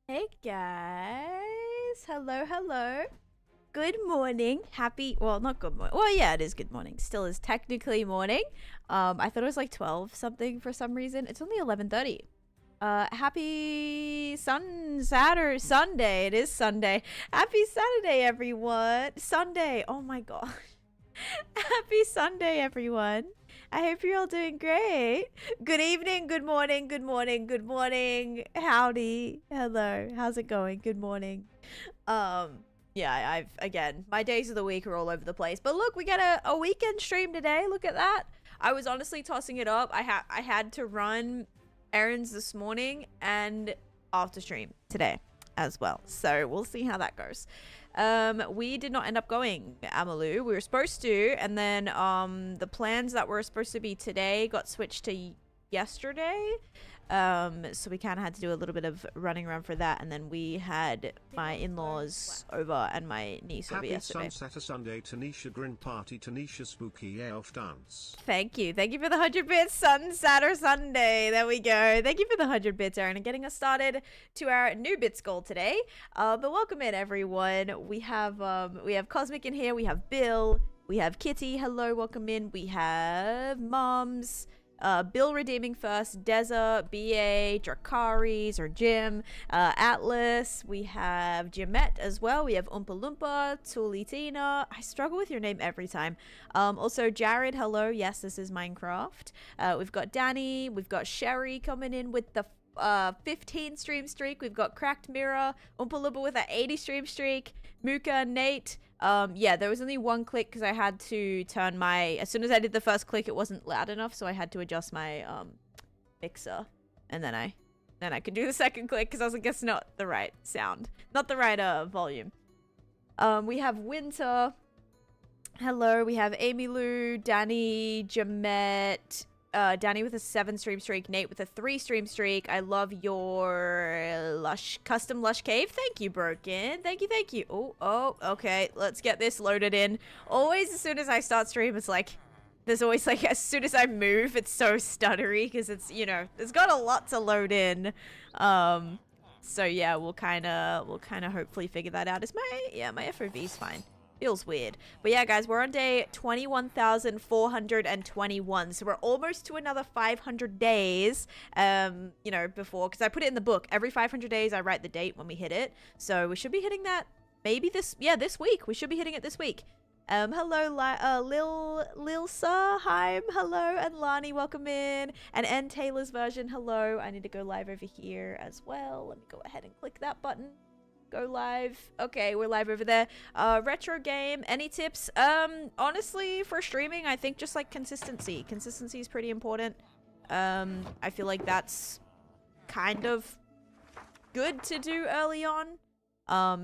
Hey guys, hello. Good morning. Well, not good morning. Well, yeah, it is good morning. Still is technically morning. I thought it was like 12 something for some reason. It's only 11:30. Happy Sunday. It is Sunday. Happy Saturday, everyone. Sunday. Oh my god. Happy Sunday, everyone. I hope you're all doing great. Good evening, good morning, good morning, good morning. Howdy. Hello. How's it going? Good morning. Yeah, again, my days of the week are all over the place. But look, we get a weekend stream today. Look at that. I was honestly tossing it up. I had to run errands this morning and after stream today as well. So we'll see how that goes. We did not end up going, Amalu. We were supposed to, and then the plans that were supposed to be today got switched to yesterday. So we kind of had to do a little bit of running around for that, and then we had my in-laws over and my niece over yesterday. Happy Sunset Sunday, Taneesha Grin Party, Taneesha Spooky Elf Dance. Thank you for the 100 bits, Sunset Sunday. There we go. Thank you for the 100 bits, Aaron, and getting us started to our new bits goal today. But welcome in, everyone. We have Cosmic in here. We have Bill. We have Kitty. Hello, welcome in. We have Moms. Bill redeeming first, Deza, BA, Dracaris or Jim, Atlas, we have Jimet as well, we have Oompa Loompa, Tulitina, I struggle with your name every time. Also Jared, hello, yes, this is Minecraft. We've got Danny, we've got Sherry coming in with the 15 stream streak, we've got Cracked Mirror, Oompa Loompa with an 80 stream streak, Muka, Nate. Yeah, there was only one click because I had to turn my, as soon as I did the first click, it wasn't loud enough, so I had to adjust my mixer, and then I could do the second click because I was like, it's not the right sound, not the right volume. We have Winter. Hello, we have Amy Lou, Danny, Jamet, Danny with a 7 stream streak, Nate with a 3 stream streak. I love your custom lush cave. Thank you, Broken. Thank you. Oh, okay. Let's get this loaded in. Always, as soon as I start stream, it's like, there's always like, as soon as I move, it's so stuttery because it's, you know, it's got a lot to load in. So yeah, we'll kind of hopefully figure that out. My FOV's fine. Feels weird. But yeah, guys, we're on day 21,421. So we're almost to another 500 days, you know, before, because I put it in the book. Every 500 days, I write the date when we hit it. So we should be hitting that maybe this week. We should be hitting it this week. Hello, Lilsa, Haim, hello, and Lani, welcome in. And N Taylor's version, hello. I need to go live over here as well. Let me go ahead and click that button. Go live. Okay, we're live over there. Retro game, any tips? Honestly, for streaming, I think just like consistency. Consistency is pretty important. I feel like that's kind of good to do early on.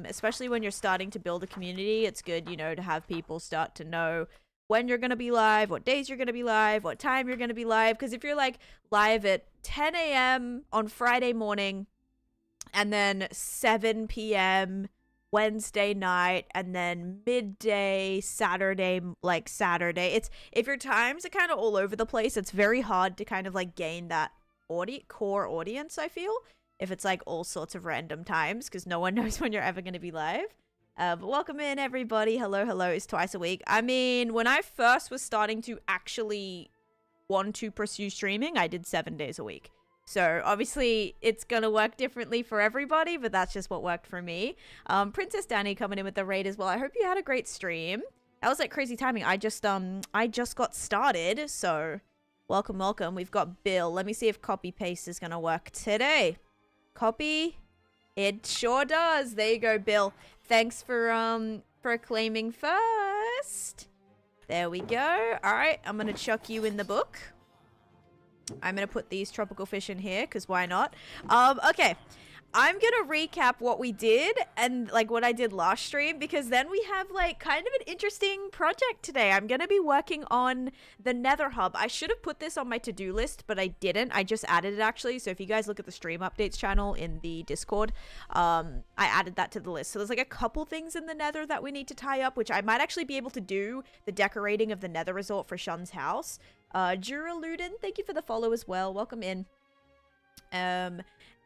Especially when you're starting to build a community. It's good, you know, to have people start to know when you're gonna be live, what days you're gonna be live, what time you're gonna be live. Because if you're like live at 10 a.m. on Friday morning, and then 7 p.m. Wednesday night, and then midday Saturday, it's, if your times are kind of all over the place, it's very hard to kind of like gain that core audience, I feel, if it's like all sorts of random times, because no one knows when you're ever going to be live. But welcome in, everybody. Hello, it's twice a week. I mean, when I first was starting to actually want to pursue streaming, I did 7 days a week. So obviously it's gonna work differently for everybody, but that's just what worked for me. Princess Danny coming in with the raid as well. I hope you had a great stream. That was like crazy timing. I just got started, so welcome. We've got Bill. Let me see if copy paste is gonna work today. Copy. It sure does. There you go, Bill. Thanks for claiming first. There we go. All right, I'm gonna chuck you in the book. I'm gonna put these tropical fish in here because why not? Okay, I'm gonna recap what we did and like what I did last stream, because then we have like kind of an interesting project today. I'm gonna be working on the Nether Hub. I should have put this on my to-do list, but I didn't. I just added it actually. So if you guys look at the stream updates channel in the Discord, I added that to the list. So there's like a couple things in the Nether that we need to tie up, which I might actually be able to do the decorating of the Nether resort for Shun's house. Duraluden, thank you for the follow as well. Welcome in.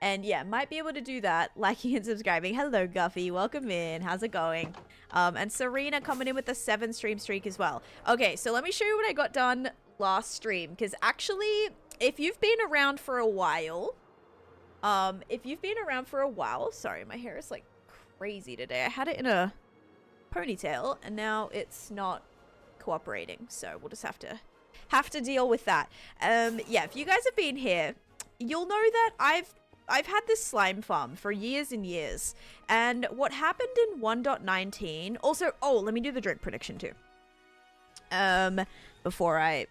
And yeah, might be able to do that. Liking and subscribing. Hello, Guffy. Welcome in. How's it going? And Serena coming in with a 7 stream streak as well. Okay, so let me show you what I got done last stream. Because actually, if you've been around for a while, sorry, my hair is like crazy today. I had it in a ponytail and now it's not cooperating. So we'll just have to deal with that. Yeah, if you guys have been here, you'll know that I've had this slime farm for years and years, and what happened in 1.19 also, oh, let me do the drink prediction too, before I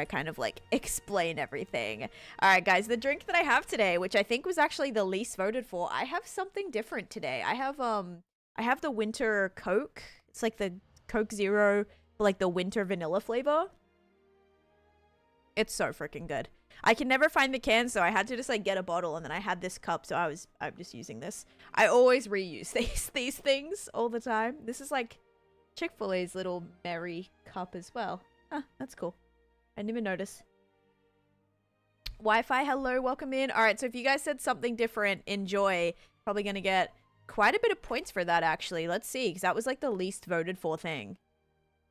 kind of like explain everything. All right, guys, the drink that I have today, which I think was actually the least voted for, I have something different today. I have the winter Coke. It's like the Coke Zero, like the winter vanilla flavor. It's so freaking good. I can never find the can, so I had to just like get a bottle, and then I had this cup, so I'm just using this. I always reuse these things all the time. This is like Chick-fil-A's little Merry cup as well. Huh, that's cool. I didn't even notice. Wi-Fi, hello, welcome in. All right, so if you guys said something different, enjoy. Probably gonna get quite a bit of points for that, actually. Let's see, because that was like the least voted for thing.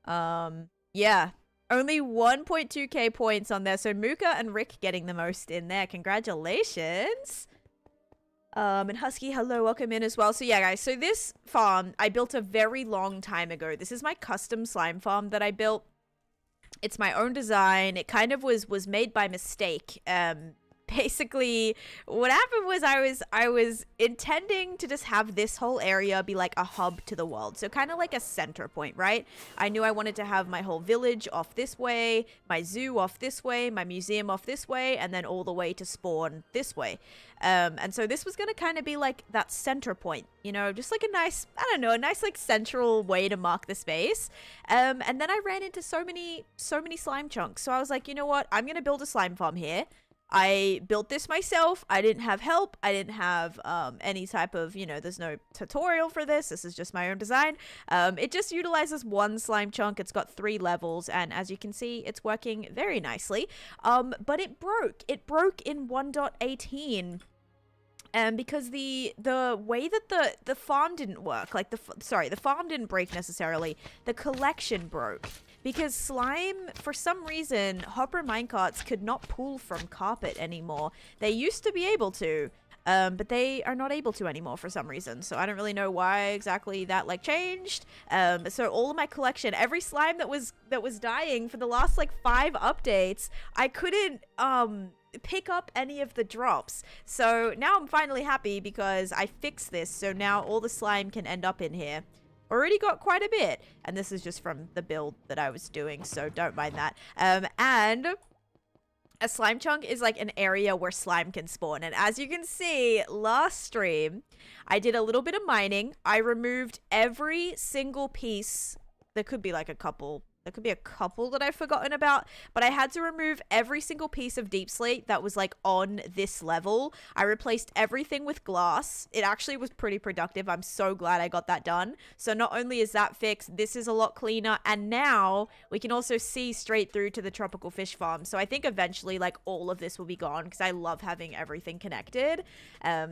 Yeah. Only 1.2k points on there. So Mooka and Rick getting the most in there. Congratulations. And Husky, hello, welcome in as well. So yeah, guys, so this farm I built a very long time ago. This is my custom slime farm that I built. It's my own design. It kind of was made by mistake. Basically what happened was I was intending to just have this whole area be like a hub to the world, so kind of like a center point, right? I knew I wanted to have my whole village off this way, my zoo off this way, my museum off this way, and then all the way to spawn this way. And so this was gonna kind of be like that center point, you know, just like a nice, I don't know, a nice like central way to mark the space. And then I ran into so many slime chunks, so I was like, you know what, I'm gonna build a slime farm here. I built this myself. I didn't have help. I didn't have any type of, you know, there's no tutorial for this. This is just my own design. It just utilizes one slime chunk. It's got 3 levels, and as you can see, it's working very nicely. But it broke. It broke in 1.18. Because the way that the farm didn't work, like the farm didn't break necessarily. The collection broke. Because slime, for some reason, hopper minecarts could not pull from carpet anymore. They used to be able to, but they are not able to anymore for some reason. So I don't really know why exactly that like changed. So all of my collection, every slime that was dying for the last like 5 updates, I couldn't pick up any of the drops. So now I'm finally happy because I fixed this. So now all the slime can end up in here. Already got quite a bit, and this is just from the build that I was doing, so don't mind that. And a slime chunk is like an area where slime can spawn, and as you can see, last stream I did a little bit of mining. I removed every single piece. There could be like a couple. There could be a couple that I've forgotten about, but I had to remove every single piece of deep slate that was like on this level. I replaced everything with glass. It actually was pretty productive. I'm so glad I got that done. So not only is that fixed, this is a lot cleaner, and now we can also see straight through to the tropical fish farm. So I think eventually like all of this will be gone because I love having everything connected.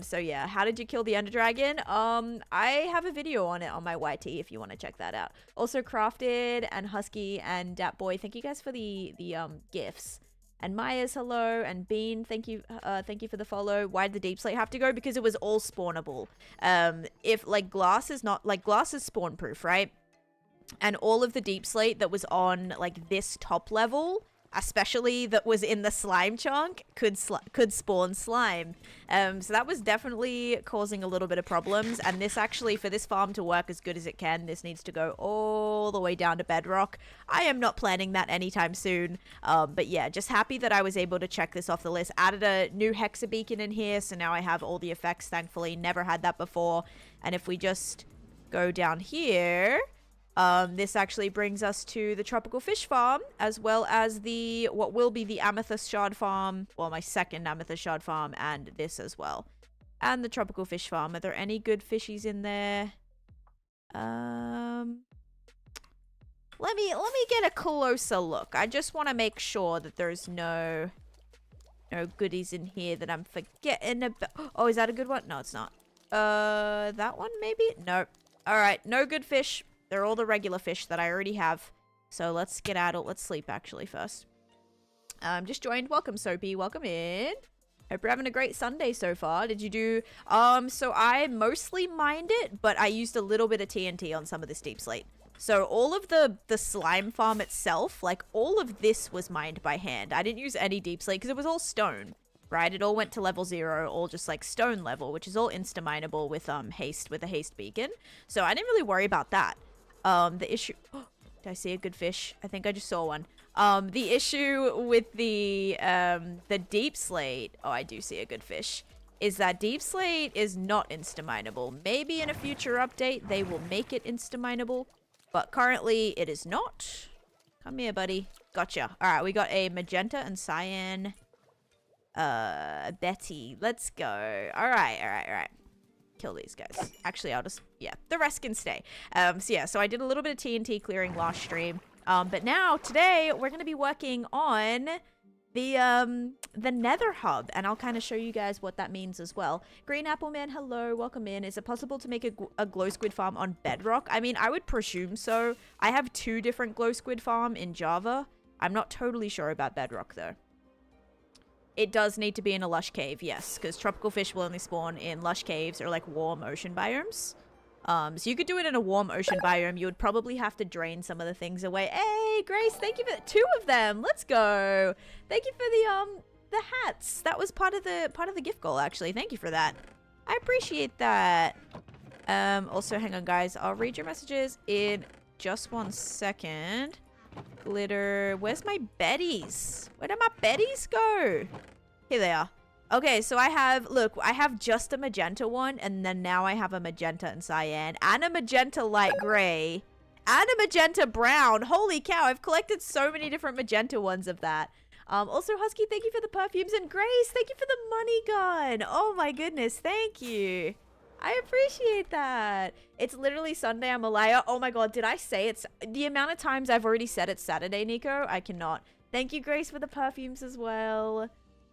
So yeah, how did you kill the Ender Dragon? I have a video on it on my YT if you want to check that out. Also Crafted and Husky and Dat Boy, thank you guys for the gifts. And Maya's hello, and Bean, thank you for the follow. Why did the deep slate have to go? Because it was all spawnable. If like glass is not, like glass is spawn proof, right? And all of the deep slate that was on like this top level especially that was in the slime chunk, could spawn slime. So that was definitely causing a little bit of problems. And this actually, for this farm to work as good as it can, this needs to go all the way down to bedrock. I am not planning that anytime soon. But yeah, just happy that I was able to check this off the list. Added a new hexa beacon in here, so now I have all the effects, thankfully. Never had that before. And if we just go down here... this actually brings us to the tropical fish farm, as well as the what will be the amethyst shard farm, well, my second amethyst shard farm, and this as well, and the tropical fish farm. Are there any good fishies in there? Let me get a closer look. I just want to make sure that there's no goodies in here that I'm forgetting about. Oh, is that a good one? No, it's not. That one maybe? No. All right, no good fish. They're all the regular fish that I already have. So let's get out. Let's sleep actually first. Just joined. Welcome, Soapy. Welcome in. Hope you're having a great Sunday so far. Did you do... so I mostly mined it, but I used a little bit of TNT on some of this deep slate. So all of the slime farm itself, like all of this was mined by hand. I didn't use any deep slate because it was all stone, right? It all went to level 0, all just like stone level, which is all insta-mineable with haste, with a haste beacon. So I didn't really worry about that. The issue... Oh, did I see a good fish? I think I just saw one. The issue with the deep slate... Oh, I do see a good fish. Is that deep slate is not insta-mineable. Maybe in a future update, they will make it insta-mineable. But currently, it is not. Come here, buddy. Gotcha. Alright, we got a magenta and cyan. Betty. Let's go. Alright. Kill these guys. Actually, I'll just... Yeah, the rest can stay. So I did a little bit of TNT clearing last stream. But now, today, we're going to be working on the Nether Hub. And I'll kind of show you guys what that means as well. Green Apple Man, hello. Welcome in. Is it possible to make a glow squid farm on bedrock? I mean, I would presume so. I have 2 different glow squid farm in Java. I'm not totally sure about bedrock, though. It does need to be in a lush cave, yes, because tropical fish will only spawn in lush caves or like warm ocean biomes. So you could do it in a warm ocean biome. You would probably have to drain some of the things away. Hey, Grace, thank you for 2 of them. Let's go. Thank you for the hats. That was part of the gift goal, actually. Thank you for that. I appreciate that. Also, hang on, guys. I'll read your messages in just 1 second. Glitter. Where's my Betties? Where did my Betties go? Here they are. Okay, so I have just a magenta one, and then now I have a magenta and cyan, and a magenta light gray, and a magenta brown. Holy cow, I've collected so many different magenta ones of that. Also, Husky, thank you for the perfumes, and Grace, thank you for the money gun. Oh my goodness, thank you. I appreciate that. It's literally Sunday. I'm a liar. Oh my god, did I say it's... The amount of times I've already said it's Saturday, Nico, I cannot. Thank you, Grace, for the perfumes as well.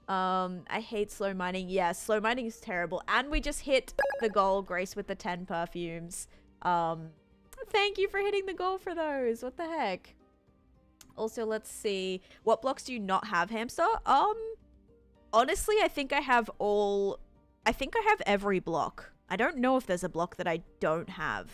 I hate slow mining. Yeah, slow mining is terrible. And we just hit the goal, Grace, with the 10 perfumes. Thank you for hitting the goal for those. What the heck? Also, let's see. What blocks do you not have, Hamster? Honestly, I think I have all... I think I have every block. I don't know if there's a block that I don't have.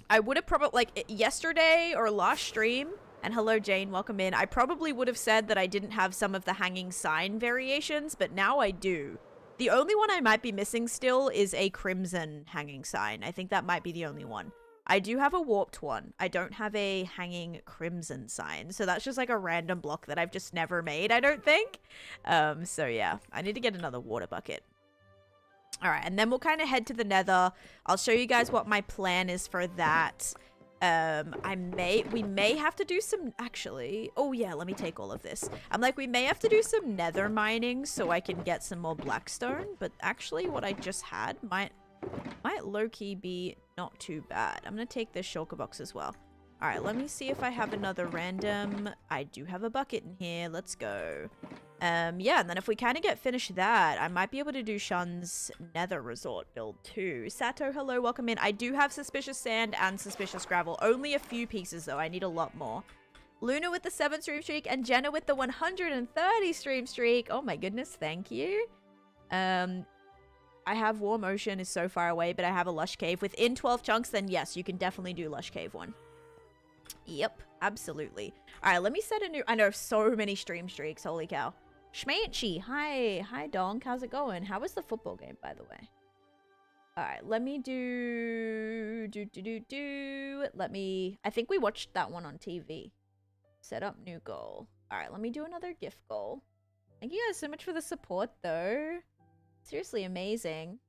I would have probably, like, yesterday or last stream, and hello Jane, welcome in, I probably would have said that I didn't have some of the hanging sign variations, but now I do. The only one I might be missing still is a crimson hanging sign. I think that might be the only one. I do have a warped one. I don't have a hanging crimson sign, so that's just like a random block that I've just never made, I don't think. So yeah, I need to get another water bucket. All right, and then we'll kind of head to the Nether. I'll show you guys what my plan is for that. We may have to do some, actually, oh yeah, let me take all of this. We may have to do some nether mining so I can get some more blackstone, but actually what I just had might low-key be not too bad. I'm gonna take this shulker box as well. All right, let me see if I have another random. I do have a bucket in here. Let's go. Yeah, and then if we kind of get finished that, I might be able to do Shun's Nether Resort build too. Sato, hello, welcome in. I do have Suspicious Sand and Suspicious Gravel. Only a few pieces though. I need a lot more. Luna with the 7 stream streak and Jenna with the 130 stream streak. Oh my goodness, thank you. I have Warm Ocean is so far away, but I have a Lush Cave. Within 12 chunks, then yes, you can definitely do Lush Cave one. Yep. Absolutely. All right, let me set a new... I know so many stream streaks. Holy cow. Schmanchy. Hi. Hi, Donk. How's it going? How was the football game, by the way? All right, let me Let me... I think we watched that one on TV. Set up new goal. All right, let me do another gift goal. Thank you guys so much for the support, though. Seriously amazing.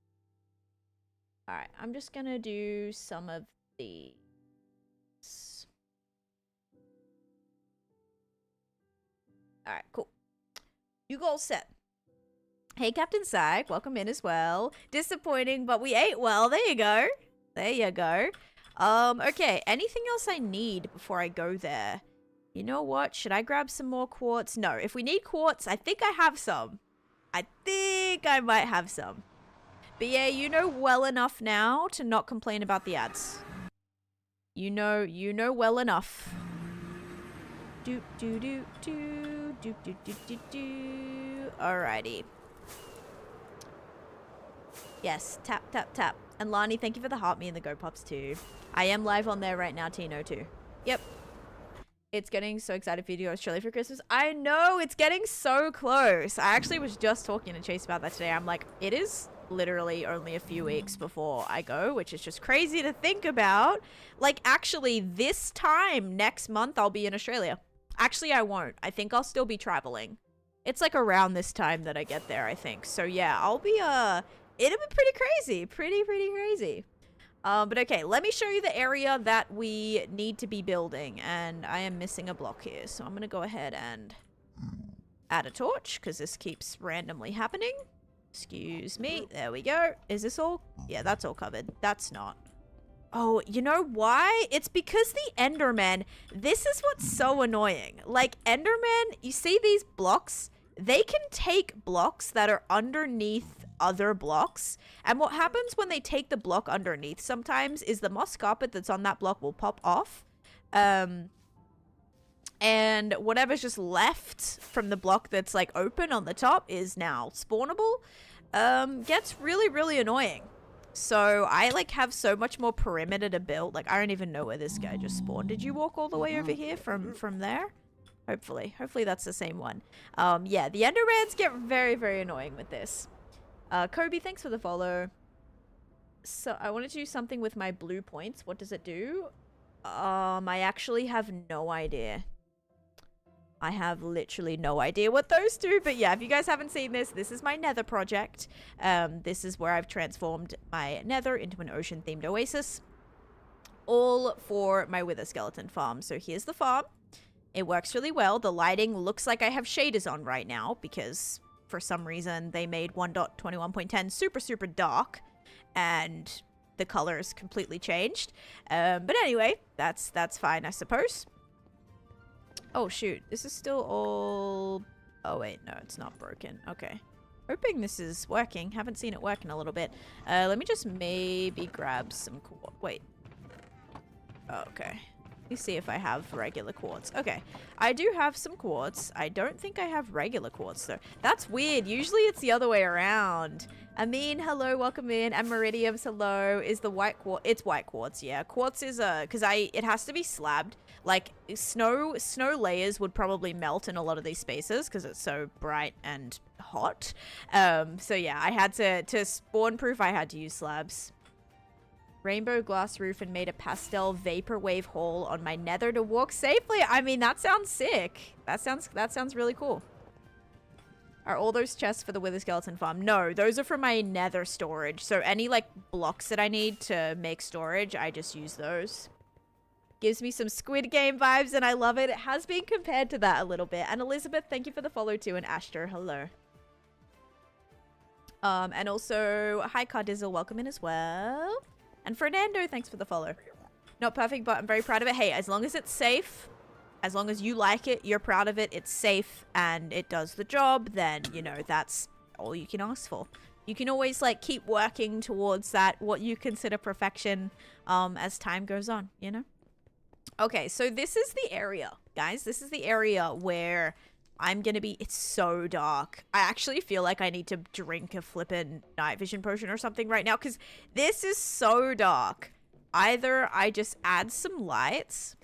All right, I'm just going to do some of these. All right, cool. New goal set. Hey, Captain Psych, welcome in as well. Disappointing, but we ate well. There you go. There you go. Okay, anything else I need before I go there? You know what? Should I grab some more quartz? No, if we need quartz, I think I have some. I think I might have some. But yeah, you know well enough now to not complain about the ads. You know well enough. Do do do do do do do do do. Alrighty. Yes, tap tap tap. And Lani, thank you for the heart me and the go pops too. I am live on there right now, Tino too. Yep. It's getting so excited for you to go to Australia for Christmas. I know, it's getting so close. I actually was just talking to Chase about that today. I'm like, it is literally only a few weeks before I go, which is just crazy to think about. Like, actually, this time next month, I'll be in Australia. Actually, I won't. I think I'll still be traveling. It's like around this time that I get there, I think. So yeah, I'll be, it'll be pretty crazy. Pretty crazy. But okay, let me show you the area that we need to be building. And I am missing a block here. So I'm going to go ahead and add a torch because this keeps randomly happening. Excuse me. There we go. Is this all? Yeah, that's all covered. That's not. Oh, you know why? It's because the Enderman, this is what's so annoying. Like, Enderman, you see these blocks? They can take blocks that are underneath other blocks. And what happens when they take the block underneath sometimes is the moss carpet that's on that block will pop off. And whatever's just left from the block that's like open on the top is now spawnable. Gets really annoying. So I like have so much more perimeter to build. Like, I don't even know where this guy just spawned. Did you walk all the way over here from there? Hopefully that's the same one. Yeah, the Endermans get very annoying with this. Kobe, thanks for the follow. So I wanted to do something with my blue points. What does it do? I actually have no idea. I have literally no idea what those do, but yeah, if you guys haven't seen this, this is my nether project. This is where I've transformed my nether into an ocean-themed oasis. All for my wither skeleton farm. So here's the farm. It works really well. The lighting looks like I have shaders on right now because for some reason they made 1.21.10 super dark and the colors completely changed. But anyway, that's fine, I suppose. Oh, shoot. This is still all... Oh, wait. No, it's not broken. Okay. Hoping this is working. Haven't seen it work in a little bit. Let me just maybe grab some quartz. Wait. Okay. Let me see if I have regular quartz. Okay. I do have some quartz. I don't think I have regular quartz, though. That's weird. Usually it's the other way around. Amin, hello, welcome in. And Meridiums, hello. Is the white quartz? It's white quartz, yeah. Quartz is because it has to be slabbed. Like snow layers would probably melt in a lot of these spaces because it's so bright and hot. So yeah, I had to spawn proof. I had to use slabs. Rainbow glass roof and made a pastel vaporwave hole on my nether to walk safely. I mean, that sounds sick. That sounds really cool. Are all those chests for the wither skeleton farm? No, those are for my nether storage. So any like blocks that I need to make storage, I just use those. Gives me some Squid Game vibes and I love it. It has been compared to that a little bit. And Elizabeth, thank you for the follow too. And Ashter, hello. And also, hi Cardizzle, welcome in as well. And Fernando, thanks for the follow. Not perfect, but I'm very proud of it. Hey, as long as it's safe, as long as you like it, you're proud of it, it's safe, and it does the job, then, you know, that's all you can ask for. You can always, like, keep working towards that, what you consider perfection, as time goes on, you know? Okay, so this is the area, guys. This is the area where I'm gonna be... It's so dark. I actually feel like I need to drink a flippin' night vision potion or something right now, because this is so dark. Either I just add some lights,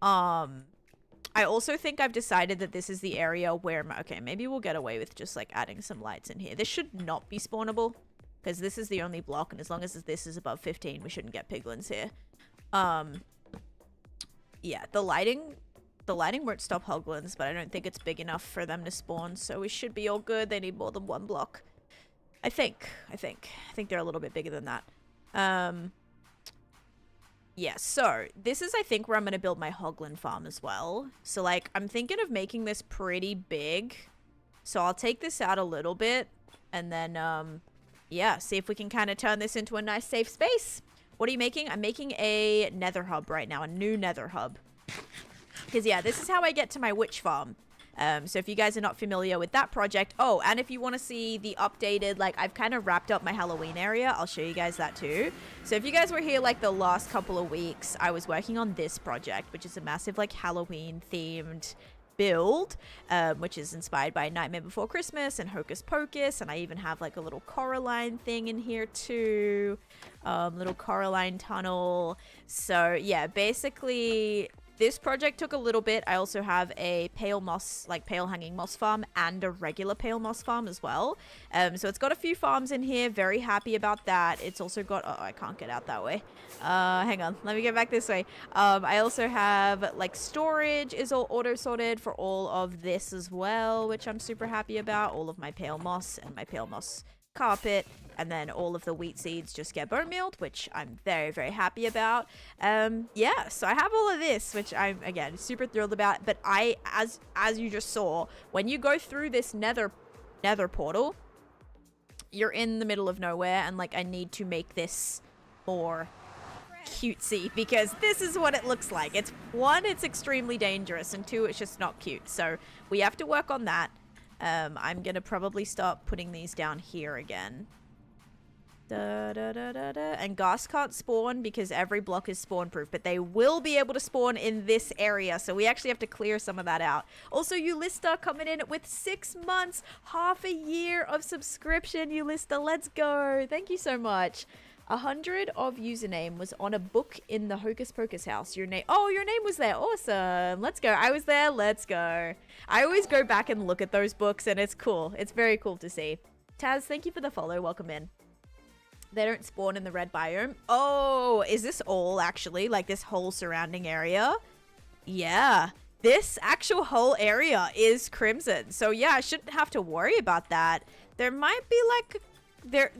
I also think I've decided that this is the area where okay, maybe we'll get away with just like adding some lights in here. This should not be spawnable because this is the only block, and as long as this is above 15, we shouldn't get piglins here. Yeah, the lighting won't stop hoglins, but I don't think it's big enough for them to spawn, so we should be all good. They need more than one block. I think they're a little bit bigger than that. Yeah, so this is, I think, where I'm going to build my hoglin farm as well. So, like, I'm thinking of making this pretty big. So I'll take this out a little bit and then, yeah, see if we can kind of turn this into a nice safe space. What are you making? I'm making a Nether Hub right now, a new Nether Hub. Because, yeah, this is how I get to my witch farm. So if you guys are not familiar with that project, oh, and if you want to see the updated, like, I've kind of wrapped up my Halloween area, I'll show you guys that too. So if you guys were here like the last couple of weeks, I was working on this project, which is a massive like Halloween themed build, which is inspired by Nightmare Before Christmas and Hocus Pocus, and I even have like a little Coraline thing in here too, little Coraline tunnel. So yeah, basically this project took a little bit. I also have a pale moss, like pale hanging moss farm, and a regular pale moss farm as well. So it's got a few farms in here. Very happy about that. It's also got, oh, I can't get out that way. Hang on, let me get back this way. I also have like storage is all auto sorted for all of this as well, which I'm super happy about. All of my pale moss and my pale moss carpet, and then all of the wheat seeds just get bone mealed, which I'm very, very happy about. Yeah, so I have all of this, which I'm, again, super thrilled about. But I, as you just saw, when you go through this nether portal, you're in the middle of nowhere, and like I need to make this more cutesy, because this is what it looks like. It's one, it's extremely dangerous, and two, it's just not cute. So we have to work on that. I'm gonna probably start putting these down here again. And ghast can't spawn because every block is spawn proof, but they will be able to spawn in this area, so we actually have to clear some of that out. Also, Ulista coming in with 6 months, half a year of subscription. Ulista, let's go. Thank you so much. 100 of username was on a book in the Hocus Pocus house. Your name, oh, your name was there. Awesome. Let's go. I was there. Let's go. I always go back and look at those books, and it's cool. It's very cool to see. Taz, thank you for the follow. Welcome in. They don't spawn in the red biome. Oh, is this all actually like this whole surrounding area? Yeah, this actual whole area is crimson. So yeah, I shouldn't have to worry about that. There might be like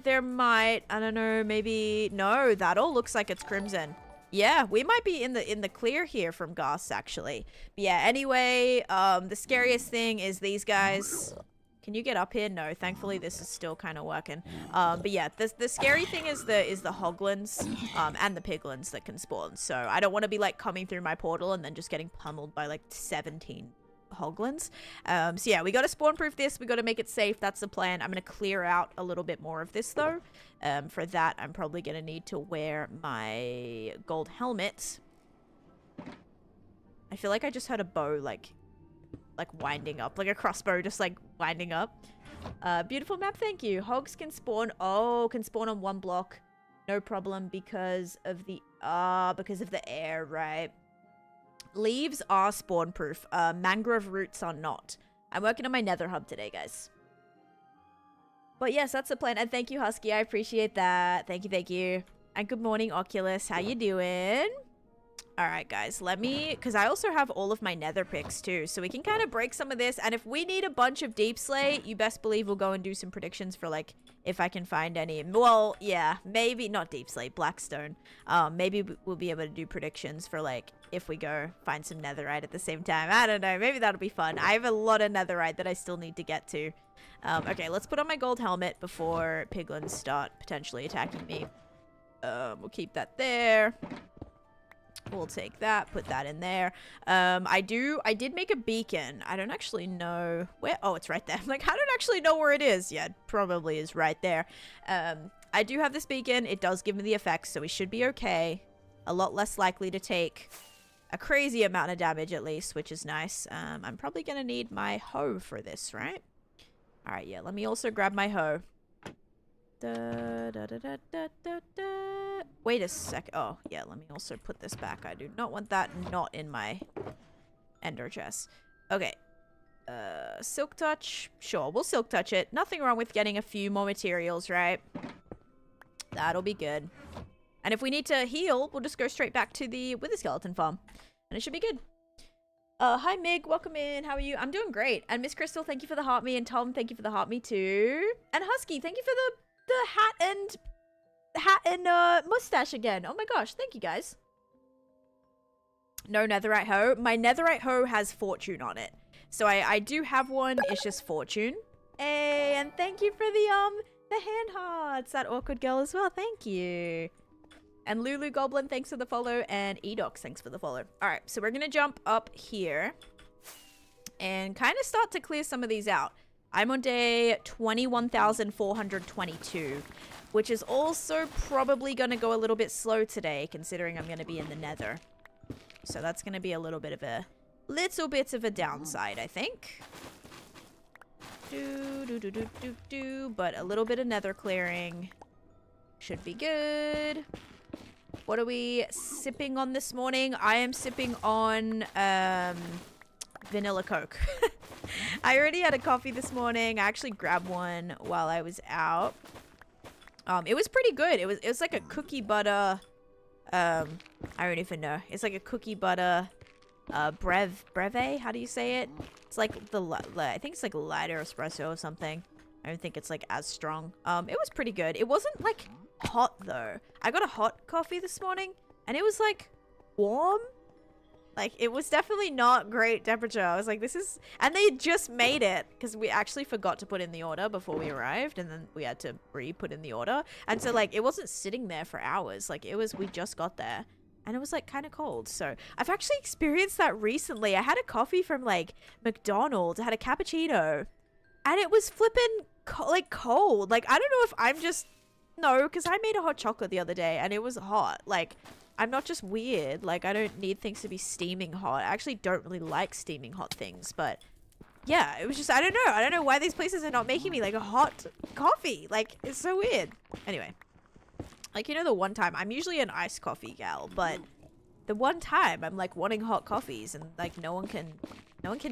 there might, I don't know, maybe no, that all looks like it's crimson. Yeah, we might be in the clear here from ghasts actually. But yeah, anyway, the scariest thing is these guys. Can you get up here? No, thankfully this is still kind of working. But yeah, the scary thing is the hoglins and the piglins that can spawn. So I don't want to be like coming through my portal and then just getting pummeled by like 17 hoglins. So yeah, we got to spawn proof this. We got to make it safe. That's the plan. I'm going to clear out a little bit more of this though. For that, I'm probably going to need to wear my gold helmet. I feel like I just heard a bow like winding up, like a crossbow just like winding up. Beautiful map, thank you. Hogs can spawn, can spawn on one block, no problem, because of the air, right? Leaves are spawn proof, mangrove roots are not. I'm working on my Nether Hub today, guys. But yes, that's the plan, and thank you, Husky, I appreciate that. Thank you. And good morning, Oculus, how you doing? Alright guys, let me, because I also have all of my nether picks too, so we can kind of break some of this, and if we need a bunch of deep slate, you best believe we'll go and do some predictions for like, if I can find any, well, yeah, maybe, not deep slate, blackstone, maybe we'll be able to do predictions for like, if we go find some netherite at the same time, I don't know, maybe that'll be fun. I have a lot of netherite that I still need to get to. Okay, let's put on my gold helmet before piglins start potentially attacking me. We'll keep that there. We'll take that, put that in there. I did make a beacon. I don't actually know where. Oh, it's right there. I'm like, I don't actually know where it is. Yeah, it probably is right there. I do have this beacon. It does give me the effects, so we should be okay. A lot less likely to take a crazy amount of damage at least, which is nice. I'm probably going to need my hoe for this, right? All right, yeah, let me also grab my hoe. Da, da, da, da, da, da, da. Wait a sec. Oh, yeah, let me also put this back. I do not want that not in my ender chest. Okay. Silk touch. Sure, we'll silk touch it. Nothing wrong with getting a few more materials, right? That'll be good. And if we need to heal, we'll just go straight back to the Wither Skeleton farm. And it should be good. Hi Mig, welcome in. How are you? I'm doing great. And Miss Crystal, thank you for the heart me. And Tom, thank you for the heart me too. And Husky, thank you for the hat and mustache again. Oh my gosh, thank you guys. No netherite hoe. My netherite hoe has fortune on it. So I do have one. It's just fortune. Hey, and thank you for the hand hearts. That awkward girl as well. Thank you. And Lulu Goblin, thanks for the follow. And Edox, thanks for the follow. All right, so we're going to jump up here and kind of start to clear some of these out. I'm on day 21,422, which is also probably going to go a little bit slow today, considering I'm going to be in the nether. So that's going to be a little bit of a downside, I think. But a little bit of nether clearing should be good. What are we sipping on this morning? I am sipping on vanilla Coke. I already had a coffee this morning. I actually grabbed one while I was out. It was pretty good. It was like a cookie butter. I don't even know. It's like a cookie butter breve. How do you say it? It's like I think it's like lighter espresso or something. I don't think it's like as strong. It was pretty good. It wasn't like hot though. I got a hot coffee this morning and it was like warm. Like it was definitely not great temperature. I was like, this is, and they just made it because we actually forgot to put in the order before we arrived, and then we had to re-put in the order. And so like it wasn't sitting there for hours. Like it was, we just got there and it was like kind of cold. So I've actually experienced that recently. I had a coffee from like McDonald's. I had a cappuccino and it was flipping cold. Like I don't know if I'm just, no, because I made a hot chocolate the other day and it was hot. Like I'm not just weird. Like I don't need things to be steaming hot. I actually don't really like steaming hot things, but yeah, it was just, I don't know. I don't know why these places are not making me like a hot coffee. Like it's so weird. Anyway, like, you know, the one time, I'm usually an iced coffee gal, but the one time I'm like wanting hot coffees and like no one can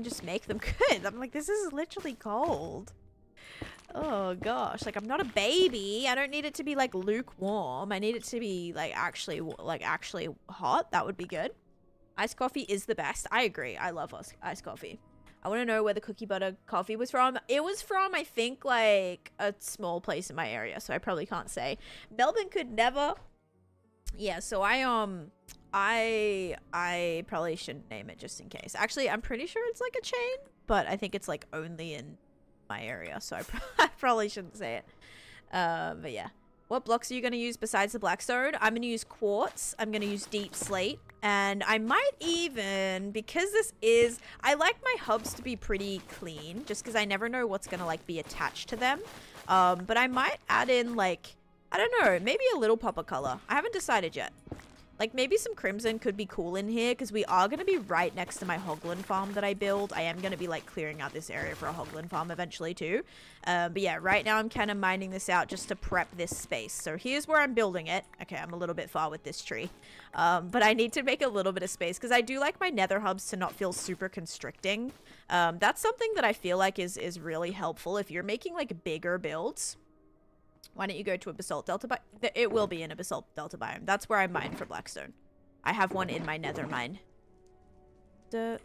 just make them good. I'm like, this is literally cold. Oh gosh, like I'm not a baby. I don't need it to be like lukewarm. I need it to be like actually hot. That would be good. Iced coffee is the best. I agree. I love iced coffee. I want to know where the cookie butter coffee was from. It was from, I think, like a small place in my area, so I probably can't say. Melbourne could never. Yeah, so I probably shouldn't name it just in case. Actually, I'm pretty sure it's like a chain, but I think it's like only in my area, so I probably shouldn't say it. But yeah. What blocks are you going to use besides the blackstone? I'm going to use quartz. I'm going to use deep slate. And I might even, because this is, I like my hubs to be pretty clean, just because I never know what's going to like be attached to them. But I might add in like, I don't know, maybe a little pop of color. I haven't decided yet. Like maybe some crimson could be cool in here because we are going to be right next to my hoglin farm that I build. I am going to be like clearing out this area for a hoglin farm eventually too. But yeah, right now I'm kind of mining this out just to prep this space. So here's where I'm building it. Okay, I'm a little bit far with this tree. But I need to make a little bit of space because I do like my nether hubs to not feel super constricting. That's something that I feel like is really helpful if you're making like bigger builds. Why don't you go to a basalt delta biome? It will be in a basalt delta biome. That's where I mine for blackstone. I have one in my nether mine. So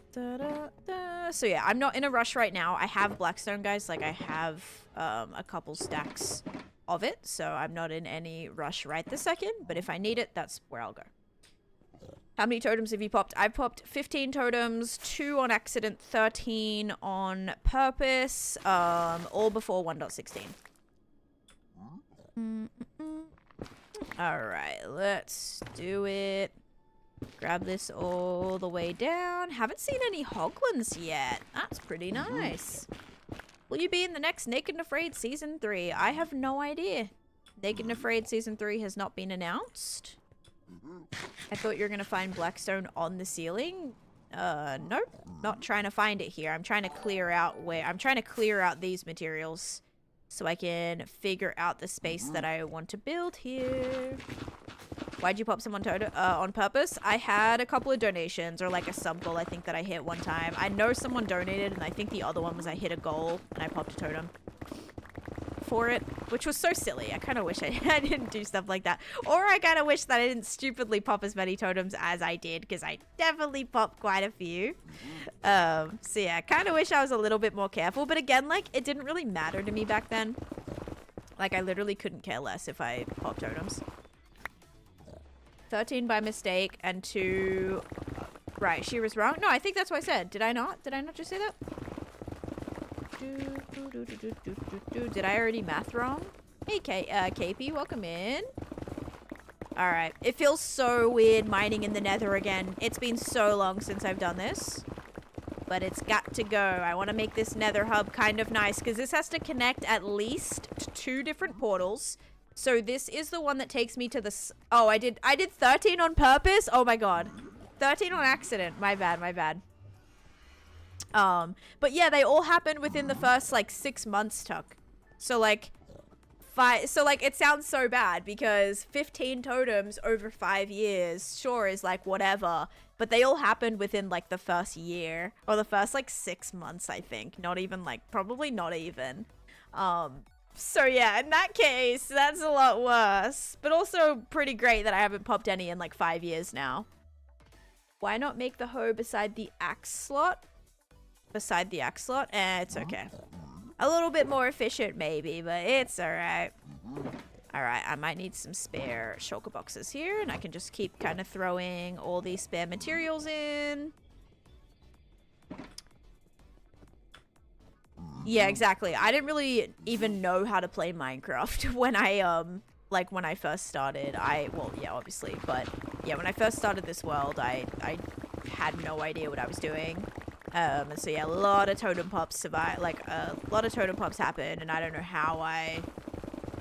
yeah, I'm not in a rush right now. I have blackstone, guys. Like I have a couple stacks of it. So I'm not in any rush right this second. But if I need it, that's where I'll go. How many totems have you popped? I've popped 15 totems, 2 on accident, 13 on purpose, all before 1.16. Alright, let's do it. Grab this all the way down. Haven't seen any hoglins yet. That's pretty nice. Will you be in the next Naked and Afraid Season 3? I have no idea. Naked and Afraid Season 3 has not been announced. I thought you were going to find blackstone on the ceiling. Nope. Not trying to find it here. I'm trying to clear out these materials so I can figure out the space that I want to build here. Why'd you pop someone on purpose? I had a couple of donations, or like a sub goal I think that I hit one time. I know someone donated, and I think the other one was I hit a goal and I popped a totem for it, which was so silly. I kind of wish I didn't do stuff like that. Or I kind of wish that I didn't stupidly pop as many totems as I did, because I definitely popped quite a few. So yeah, kind of wish I was a little bit more careful. But again, like, it didn't really matter to me back then. Like, I literally couldn't care less if I popped totems. 13 by mistake, and 2... Right, she was wrong. No, I think that's what I said. Did I not? Did I not just say that? Did I already math wrong? Hey, KP, welcome in. Alright. It feels so weird mining in the nether again. It's been so long since I've done this. But it's got to go. I want to make this nether hub kind of nice, because this has to connect at least to 2 different portals. So this is the one that takes me to the... Oh, I did 13 on purpose? Oh my god. 13 on accident. My bad, my bad. But yeah, they all happened within the first, like, 6 months, Tuck. So, like, it sounds so bad, because 15 totems over 5 years, sure, is, like, whatever. But they all happened within, like, the first year. Or the first, like, 6 months, I think. Not even, like, probably not even. So yeah, in that case, that's a lot worse. But also pretty great that I haven't popped any in, like, 5 years now. Why not make the hoe beside the axe slot? Beside the axe slot? It's okay. A little bit more efficient, maybe, but it's alright. Alright, I might need some spare shulker boxes here, and I can just keep kind of throwing all these spare materials in. Yeah, exactly. I didn't really even know how to play Minecraft when I first started. Well, yeah, obviously, but yeah, when I first started this world, I had no idea what I was doing. And so yeah, a lot of totem pops survive, like a lot of totem pops happened, and I don't know how I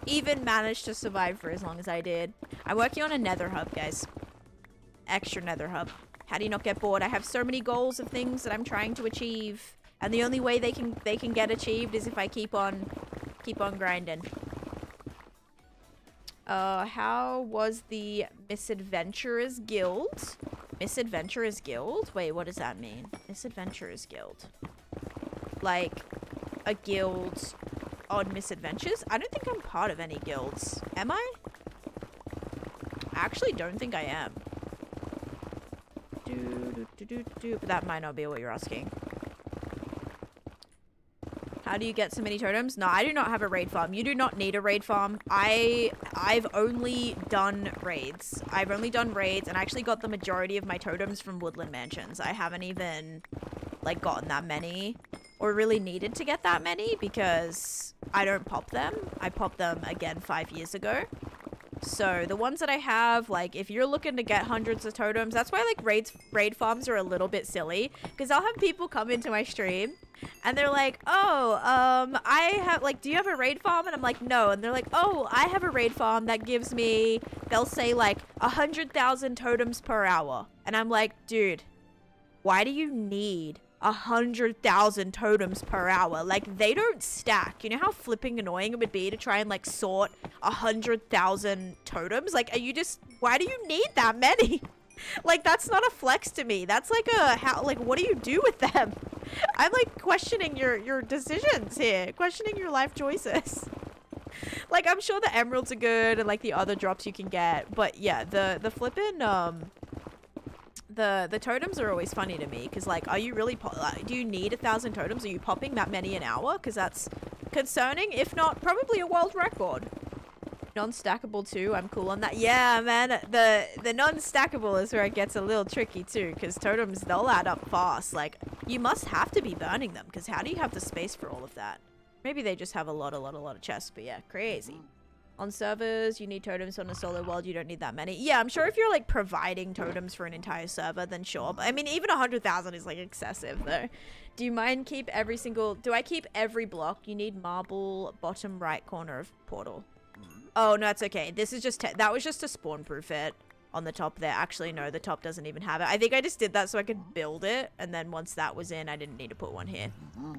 even managed to survive for as long as I did. I'm working on a Nether Hub, guys. Extra Nether Hub. How do you not get bored? I have so many goals of things that I'm trying to achieve. And the only way they can get achieved is if I keep on grinding. How was the Misadventurers Guild? Misadventurers Guild? Wait, what does that mean? Misadventurers Guild. Like a guild on misadventures? I don't think I'm part of any guilds. Am I? I actually don't think I am. But that might not be what you're asking. How do you get so many totems? No, I do not have a raid farm. You do not need a raid farm. I've only done raids. I've only done raids, and I actually got the majority of my totems from woodland mansions. I haven't even, like, gotten that many, or really needed to get that many, because I don't pop them. I popped them again 5 years ago. So the ones that I have, like, if you're looking to get hundreds of totems, that's why, like, raid farms are a little bit silly, because I'll have people come into my stream and they're like, oh, I have, like, do you have a raid farm? And I'm like, no. And they're like, oh, I have a raid farm that gives me, they'll say, like, 100,000 totems per hour. And I'm like, dude, why do you need 100,000 totems per hour? Like, they don't stack. You know how flipping annoying it would be to try and, like, sort 100,000 totems? Like, are you just, why do you need that many? Like, that's not a flex to me. That's like what do you do with them? I'm, like, questioning your decisions here, questioning your life choices. Like, I'm sure the emeralds are good and, like, the other drops you can get, but yeah, the flippin' the totems are always funny to me, because, like, are you really do you need 1,000 totems? Are you popping that many an hour? Because that's concerning. If not, probably a world record. Non-stackable too, I'm cool on that. Yeah, man, the non-stackable is where it gets a little tricky too, because totems, they'll add up fast. Like, you must have to be burning them, because how do you have the space for all of that? Maybe they just have a lot of chests, but yeah, crazy. On servers, you need totems. On a solo world, you don't need that many. Yeah, I'm sure if you're, like, providing totems for an entire server, then sure. But I mean, even 100,000 is, like, excessive, though. Do you mind keep every single... Do I keep every block? You need marble, bottom right corner of portal. Oh, no, it's okay. This is just... That was just to spawn-proof it. on the top there. Actually, no, the top doesn't even have it. I think I just did that so I could build it, and then once that was in, I didn't need to put one here.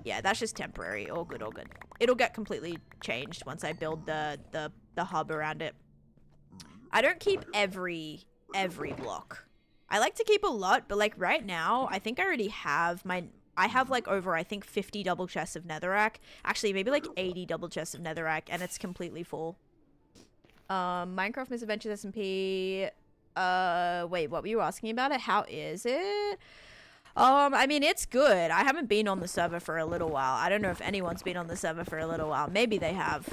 Yeah, that's just temporary. All good, all good. It'll get completely changed once I build the hub around it. I don't keep every block. I like to keep a lot, but like right now, I think I already have I have like over, I think 50 double chests of netherrack. Actually, maybe like 80 double chests of netherrack, and it's completely full. Minecraft Misadventures SMP. Wait, what were you asking about it? How is it? I mean, it's good. I haven't been on the server for a little while. I don't know if anyone's been on the server for a little while. Maybe they have.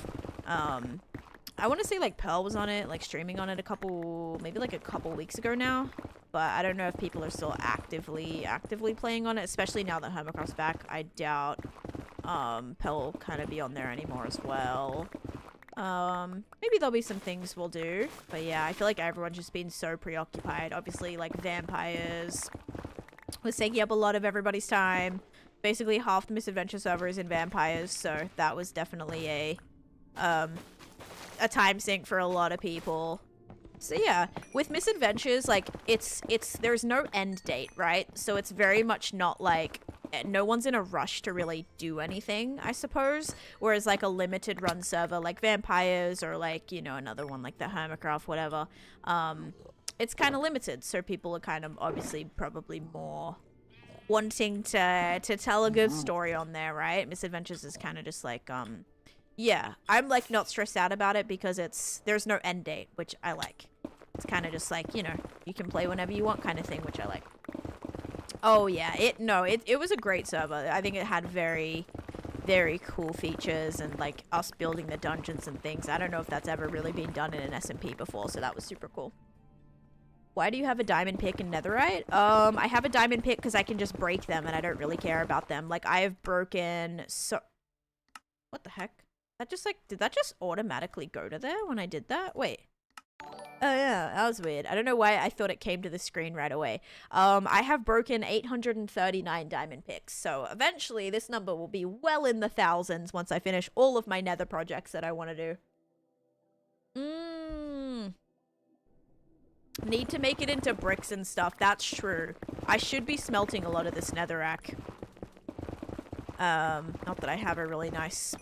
I want to say like Pearl was on it, like streaming on it maybe like a couple weeks ago now. But I don't know if people are still actively playing on it, especially now that Hermitcraft's back. I doubt Pearl will kind of be on there anymore as well. Maybe there'll be some things we'll do. But yeah, I feel like everyone's just been so preoccupied. Obviously, like vampires was taking up a lot of everybody's time. Basically, half the Misadventure server is in vampires, so that was definitely a time sink for a lot of people. So yeah, with Misadventures, like, there's no end date, right? So it's very much not like, no one's in a rush to really do anything, I suppose. Whereas like a limited run server like Vampires or like, you know, another one like the Hermitcraft, whatever, it's kind of limited. So people are kind of obviously probably more wanting to tell a good story on there, right? Misadventures is kind of just like, yeah, I'm like not stressed out about it because there's no end date, which I like. It's kind of just like, you know, you can play whenever you want kind of thing, which I like. Oh yeah, it was a great server. I think it had very, very cool features and like us building the dungeons and things. I don't know if that's ever really been done in an SMP before, so that was super cool. Why do you have a diamond pick and netherite? I have a diamond pick because I can just break them and I don't really care about them. Like I have broken what the heck? That just like, did that just automatically go to there when I did that? Wait. Oh yeah, that was weird. I don't know why I thought it came to the screen right away. I have broken 839 diamond picks, so eventually this number will be well in the thousands once I finish all of my nether projects that I want to do. Need to make it into bricks and stuff. That's true. I should be smelting a lot of this netherrack. Not that I have a really nice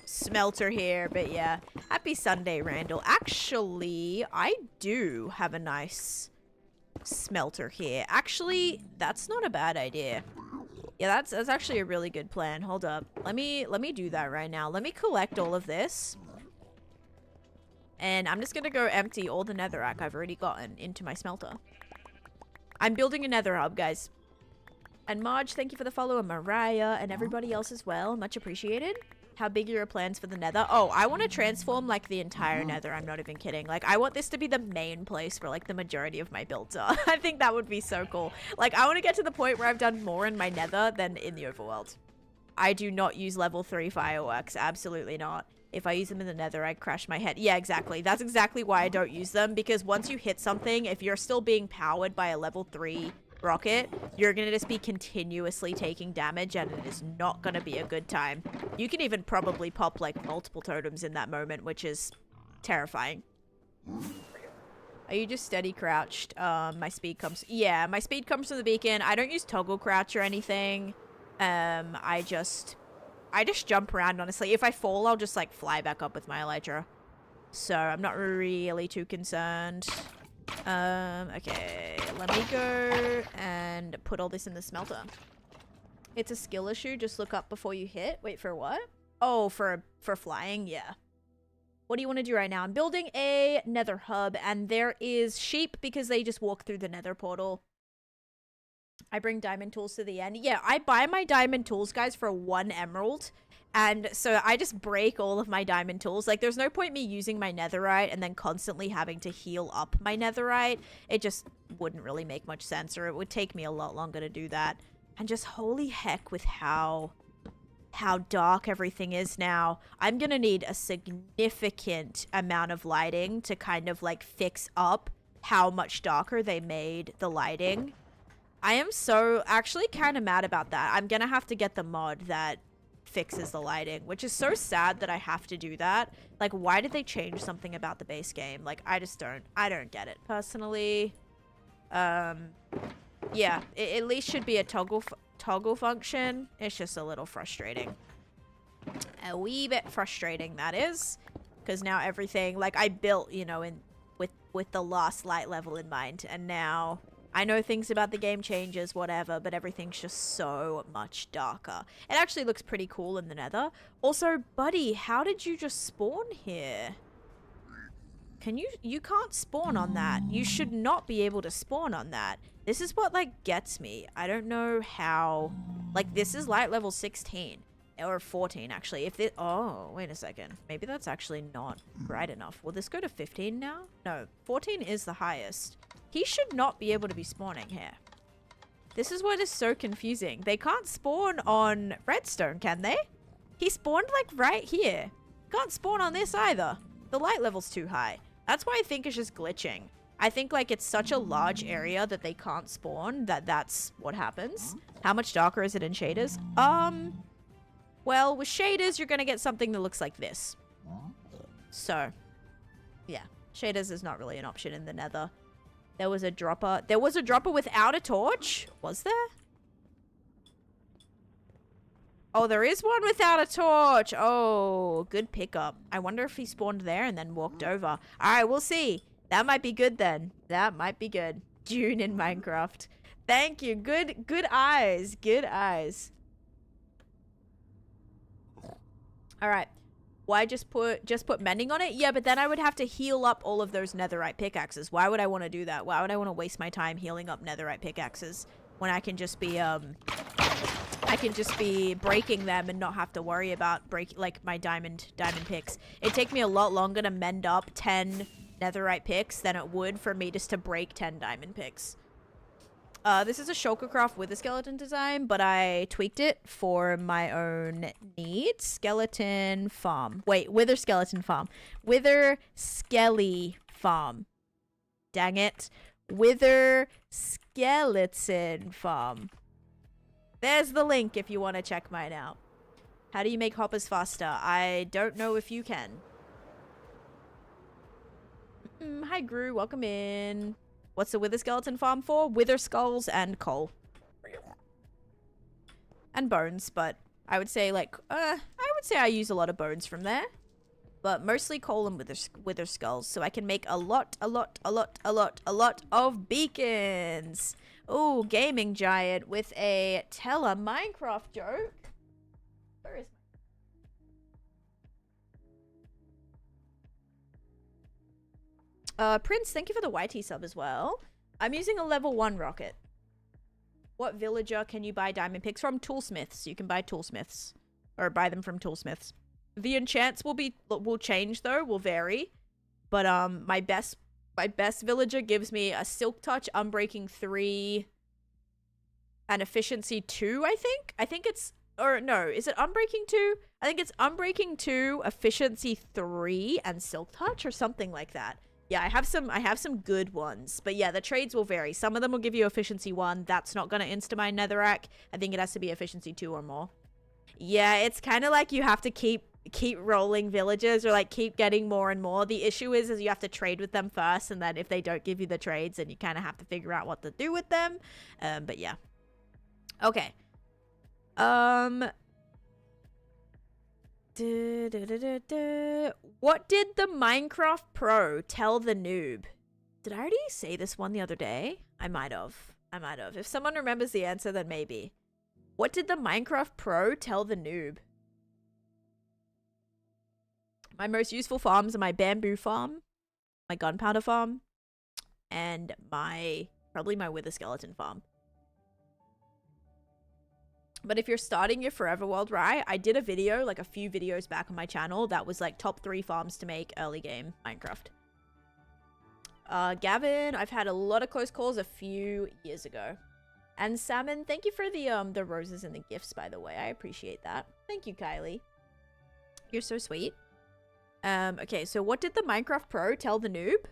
smelter here, but yeah. Happy Sunday, Randall. Actually, I do have a nice smelter here. Actually, that's not a bad idea. Yeah, that's actually a really good plan. Hold up. Let me do that right now. Let me collect all of this. And I'm just gonna go empty all the netherrack I've already gotten into my smelter. I'm building a nether hub, guys. And Marge, thank you for the follow, and Mariah, and everybody else as well. Much appreciated. How big are your plans for the nether? Oh, I want to transform, like, the entire nether. I'm not even kidding. Like, I want this to be the main place where, like, the majority of my builds are. I think that would be so cool. Like, I want to get to the point where I've done more in my nether than in the overworld. I do not use level 3 fireworks. Absolutely not. If I use them in the nether, I crash my head. Yeah, exactly. That's exactly why I don't use them. Because once you hit something, if you're still being powered by a level 3 rocket, you're gonna just be continuously taking damage, and it is not gonna be a good time. You can even probably pop like multiple totems in that moment, which is terrifying. Are you just steady crouched? My speed comes from the beacon. I don't use toggle crouch or anything. I just jump around, honestly. If I fall, I'll just like fly back up with my elytra, so I'm not really too concerned. Okay, let me go and put all this in the smelter. It's a skill issue. Just look up before you hit. Wait, for what? Oh, for flying? Yeah. What do you want to do right now? I'm building a nether hub, and there is sheep because they just walk through the nether portal. I bring diamond tools to the end. Yeah, I buy my diamond tools, guys, for 1 emerald. And so I just break all of my diamond tools. Like, there's no point me using my netherite and then constantly having to heal up my netherite. It just wouldn't really make much sense, or it would take me a lot longer to do that. And just holy heck with how dark everything is now. I'm gonna need a significant amount of lighting to kind of like fix up how much darker they made the lighting. I am so actually kind of mad about that. I'm gonna have to get the mod that fixes the lighting, which is so sad that I have to do that. Like, why did they change something about the base game? Like, I don't get it personally. Yeah, it at least should be a toggle function. It's just a little frustrating. A wee bit frustrating, that is, because now everything, like, I built, you know, with the last light level in mind, and now I know things about the game changes, whatever, but everything's just so much darker. It actually looks pretty cool in the Nether. Also, buddy, how did you just spawn here? Can you can't spawn on that. You should not be able to spawn on that. This is what, like, gets me. I don't know how, like, this is light level 16 or 14 actually. If this, oh, wait a second. Maybe that's actually not bright enough. Will this go to 15 now? No, 14 is the highest. He should not be able to be spawning here. This is what is so confusing. They can't spawn on redstone, can they? He spawned, like, right here. Can't spawn on this either. The light level's too high. That's why I think it's just glitching. I think, like, it's such a large area that they can't spawn that's what happens. How much darker is it in shaders? Well, with shaders, you're gonna get something that looks like this. So, yeah. Shaders is not really an option in the Nether. There was a dropper. There was a dropper without a torch? Was there? Oh, there is one without a torch. Oh, good pickup. I wonder if he spawned there and then walked over. All right, we'll see. That might be good then. That might be good. June in Minecraft. Thank you. Good eyes. Good eyes. All right. Why just put mending on it? Yeah, but then I would have to heal up all of those netherite pickaxes. Why would I want to do that? Why would I want to waste my time healing up netherite pickaxes when I can just be breaking them and not have to worry about like my diamond picks. It'd take me a lot longer to mend up 10 netherite picks than it would for me just to break 10 diamond picks. This is a Shulkercraft Wither skeleton design, but I tweaked it for my own needs. Skeleton farm. Wait, Wither skeleton farm. Wither skelly farm. Dang it. Wither skeleton farm. There's the link if you want to check mine out. How do you make hoppers faster? I don't know if you can. Hi, Gru. Welcome in. What's the Wither skeleton farm for? Wither skulls and coal. And bones, but I would say, like, I would say I use a lot of bones from there. But mostly coal and wither skulls. So I can make a lot of beacons. Ooh, gaming giant with a tell a Minecraft joke. Where is Prince, thank you for the YT sub as well. I'm using a level 1 rocket. What villager can you buy diamond picks from? Toolsmiths. You can buy toolsmiths. Or buy them from toolsmiths. The enchants will change though, will vary. But my best villager gives me a silk touch, unbreaking 3, and efficiency 2, I think. I think it's, or no, is it unbreaking 2? I think it's unbreaking 2, efficiency 3, and silk touch or something like that. Yeah, I have some good ones. But yeah, the trades will vary. Some of them will give you efficiency 1. That's not going to insta-mine netherrack. I think it has to be efficiency 2 or more. Yeah, it's kind of like you have to keep rolling villagers or like keep getting more and more. The issue is you have to trade with them first, and then if they don't give you the trades, then you kind of have to figure out what to do with them. But yeah. Okay. What did the Minecraft Pro tell the noob? Did I already say this one the other day? I might have. If someone remembers the answer, then maybe. What did the Minecraft Pro tell the noob? My most useful farms are my bamboo farm, my gunpowder farm, and probably my wither skeleton farm. But if you're starting your forever world, right? I did a video, like a few videos back on my channel, that was like top 3 farms to make early game Minecraft. Gavin, I've had a lot of close calls a few years ago. And Salmon, thank you for the roses and the gifts, by the way. I appreciate that. Thank you, Kylie. You're so sweet. Okay, so what did the Minecraft Pro tell the noob?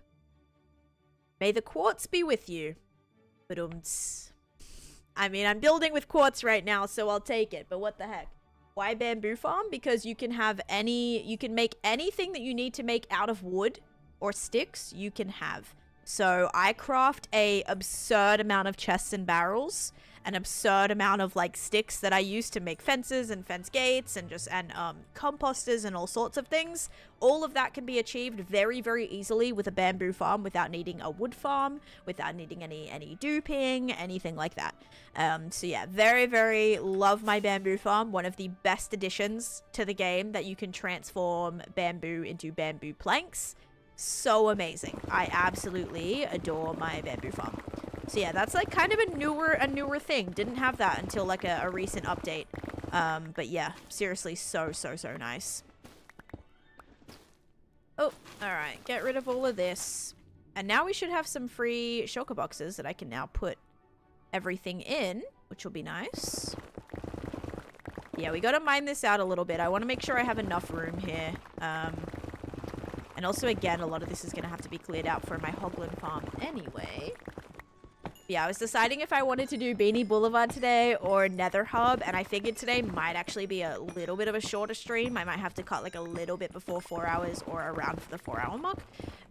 May the quartz be with you. But I mean, I'm building with quartz right now, so I'll take it. But what the heck? Why bamboo farm? Because you can make anything that you need to make out of wood or sticks, you can have. So I craft a absurd amount of chests and barrels, an absurd amount of like sticks that I use to make fences and fence gates and composters and all sorts of things. All of that can be achieved very, very easily with a bamboo farm without needing a wood farm, without needing any duping, anything like that. So yeah, very, very love my bamboo farm. One of the best additions to the game that you can transform bamboo into bamboo planks. So amazing. I absolutely adore my bamboo farm. So yeah, that's like kind of a newer thing. Didn't have that until like a recent update. But yeah, seriously, so nice. Oh, alright. Get rid of all of this. And now we should have some free shulker boxes that I can now put everything in, which will be nice. Yeah, we gotta mine this out a little bit. I want to make sure I have enough room here. And also, again, a lot of this is going to have to be cleared out for my hoglin farm anyway. Yeah, I was deciding if I wanted to do Beanie Boulevard today or Nether Hub, and I figured today might actually be a little bit of a shorter stream. I might have to cut like a little bit before 4 hours or around for the 4-hour mark.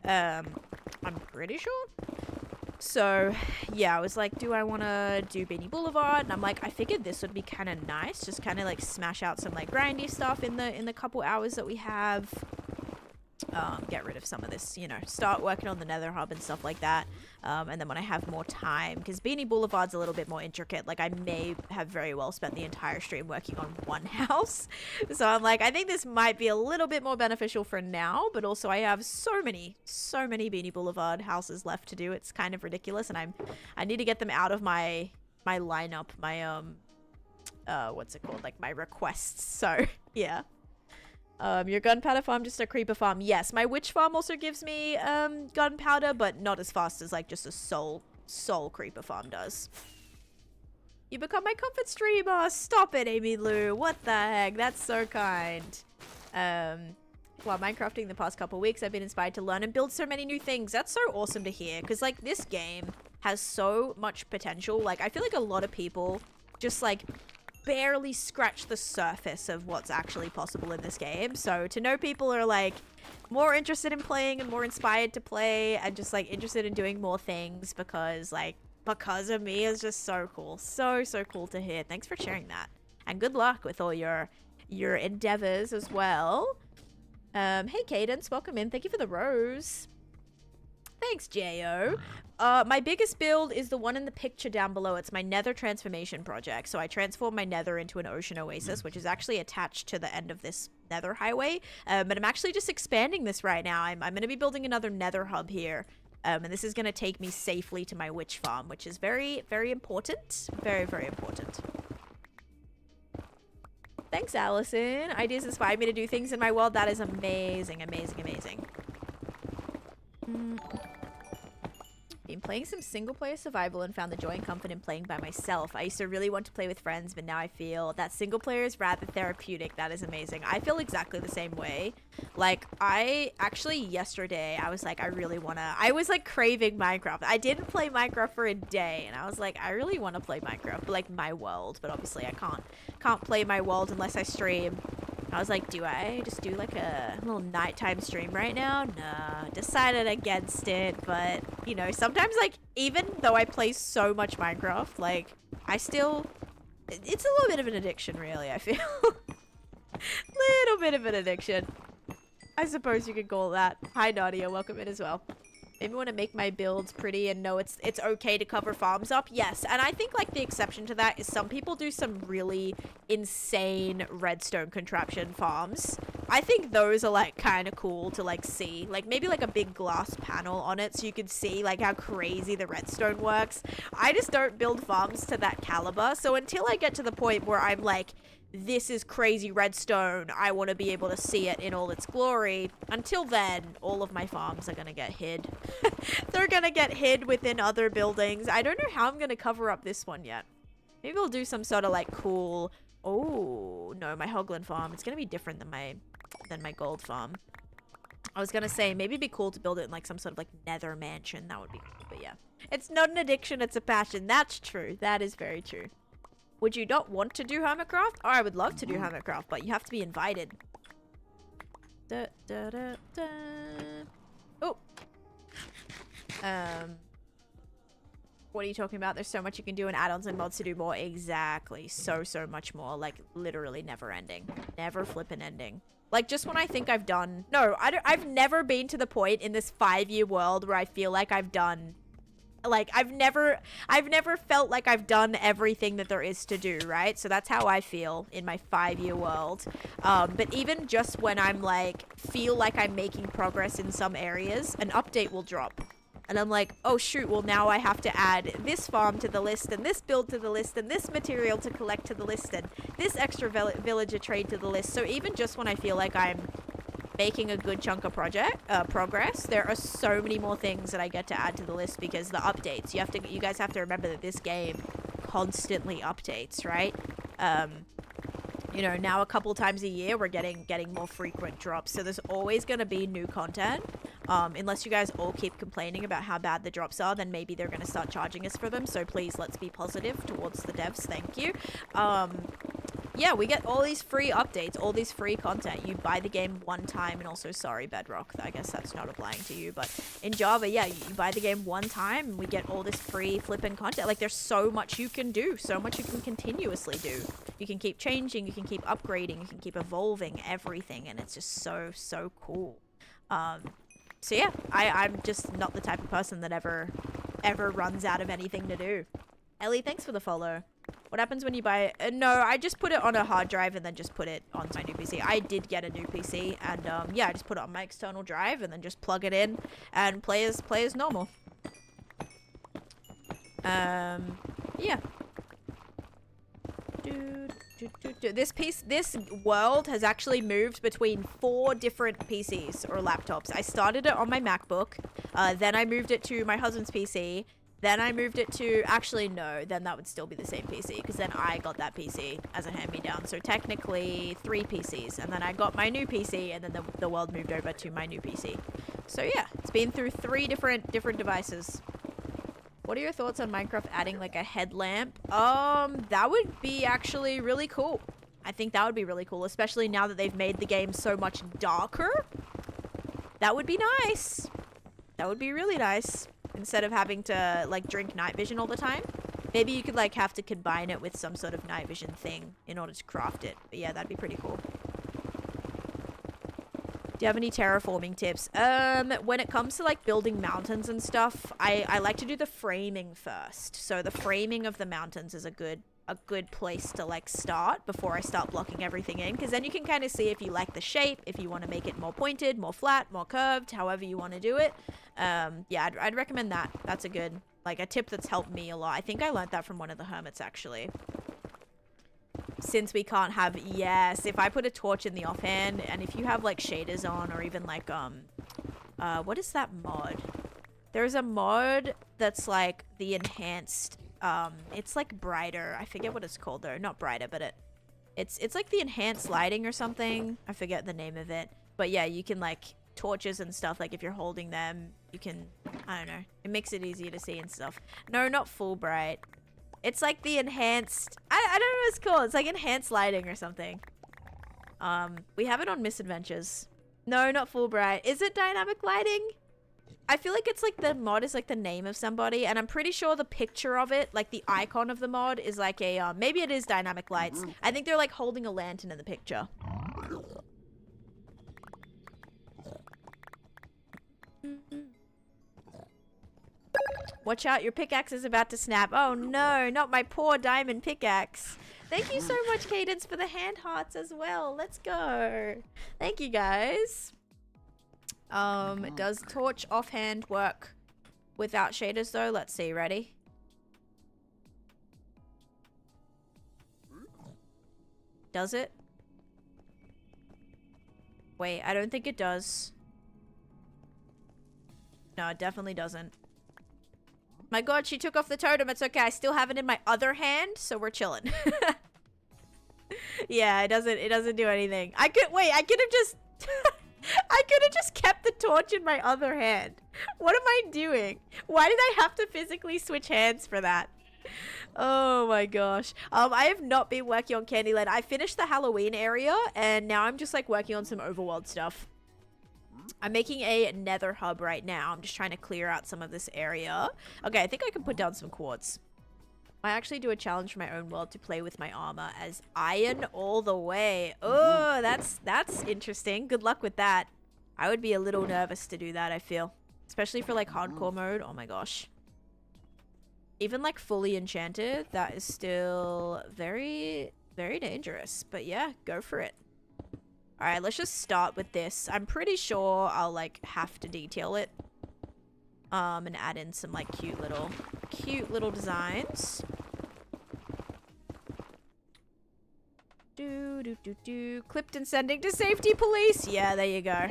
I'm pretty sure. So, yeah, I was like, do I want to do Beanie Boulevard? And I'm like, I figured this would be kind of nice. Just kind of like smash out some like grindy stuff in the couple hours that we have. Get rid of some of this, you know, start working on the Nether Hub and stuff like that. And then when I have more time, because Beanie Boulevard's a little bit more intricate, like I may have very well spent the entire stream working on one house. So I'm like, I think this might be a little bit more beneficial for now, but also I have so many Beanie Boulevard houses left to do. It's kind of ridiculous, and I need to get them out of my lineup, my what's it called, like my requests. So yeah. Your gunpowder farm, just a creeper farm. Yes, my witch farm also gives me gunpowder, but not as fast as like just a soul creeper farm does. You become my comfort streamer. Stop it, Amy Lou. What the heck? That's so kind. While Minecrafting the past couple weeks, I've been inspired to learn and build so many new things. That's so awesome to hear, because like this game has so much potential. Like I feel like a lot of people just like barely scratch the surface of what's actually possible in this game. So to know people are like more interested in playing and more inspired to play and just like interested in doing more things because of me is just so cool. So cool to hear. Thanks for sharing that. And good luck with all your endeavors as well. Hey Cadence, welcome in. Thank you for the rose. Thanks, J.O. My biggest build is the one in the picture down below. It's my nether transformation project. So I transformed my nether into an ocean oasis, which is actually attached to the end of this nether highway. But I'm actually just expanding this right now. I'm going to be building another nether hub here. And this is going to take me safely to my witch farm, which is very, very important. Very, very important. Thanks, Allison. Ideas inspire me to do things in my world. That is amazing, amazing, amazing. Been playing some single player survival and found the joy and comfort in playing by myself. I used to really want to play with friends, but now I feel that single player is rather therapeutic. That is amazing. I feel exactly the same way. Like I actually yesterday I was like, I was like craving Minecraft. I didn't play Minecraft for a day and I was like, I really want to play Minecraft, like my world, but obviously I can't play my world unless I stream. I was like, do I just do like a little nighttime stream right now? Nah, decided against it. But, you know, sometimes like, even though I play so much Minecraft, like, it's a little bit of an addiction, really, I feel. Little bit of an addiction. I suppose you could call it that. Hi, Nadia. Welcome in as well. Maybe want to make my builds pretty and know it's okay to cover farms up. Yes, and I think like the exception to that is some people do some really insane redstone contraption farms. I think those are like kind of cool to like see. Like maybe like a big glass panel on it so you can see like how crazy the redstone works. I just don't build farms to that caliber. So until I get to the point where I'm like, this is crazy redstone, I want to be able to see it in all its glory. Until then, all of my farms are going to get hid. They're going to get hid within other buildings. I don't know how I'm going to cover up this one yet. Maybe I'll do some sort of like cool... Oh, no, my hoglin farm. It's going to be different than my gold farm. I was going to say, maybe it'd be cool to build it in like some sort of like nether mansion. That would be cool, but yeah. It's not an addiction, it's a passion. That's true. That is very true. Would you not want to do Hermitcraft? Oh, I would love to do Hermitcraft, but you have to be invited. Da, da, da, da. Oh. What are you talking about? There's so much you can do in add-ons and mods to do more. Exactly. So much more. Like, literally never ending. Never flippin' ending. Like, just when I think I've done... No, I've never been to the point in this 5-year world where I feel like I've done... Like, I've never felt like I've done everything that there is to do, right? So that's how I feel in my 5-year world. But even just when I'm like, feel like I'm making progress in some areas, an update will drop. And I'm like, oh shoot, well now I have to add this farm to the list, and this build to the list, and this material to collect to the list, and this extra villager trade to the list. So even just when I feel like I'm making a good chunk of progress, there are so many more things that I get to add to the list because the updates. You guys have to remember that this game constantly updates, right? You know, now a couple times a year we're getting more frequent drops, so there's always going to be new content. Unless you guys all keep complaining about how bad the drops are, then maybe they're going to start charging us for them. So please, let's be positive towards the devs. Thank you. Yeah, we get all these free updates, all these free content. You buy the game one time, and also, sorry, Bedrock, I guess that's not applying to you, but in Java, yeah, you buy the game one time, and we get all this free flipping content. Like, there's so much you can do, so much you can continuously do. You can keep changing, you can keep upgrading, you can keep evolving everything, and it's just so cool. So yeah, I'm just not the type of person that ever runs out of anything to do. Ellie, thanks for the follow. What happens when you buy it? No, I just put it on a hard drive and then just put it on my new PC. I did get a new PC, and yeah, I just put it on my external drive and then just plug it in and play as normal. Yeah. This world has actually moved between 4 different PCs or laptops. I started it on my MacBook, then I moved it to my husband's PC, then I moved it to, actually no, then that would still be the same PC, because then I got that PC as a hand-me-down. So technically 3 PCs, and then I got my new PC, and then the world moved over to my new PC. So yeah, it's been through 3 different devices. What are your thoughts on Minecraft adding like a headlamp? That would be actually really cool. I think that would be really cool, especially now that they've made the game so much darker. That would be nice. That would be really nice. Instead of having to like drink night vision all the time. Maybe you could like have to combine it with some sort of night vision thing in order to craft it. But yeah, that'd be pretty cool. Do you have any terraforming tips? When it comes to like building mountains and stuff, I like to do the framing first. So the framing of the mountains is a good place to like start before I start blocking everything in, because then you can kind of see if you like the shape, if you want to make it more pointed, more flat, more curved, however you want to do it. Yeah, I'd recommend that. That's a good, like a tip that's helped me a lot. I think I learned that from one of the hermits actually. Since we can't have, yes, if I put a torch in the offhand, and if you have like shaders on, or even like what is that mod? There's a mod that's like the enhanced, it's like brighter. I forget what it's called though. Not brighter, but it's like the enhanced lighting or something. I forget the name of it. But yeah, you can like torches and stuff, like if you're holding them, you can, I don't know. It makes it easier to see and stuff. No, not full bright. It's like the enhanced, I don't know what it's called. It's like enhanced lighting or something. We have it on Misadventures. No, not full bright. Is it dynamic lighting? I feel like it's like the mod is like the name of somebody, and I'm pretty sure the picture of it, like the icon of the mod is like a, maybe it is dynamic lights. I think they're like holding a lantern in the picture. Watch out, your pickaxe is about to snap. Oh no, not my poor diamond pickaxe. Thank you so much, Cadence, for the hand hearts as well. Let's go. Thank you, guys. Does torch offhand work without shaders though? Let's see, ready? Does it? Wait, I don't think it does. No, it definitely doesn't. My god, she took off the totem. It's okay. I still have it in my other hand, so we're chilling. Yeah, it doesn't do anything. I could have just I could have just kept the torch in my other hand. What am I doing? Why did I have to physically switch hands for that? Oh my gosh. I have not been working on Candyland. I finished the Halloween area and now I'm just like working on some overworld stuff. I'm making a Nether Hub right now. I'm just trying to clear out some of this area. Okay, I think I can put down some quartz. I actually do a challenge for my own world to play with my armor as iron all the way. Oh, that's interesting. Good luck with that. I would be a little nervous to do that, I feel. Especially for like hardcore mode. Oh my gosh. Even like fully enchanted, that is still very, very dangerous. But yeah, go for it. Alright, let's just start with this. I'm pretty sure I'll like have to detail it. And add in some like cute little designs. Clipped and sending to safety police. Yeah, there you go.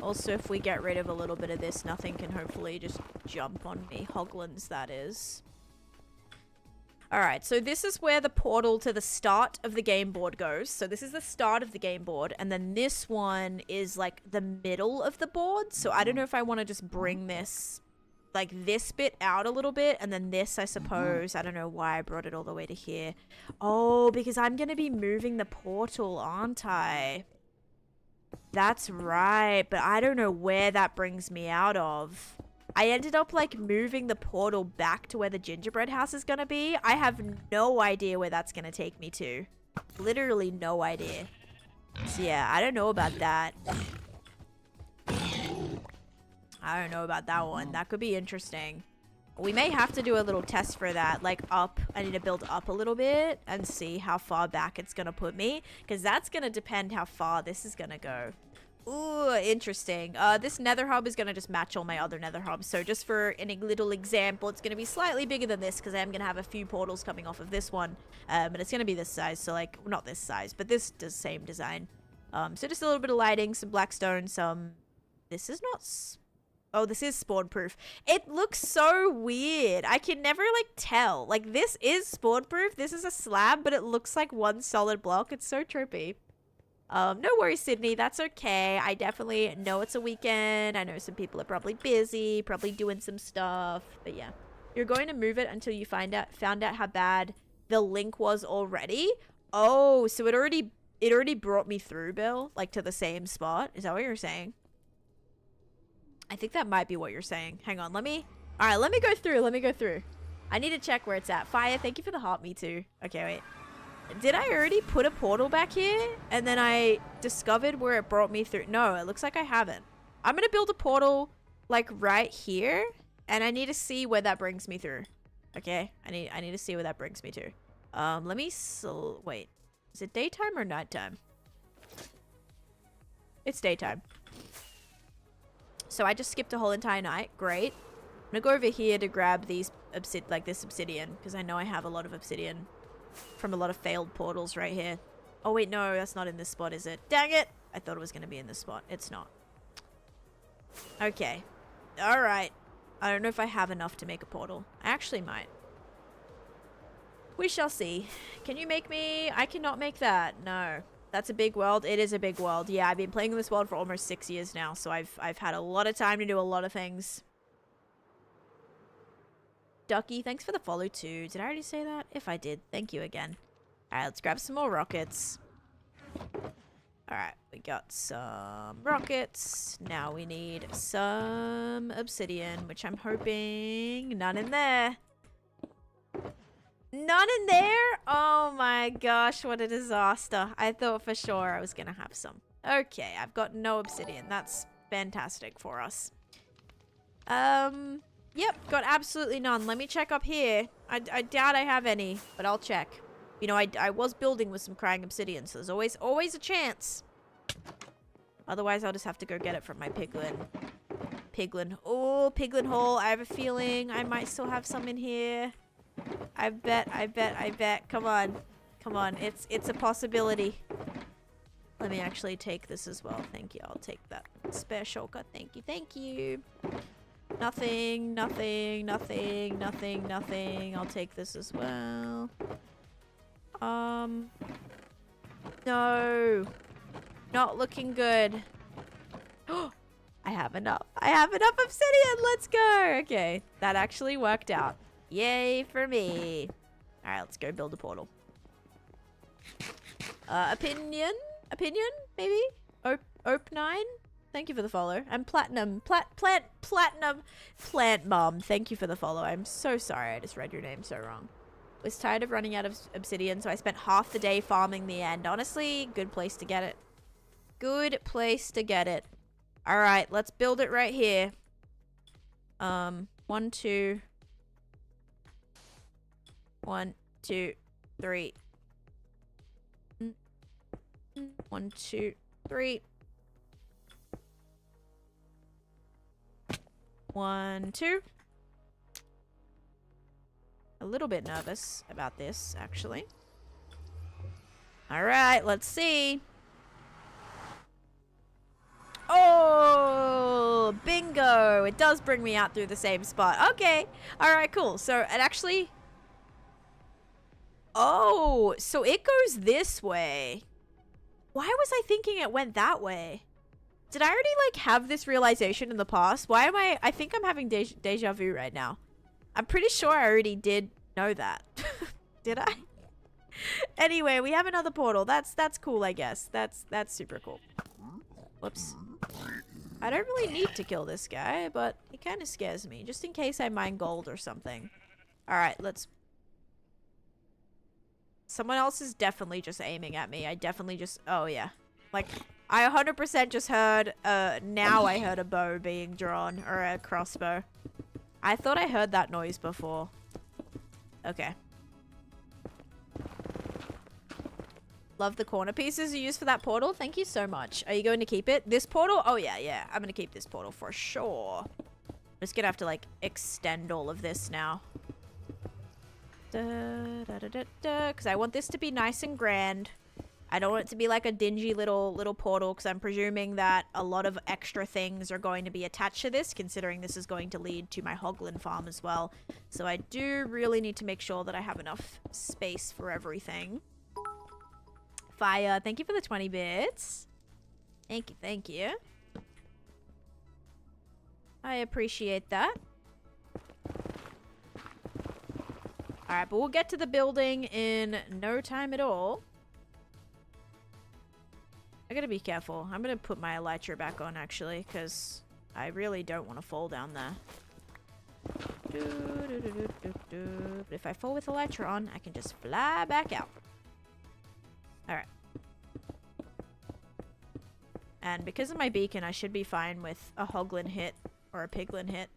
Also, if we get rid of a little bit of this, nothing can hopefully just jump on me. Hoglins, that is. Alright, so this is where the portal to the start of the game board goes. So this is the start of the game board, and then this one is like the middle of the board. So I don't know if I want to just bring this, like this bit out a little bit, and then this, I suppose. I don't know why I brought it all the way to here. Oh, because I'm going to be moving the portal, aren't I? That's right, but I don't know where that brings me out of. I ended up like moving the portal back to where the gingerbread house is gonna be. I have no idea where that's gonna take me to. Literally no idea. So yeah, I don't know about that. I don't know about that one. That could be interesting. We may have to do a little test for that, like up. I need to build up a little bit and see how far back it's gonna put me, because that's gonna depend how far this is gonna go. Ooh, interesting. This Nether Hub is gonna just match all my other Nether Hubs. So just for any little example, it's gonna be slightly bigger than this because I am gonna have a few portals coming off of this one. But it's gonna be this size, so like, not this size, but this does same design. So just a little bit of lighting, some black stone, some... This is not... Oh, this is spawn proof. It looks so weird. I can never like tell. Like this is spawn proof. This is a slab, but it looks like one solid block. It's so trippy. No worries, Sydney. That's okay. I definitely know it's a weekend. I know some people are probably busy, probably doing some stuff. But yeah, you're going to move it until you found out how bad the link was already. Oh, so it already brought me through, Bill, like to the same spot. Is that what you're saying? I think that might be what you're saying. Hang on, all right, let me go through. I need to check where it's at. Fire, thank you for the heart, me too. Okay, wait. Did I already put a portal back here? And then I discovered where it brought me through. No, it looks like I haven't. I'm gonna build a portal, like, right here. And I need to see where that brings me through. Okay, I need to see where that brings me to. Wait. Is it daytime or nighttime? It's daytime. So I just skipped a whole entire night. Great. I'm gonna go over here to grab these this obsidian, because I know I have a lot of obsidian from a lot of failed portals right here. Oh wait, no, that's not in this spot, is it? Dang it! I thought it was gonna be in this spot. It's not. Okay. Alright. I don't know if I have enough to make a portal. I actually might. We shall see. Can you make me... I cannot make that. No. That's a big world. It is a big world. Yeah, I've been playing in this world for almost 6 years now, so I've had a lot of time to do a lot of things. Ducky, thanks for the follow too. Did I already say that? If I did, thank you again. Alright, let's grab some more rockets. Alright, we got some rockets. Now we need some obsidian, which I'm hoping... None in there. None in there? Oh my gosh, what a disaster. I thought for sure I was gonna have some. Okay, I've got no obsidian. That's fantastic for us. Yep, got absolutely none. Let me check up here. I doubt I have any, but I'll check. You know, I was building with some crying obsidian, so there's always a chance. Otherwise, I'll just have to go get it from my piglin. Oh, piglin hole. I have a feeling I might still have some in here. I bet. Come on. Come on. It's a possibility. Let me actually take this as well. Thank you. I'll take that spare shulker. Thank you. Thank you. Nothing. I'll take this as well. No. Not looking good. I I have enough. I have enough obsidian. Let's go. Okay, that actually worked out. Yay for me. All right, let's go build a portal. Opinion, maybe. Ope9. Thank you for the follow. And platinum, plant mom. Thank you for the follow. I'm so sorry. I just read your name so wrong. Was tired of running out of obsidian, so I spent half the day farming the end. Honestly, good place to get it. Good place to get it. All right, let's build it right here. 1, 2. 1, 2, 3. 1, 2, 3. 1, 2. A little bit nervous about this, actually. All right, let's see. Oh, bingo. It does bring me out through the same spot. Okay. All right, cool. So it actually... Oh, so it goes this way. Why was I thinking it went that way? Did I already, like, have this realization in the past? Why am I think I'm having deja vu right now. I'm pretty sure I already did know that. Did I? Anyway, we have another portal. That's cool, I guess. That's super cool. Whoops. I don't really need to kill this guy, but he kind of scares me. Just in case I mine gold or something. Alright, let's... Someone else is definitely just aiming at me. I definitely just... Oh, yeah. Like, I 100% just heard... now I heard a bow being drawn. Or a crossbow. I thought I heard that noise before. Okay. Love the corner pieces you use for that portal. Thank you so much. Are you going to keep it? This portal? Oh, yeah. I'm going to keep this portal for sure. I'm just going to have to, like, extend all of this now. Because I want this to be nice and grand. I don't want it to be like a dingy little portal, because I'm presuming that a lot of extra things are going to be attached to this, considering this is going to lead to my hoglin farm as well. So I do really need to make sure that I have enough space for everything. Fire, thank you for the 20 bits. Thank you. I appreciate that. Alright, but we'll get to the building in no time at all. I gotta be careful. I'm gonna put my elytra back on, actually, because I really don't want to fall down there. But if I fall with elytra on, I can just fly back out. Alright. And because of my beacon, I should be fine with a hoglin hit or a piglin hit.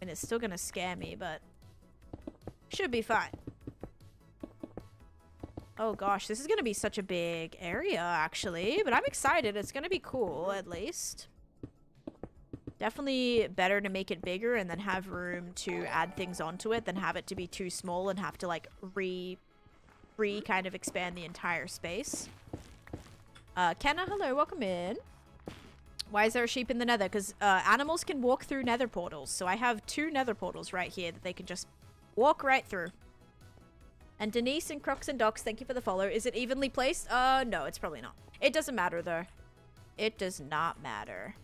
And it's still gonna scare me, but should be fine. Oh gosh, this is gonna be such a big area, actually, but I'm excited. It's gonna be cool, at least. Definitely better to make it bigger and then have room to add things onto it than have it to be too small and have to, like, kind of expand the entire space. Kenna, hello, welcome in. Why is there a sheep in the nether? Because animals can walk through nether portals. So I have 2 nether portals right here that they can just walk right through. And Denise and Crocs and Docs, thank you for the follow. Is it evenly placed? No, it's probably not. It doesn't matter, though. It does not matter.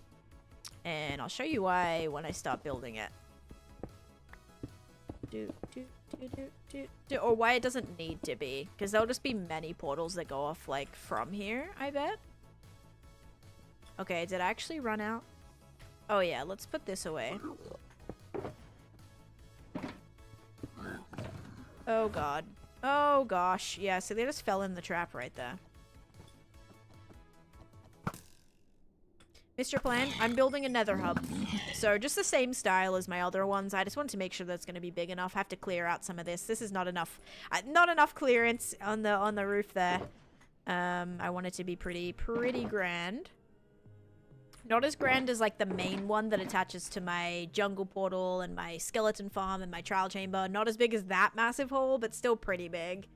And I'll show you why when I start building it. Or why it doesn't need to be. Because there'll just be many portals that go off, like, from here, I bet. Okay, did I actually run out? Oh, yeah, let's put this away. Oh, God. Oh, gosh. Yeah, so they just fell in the trap right there. Mr. Plan, I'm building a Nether Hub. So just the same style as my other ones. I just want to make sure that's going to be big enough. I have to clear out some of this. This is not enough clearance on the roof there. I want it to be pretty grand. Not as grand as, like, the main one that attaches to my jungle portal and my skeleton farm and my trial chamber. Not as big as that massive hole, but still pretty big.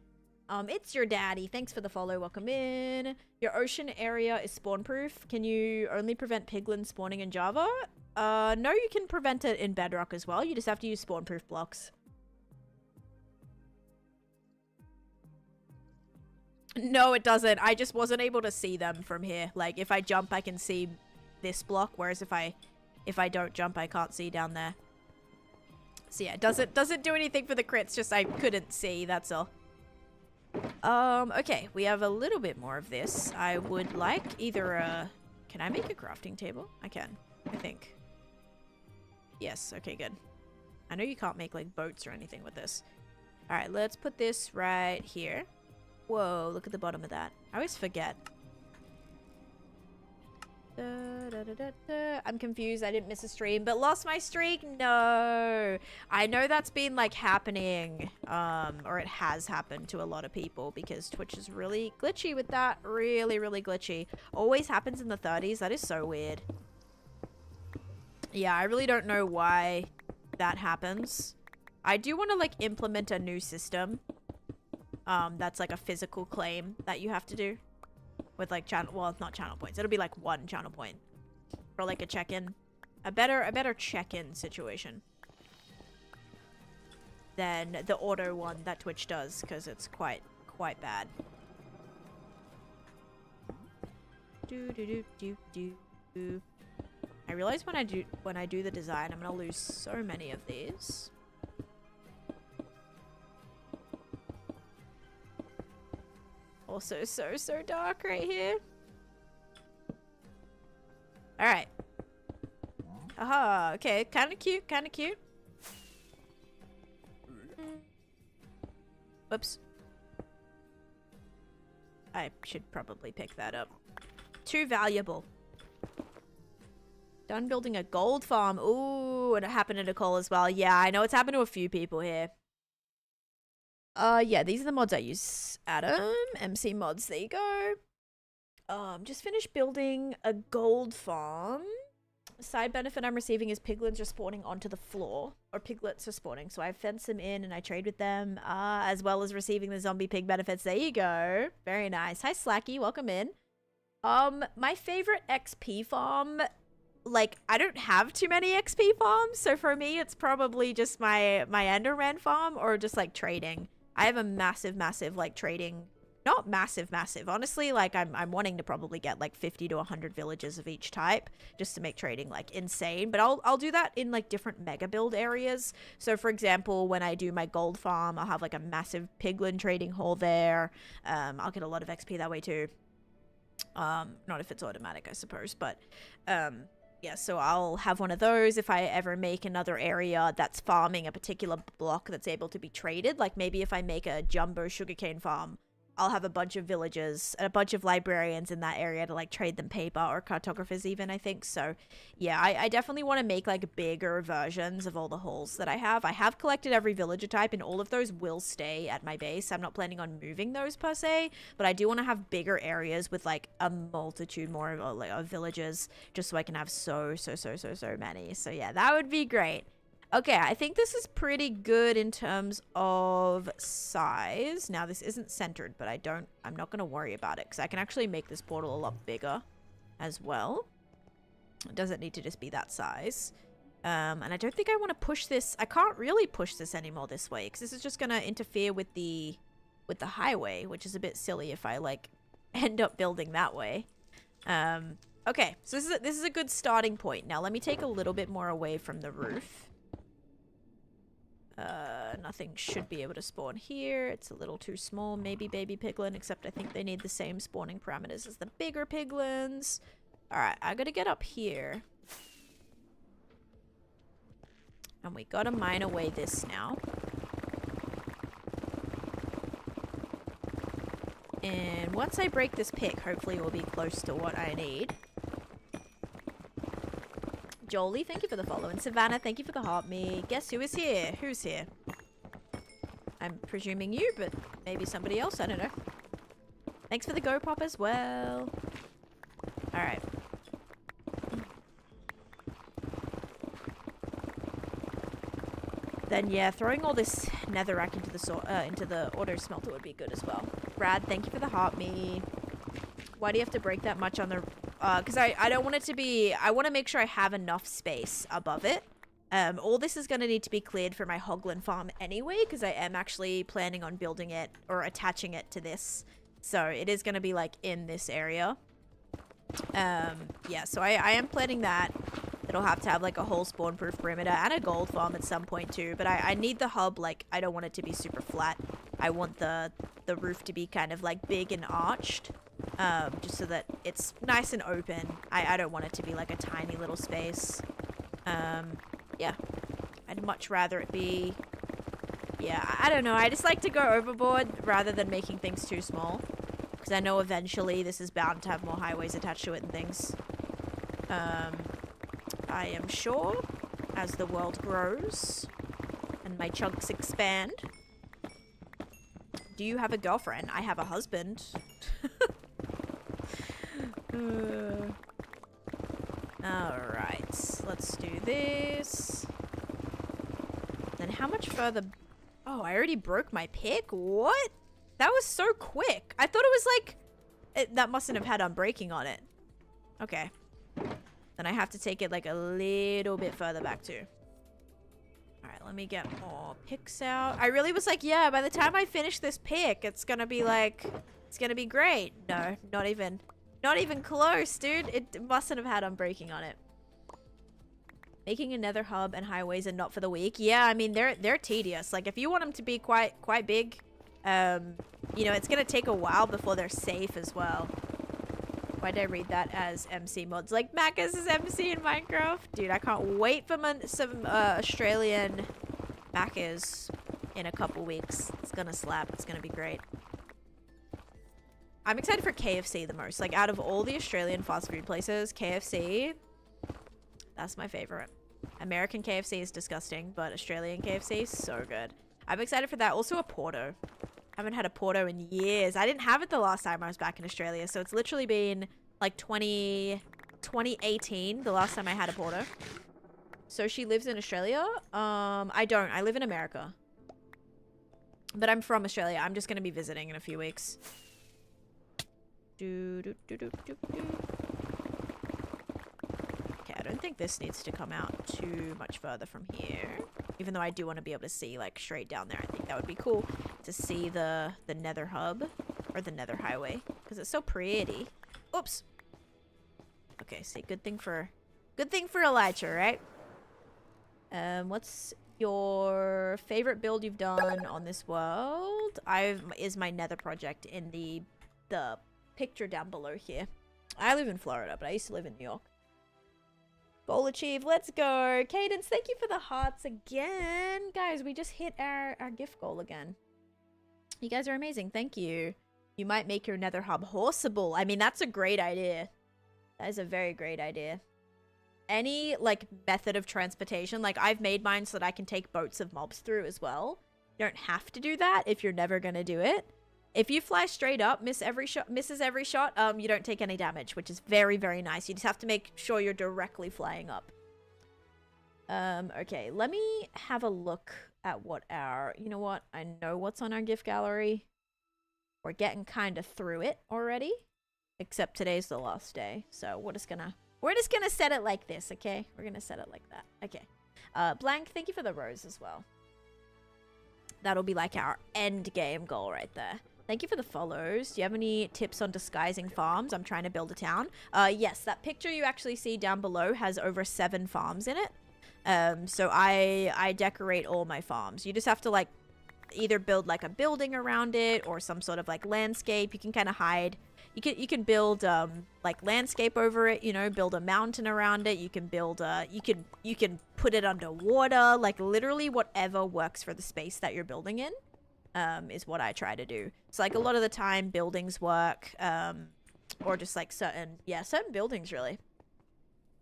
It's your daddy. Thanks for the follow. Welcome in. Your ocean area is spawn proof. Can you only prevent piglins spawning in Java? No, you can prevent it in Bedrock as well. You just have to use spawn proof blocks. No, it doesn't. I just wasn't able to see them from here. Like, if I jump, I can see this block, whereas if I don't jump, I can't see down there. So yeah, it doesn't do anything for the crits, just I couldn't see, that's all. Okay, we have a little bit more of this. I would like either a... Can I make a crafting table? I can, I think. Yes, okay, good. I know you can't make, like, boats or anything with this. Alright, let's put this right here. Whoa, look at the bottom of that. I always forget. I'm confused. I didn't miss a stream, but lost my streak? No. I know that's been, like, happening, or it has happened to a lot of people because Twitch is really glitchy with that. Really, really glitchy. Always happens in the 30s. That is so weird. Yeah, I really don't know why that happens. I do want to, like, implement a new system. That's, like, a physical claim that you have to do. With, like, channel... Well, it's not channel points. It'll be, like, 1 channel point. Or, like, a check-in. A better check-in situation. Than the auto one that Twitch does. Because it's quite bad. I realize when I do the design, I'm gonna lose so many of these. Also so dark right here. Alright. Aha, okay, kinda cute, kinda cute. Whoops. I should probably pick that up. Too valuable. Done building a gold farm. Ooh, and it happened to Nicole as well. Yeah, I know it's happened to a few people here. Yeah, these are the mods I use. Adam, MC mods, there you go. Just finished building a gold farm. Side benefit I'm receiving is piglins are spawning onto the floor. Or piglets are spawning. So I fence them in and I trade with them. As well as receiving the zombie pig benefits. There you go. Very nice. Hi, Slacky. Welcome in. My favorite XP farm... Like, I don't have too many XP farms. So for me, it's probably just my Enderman farm or just, like, trading. I have a massive, like, trading... Not massive. Honestly, like, I'm wanting to probably get, like, 50 to 100 villages of each type. Just to make trading, like, insane. But I'll do that in, like, different mega build areas. So, for example, when I do my gold farm, I'll have, like, a massive piglin trading hall there. I'll get a lot of XP that way, too. Not if it's automatic, I suppose. But, yeah, so I'll have one of those if I ever make another area that's farming a particular block that's able to be traded. Like, maybe if I make a jumbo sugarcane farm, I'll have a bunch of villagers and a bunch of librarians in that area to, like, trade them paper, or cartographers even, I think. So, yeah, I definitely want to make, like, bigger versions of all the halls that I have. I have collected every villager type, and all of those will stay at my base. I'm not planning on moving those, per se, but I do want to have bigger areas with, like, a multitude more of villagers, just so I can have so many. So, yeah, that would be great. Okay, I think this is pretty good in terms of size. Now, this isn't centered, but I'm not going to worry about it because I can actually make this portal a lot bigger as well. It doesn't need to just be that size. And I don't think I want to push this. I can't really push this anymore this way because this is just going to interfere with the highway, which is a bit silly if I, like, end up building that way. Okay, so this is a good starting point. Now, let me take a little bit more away from the roof. Nothing should be able to spawn here. It's a little too small. Maybe baby piglin, except I think they need the same spawning parameters as the bigger piglins. Alright, I gotta get up here. And we gotta mine away this now. And once I break this pick, hopefully we'll be close to what I need. Jolie, thank you for the follow. And Savannah, thank you for the heart me. Guess who is here? Who's here? I'm presuming you, but maybe somebody else. I don't know. Thanks for the go pop as well. Alright. Then yeah, throwing all this netherrack into the auto smelter would be good as well. Brad, thank you for the heart me. Why do you have to break that much on the... Because I don't want it to be... I want to make sure I have enough space above it. All this is going to need to be cleared for my hoglin farm anyway, because I am actually planning on building it or attaching it to this So it is going to be like in this area. Yeah, so I am planning that. It'll have to have like a whole spawn-proof perimeter and a gold farm at some point too. But I need the hub, like, I don't want it to be super flat. I want the roof to be kind of like big and arched. Just so that it's nice and open. I don't want it to be like a tiny little space. Yeah. I'd much rather it be... Yeah, I don't know. I just like to go overboard rather than making things too small. Because I know eventually this is bound to have more highways attached to it and things. I am sure as the world grows and my chunks expand. Do you have a girlfriend? I have a husband. Alright, let's do this. Then how much further... Oh, I already broke my pick? What? That was so quick. I thought it was like... that mustn't have had unbreaking on it. Okay. Then I have to take it like a little bit further back too. Alright, let me get more picks out. I really was like, yeah, by the time I finish this pick, it's gonna be like... It's gonna be great. No, not even... Not even close, dude. It mustn't have had unbreaking on it. Making a nether hub and highways are not for the weak. Yeah, I mean, they're tedious. Like, if you want them to be quite big, you know, it's gonna take a while before they're safe as well. Why did I read that as MC mods? Like, Macca's is MC in Minecraft? Dude, I can't wait for some Australian Macca's in a couple weeks. It's gonna slap. It's gonna be great. I'm excited for KFC the most. Like, out of all the Australian fast food places, KFC, that's my favorite. American KFC is disgusting, but Australian KFC is so good. I'm excited for that. Also a Porto. I haven't had a Porto in years. I didn't have it the last time I was back in Australia, so it's literally been like 2018 the last time I had a Porto. So she lives in Australia? I don't. I live in America. But I'm from Australia. I'm just going to be visiting in a few weeks. Okay, I don't think this needs to come out too much further from here. Even though I do want to be able to see, like, straight down there. I think that would be cool to see the Nether Hub. Or the Nether Highway. Because it's so pretty. Oops. Okay, see, good thing for Elytra, right? What's your favorite build you've done on this world? Is my Nether project in the picture down below here. I live in Florida, but I used to live in New York. Goal achieved. Let's go. Cadence, thank you for the hearts again. Guys, we just hit our gift goal again. You guys are amazing. Thank you. You might make your Nether Hub horseable. I mean, that's a great idea. That is a very great idea. Any, like, method of transportation. Like, I've made mine so that I can take boats of mobs through as well. You don't have to do that if you're never going to do it. If you fly straight up, misses every shot, you don't take any damage, which is very, very nice. You just have to make sure you're directly flying up. Okay, let me have a look at what our... You know what? I know what's on our gift gallery. We're getting kind of through it already. Except today's the last day. So we're just gonna set it like this, okay? We're gonna set it like that. Okay. Blank, thank you for the rose as well. That'll be like our end game goal right there. Thank you for the follows. Do you have any tips on disguising farms? I'm trying to build a town. Yes, that picture you actually see down below has over 7 farms in it. So I decorate all my farms. You just have to, like, either build like a building around it or some sort of like landscape. You can kind of hide. You can build like landscape over it, you know, build a mountain around it. You can build you can put it underwater, like literally whatever works for the space that you're building in. Is what I try to do. So like a lot of the time buildings work, or just like certain buildings really.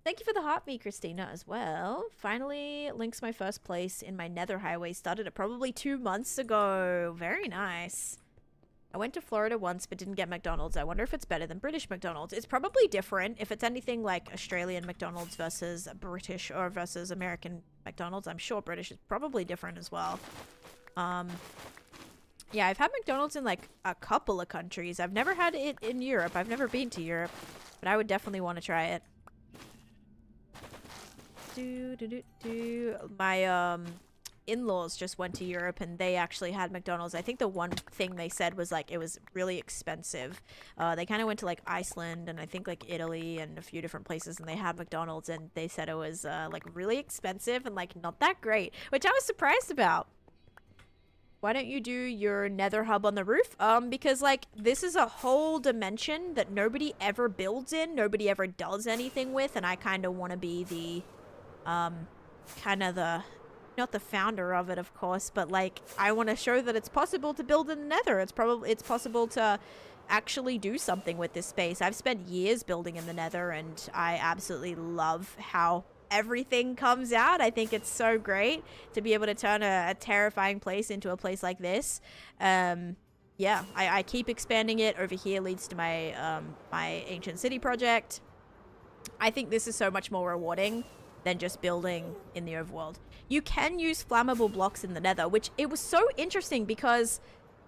Thank you for the heartbeat, Christina, as well. Finally links my first place in my Nether Highway. Started it probably 2 months ago. Very nice. I went to Florida once but didn't get McDonald's. I wonder if it's better than British McDonald's. It's probably different. If it's anything like Australian McDonald's versus British or versus American McDonald's, I'm sure British is probably different as well. Yeah, I've had McDonald's in like a couple of countries. I've never had it in Europe. I've never been to Europe, but I would definitely want to try it. in-laws just went to Europe and they actually had McDonald's. I think the one thing they said was like it was really expensive. They kind of went to like Iceland and I think like Italy and a few different places, and they had McDonald's and they said it was like really expensive and like not that great, which I was surprised about. Why don't you do your Nether Hub on the roof? Because like this is a whole dimension that nobody ever builds in, nobody ever does anything with, and I kind of want to be the kind of the, not the founder of it, of course, but like I want to show that it's possible to build in the Nether. It's possible to actually do something with this space. I've spent years building in the Nether and I absolutely love how everything comes out. I think it's so great to be able to turn a terrifying place into a place like this. Yeah, I keep expanding it. Over here leads to my my ancient city project. I think this is so much more rewarding than just building in the overworld. You can use flammable blocks in the Nether, which it was so interesting because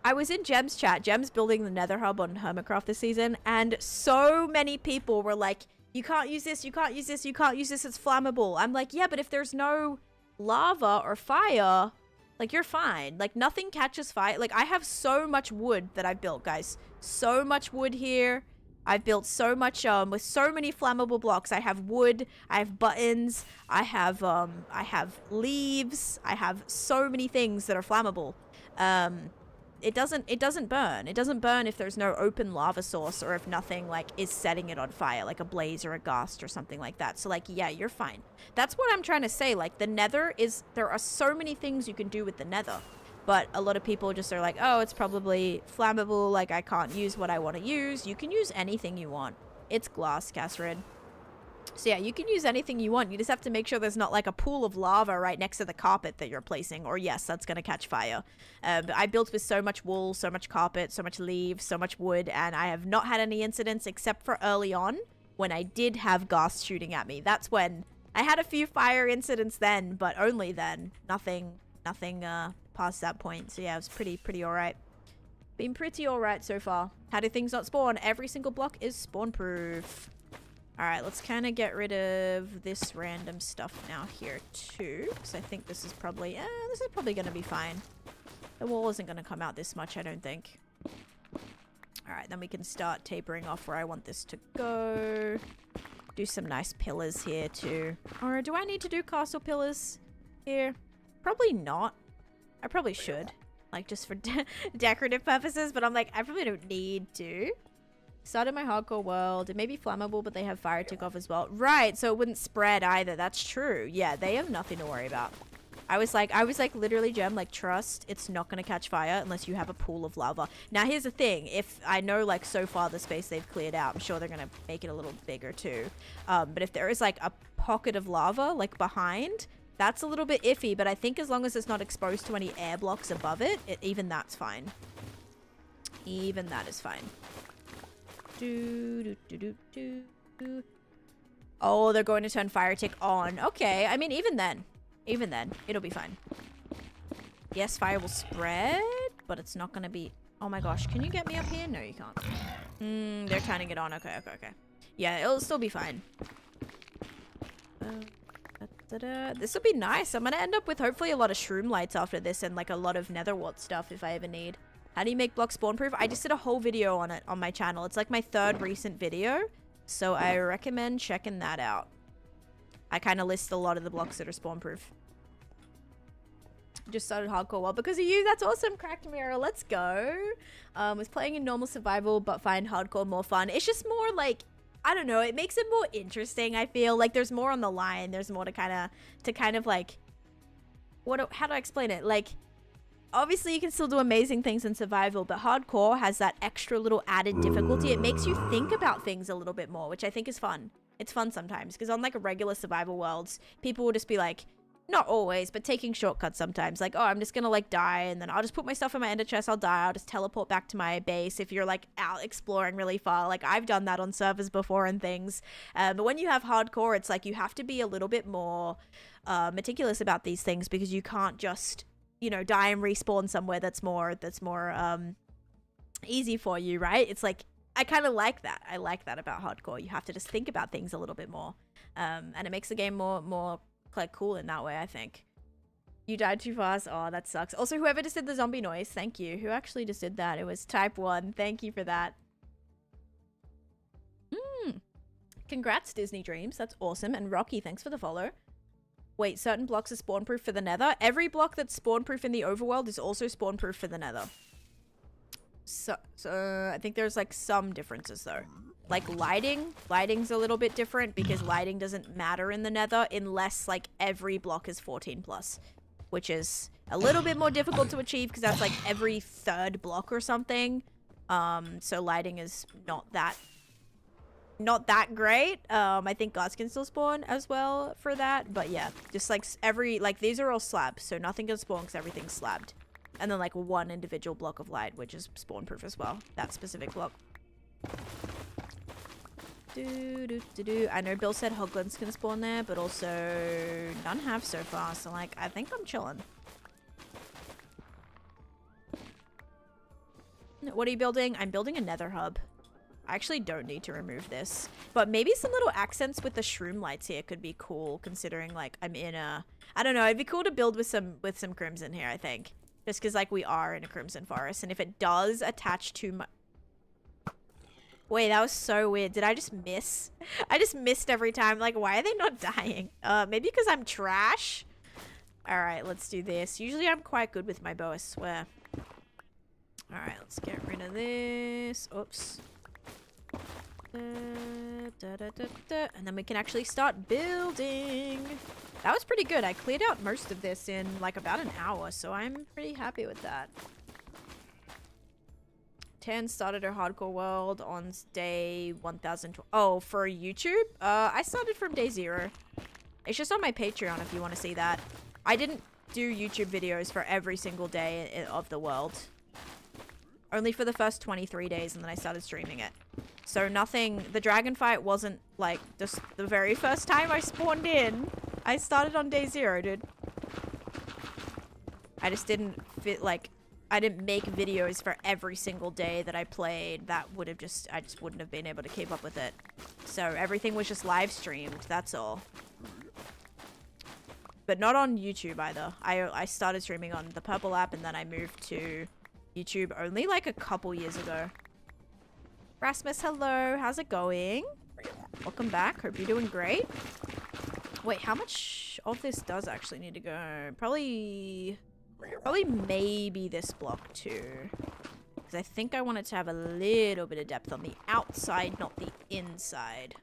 I was in Gem's chat. Gem's building the Nether Hub on Hermitcraft this season, and so many people were like, you can't use this, you can't use this, you can't use this, it's flammable. I'm like, yeah, but if there's no lava or fire, like you're fine. Like nothing catches fire. Like I have so much wood that I've built, guys. So much wood here. I've built so much with so many flammable blocks. I have wood, I have buttons, I have leaves, I have so many things that are flammable. It doesn't burn. It doesn't burn if there's no open lava source or if nothing like is setting it on fire, like a blaze or a ghast or something like that. So like, yeah, you're fine. That's what I'm trying to say. Like the Nether is, there are so many things you can do with the Nether, but a lot of people just are like, oh, it's probably flammable. Like I can't use what I want to use. You can use anything you want. It's glass, Casrid. So yeah, you can use anything you want. You just have to make sure there's not like a pool of lava right next to the carpet that you're placing, or yes, that's going to catch fire. But I built with so much wool, so much carpet, so much leaves, so much wood, and I have not had any incidents except for early on when I did have ghasts shooting at me. That's when I had a few fire incidents then, but only then. Nothing past that point. So yeah, it was pretty alright. Been pretty alright so far. How do things not spawn? Every single block is spawn proof. Alright, let's kind of get rid of this random stuff now here too, because I think this is probably going to be fine. The wall isn't going to come out this much, I don't think. Alright, then we can start tapering off where I want this to go. Do some nice pillars here too. Or do I need to do castle pillars here? Probably not. I probably should, like just for decorative purposes, but I'm like, I probably don't need to. Started my hardcore world. It may be flammable, but they have fire tick off as well. Right, so it wouldn't spread either. That's true. Yeah, they have nothing to worry about. I was like literally, Gem, like, trust, it's not going to catch fire unless you have a pool of lava. Now, here's the thing. If I know, like, so far the space they've cleared out, I'm sure they're going to make it a little bigger too. But if there is, like, a pocket of lava, like, behind, that's a little bit iffy. But I think as long as it's not exposed to any air blocks above it, even that's fine. Even that is fine. Oh, they're going to turn fire tick on. Okay, I mean, even then, it'll be fine. Yes, fire will spread, but it's not going to be... Oh my gosh, can you get me up here? No, you can't. They're turning it on. Okay. Yeah, it'll still be fine. This will be nice. I'm going to end up with hopefully a lot of shroom lights after this and like a lot of nether wart stuff if I ever need. How do you make blocks spawn proof? I just did a whole video on it on my channel. It's like my third recent video, so I recommend checking that out. I kind of list a lot of the blocks that are spawn proof. Just started hardcore well because of you. That's awesome, Cracked Mirror. Let's go. Was playing in normal survival, but find hardcore more fun. It's just more like, I don't know. It makes it more interesting. I feel like there's more on the line. There's more to kind of like, how do I explain it? Like, obviously you can still do amazing things in survival, but hardcore has that extra little added difficulty. It makes you think about things a little bit more, which I think is fun. It's fun sometimes because on like regular survival worlds, people will just be like, not always, but taking shortcuts sometimes. Like, oh, I'm just gonna like die and then I'll just put my stuff in my ender chest. I'll die. I'll just teleport back to my base if you're like out exploring really far. Like I've done that on servers before and things. But when you have hardcore, it's like you have to be a little bit more meticulous about these things because you can't just, you know, die and respawn somewhere that's more easy for you, right? It's like, I kind of like that. I like that about hardcore. You have to just think about things a little bit more. And it makes the game more like cool in that way, I think. You died too fast. Oh, that sucks. Also, whoever just did the zombie noise, thank you. Who actually just did that? It was type 1. Thank you for that. Congrats, Disney Dreams. That's awesome. And Rocky, thanks for the follow. Wait, certain blocks are spawn proof for the nether. Every block that's spawn proof in the overworld is also spawn proof for the nether. So I think there's like some differences though. Like lighting's a little bit different because lighting doesn't matter in the nether unless like every block is 14 plus, which is a little bit more difficult to achieve because that's like every third block or something. So lighting is not that great. I think gods can still spawn as well for that, but yeah, just like these are all slabs, so nothing can spawn because everything's slabbed, and then like one individual block of light which is spawn proof as well, that specific block. I know Bill said hoglins can spawn there, but also none have so far, so like I think I'm chilling. What are you building? I'm building a nether hub. I actually don't need to remove this, but maybe some little accents with the shroom lights here could be cool, considering like I'm in a, I don't know, it'd be cool to build with some crimson here, I think, just because like we are in a crimson forest, and if it does attach to my, wait, that was so weird. Did I just miss? I just missed every time. Like, why are they not dying? Maybe because I'm trash. All right, let's do this. Usually I'm quite good with my bow, I swear. All right, let's get rid of this. Oops. And then we can actually start building. That was pretty good. I cleared out most of this in like about an hour, so I'm pretty happy with that. 10 started her hardcore world on day 1012. Oh, for YouTube? I started from day 0. It's just on my Patreon if you want to see that. I didn't do YouTube videos for every single day of the world. Only for the first 23 days, and then I started streaming it. So nothing, the dragon fight wasn't like just the very first time I spawned in. I started on day 0, dude. I just didn't fit, like, I didn't make videos for every single day that I played. That would have just, I just wouldn't have been able to keep up with it. So everything was just live streamed, that's all. But not on YouTube either. I started streaming on the Purple app, and then I moved to YouTube only like a couple years ago. Rasmus, hello. How's it going? Welcome back. Hope you're doing great. Wait, how much of this does actually need to go? Probably maybe this block too. Because I think I want it to have a little bit of depth on the outside, not the inside.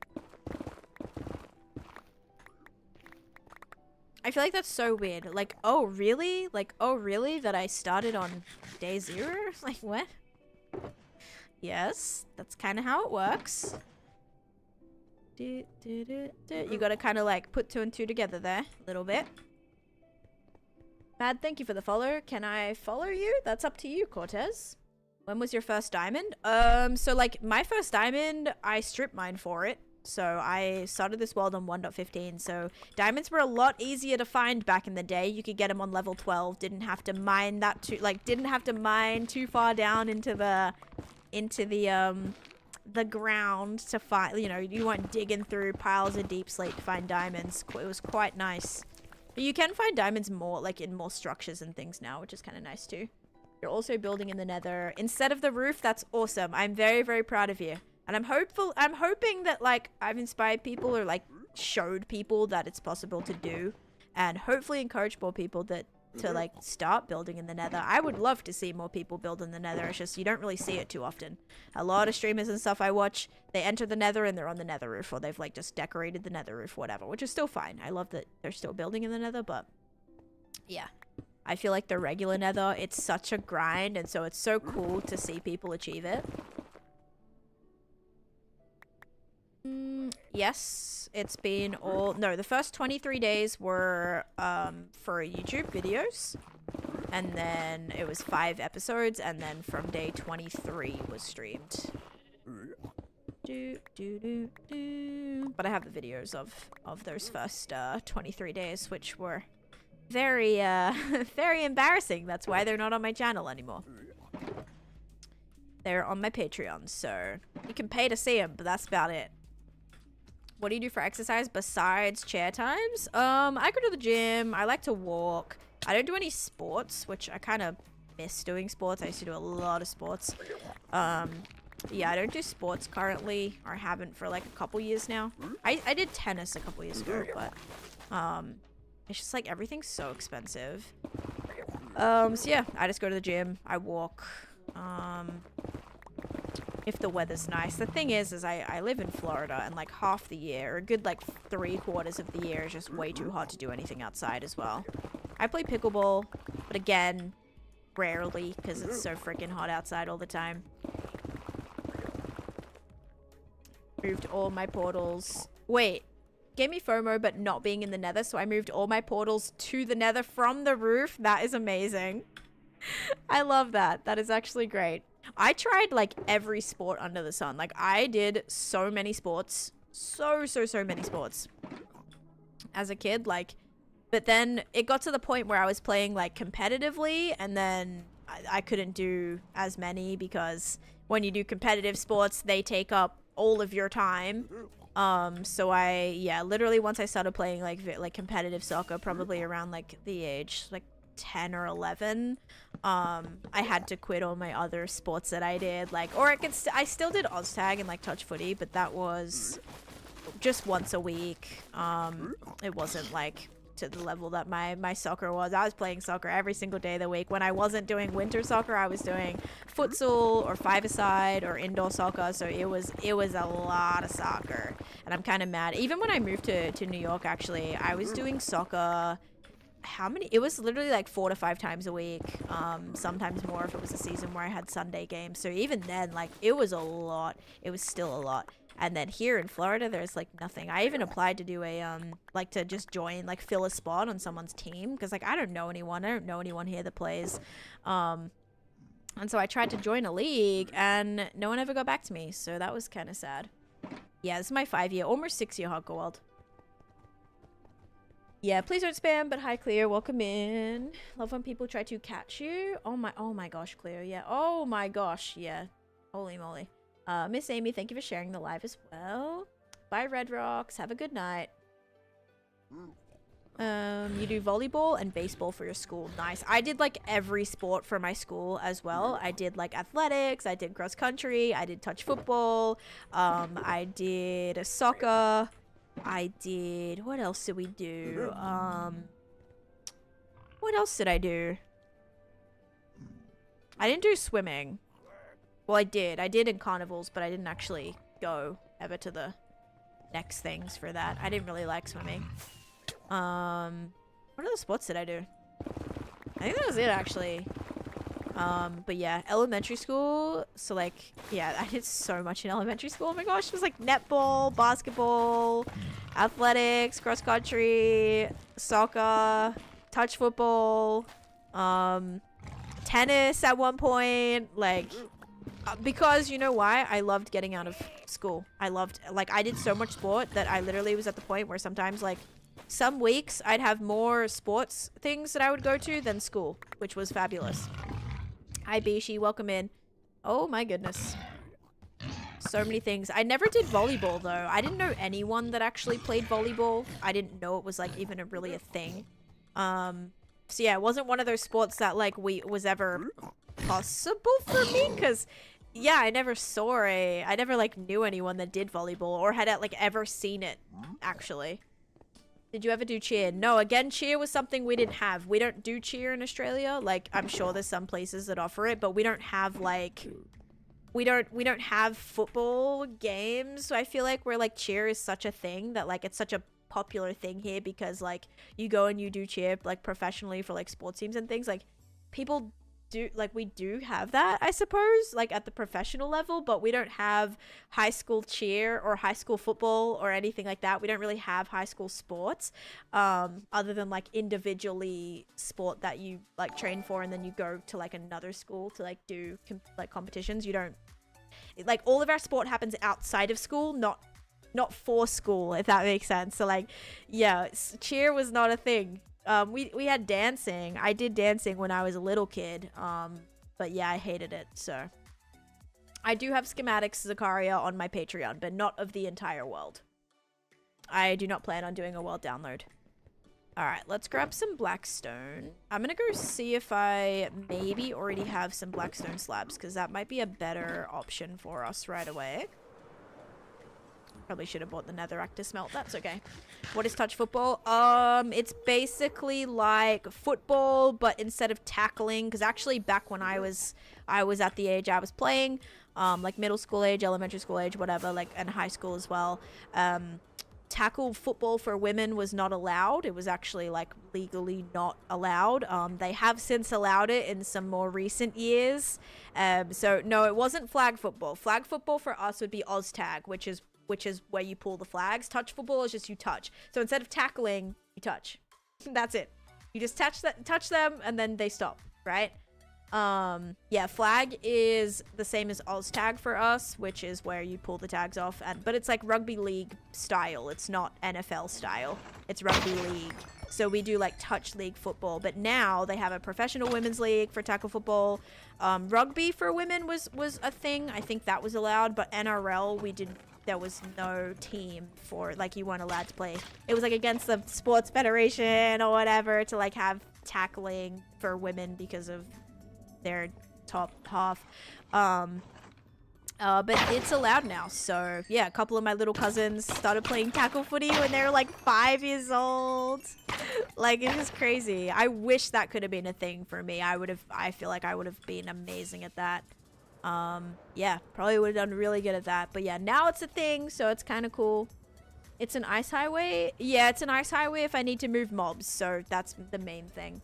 I feel like that's so weird. Like, oh, really? Like, oh, really? That I started on day 0? Like, what? Yes, that's kind of how it works. You gotta kind of like put 2 and 2 together there a little bit. Mad, thank you for the follow. Can I follow you? That's up to you, Cortez. When was your first diamond? So like my first diamond, I strip mined for it. So I started this world on 1.15. So diamonds were a lot easier to find back in the day. You could get them on level 12. Didn't have to mine that too, like didn't have to mine too far down into the ground to find, you know, you weren't digging through piles of deep slate to find diamonds. It was quite nice. But you can find diamonds more, like in more structures and things now, which is kind of nice too. You're also building in the nether instead of the roof. That's awesome. I'm very, very proud of you. And I'm hoping that like I've inspired people or like showed people that it's possible to do, and hopefully encourage more people that to like start building in the nether. I would love to see more people build in the nether. It's just you don't really see it too often. A lot of streamers and stuff I watch, they enter the nether and they're on the nether roof, or they've like just decorated the nether roof, whatever, which is still fine. I love that they're still building in the nether, but yeah. I feel like the regular nether, it's such a grind, and so it's so cool to see people achieve it. Yes, it's been all... No, the first 23 days were for YouTube videos. And then it was 5 episodes. And then from day 23 was streamed. But I have the videos of those first 23 days, which were very, very embarrassing. That's why they're not on my channel anymore. They're on my Patreon, so you can pay to see them, but that's about it. What do you do for exercise besides chair times? I go to the gym. I like to walk. I don't do any sports, which I kind of miss doing sports. I used to do a lot of sports. Yeah, I don't do sports currently, or haven't for like a couple years now. I did tennis a couple years ago, but it's just like everything's so expensive. So yeah, I just go to the gym, I walk, if the weather's nice. The thing is I live in Florida, and like half the year, or a good like 3/4 of the year is just way too hot to do anything outside as well. I play pickleball, but again, rarely, because it's so freaking hot outside all the time. Moved all my portals. Wait, gave me FOMO but not being in the nether, so I moved all my portals to the nether from the roof. That is amazing. I love that. That is actually great. I tried like every sport under the sun. Like I did so many sports. So many sports. As a kid, like, but then it got to the point where I was playing like competitively, and then I couldn't do as many because when you do competitive sports, they take up all of your time. So yeah, literally once I started playing like competitive soccer, probably around like the age like 10 or 11, I had to quit all my other sports that I did, like, or I still did Oztag and like touch footy, but that was just once a week. It wasn't like to the level that my soccer was. I was playing soccer every single day of the week. When I wasn't doing winter soccer, I was doing futsal or five-a-side or indoor soccer. So it was a lot of soccer, and I'm kind of mad. Even when I moved to New York, actually, I was doing soccer. It was literally like 4 to 5 times a week, sometimes more if it was a season where I had Sunday games. So even then, like, it was a lot. It was still a lot. And then here in Florida, there's like nothing. I even applied to do a like to just join, like fill a spot on someone's team, because like I don't know anyone here that plays, and so I tried to join a league and no one ever got back to me, so that was kind of sad. Yeah, this is my 5-year, almost 6-year hardcore world. Yeah, please don't spam, but hi Cleo, welcome in. Love when people try to catch you. Oh my gosh, Cleo, yeah. Oh my gosh, yeah. Holy moly. Miss Amy, thank you for sharing the live as well. Bye, Red Rocks. Have a good night. You do volleyball and baseball for your school. Nice. I did like every sport for my school as well. I did like athletics. I did cross country. I did touch football. I did soccer. I did... What else did we do? What else did I do? I didn't do swimming. Well, I did. I did in carnivals, but I didn't actually go ever to the next things for that. I didn't really like swimming. What other sports did I do? I think that was it, actually. But yeah, elementary school. So, like, yeah, I did so much in elementary school. Oh my gosh, it was like netball, basketball, athletics, cross country, soccer, touch football, tennis at one point, like... because you know why? I loved getting out of school. I did so much sport that I literally was at the point where sometimes, like, some weeks I'd have more sports things that I would go to than school, which was fabulous. Hi Bishi, welcome in. Oh my goodness. So many things. I never did volleyball though. I didn't know anyone that actually played volleyball. I didn't know it was like even really a thing. So yeah, it wasn't one of those sports that like was ever possible for me, because yeah, I never like knew anyone that did volleyball or had like ever seen it actually. Did you ever do cheer? No, again, cheer was something we didn't have. We don't do cheer in Australia. Like, I'm sure there's some places that offer it, but we don't have like we don't have football games. So I feel like where like cheer is such a thing that like it's such a popular thing here, because like you go and you do cheer like professionally for like sports teams and things. Like people do, like, we do have that, I suppose, like at the professional level, but we don't have high school cheer or high school football or anything like that. We don't really have high school sports, other than like individually sport that you like train for and then you go to like another school to like do like competitions. You don't, like, all of our sport happens outside of school, not for school, if that makes sense. So like, yeah, cheer was not a thing. We had dancing. I did dancing when I was a little kid. But yeah, I hated it. So I do have schematics, Zakaria, on my Patreon, but not of the entire world. I do not plan on doing a world download. All right, let's grab some blackstone. I'm gonna go see if I maybe already have some blackstone slabs, because that might be a better option for us right away. Probably should have bought the netherrack to smelt. That's okay. What is touch football? It's basically like football, but instead of tackling, because actually back when I was at the age I was playing, like middle school age, elementary school age, whatever, like, and high school as well, tackle football for women was not allowed. It was actually like legally not allowed. They have since allowed it in some more recent years. So no, it wasn't flag football. Flag football for us would be Oztag, which is where you pull the flags. Touch football is just you touch. So instead of tackling, you touch. That's it. You just touch them and then they stop, right? Yeah, flag is the same as Oztag for us, which is where you pull the tags off, but it's like rugby league style. It's not NFL style. It's rugby league. So we do like touch league football, but now they have a professional women's league for tackle football. Rugby for women was a thing. I think that was allowed, but NRL there was no team for, like, you weren't allowed to play. It was like against the sports federation or whatever to like have tackling for women because of their top half. But it's allowed now. So yeah, a couple of my little cousins started playing tackle footy when they were like 5 years old. Like, it is crazy. I wish that could have been a thing for me. I feel like I would have been amazing at that. Yeah, probably would have done really good at that. But yeah, now it's a thing, so it's kind of cool. It's an ice highway. Yeah, it's an ice highway if I need to move mobs, so that's the main thing.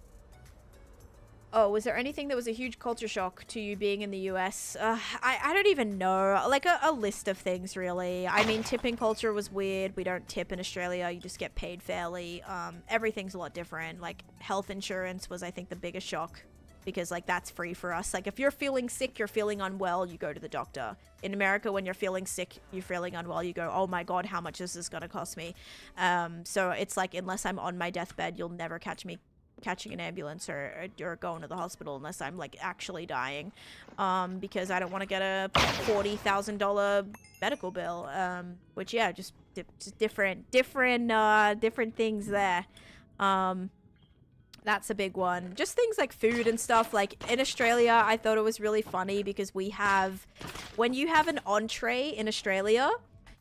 Oh, was there anything that was a huge culture shock to you being in the US? I don't even know. Like a list of things, really. I mean, tipping culture was weird. We don't tip in Australia. You just get paid fairly. Everything's a lot different. Like, health insurance was, I think, the biggest shock. Because, like, that's free for us. Like, if you're feeling sick, you're feeling unwell, you go to the doctor. In America, when you're feeling sick, you're feeling unwell, you go, oh my god, how much is this gonna cost me? So it's like, unless I'm on my deathbed, you'll never catch me catching an ambulance or going to the hospital unless I'm like actually dying, because I don't want to get a $40,000 medical bill, which, yeah, just different things there. That's a big one. Just things like food and stuff. Like, in Australia, I thought it was really funny because when you have an entree in Australia,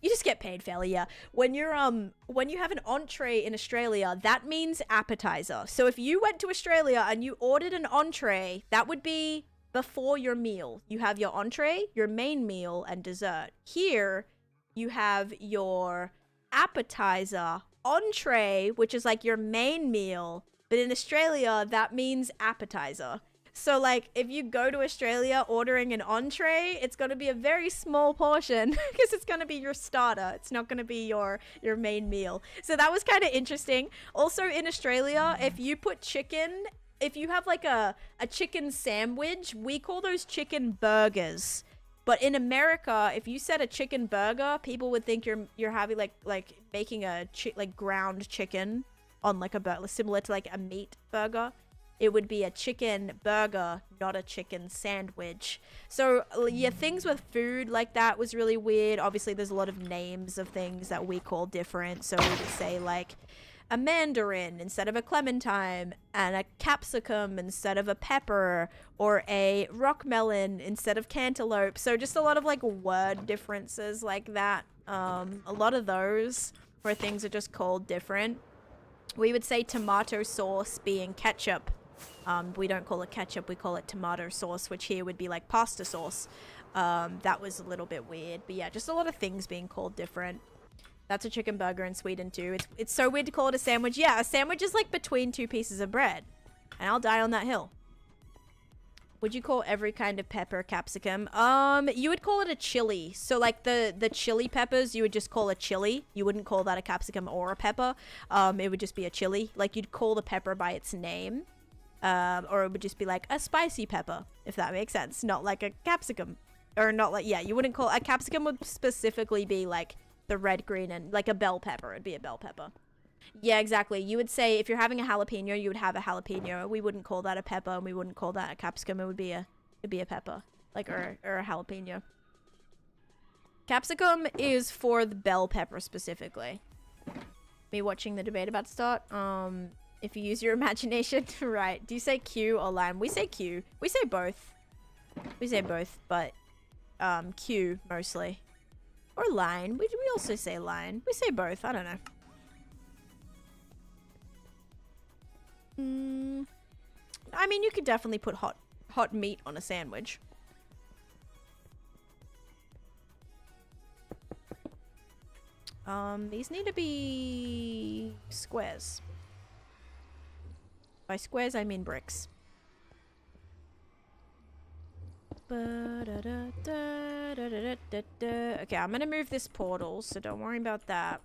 you just get paid fairly, yeah. When you have an entree in Australia, that means appetizer. So if you went to Australia and you ordered an entree, that would be before your meal. You have your entree, your main meal, and dessert. Here, you have your appetizer, entree, which is like your main meal. But in Australia, that means appetizer. So, like, if you go to Australia ordering an entree, it's going to be a very small portion because it's going to be your starter. It's not going to be your main meal. So that was kind of interesting. Also, in Australia, if you put chicken, if you have like a chicken sandwich, we call those chicken burgers. But in America, if you said a chicken burger, people would think you're having like making a ground chicken on like a burger, similar to like a meat burger. It would be a chicken burger, not a chicken sandwich. So yeah, things with food like that was really weird. Obviously, there's a lot of names of things that we call different. So we would say like a mandarin instead of a clementine, and a capsicum instead of a pepper, or a rock melon instead of cantaloupe. So just a lot of like word differences like that. A lot of those where things are just called different. We would say tomato sauce being ketchup. We don't call it ketchup, we call it tomato sauce, which here would be like pasta sauce. That was a little bit weird. But yeah, just a lot of things being called different. That's a chicken burger in Sweden too. It's so weird to call it a sandwich. Yeah, a sandwich is like between two pieces of bread. And I'll die on that hill. Would you call every kind of pepper capsicum? You would call it a chili. So like the chili peppers, you would just call a chili. You wouldn't call that a capsicum or a pepper. It would just be a chili. Like, you'd call the pepper by its name. Or it would just be like a spicy pepper, if that makes sense. Not like a capsicum. Or not like, yeah, you wouldn't call a capsicum would specifically be like the red, green, and like a bell pepper. It'd be a bell pepper. Yeah, exactly. You would say if you're having a jalapeno, you would have a jalapeno. We wouldn't call that a pepper, and we wouldn't call that a capsicum. It'd be a pepper, like, or a jalapeno. Capsicum is for the bell pepper specifically. me watching the debate about to start. If you use your imagination, right? Do you say Q or line? We say Q. We say both. We say both, but Q mostly. Or line. We also say line. We say both. I don't know. I mean, you could definitely put hot meat on a sandwich. These need to be squares. By squares, I mean bricks. Okay, I'm gonna move this portal, so don't worry about that.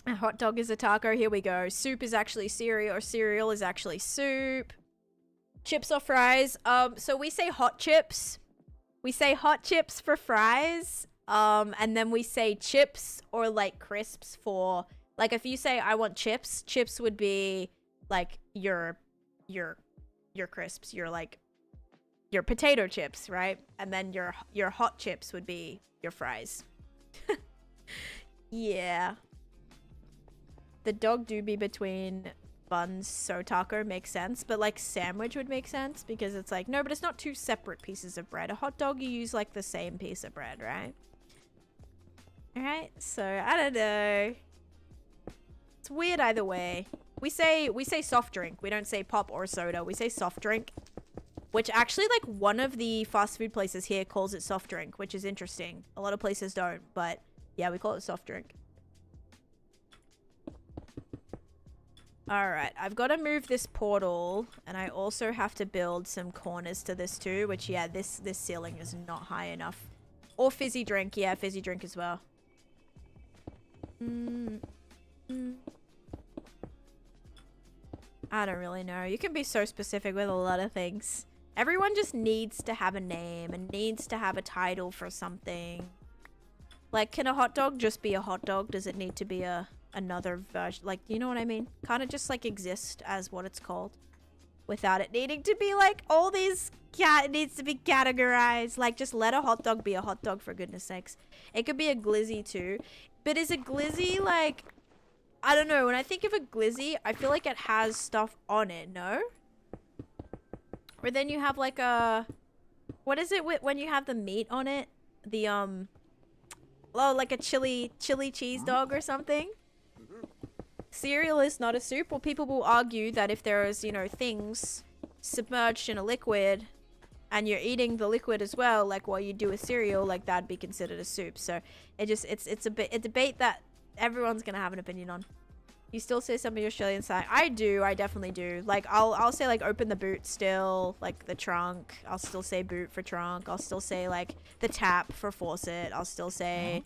A hot dog is a taco. Here we go. Soup is actually cereal, or cereal is actually soup. Chips or fries. So we say hot chips. We say hot chips for fries. And then we say chips or like crisps for, like, if you say I want chips, chips would be like your crisps, your potato chips, right? And then your hot chips would be your fries. Yeah. The dog do be between buns, so taco makes sense, but like sandwich would make sense because it's like, no, but it's not two separate pieces of bread. A hot dog, you use like the same piece of bread, right? Alright, so I don't know. It's weird either way. We say soft drink. We don't say pop or soda. We say soft drink, which actually like one of the fast food places here calls it soft drink, which is interesting. A lot of places don't, but yeah, we call it soft drink. Alright, I've got to move this portal, and I also have to build some corners to this too, which, yeah, this ceiling is not high enough. Or fizzy drink. Yeah, fizzy drink as well. I don't really know. You can be so specific with a lot of things. Everyone just needs to have a name and needs to have a title for something. Like, can a hot dog just be a hot dog? Does it need to be another version? Like, you know what I mean? Can't it just like exist as what it's called without it needing to be like all these it needs to be categorized? Like, just let a hot dog be a hot dog, for goodness sakes. It could be a glizzy too, but is a glizzy like, I don't know, when I think of a glizzy I feel like it has stuff on it, no? Or then you have like a, what is it when you have the meat on it? The oh, like a chili cheese dog or something. Cereal is not a soup. Well, people will argue that if there is, you know, things submerged in a liquid and you're eating the liquid as well, like what you do with cereal, like that'd be considered a soup. So it's a debate that everyone's gonna have an opinion on. You still say some of your Australian slang? I do. I definitely do. Like I'll say like open the boot still, like the trunk. I'll still say boot for trunk. I'll still say like the tap for faucet. I'll still say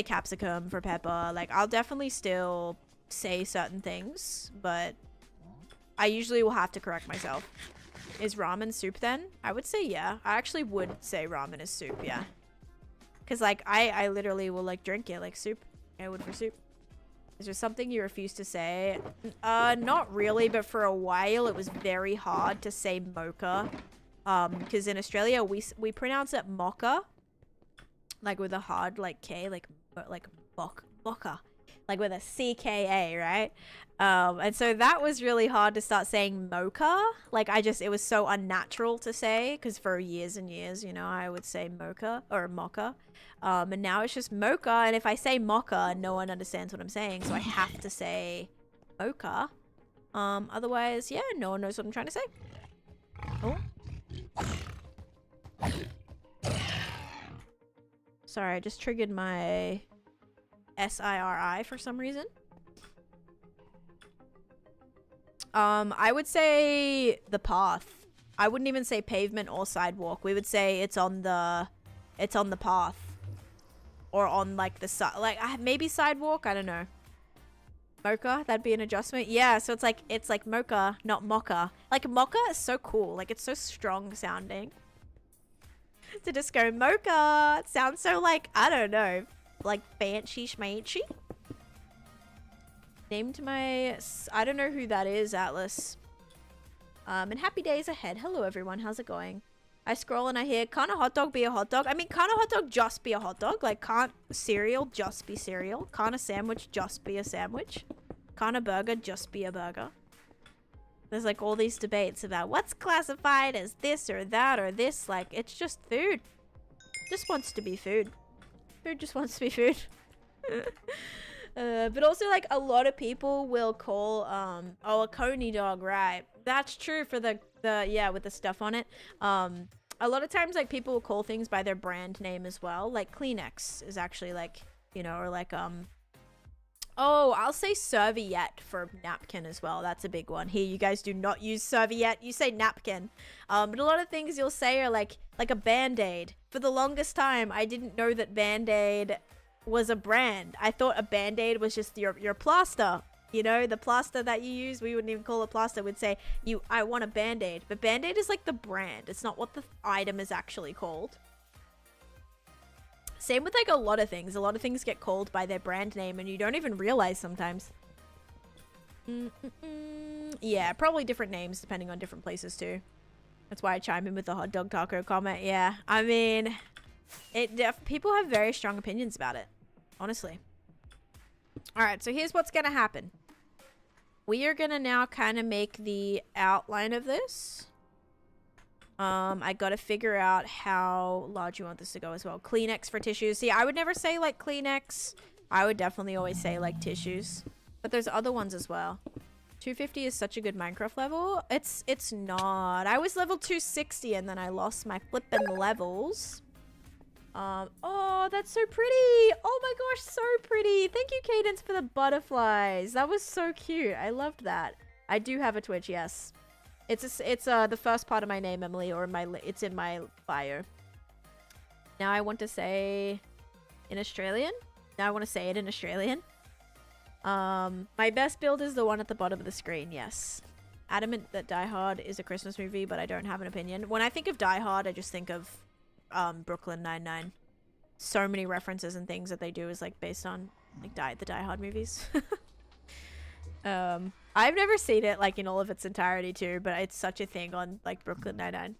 capsicum for pepper. Like I'll definitely still say certain things, but I usually will have to correct myself. Is ramen soup then? I would say yeah. I actually would say ramen is soup, yeah. Because like I literally will like drink it like soup. I would for soup. Is there something you refuse to say? Not really, but for a while it was very hard to say mocha. Because in Australia we pronounce it mocha. Like with a hard like K, like mocha. Like with a CKA, right? And so that was really hard to start saying mocha. Like it was so unnatural to say, because for years and years, you know, I would say mocha or mocha. And now it's just mocha, and if I say mocha, no one understands what I'm saying, so I have to say mocha. Otherwise, yeah, no one knows what I'm trying to say. Oh. Sorry, I just triggered my SIRI for some reason. I would say the path. I wouldn't even say pavement or sidewalk. We would say it's on the path. Or on like the side, like maybe sidewalk, I don't know. Mocha, that'd be an adjustment. Yeah, so it's like mocha, not mocha. Like mocha is so cool. Like it's so strong sounding. To just go mocha, it sounds so like, I don't know, like fancy schmancy. Named my, I don't know who that is, Atlas. And happy days ahead. Hello everyone, how's it going? I scroll and I hear, can't a hot dog be a hot dog? I mean, can't a hot dog just be a hot dog? Like, can't cereal just be cereal? Can't a sandwich just be a sandwich? Can't a burger just be a burger? There's like all these debates about what's classified as this or that or this. Like, it's just food. Just wants to be food. Food just wants to be food. But also, like, a lot of people will call, oh, a coney dog, right? That's true for the yeah, with the stuff on it. A lot of times, like, people will call things by their brand name as well. Like, Kleenex is actually, like, you know, or like, oh, I'll say serviette for napkin as well. That's a big one. Here, you guys do not use serviette. You say napkin. But a lot of things you'll say are like a Band-Aid. For the longest time, I didn't know that Band-Aid was a brand. I thought a Band-Aid was just your plaster. You know, the plaster that you use, we wouldn't even call it plaster. We'd say, I want a Band-Aid. But Band-Aid is like the brand. It's not what the item is actually called. Same with like a lot of things. A lot of things get called by their brand name and you don't even realize sometimes. Yeah, probably different names depending on different places too. That's why I chime in with the hot dog taco comment. Yeah, I mean, people have very strong opinions about it, honestly. All right, so here's what's going to happen. We are going to now kind of make the outline of this. I got to figure out how large you want this to go as well. Kleenex for tissues. See, I would never say like Kleenex. I would definitely always say like tissues. But there's other ones as well. 250 is such a good Minecraft level. It's not. I was level 260 and then I lost my flippin' levels. Oh, that's so pretty. Oh my gosh, so pretty. Thank you, Cadence, for the butterflies. That was so cute. I loved that. I do have a Twitch, yes. It's the first part of my name, Emily, or it's in my bio. Now I want to say in Australian. Now I want to say it in Australian. My best build is the one at the bottom of the screen, yes. Adamant that Die Hard is a Christmas movie, but I don't have an opinion. When I think of Die Hard, I just think of Brooklyn Nine-Nine. So many references and things that they do is like based on like the Die Hard movies. I've never seen it like in all of its entirety too, but it's such a thing on like Brooklyn Nine-Nine.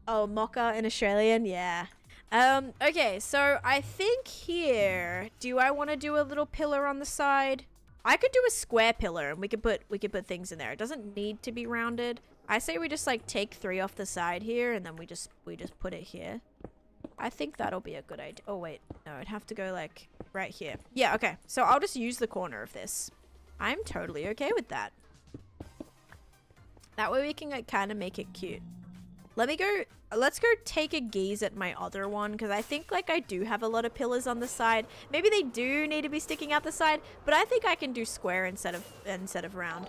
Oh, Mocha in Australian, yeah. Okay, so I think here, do I want to do a little pillar on the side? I could do a square pillar and we could put things in there. It doesn't need to be rounded. I say we just like take 3 off the side here and then we just put it here. I think that'll be a good idea. Oh wait, no, I'd have to go like right here. Yeah, okay. So I'll just use the corner of this. I'm totally okay with that. That way we can like kind of make it cute. Let's go take a gaze at my other one because I think like I do have a lot of pillars on the side. Maybe they do need to be sticking out the side, but I think I can do square instead of round.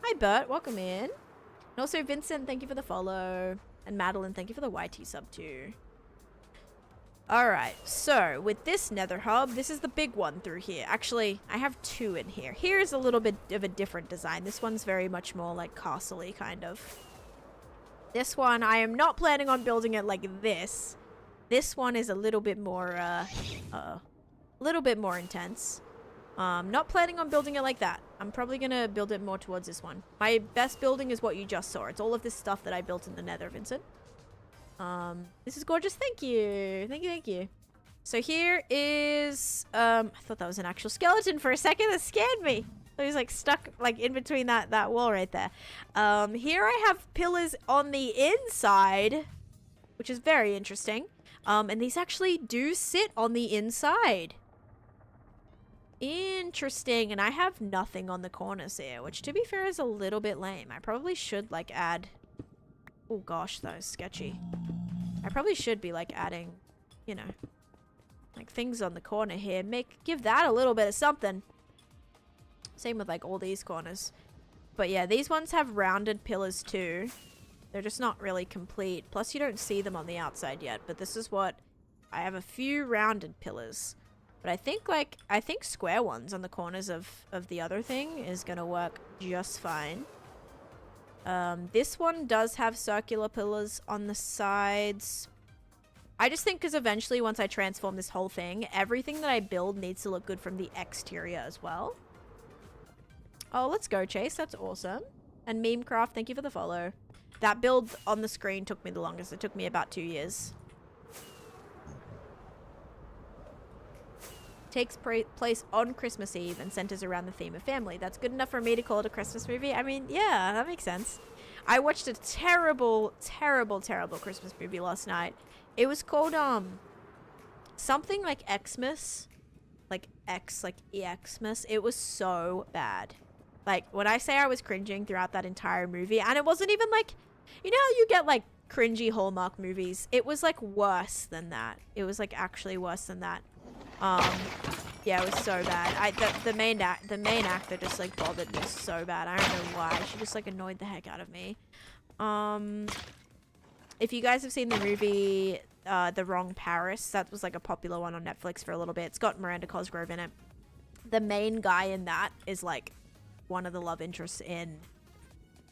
Hi Bert, welcome in. And also Vincent, thank you for the follow. And Madeline, thank you for the YT sub too. Alright, so with this Nether Hub, this is the big one through here. Actually, I have 2 in here. Here's a little bit of a different design. This one's very much more like castle-y kind of. This one, I am not planning on building it like this. This one is a little bit more intense. Not planning on building it like that. I'm probably gonna build it more towards this one. My best building is what you just saw. It's all of this stuff that I built in the Nether, Vincent. This is gorgeous. Thank you. Thank you. So here is, I thought that was an actual skeleton for a second. That scared me. He was like stuck like in between that wall right there. Here I have pillars on the inside, which is very interesting. And these actually do sit on the inside. Interesting. And I have nothing on the corners here, which to be fair is a little bit lame. I probably should like add... Oh gosh, that is sketchy. I probably should be like adding, you know, like things on the corner here. Give that a little bit of something. Same with like all these corners. But yeah, these ones have rounded pillars too. They're just not really complete. Plus you don't see them on the outside yet. But this is what... I have a few rounded pillars. But I think square ones on the corners of the other thing is going to work just fine. This one does have circular pillars on the sides. I just think because eventually once I transform this whole thing, everything that I build needs to look good from the exterior as well. Oh, let's go, Chase. That's awesome. And Memecraft, thank you for the follow. That build on the screen took me the longest. It took me about 2 years. Takes place on Christmas Eve and centers around the theme of family. That's good enough for me to call it a Christmas movie. I mean, yeah, that makes sense. I watched a terrible, terrible, terrible Christmas movie last night. It was called, something like Xmas. Like Xmas. It was so bad. Like, when I say I was cringing throughout that entire movie, and it wasn't even like, you know how you get like cringy Hallmark movies? It was like worse than that. It was like actually worse than that. Yeah, it was so bad. The main actor just like bothered me so bad. I don't know why. She just like annoyed the heck out of me. If you guys have seen the movie The Wrong Paris, that was like a popular one on Netflix for a little bit. It's got Miranda Cosgrove in it. The main guy in that is like one of the love interests in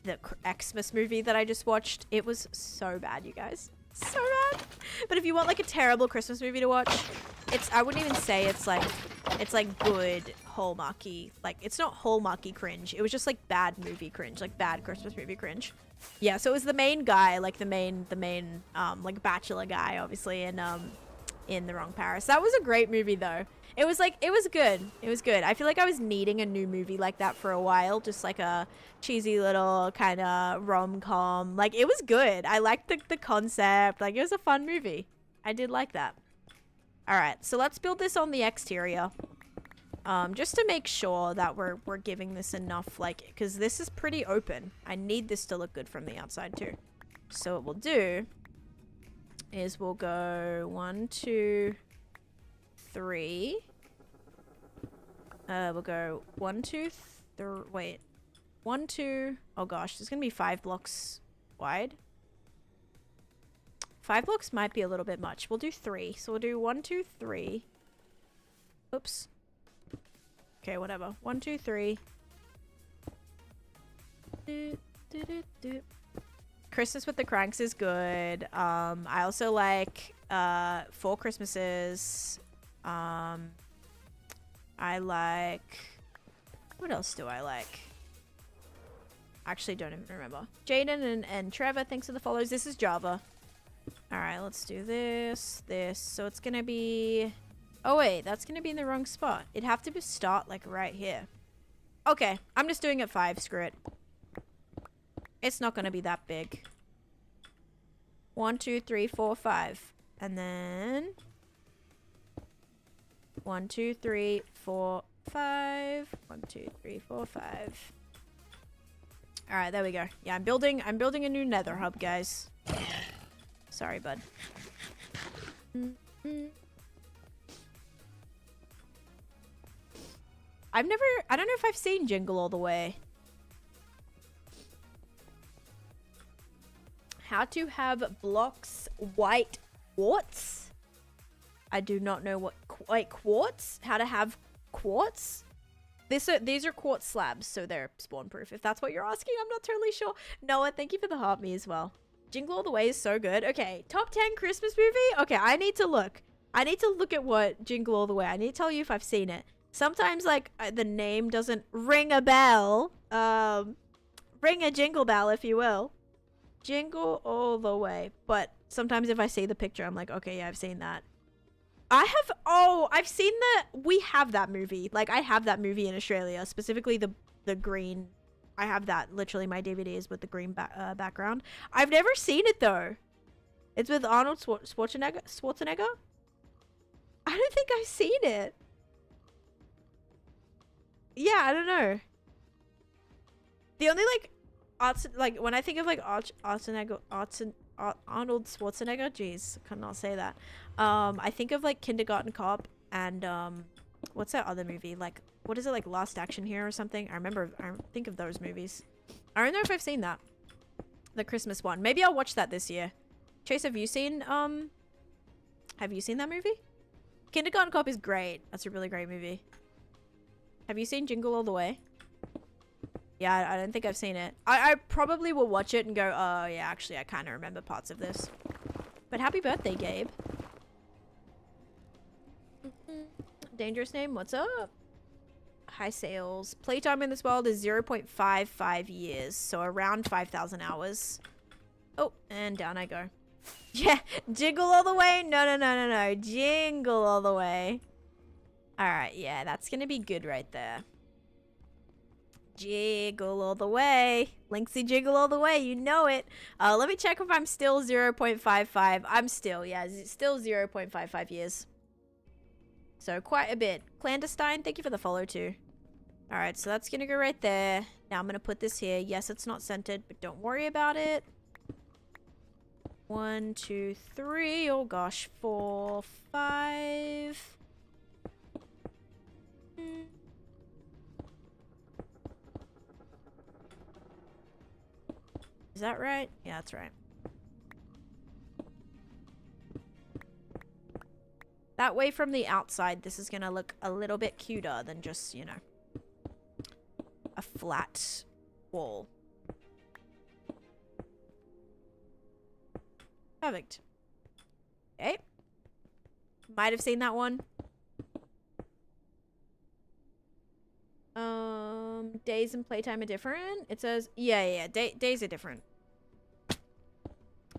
the Xmas movie that I just watched. It was so bad, you guys. So bad. But if you want like a terrible Christmas movie to watch, I wouldn't even say it's like good Hallmarky. Like, it's not Hallmarky cringe. It was just like bad movie cringe, like bad Christmas movie cringe. Yeah, so it was the main guy, like the main like bachelor guy, obviously, in The Wrong Paris. That was a great movie though. It was good. It was good. I feel like I was needing a new movie like that for a while. Just like a cheesy little kind of rom-com. Like, it was good. I liked the concept. Like, it was a fun movie. I did like that. All right, so let's build this on the exterior. Just to make sure that we're giving this enough, like, because this is pretty open. I need this to look good from the outside too. So what we'll do is we'll go 1, 2, 3. We'll go 1, 2, 3. Wait, 1, 2. Oh gosh, there's gonna be 5 blocks wide. 5 blocks might be a little bit much. We'll do 3. So we'll do 1, 2, 3. Oops. Okay, whatever. 1, 2, 3. Christmas with the Cranks is good. I also like 4 Christmases. I like... What else do I like? Actually, don't even remember. Jaden and Trevor, thanks for the follows. This is Java. Alright, let's do this. So it's gonna be... Oh wait, that's gonna be in the wrong spot. It'd have to start like right here. Okay, I'm just doing it 5. Screw it. It's not gonna be that big. 1, 2, 3, 4, 5. And then... 1, 2, 3, 4, 5. 1, 2, 3, 4, 5. Alright, there we go. Yeah, I'm building a new Nether Hub, guys. Sorry, bud. I don't know if I've seen Jingle All the Way. How to have blocks white quartz? I do not know what white quartz. How to have quartz? These are quartz slabs, so they're spawn proof. If that's what you're asking, I'm not totally sure. Noah, thank you for the heart me as well. Jingle All the Way is so good. Okay, top 10 Christmas movie? Okay, I need to look. I need to look at what Jingle All the Way. I need to tell you if I've seen it. Sometimes, like, the name doesn't ring a bell. Ring a jingle bell, if you will. Jingle All the Way. But sometimes if I see the picture, I'm like, okay, yeah, I've seen that. I've seen we have that movie. Like, I have that movie in Australia. Specifically the green. I have that. Literally, my DVD is with the green background. I've never seen it, though. It's with Arnold Schwarzenegger? I don't think I've seen it. Yeah, I don't know. The only, like, when I think of, like, Arnold Schwarzenegger, jeez, I cannot say that. I think of, like, Kindergarten Cop and, what's that other movie? Like, what is it, like, Last Action Hero or something? I think of those movies. I don't know if I've seen that. The Christmas one. Maybe I'll watch that this year. Chase, have you seen that movie? Kindergarten Cop is great. That's a really great movie. Have you seen Jingle All the Way? Yeah, I don't think I've seen it. I probably will watch it and go, oh yeah, actually I kind of remember parts of this. But happy birthday, Gabe. Dangerous name, what's up? High sales. Playtime in this world is 0.55 years, so around 5,000 hours. Oh, and down I go. Yeah, jiggle all the way. No, no, no, no, no. Jingle all the way. All right, yeah, that's going to be good right there. Jiggle all the way. Linksy jiggle all the way. You know it. Let me check if I'm still 0.55. I'm still, yeah, still 0.55 years. So quite a bit. Clandestine, thank you for the follow too. All right, so that's going to go right there. Now I'm going to put this here. Yes, it's not centered, but don't worry about it. 1, 2, 3. Oh gosh, 4, 5. Is that right? Yeah, that's right. That way from the outside, this is gonna look a little bit cuter than just, you know, a flat wall. Perfect. Okay. Might have seen that one. Days and playtime are different. It says, yeah. Days are different.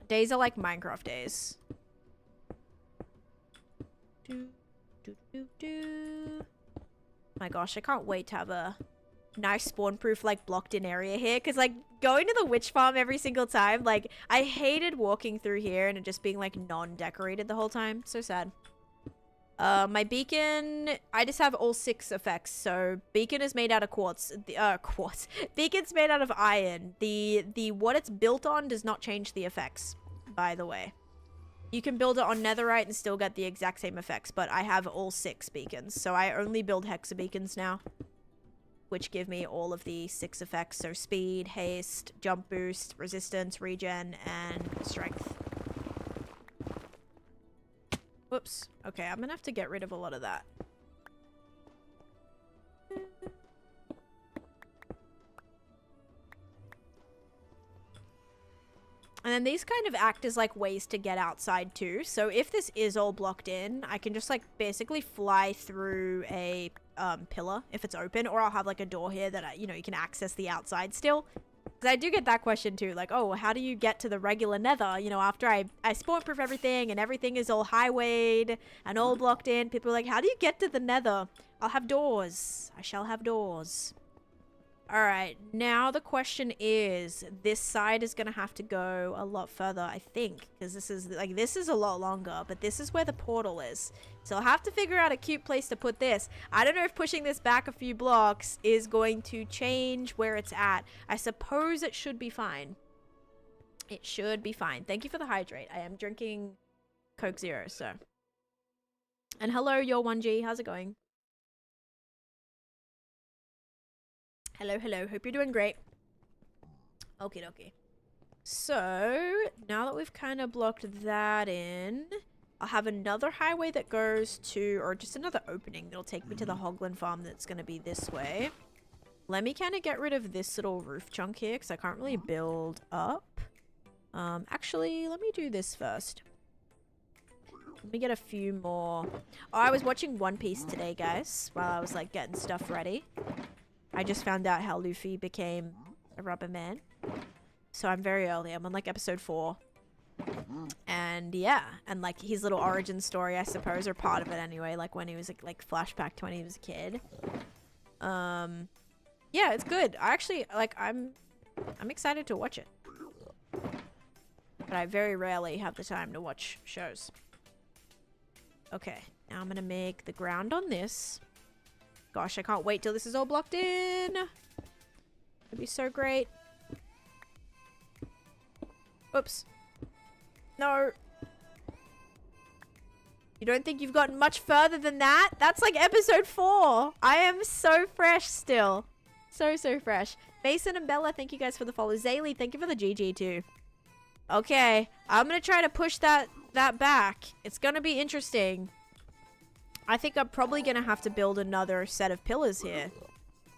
Days are like Minecraft days. My gosh, I can't wait to have a nice spawn-proof, like, blocked-in area here. Because, like, going to the witch farm every single time, like, I hated walking through here and it just being, like, non-decorated the whole time. So sad. My beacon, I just have all 6 effects. So beacon is made out of quartz. Quartz. Beacon's made out of iron. The what it's built on does not change the effects, by the way. You can build it on netherite and still get the exact same effects, but I have all 6 beacons. So I only build hexa beacons now, which give me all of the 6 effects. So speed, haste, jump boost, resistance, regen, and strength. Whoops. Okay, I'm gonna have to get rid of a lot of that. And then these kind of act as like ways to get outside too. So if this is all blocked in, I can just like basically fly through a pillar if it's open, or I'll have like a door here that you know, you can access the outside still. Because I do get that question too, like, oh, how do you get to the regular nether? You know, after I spawn proof everything and everything is all highwayed and all blocked in, people are like, how do you get to the nether? I'll have doors. I shall have doors. Alright, now the question is, this side is going to have to go a lot further, I think. Because this is, like, this is a lot longer, but this is where the portal is. So I'll have to figure out a cute place to put this. I don't know if pushing this back a few blocks is going to change where it's at. I suppose it should be fine. It should be fine. Thank you for the hydrate. I am drinking Coke Zero, so. And hello, your 1G. How's it going? Hello, hello. Hope you're doing great. Okie dokie. So, now that we've kind of blocked that in, I'll have another highway that goes to, or just another opening that'll take me to the Hoglin farm that's going to be this way. Let me kind of get rid of this little roof chunk here because I can't really build up. Actually, let me do this first. Let me get a few more. Oh, I was watching One Piece today, guys, while I was like getting stuff ready. I just found out how Luffy became a rubber man. So I'm very early. I'm on like episode 4. And yeah, and like his little origin story, I suppose, or part of it anyway, like when he was like flashback to when he was a kid. Yeah, it's good. I actually like I'm excited to watch it. But I very rarely have the time to watch shows. Okay, now I'm gonna make the ground on this. Gosh, I can't wait till this is all blocked in. It'd be so great. Oops. No. You don't think you've gotten much further than that? That's like episode 4. I am so fresh still. So fresh. Mason and Bella, thank you guys for the follow. Zaylee, thank you for the GG too. Okay, I'm gonna try to push that back. It's gonna be interesting. I think I'm probably going to have to build another set of pillars here.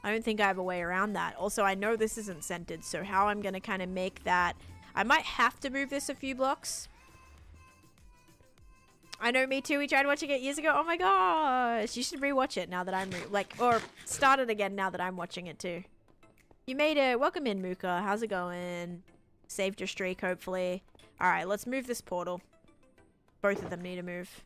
I don't think I have a way around that. Also, I know this isn't centered, so how I'm going to kind of make that... I might have to move this a few blocks. I know, me too. We tried watching it years ago. Oh my gosh. You should rewatch it now that I'm... or start it again now that I'm watching it too. You made it. Welcome in, Mooka. How's it going? Saved your streak, hopefully. Alright, let's move this portal. Both of them need to move.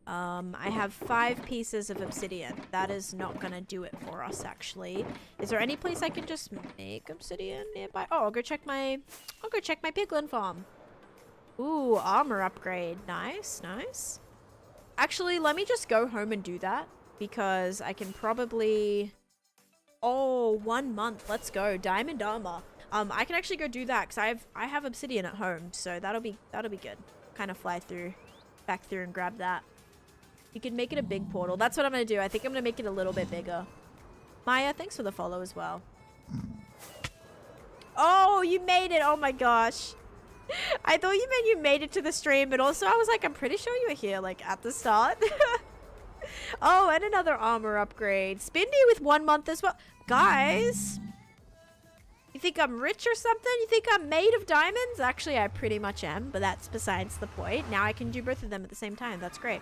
I have 5 pieces of obsidian. That is not gonna do it for us, actually. Is there any place I can just make obsidian nearby? Oh, I'll go check my piglin farm. Ooh, armor upgrade. Nice, nice. Actually, let me just go home and do that, because I can probably... Oh, 1 month. Let's go. Diamond armor. I can actually go do that, because I have obsidian at home, so that'll be good. Kind of fly back through and grab that. You can make it a big portal. That's what I'm going to do. I think I'm going to make it a little bit bigger. Maya, thanks for the follow as well. Oh, you made it. Oh my gosh. I thought you meant you made it to the stream, but also I was like, I'm pretty sure you were here, like, at the start. Oh, and another armor upgrade. Spindy with 1 month as well. Guys, you think I'm rich or something? You think I'm made of diamonds? Actually, I pretty much am, but that's besides the point. Now I can do both of them at the same time. That's great.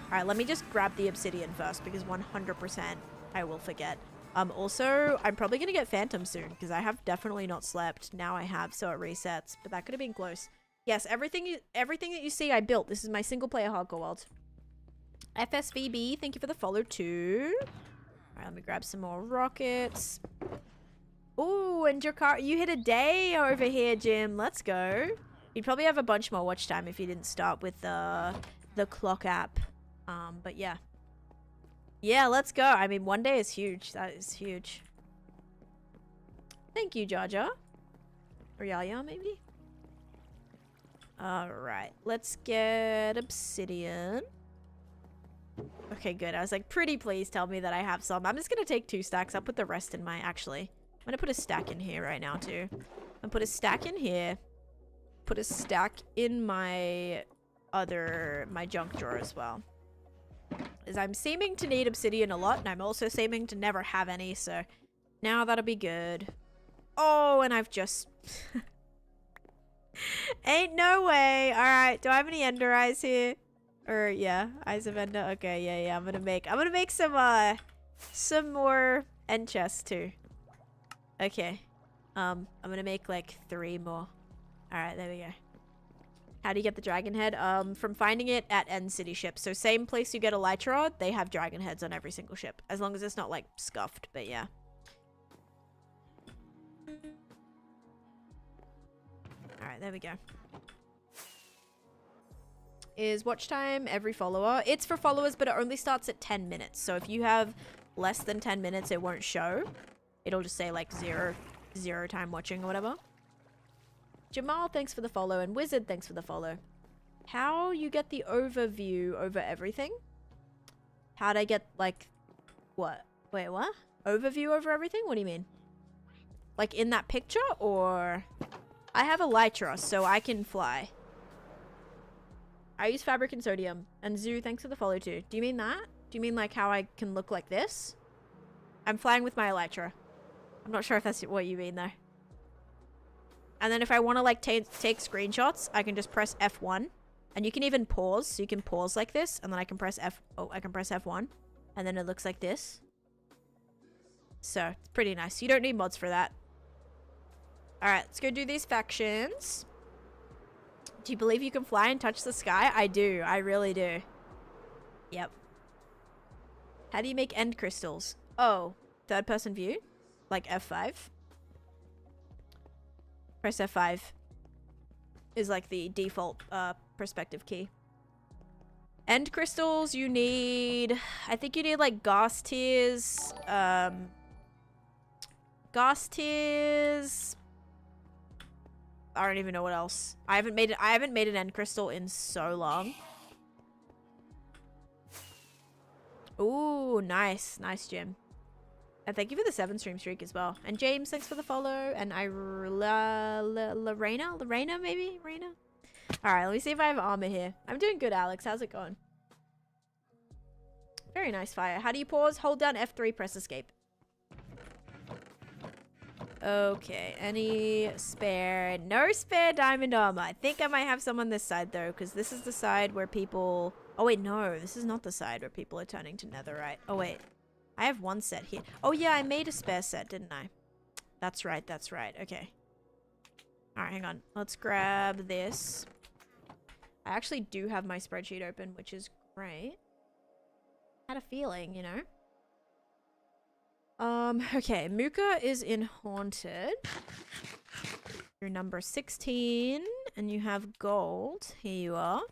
All right, let me just grab the obsidian first, because 100% I will forget. Also, I'm probably going to get phantom soon, because I have definitely not slept. Now I have, so it resets, but that could have been close. Yes, everything that you see I built. This is my single player hardcore world. FSVB, thank you for the follow too. All right, let me grab some more rockets. Ooh, and your car, you hit a day over here, Jim. Let's go. You'd probably have a bunch more watch time if you didn't start with the clock app. But yeah. Yeah, let's go. I mean, 1 day is huge. That is huge. Thank you, Jaja. Or Yaya, maybe? Alright, let's get obsidian. Okay, good. I was like, pretty please tell me that I have some. I'm just gonna take 2 stacks. I'll put the rest in my... Actually, I'm gonna put a stack in here right now, too. I'll put a stack in here. Put a stack in my junk drawer as well. As I'm seeming to need obsidian a lot, and I'm also seeming to never have any, so now that'll be good. Oh, and I've just... Ain't no way. Alright, do I have any ender eyes here? Or, yeah, eyes of ender. Okay, yeah, I'm gonna make some more end chests, too. Okay. I'm gonna make, like, 3 more. Alright, there we go. How do you get the dragon head? From finding it at End City ships. So same place you get elytra, they have dragon heads on every single ship. As long as it's not, like, scuffed, but yeah. Alright, there we go. Is watch time every follower? It's for followers, but it only starts at 10 minutes. So if you have less than 10 minutes, it won't show. It'll just say, like, zero time watching or whatever. Jamal, thanks for the follow. And Wizard, thanks for the follow. How you get the overview over everything? How'd I get, like, what? Wait, what? Overview over everything? What do you mean? Like, in that picture, or... I have elytra, so I can fly. I use fabric and sodium. And Zoo, thanks for the follow, too. Do you mean that? Do you mean, like, how I can look like this? I'm flying with my elytra. I'm not sure if that's what you mean, though. And then if I want to, like, take screenshots, I can just press F1. And you can even pause. So you can pause like this. And then I can press I can press F1. And then it looks like this. So, it's pretty nice. You don't need mods for that. Alright, let's go do these factions. Do you believe you can fly and touch the sky? I do. I really do. Yep. How do you make end crystals? Oh, third person view? Like F5? Press F5 is like the default perspective key. End crystals, you need... I think you need like gas tears. Gas tears... I don't even know what else. I haven't made an end crystal in so long. Ooh, nice. Nice, Jim. And thank you for the 7 stream streak as well. And James, thanks for the follow. And Lorena, maybe? Reina? Alright, let me see if I have armor here. I'm doing good, Alex. How's it going? Very nice fire. How do you pause? Hold down F3, press escape. Okay, any spare? No spare diamond armor. I think I might have some on this side, though, because this is the side where people... Oh, wait, no. This is not the side where people are turning to netherite. Oh, wait. I have 1 set here. Oh, yeah, I made a spare set, didn't I? That's right. That's right. Okay. All right, hang on. Let's grab this. I actually do have my spreadsheet open, which is great. Had a feeling, you know. Okay, Muka is in Haunted. You're number 16, and you have gold. Here you are.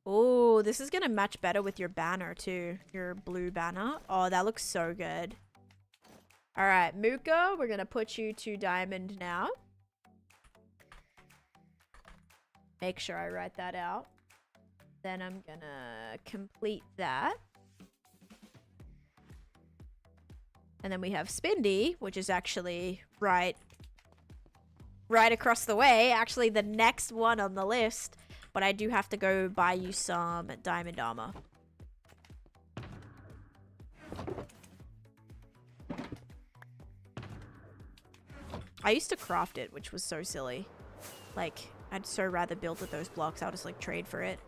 Oh, this is gonna match better with your banner too. Your blue banner. Oh, that looks so good. Alright, Muka, we're gonna put you to diamond now. Make sure I write that out. Then I'm gonna complete that. And then we have Spindy, which is actually right across the way. Actually, the next one on the list. But I do have to go buy you some diamond armor. I used to craft it, which was so silly. Like, I'd so rather build with those blocks. I'll just, like, trade for it.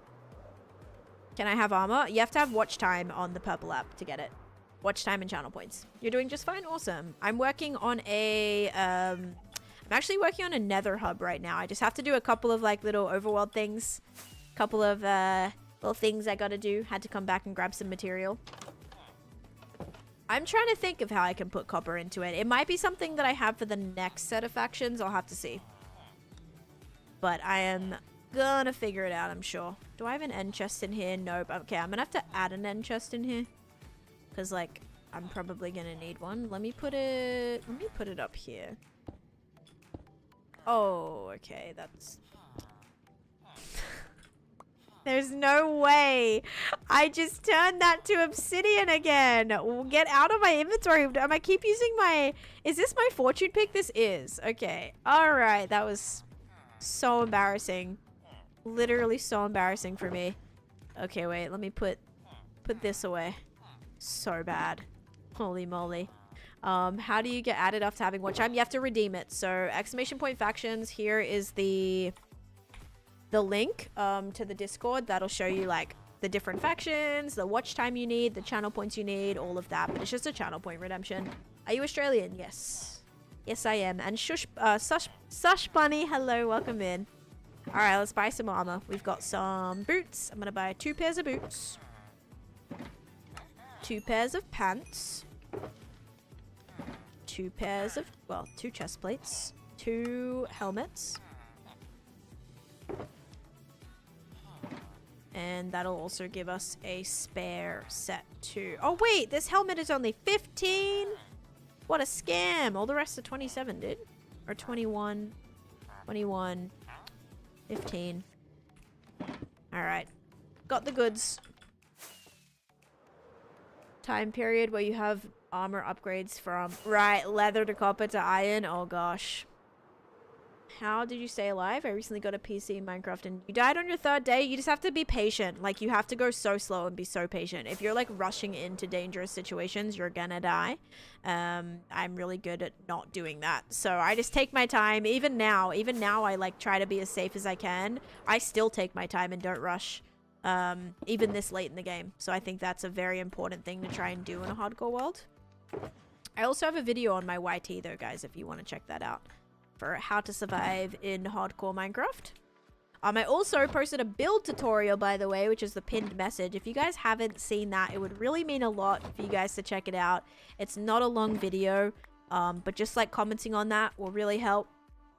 Can I have armor? You have to have watch time on the purple app to get it. Watch time and channel points. You're doing just fine. Awesome. I'm working on a... I'm actually working on a Nether Hub right now. I just have to do a couple of, like, little overworld things. Couple of, little things I gotta do. Had to come back and grab some material. I'm trying to think of how I can put copper into it. It might be something that I have for the next set of factions. I'll have to see. But I am gonna figure it out, I'm sure. Do I have an end chest in here? Nope. Okay, I'm gonna have to add an end chest in here. Because, like, I'm probably gonna need one. Let me put it up here. Oh, okay, that's... There's no way. I just turned that to obsidian again. Get out of my inventory. Am I keep using my... Is this my fortune pick? This is. Okay. Alright, that was so embarrassing. Literally so embarrassing for me. Okay, wait. Let me put this away. So bad. Holy moly. How do you get added after having watch time? You have to redeem it. So, exclamation point factions. Here is the link to the Discord. That'll show you, like, the different factions, the watch time you need, the channel points you need, all of that. But it's just a channel point redemption. Are you Australian? Yes. Yes, I am. And Sush Bunny, hello, welcome in. Alright, let's buy some armor. We've got some boots. I'm gonna buy 2 pairs of boots. 2 pairs of pants. 2 pairs of, well, 2 chest plates. 2 helmets. And that'll also give us a spare set too. Oh wait, this helmet is only 15? What a scam. All the rest are 27, dude. Or 21. 21. 15. Alright. Got the goods. Time period where you have armor upgrades from... Right, leather to copper to iron. Oh gosh. How did you stay alive? I recently got a PC in Minecraft and you died on your 3rd day. You just have to be patient. Like, you have to go so slow and be so patient. If you're, like, rushing into dangerous situations, you're gonna die. I'm really good at not doing that. So I just take my time. Even now, I, like, try to be as safe as I can. I still take my time and don't rush. Even this late in the game. So I think that's a very important thing to try and do in a hardcore world. I also have a video on my YT, though, guys, if you want to check that out. For how to survive in hardcore Minecraft. I also posted a build tutorial, by the way, which is the pinned message. If you guys haven't seen that, it would really mean a lot for you guys to check it out. It's not a long video, but just like commenting on that will really help.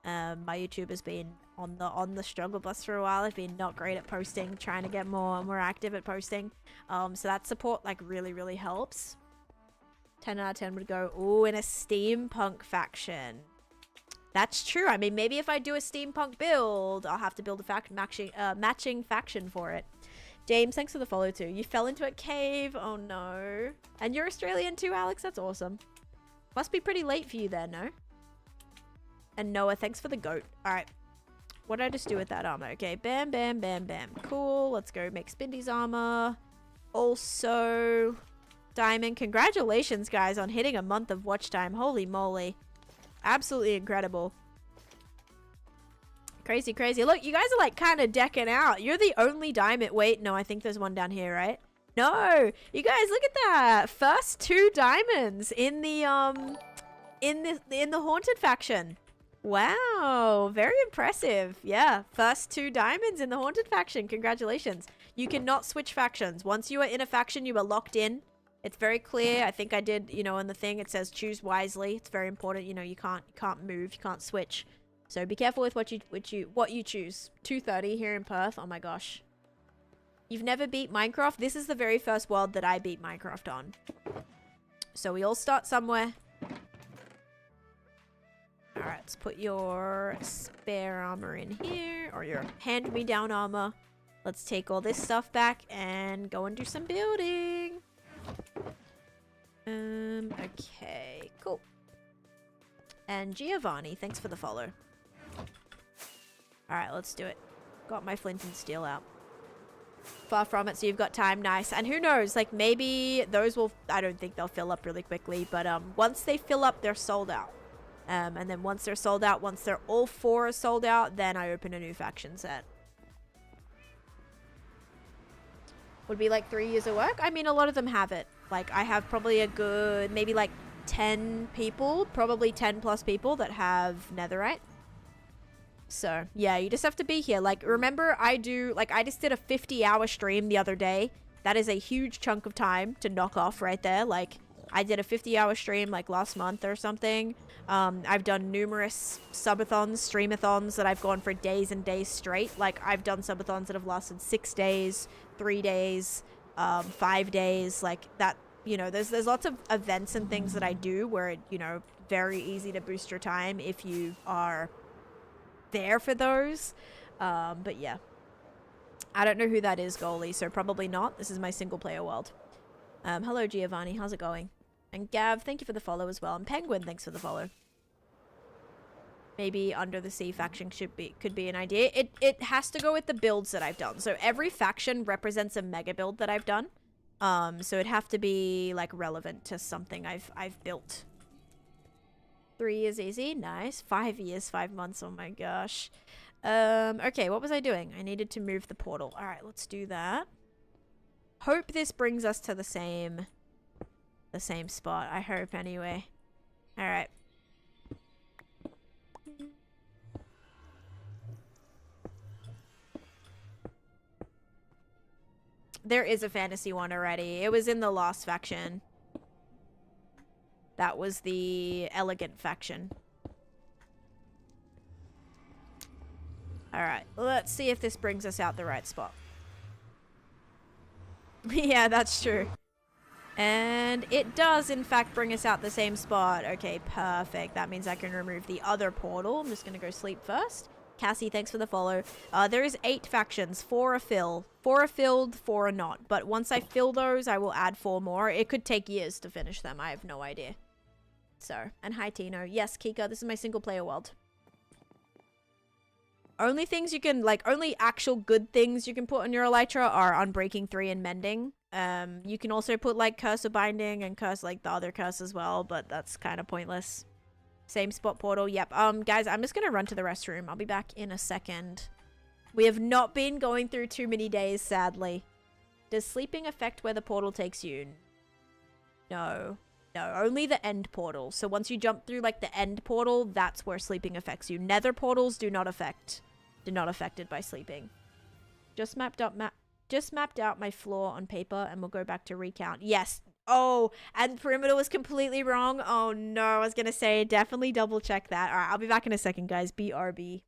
My YouTube has been on the struggle bus for a while. I've been not great at posting, trying to get more active at posting. So that support like really helps. 10 out of 10 would go, ooh, in a steampunk faction. That's true. I mean, maybe if I do a steampunk build, I'll have to build a matching faction for it. James, thanks for the follow too. You fell into a cave. Oh no. And you're Australian too, Alex? That's awesome. Must be pretty late for you there, no? And Noah, thanks for the goat. Alright. What did I just do with that armor? Okay, bam. Cool. Let's go make Spindy's armor. Also, Diamond. Congratulations, guys, on hitting a month of watch time. Holy moly. Absolutely incredible. Crazy. Look, you guys are like kind of decking out. You're the only diamond. Wait, no, I think there's one down here, right? No, you guys, look at that. First 2 diamonds in the in the haunted faction. Wow, very impressive. Yeah, first 2 diamonds in the haunted faction. Congratulations. You cannot switch factions. Once you are in a faction, you are locked in. It's very clear. I think I did, you know, in the thing it says choose wisely. It's very important. You know, you can't move, you can't switch. So be careful with what you choose. 2:30 here in Perth. Oh my gosh. You've never beat Minecraft? This is the very first world that I beat Minecraft on. So we all start somewhere. Alright, let's put your spare armor in here. Or your hand-me-down armor. Let's take all this stuff back and go and do some building. Okay, cool. And Giovanni, thanks for the follow. Alright, let's do it. Got my flint and steel out. Far from it, so you've got time. Nice. And who knows, like maybe those will, I don't think they'll fill up really quickly, but once they fill up, they're sold out. And then once they're sold out, once they're all 4 are sold out, then I open a new faction set. Would be like 3 years of work. I mean, a lot of them have it. Like I have probably a good, maybe like 10 people, probably 10 plus people that have netherite. So yeah, you just have to be here. Like remember, I just did a 50-hour stream the other day. That is a huge chunk of time to knock off right there. Like I did a 50-hour stream like last month or something. I've done numerous subathons, streamathons that I've gone for days and days straight. Like I've done subathons that have lasted 6 days, 3 days, 5 days, like that. You know, there's lots of events and things that I do where, you know, very easy to boost your time if you are there for those. But yeah, I don't know who that is, goalie, so probably not. This is my single player world. Hello Giovanni, how's it going? And Gav, thank you for the follow as well. And Penguin, thanks for the follow. Maybe Under the Sea faction could be an idea. It has to go with the builds that I've done. So every faction represents a mega build that I've done. So it'd have to be like relevant to something I've built. 3 years easy, nice. 5 years, 5 months. Oh my gosh. Okay, what was I doing? I needed to move the portal. All right, let's do that. Hope this brings us to the same spot. I hope anyway. All right. There is a fantasy one already. It was in the last faction. That was the elegant faction. Alright, let's see if this brings us out the right spot. Yeah, that's true. And it does, in fact, bring us out the same spot. Okay, perfect. That means I can remove the other portal. I'm just going to go sleep first. Cassie, thanks for the follow. There is 8 factions. 4 are filled. 4 are filled, 4 are not. But once I fill those, I will add 4 more. It could take years to finish them. I have no idea. So, and hi Tino. Yes, Kika, this is my single player world. Only things you can, like, only actual good things you can put on your elytra are Unbreaking 3 and Mending. You can also put, like, Curse of Binding and Curse, like, the other curse as well, but that's kind of pointless. Same spot portal, yep. Guys, I'm just gonna run to the restroom. I'll be back in a second. We have not been going through too many days, sadly. Does sleeping affect where the portal takes you? No. No, only the end portal. So once you jump through, like, the end portal, that's where sleeping affects you. Nether portals do not affected by sleeping. Just mapped out my floor on paper and we'll go back to recount. Yes. Oh, and perimeter was completely wrong. Oh no, I was gonna say definitely double check that. All right, I'll be back in a second, guys. BRB.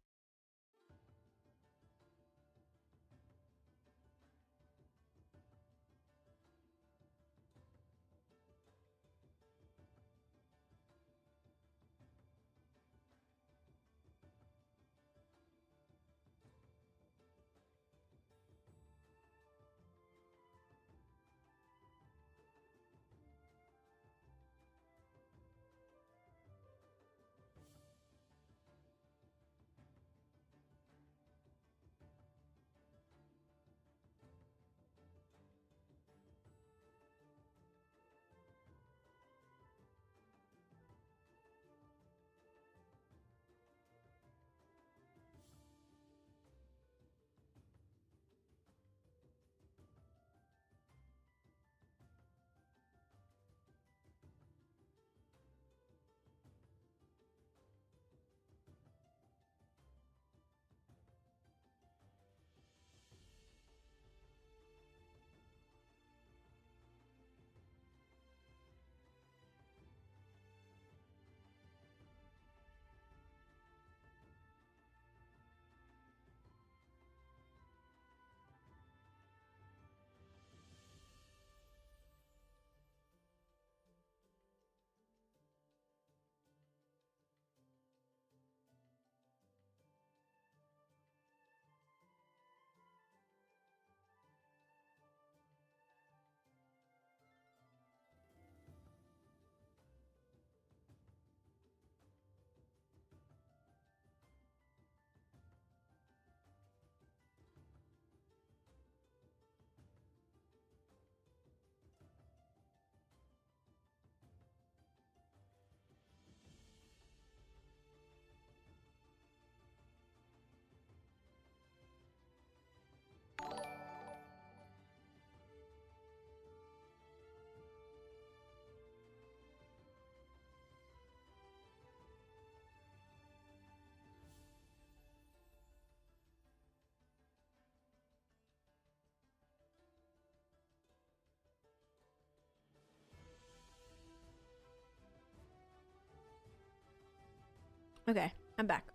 Okay, I'm back.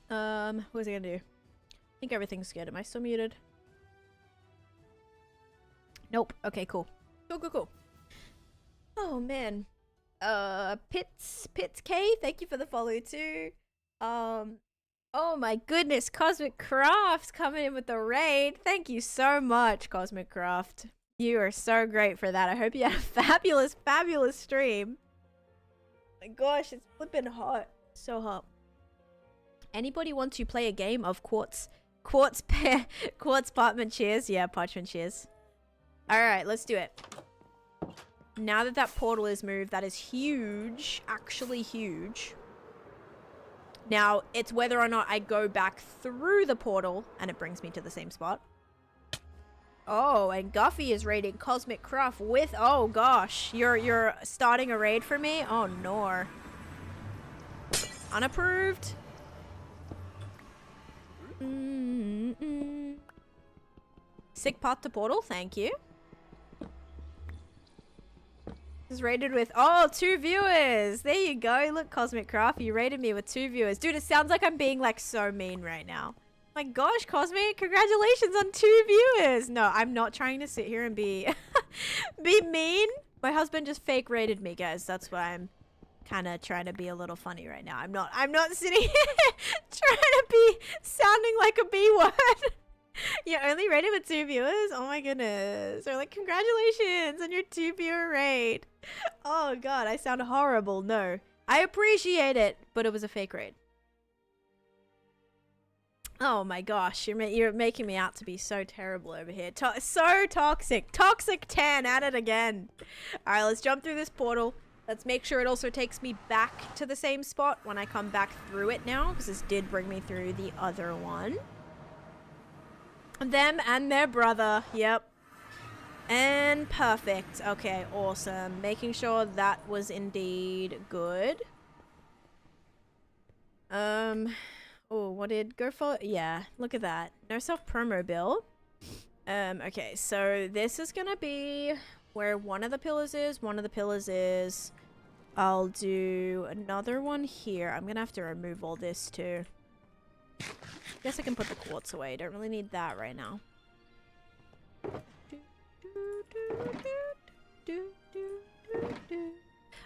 What was I gonna do? I think everything's good. Am I still muted? Nope. Okay, cool. Cool. Oh, man. Pits K, thank you for the follow too. Oh my goodness, Cosmic Craft coming in with the raid. Thank you so much, Cosmic Craft. You are so great for that. I hope you had a fabulous stream. My gosh, it's flipping hot. So hot. Anybody want to play a game of quartz parchment shears? Yeah, parchment shears. Alright, let's do it. Now that that portal is moved, that is huge. Actually huge. Now, it's whether or not I go back through the portal and it brings me to the same spot. Oh, and Guffy is raiding Cosmic Craft with... Oh, gosh. You're starting a raid for me? Oh, no. Unapproved. Sick path to portal. Thank you. Is rated with 2 viewers. There you go. Look, Cosmic Craft, you rated me with 2 viewers. Dude, it sounds like I'm being like so mean right now. My gosh, Cosmic, congratulations on 2 viewers. No, I'm not trying to sit here and be be mean. My husband just fake rated me, guys. That's why I'm kind of trying to be a little funny right now. I'm not sitting here trying to be sounding like a B word. You only rated with 2 viewers? Oh my goodness. They're like, congratulations on your 2 viewer raid. Oh god, I sound horrible. No. I appreciate it, but it was a fake raid. Oh my gosh, you're making me out to be so terrible over here. So toxic. Toxic 10 at it again. Alright, let's jump through this portal. Let's make sure it also takes me back to the same spot when I come back through it now, because this did bring me through the other one. Them and their brother. Yep. And perfect. Okay, awesome. Making sure that was indeed good. Oh, what did go for? Yeah, look at that. No self-promo bill. Okay, so this is gonna be where one of the pillars is. I'll do another one here. I'm gonna have to remove all this too. Guess I can put the quartz away. Don't really need that right now.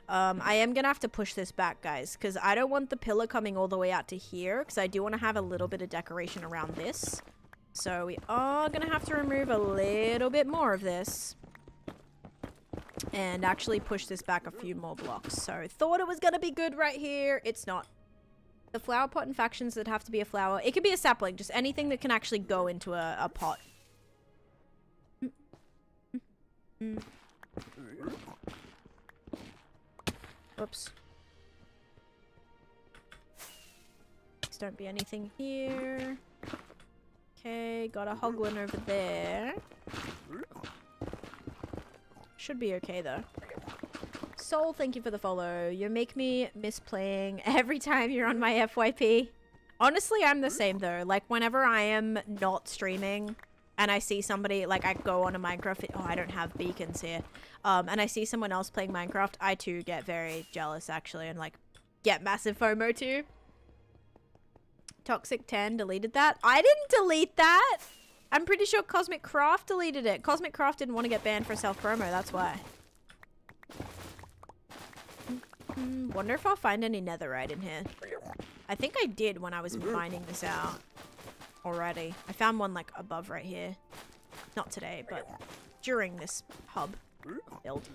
I am gonna have to push this back, guys, because I don't want the pillar coming all the way out to here, because I do want to have a little bit of decoration around this. So we are gonna have to remove a little bit more of this and actually push this back a few more blocks. So thought it was gonna be good right here. It's not. The flower pot and factions that have to be a flower. It could be a sapling, just anything that can actually go into a pot. Oops. Please don't be anything here. Okay, got a hoglin over there. Should be okay though. Soul, thank you for the follow. You make me miss playing every time you're on my FYP. Honestly, I'm the same though. Like whenever I am not streaming and I see somebody, like I go on a Minecraft, oh, I don't have beacons here. And I see someone else playing Minecraft, I too get very jealous actually and like get massive FOMO too. Toxic 10 deleted that. I didn't delete that. I'm pretty sure Cosmic Craft deleted it. Cosmic Craft didn't want to get banned for self-promo, that's why. Wonder if I'll find any netherite in here. I think I did when I was mining this out already. I found one like above right here. Not today, but during this hub build.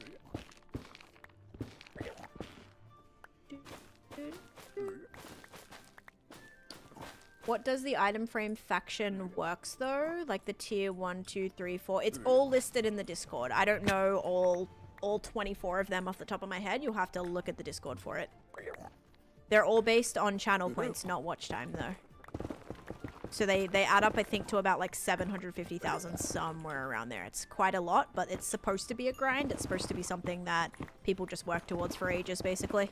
What does the item frame faction works though? Like the tier 1, 2, 3, 4. It's all listed in the Discord. I don't know all 24 of them off the top of my head. You'll have to look at the Discord for it. They're all based on channel points, not watch time though. So they add up I think to about like 750,000, somewhere around there. It's quite a lot, but it's supposed to be a grind. It's supposed to be something that people just work towards for ages basically.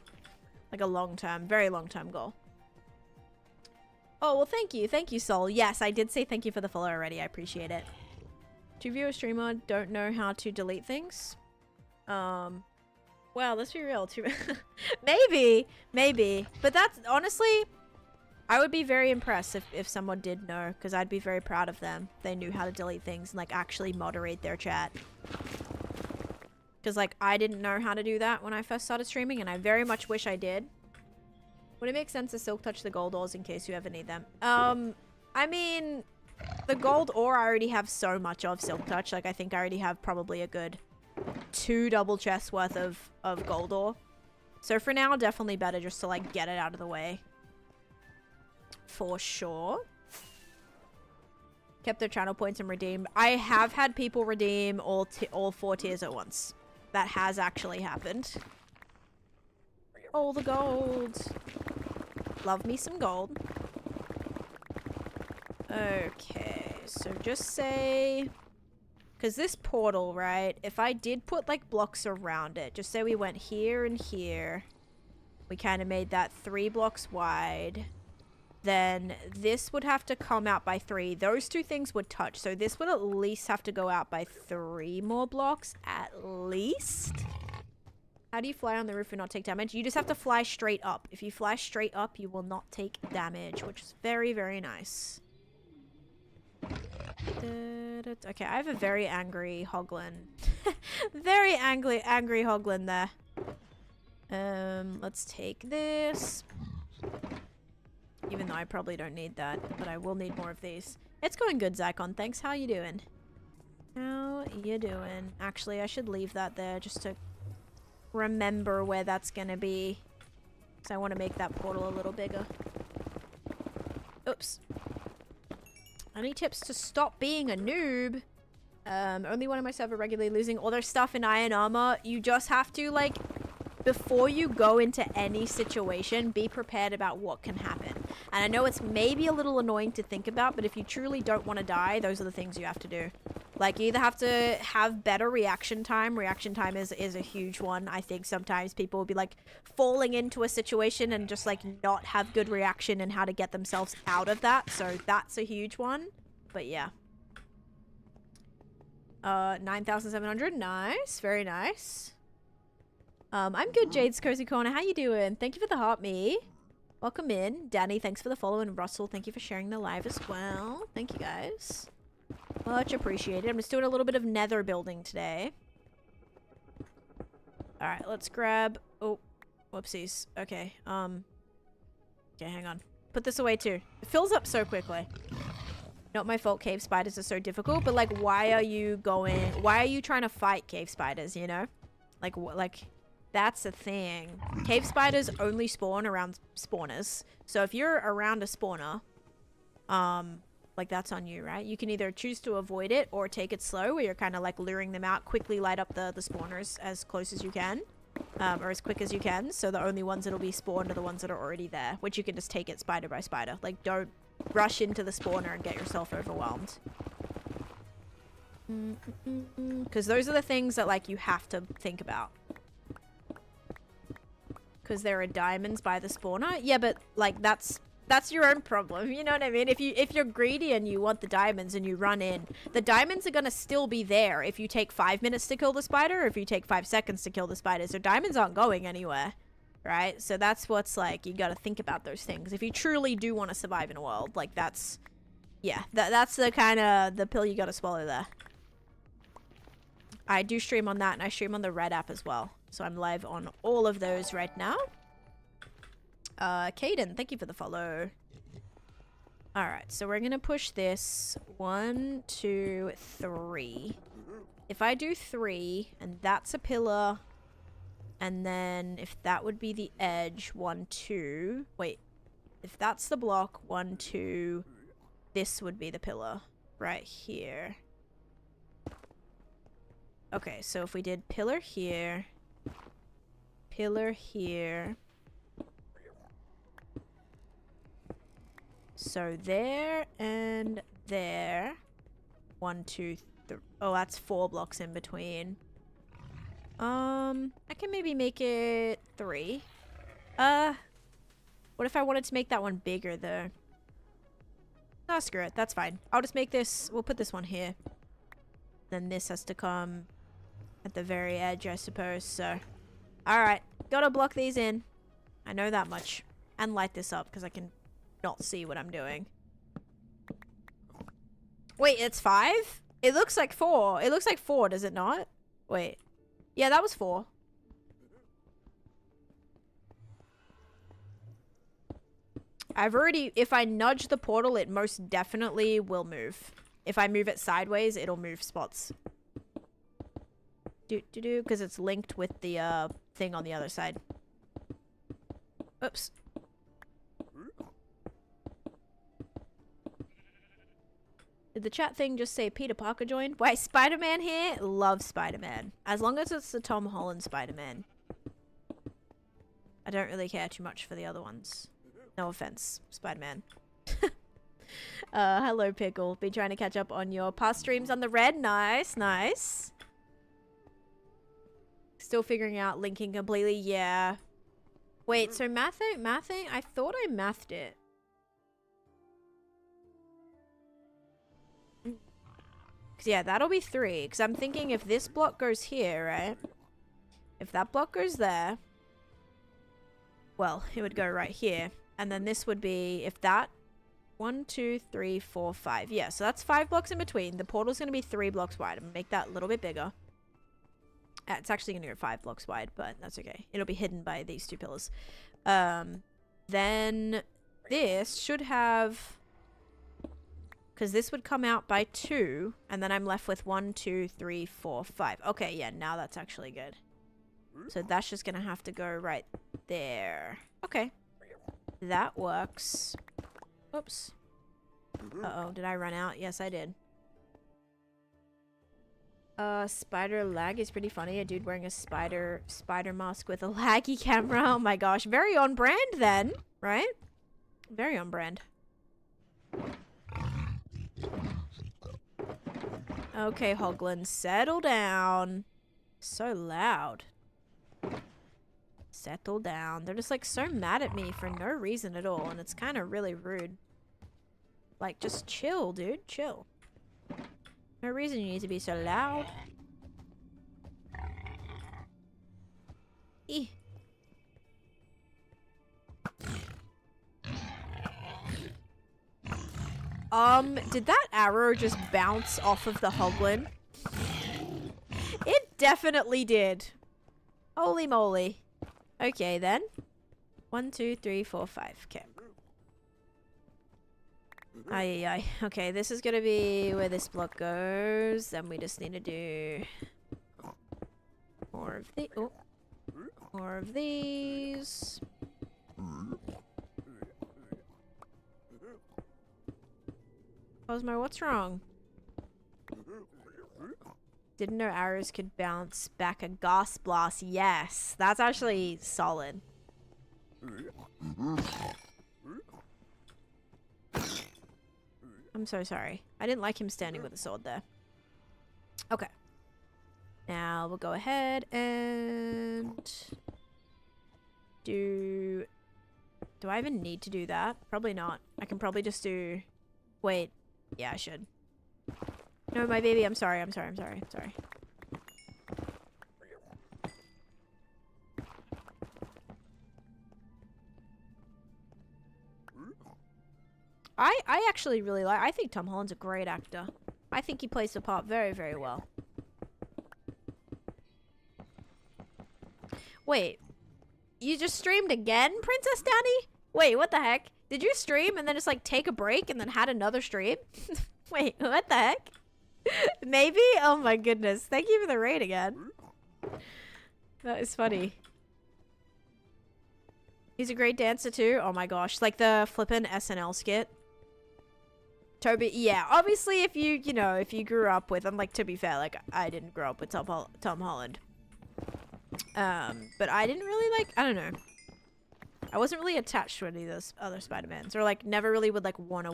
Like a long-term, very long-term goal. Oh, well thank you Soul. Yes, I did say thank you for the follow already. I appreciate it. 2 viewer streamer, don't know how to delete things. Wow, let's be real. Maybe. But that's honestly, I would be very impressed if someone did know, because I'd be very proud of them. They knew how to delete things and like actually moderate their chat. Because like I didn't know how to do that when I first started streaming, and I very much wish I did. Would it make sense to silk touch the gold ores in case you ever need them? I mean, the gold ore I already have so much of silk touch. Like I think I already have probably a good 2 double chests worth of gold ore. So for now, definitely better just to like get it out of the way. For sure. Kept their channel points and redeemed. I have had people redeem all 4 tiers at once. That has actually happened. All the gold. Love me some gold. Okay, so just say... Because this portal, right, if I did put, like, blocks around it, just say we went here and here. We kind of made that 3 blocks wide. Then this would have to come out by 3. Those 2 things would touch. So this would at least have to go out by 3 more blocks, at least. How do you fly on the roof and not take damage? You just have to fly straight up. If you fly straight up, you will not take damage, which is very, very nice. Okay, I have a very angry hoglin. Very angry hoglin there. Let's take this. Even though I probably don't need that, but I will need more of these. It's going good, Zycon. Thanks. How you doing? How you doing? Actually, I should leave that there just to remember where that's gonna be. Because I want to make that portal a little bigger. Oops. Any tips to stop being a noob? Only one of my server regularly losing all their stuff in iron armor. You just have to, like, before you go into any situation, be prepared about what can happen. And I know it's maybe a little annoying to think about, but if you truly don't want to die, those are the things you have to do. Like, you either have to have better reaction time. Reaction time is a huge one. I think sometimes people will be, like, falling into a situation and just, like, not have good reaction and how to get themselves out of that. So that's a huge one. But, yeah. 9,700. Nice. Very nice. I'm good, Jade's Cozy Corner. How you doing? Thank you for the heart, me. Welcome in. Danny, thanks for the follow. And Russell, thank you for sharing the live as well. Thank you, guys. Much appreciated. I'm just doing a little bit of nether building today. Alright, let's grab... Oh, whoopsies. Okay, okay, hang on. Put this away, too. It fills up so quickly. Not my fault cave spiders are so difficult, but, like, why are you trying to fight cave spiders, you know? Like... That's the thing. Cave spiders only spawn around spawners. So if you're around a spawner, like that's on you, right? You can either choose to avoid it or take it slow, where you're kind of like luring them out, quickly light up the spawners as close as you can, or as quick as you can. So the only ones that'll be spawned are the ones that are already there, which you can just take it spider by spider. Like, don't rush into the spawner and get yourself overwhelmed. Because those are the things that, like, you have to think about. Because there are diamonds by the spawner. Yeah, but, like, that's your own problem. You know what I mean? If you're greedy and you want the diamonds and you run in, the diamonds are going to still be there if you take 5 minutes to kill the spider or if you take 5 seconds to kill the spider. So diamonds aren't going anywhere, right? So that's what's, like, you got to think about those things. If you truly do want to survive in a world, like, that's... Yeah, that's the kind of... the pill you got to swallow there. I do stream on that, and I stream on the Red app as well. So I'm live on all of those right now. Caden, thank you for the follow. Alright, so we're gonna push this. 1, 2, 3. If I do 3, and that's a pillar, and then if that would be the edge, 1, 2. Wait, if that's the block, 1, 2, this would be the pillar right here. Okay, so if we did pillar here, pillar here. So there and there. 1, 2, 3. Oh, that's 4 blocks in between. I can maybe make it 3. What if I wanted to make that one bigger though? No, screw it. That's fine. I'll just make this. We'll put this one here. Then this has to come at the very edge, I suppose. So Alright. Gotta block these in. I know that much. And light this up because I can not see what I'm doing. Wait, it's 5? It looks like 4. It looks like 4, does it not? Wait. Yeah, that was 4. I've already... If I nudge the portal, it most definitely will move. If I move it sideways, it'll move spots. Because it's linked with the thing on the other side. Oops. Did the chat thing just say Peter Parker joined? Wait, Spider-Man here? Love Spider-Man. As long as it's the Tom Holland Spider-Man. I don't really care too much for the other ones. No offense, Spider-Man. Hello, Pickle. Been trying to catch up on your past streams on the red. Nice, nice. Still figuring out linking completely. Yeah. Wait, so mathing? I thought I mathed it. Cause yeah, that'll be 3. Because I'm thinking if this block goes here, right? If that block goes there, well, it would go right here. And then this would be, if that, 1, 2, 3, 4, 5. Yeah, so that's 5 blocks in between. The portal's going to be 3 blocks wide. I'm going to make that a little bit bigger. It's actually going to go 5 blocks wide, but that's okay. It'll be hidden by these 2 pillars. Then this should have... Because this would come out by 2, and then I'm left with 1, 2, 3, 4, 5. Okay, yeah, now that's actually good. So that's just going to have to go right there. Okay. That works. Oops. Uh-oh, did I run out? Yes, I did. Spider lag is pretty funny. A dude wearing a spider mask with a laggy camera. Oh my gosh. Very on brand then, right? Very on brand. Okay, Hoglin, settle down. So loud. Settle down. They're just like so mad at me for no reason at all, and it's kind of really rude. Like, just chill, dude. Chill. No reason you need to be so loud. Eeh. Did that arrow just bounce off of the Hoglin? It definitely did. Holy moly. Okay, then. 1, 2, 3, 4, 5. Okay. Aye. Okay, this is gonna be where this block goes. Then we just need to do more of the more of these. Cosmo, what's wrong? Didn't know arrows could bounce back a gas blast. Yes, that's actually solid. I'm so sorry. I didn't like him standing with a sword there. Okay. Now we'll go ahead and do... Do I even need to do that? Probably not. I can probably just do... Wait. Yeah, I should. No, my baby, I'm sorry. I actually really like... I think Tom Holland's a great actor. I think he plays the part very, very well. Wait. You just streamed again, Princess Danny? Wait, what the heck? Did you stream and then just, like, take a break and then had another stream? Wait, what the heck? Maybe? Oh my goodness. Thank you for the raid again. That is funny. He's a great dancer too. Oh my gosh. Like the flippin' SNL skit. Toby, yeah. Obviously, if you know, if you grew up with, and like, to be fair, like, I didn't grow up with Tom Holland. But I didn't really, like, I don't know. I wasn't really attached to any of those other Spider-Mans, or like never really would like want to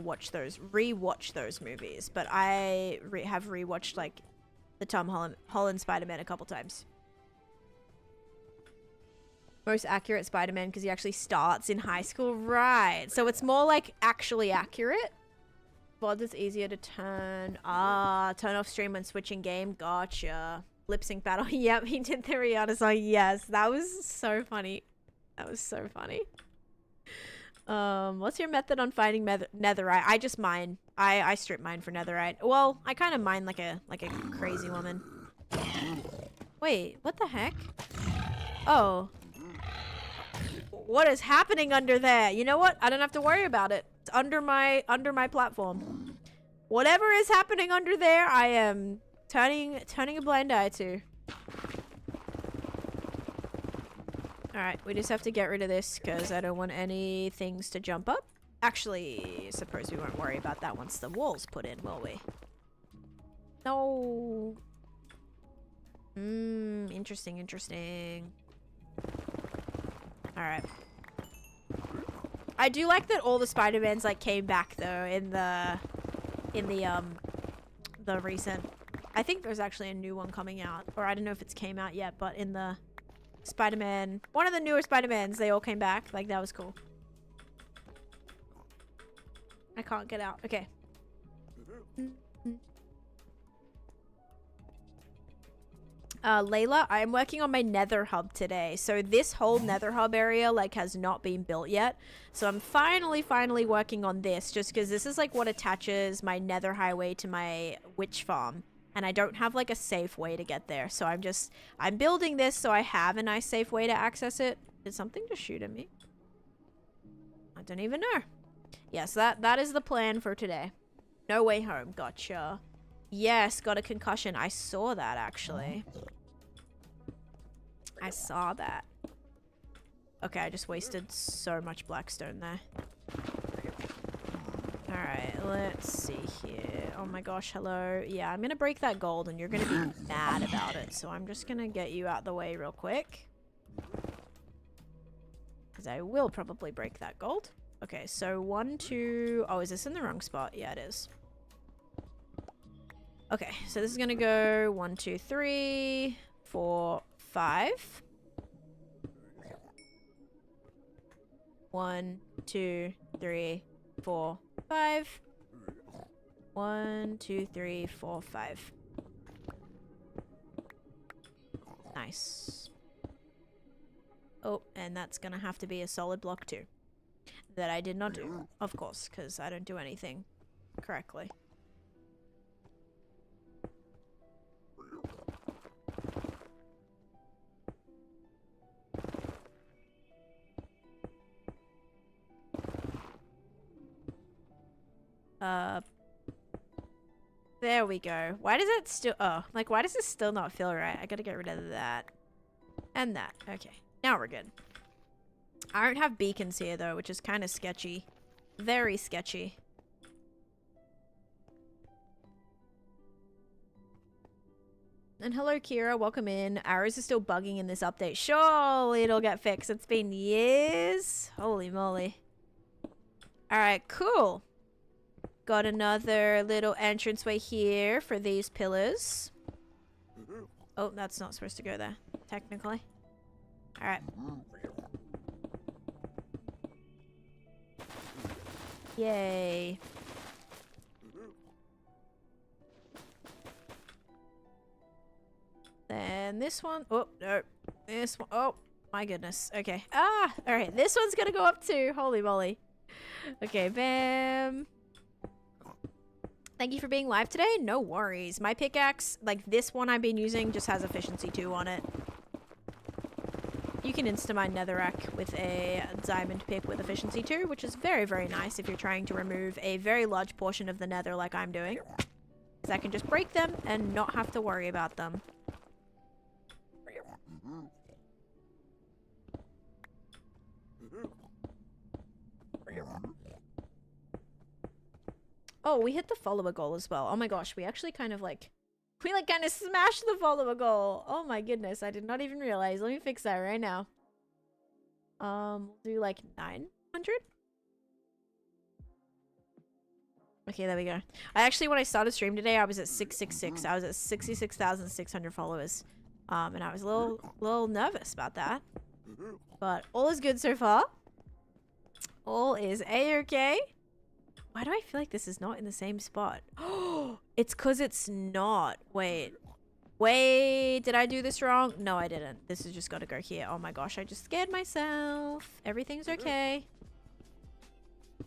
re-watch those movies. But I have re-watched like the Tom Holland Spider-Man a couple times. Most accurate Spider-Man because he actually starts in high school, right? So it's more like actually accurate. VODs is easier to turn off stream when switching game. Gotcha. lip sync battle. Yep, he did the Rihanna song. Yes, that was so funny. That was so funny. What's your method on finding netherite? I just mine. I strip mine for netherite. Well, I kind of mine like a crazy woman. Wait, what the heck? Oh. What is happening under there? You know what? I don't have to worry about it. It's under my platform. Whatever is happening under there, I am turning a blind eye to. Alright, we just have to get rid of this because I don't want any things to jump up. Actually, suppose we won't worry about that once the wall's put in, will we? No. Interesting. Alright. I do like that all the Spider-Mans like came back though in the recent. I think there's actually a new one coming out, or I don't know if it's came out yet, but in the Spider-Man, one of the newer Spider-Mans, they all came back. Like, that was cool. I can't get out. Okay. Layla, I'm working on my Nether Hub today. So this whole Nether Hub area, like, has not been built yet. So I'm finally working on this, just because this is, like, what attaches my Nether Highway to my witch farm. And I don't have, like, a safe way to get there. So I'm building this so I have a nice safe way to access it. Did something just shoot at me? I don't even know. Yes, that is the plan for today. No way home. Gotcha. Yes, got a concussion. I saw that, actually. I saw that. Okay, I just wasted so much blackstone there. Alright, let's see here. Oh my gosh, hello. Yeah, I'm gonna break that gold and you're gonna be mad about it. So I'm just gonna get you out the way real quick. Because I will probably break that gold. Okay, so 1, 2... Oh, is this in the wrong spot? Yeah, it is. Okay, so this is gonna go 1, 2, 3, 4, 5. 1, 2, 3, 4, 5. 1, 2, 3, 4, 5. Nice. Oh, and that's gonna have to be a solid block too. That I did not do, of course, because I don't do anything correctly. There we go. Why does it still... Oh, like, why does this still not feel right? I gotta get rid of that. And that. Okay. Now we're good. I don't have beacons here, though, which is kind of sketchy. Very sketchy. And hello, Kira. Welcome in. Arrows are still bugging in this update. Surely it'll get fixed. It's been years. Holy moly. Alright, cool. Got another little entranceway here for these pillars. Oh, that's not supposed to go there, technically. Alright. Yay. Then this one. Oh, no. This one. Oh, my goodness. Okay. Ah! Alright, this one's gonna go up too. Holy moly. Okay, bam. Thank you for being live today. No worries. My pickaxe, like this one I've been using, just has efficiency 2 on it. You can insta-mine netherrack with a diamond pick with efficiency 2, which is very, very nice if you're trying to remove a very large portion of the nether like I'm doing. Because I can just break them and not have to worry about them. Oh, we hit the follower goal as well. Oh my gosh, we actually kind of like... We like kind of smashed the follower goal. Oh my goodness, I did not even realize. Let me fix that right now. We'll do like 900? Okay, there we go. I actually, when I started stream today, I was at 666. I was at 66,600 followers. And I was a little nervous about that. But all is good so far. All is a-okay. Why do I feel like this is not in the same spot? Oh, it's because it's not. Wait. Wait, did I do this wrong? No, I didn't. This has just got to go here. Oh my gosh, I just scared myself. Everything's okay.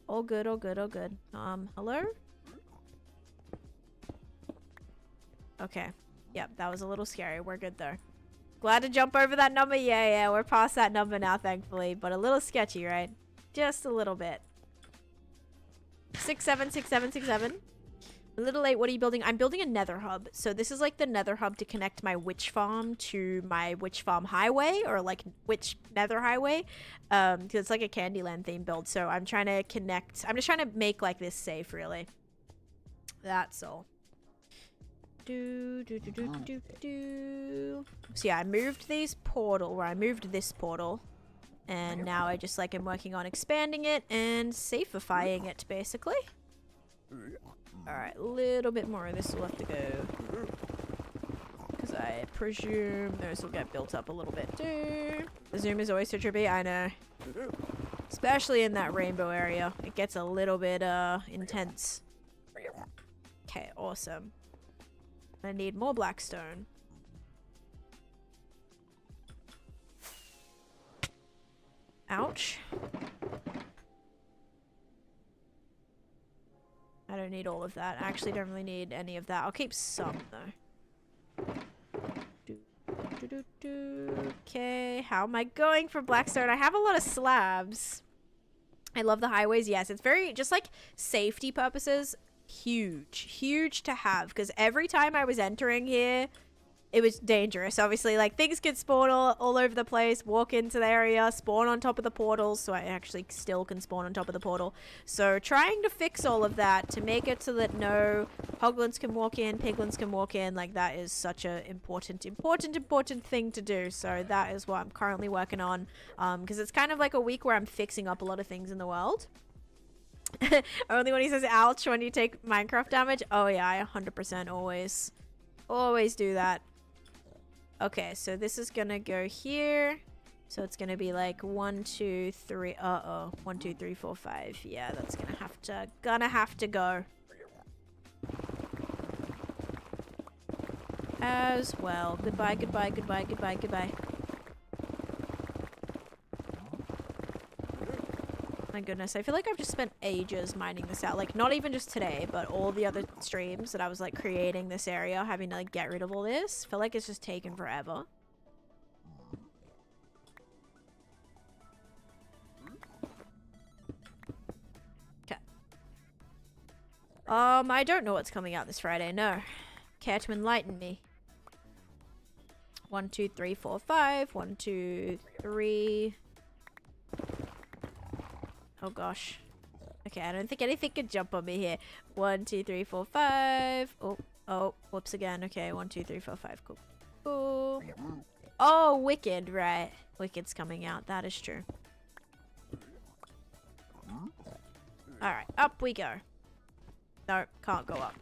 All good, all good, all good. Hello? Okay. Yep, that was a little scary. We're good though. Glad to jump over that number. Yeah, we're past that number now, thankfully. But a little sketchy, right? Just a little bit. 676767. A little late. What are you building? I'm building a Nether Hub. So this is like the Nether Hub to connect my witch farm to my witch farm highway, or like witch Nether highway. Because it's like a Candyland theme build. So I'm trying to connect. I'm just trying to make like this safe, really. That's all. So yeah, I moved this portal. And now I just like am working on expanding it and safifying it, basically. Alright, a little bit more of this will have to go. Because I presume those will get built up a little bit too. The zoom is always so trippy, I know. Especially in that rainbow area. It gets a little bit intense. Okay, awesome. I need more blackstone. Ouch. I don't need all of that. I actually don't really need any of that. I'll keep some though. Okay, how am I going for blackstone? I have a lot of slabs. I love the highways. Yes, it's very, just like safety purposes, huge to have, because every time I was entering here, it was dangerous. Obviously, like, things could spawn all over the place, walk into the area, spawn on top of the portals, so I actually still can spawn on top of the portal. So trying to fix all of that to make it so that no hoglins can walk in, piglins can walk in, like, that is such a important thing to do. So that is what I'm currently working on, because it's kind of like a week where I'm fixing up a lot of things in the world. Only when he says ouch when you take Minecraft damage. Oh yeah, I 100% always do that. Okay, so this is gonna go here. So it's gonna be like 1, 2, 3. 1, 2, 3, 4, 5. Yeah, that's gonna have to go. As well. Goodbye. My goodness, I feel like I've just spent ages mining this out. Like, not even just today, but all the other streams that I was, like, creating this area, having to, like, get rid of all this. I feel like it's just taken forever. Okay. I don't know what's coming out this Friday, no. Care to enlighten me? 1, 2, 3, 4, 5. 1, 2, 3... Oh gosh. Okay, I don't think anything can jump on me here. 1, 2, 3, 4, 5. Oh, whoops again. Okay, 1, 2, 3, 4, 5. Cool. Oh, Wicked, right. Wicked's coming out. That is true. Alright, up we go. No, can't go up.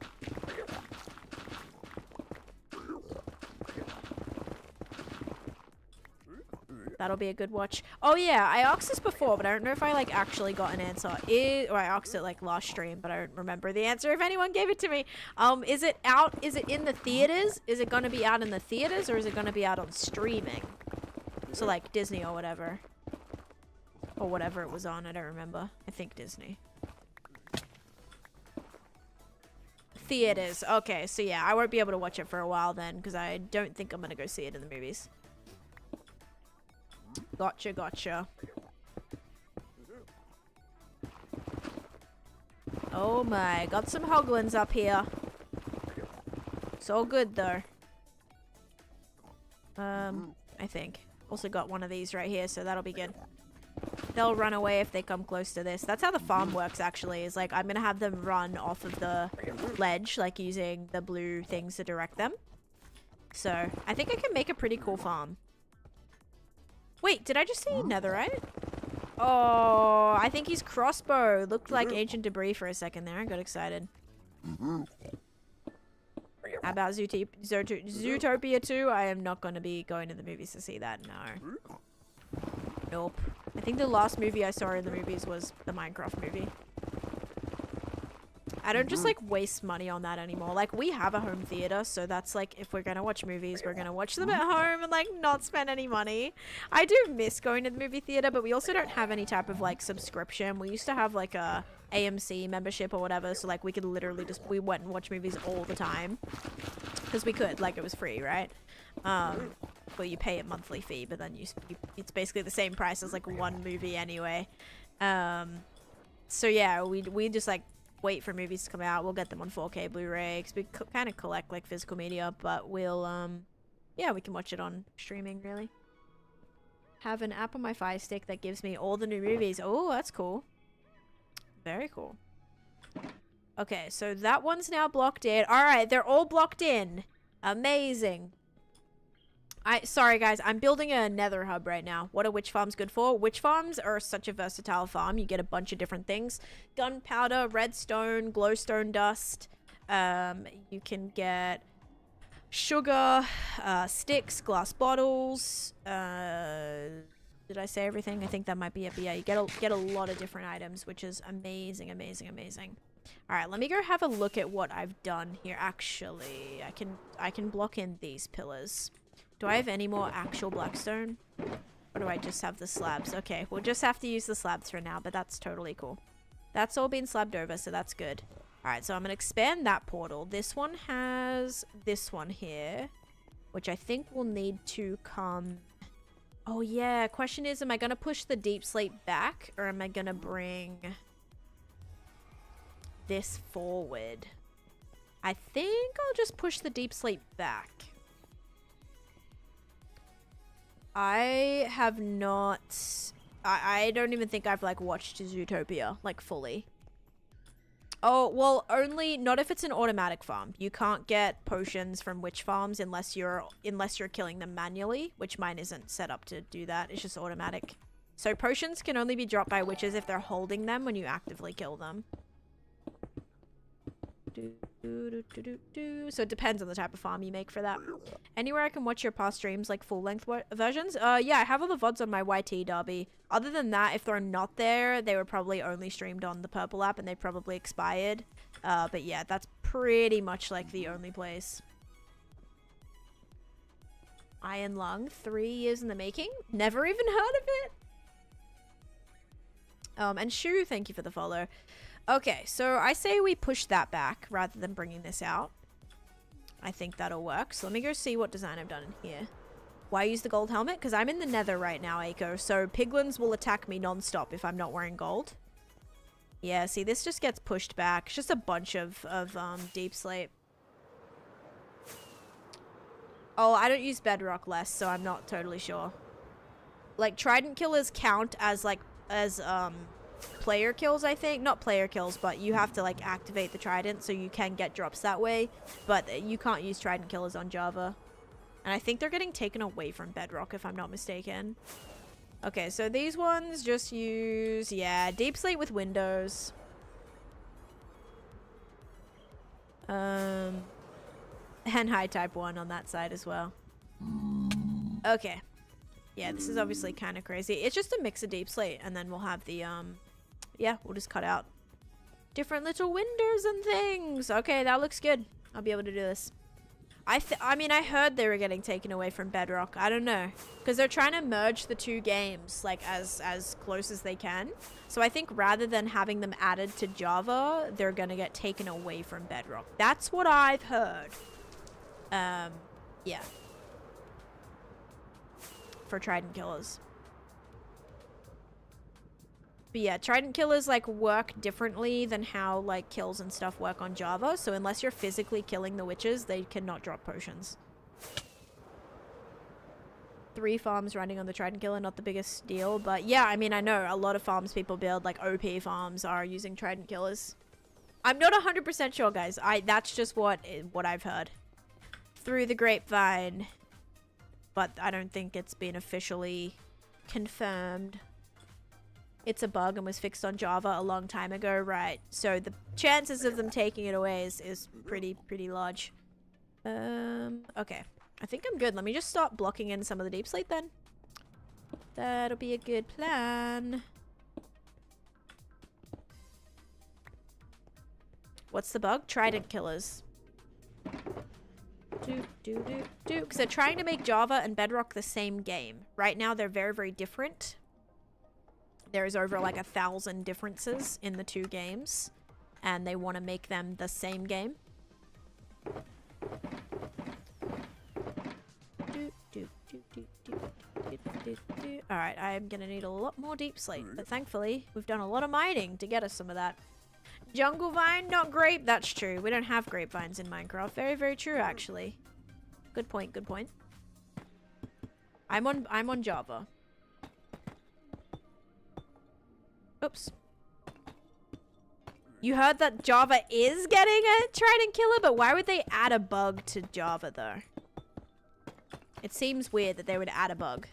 That'll be a good watch. Oh yeah, I asked this before, but I don't know if I like actually got an answer. Or I asked it like last stream, but I don't remember the answer if anyone gave it to me. Is it out? Is it in the theaters? Is it gonna be out in the theaters, or is it gonna be out on streaming? So like Disney or whatever. Or whatever it was on, I don't remember. I think Disney. Theaters. Okay, so yeah, I won't be able to watch it for a while then, because I don't think I'm gonna go see it in the movies. Gotcha. Oh my, got some hoglins up here. It's all good though. I think. Also got one of these right here, so that'll be good. They'll run away if they come close to this. That's how the farm works actually, is like I'm gonna have them run off of the ledge, like using the blue things to direct them. So I think I can make a pretty cool farm. Wait, did I just see netherite? Oh, I think he's crossbow. Looked like ancient debris for a second there. I got excited. How about Zootopia 2? I am not going to be going to the movies to see that. No. Nope. I think the last movie I saw in the movies was the Minecraft movie. I don't just like waste money on that anymore. Like we have a home theater, so that's like if we're gonna watch movies, we're gonna watch them at home and like not spend any money. I do miss going to the movie theater, but we also don't have any type of like subscription. We used to have like a AMC membership or whatever, so like we could literally just we went and watch movies all the time because we could, like it was free, right? Well, you pay a monthly fee, but then it's basically the same price as like one movie anyway. So yeah, we just like wait for movies to come out. We'll get them on 4K Blu-ray because we kind of collect like physical media, but we'll yeah, we can watch it on streaming. Really have an app on my Fire Stick that gives me all the new movies. Oh, that's cool. Very cool. Okay, so that one's now blocked in. All right, they're all blocked in. Amazing. Sorry guys, I'm building a Nether Hub right now. What are witch farms good for? Witch farms are such a versatile farm. You get a bunch of different things. Gunpowder, redstone, glowstone dust. You can get sugar, sticks, glass bottles. Did I say everything? I think that might be it. But yeah, you get a lot of different items, which is amazing, amazing, amazing. All right, let me go have a look at what I've done here. Actually, I can block in these pillars. Do I have any more actual blackstone? Or do I just have the slabs? Okay, we'll just have to use the slabs for now, but that's totally cool. That's all been slabbed over, so that's good. Alright, so I'm going to expand that portal. This one has this one here, which I think will need to come... Oh yeah, question is, am I going to push the deep slate back, or am I going to bring this forward? I think I'll just push the deep slate back. I have not... I don't even think I've, like, watched Zootopia, like, fully. Oh, well, only... Not if it's an automatic farm. You can't get potions from witch farms unless you're killing them manually, which mine isn't set up to do that. It's just automatic. So potions can only be dropped by witches if they're holding them when you actively kill them. So it depends on the type of farm you make for that. Anywhere I can watch your past streams, like full-length versions? Yeah, I have all the VODs on my YT, Derby. Other than that, if they're not there, they were probably only streamed on the Purple app and they probably expired. But yeah, that's pretty much like the only place. Iron Lung, 3 years in the making? Never even heard of it? And Shu, thank you for the follow. Okay, so I say we push that back rather than bringing this out. I think that'll work. So let me go see what design I've done in here. Why use the gold helmet? Because I'm in the nether right now, Aiko. So piglins will attack me non-stop if I'm not wearing gold. Yeah, see, this just gets pushed back. It's just a bunch of deep slate. Oh, I don't use bedrock less, so I'm not totally sure. Like, trident killers count as, like, player kills, I think. Not player kills, but you have to like activate the trident so you can get drops that way, but you can't use trident killers on Java, and I think they're getting taken away from bedrock if I'm not mistaken. Okay, so these ones just use, yeah, deep slate with windows. And high type 1 on that side as well. Okay, yeah, this is obviously kind of crazy. It's just a mix of deep slate, and then we'll have the yeah, we'll just cut out different little windows and things. Okay, that looks good. I'll be able to do this. I mean, I heard they were getting taken away from bedrock. I don't know, because they're trying to merge the two games like as close as they can. So I think rather than having them added to Java, they're gonna get taken away from bedrock. That's what I've heard. Yeah. For trident killers. But yeah, trident killers like work differently than how like kills and stuff work on Java. So unless you're physically killing the witches, they cannot drop potions. 3 farms running on the trident killer, not the biggest deal. But yeah, I mean, I know a lot of farms people build, like OP farms, are using trident killers. I'm not 100% sure, guys. That's just what I've heard through the grapevine. But I don't think it's been officially confirmed. It's a bug and was fixed on Java a long time ago, right? So the chances of them taking it away is pretty large. Okay. I think I'm good. Let me just start blocking in some of the deep slate then. That'll be a good plan. What's the bug? Trident killers. Because they're trying to make Java and Bedrock the same game. Right now, they're very, very different. There's over like 1,000 differences in the two games. And they want to make them the same game. Alright, I'm gonna need a lot more deep slate. But thankfully, we've done a lot of mining to get us some of that. Jungle vine, not grape. That's true. We don't have grapevines in Minecraft. Very, very true, actually. Good point, good point. I'm on Java. Oops. You heard that Java is getting a trident killer, but why would they add a bug to Java, though? It seems weird that they would add a bug.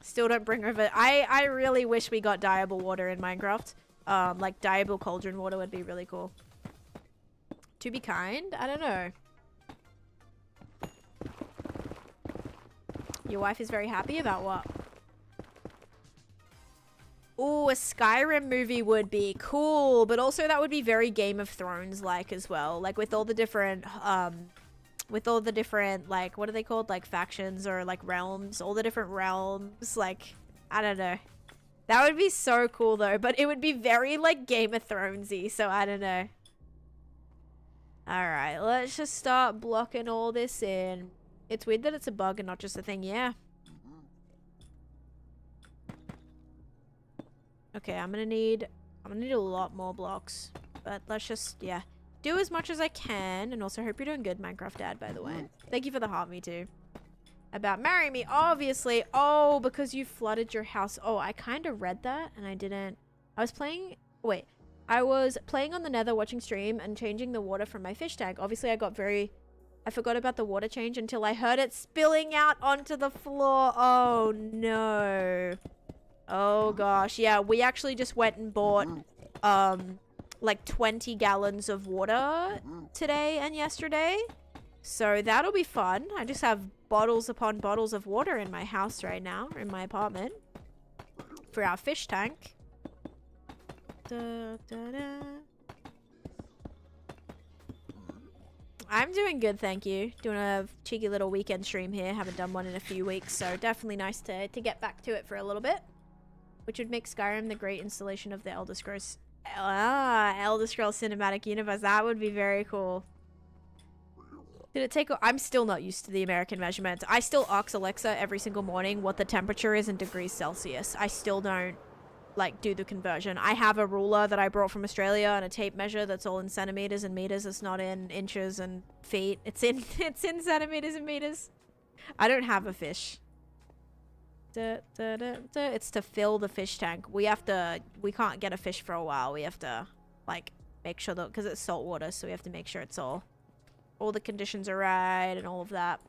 Still don't bring over... I really wish we got dyeable water in Minecraft. Like dyeable cauldron water would be really cool. To be kind? I don't know. Your wife is very happy about what? Ooh, a Skyrim movie would be cool, but also that would be very Game of Thrones-like as well. Like with all the different, like, what are they called? Like factions or like realms, all the different realms. Like, I don't know. That would be so cool though, but it would be very like Game of Thronesy, so I don't know. Alright, let's just start blocking all this in. It's weird that it's a bug and not just a thing, yeah. Okay, I'm gonna need a lot more blocks. But let's just, yeah. Do as much as I can, and also hope you're doing good, Minecraft Dad, by the way. Thank you for the heart, me too. About marrying me, obviously. Oh, because you flooded your house. Oh, I kind of read that, and I didn't. I was playing on the Nether watching stream and changing the water from my fish tank. Obviously, I forgot about the water change until I heard it spilling out onto the floor. Oh, no. Oh, gosh. Yeah, we actually just went and bought, like 20 gallons of water today and yesterday. So that'll be fun. I just have bottles upon bottles of water in my house right now, in my apartment, for our fish tank. I'm doing good, thank you. Doing a cheeky little weekend stream here. Haven't done one in a few weeks, so definitely nice to get back to it for a little bit. Which would make Skyrim the great installation of the Elder Scrolls. Elder Scrolls Cinematic Universe. That would be very cool. Did it take... I'm still not used to the American measurements. I still ask Alexa every single morning what the temperature is in degrees Celsius. I still don't, like, do the conversion. I have a ruler that I brought from Australia and a tape measure that's all in centimeters and meters. It's not in inches and feet. It's in centimeters and meters. I don't have a fish. It's to fill the fish tank. We can't get a fish for a while. We have to, like, make sure that, because it's salt water, so we have to make sure it's all the conditions are right and all of that.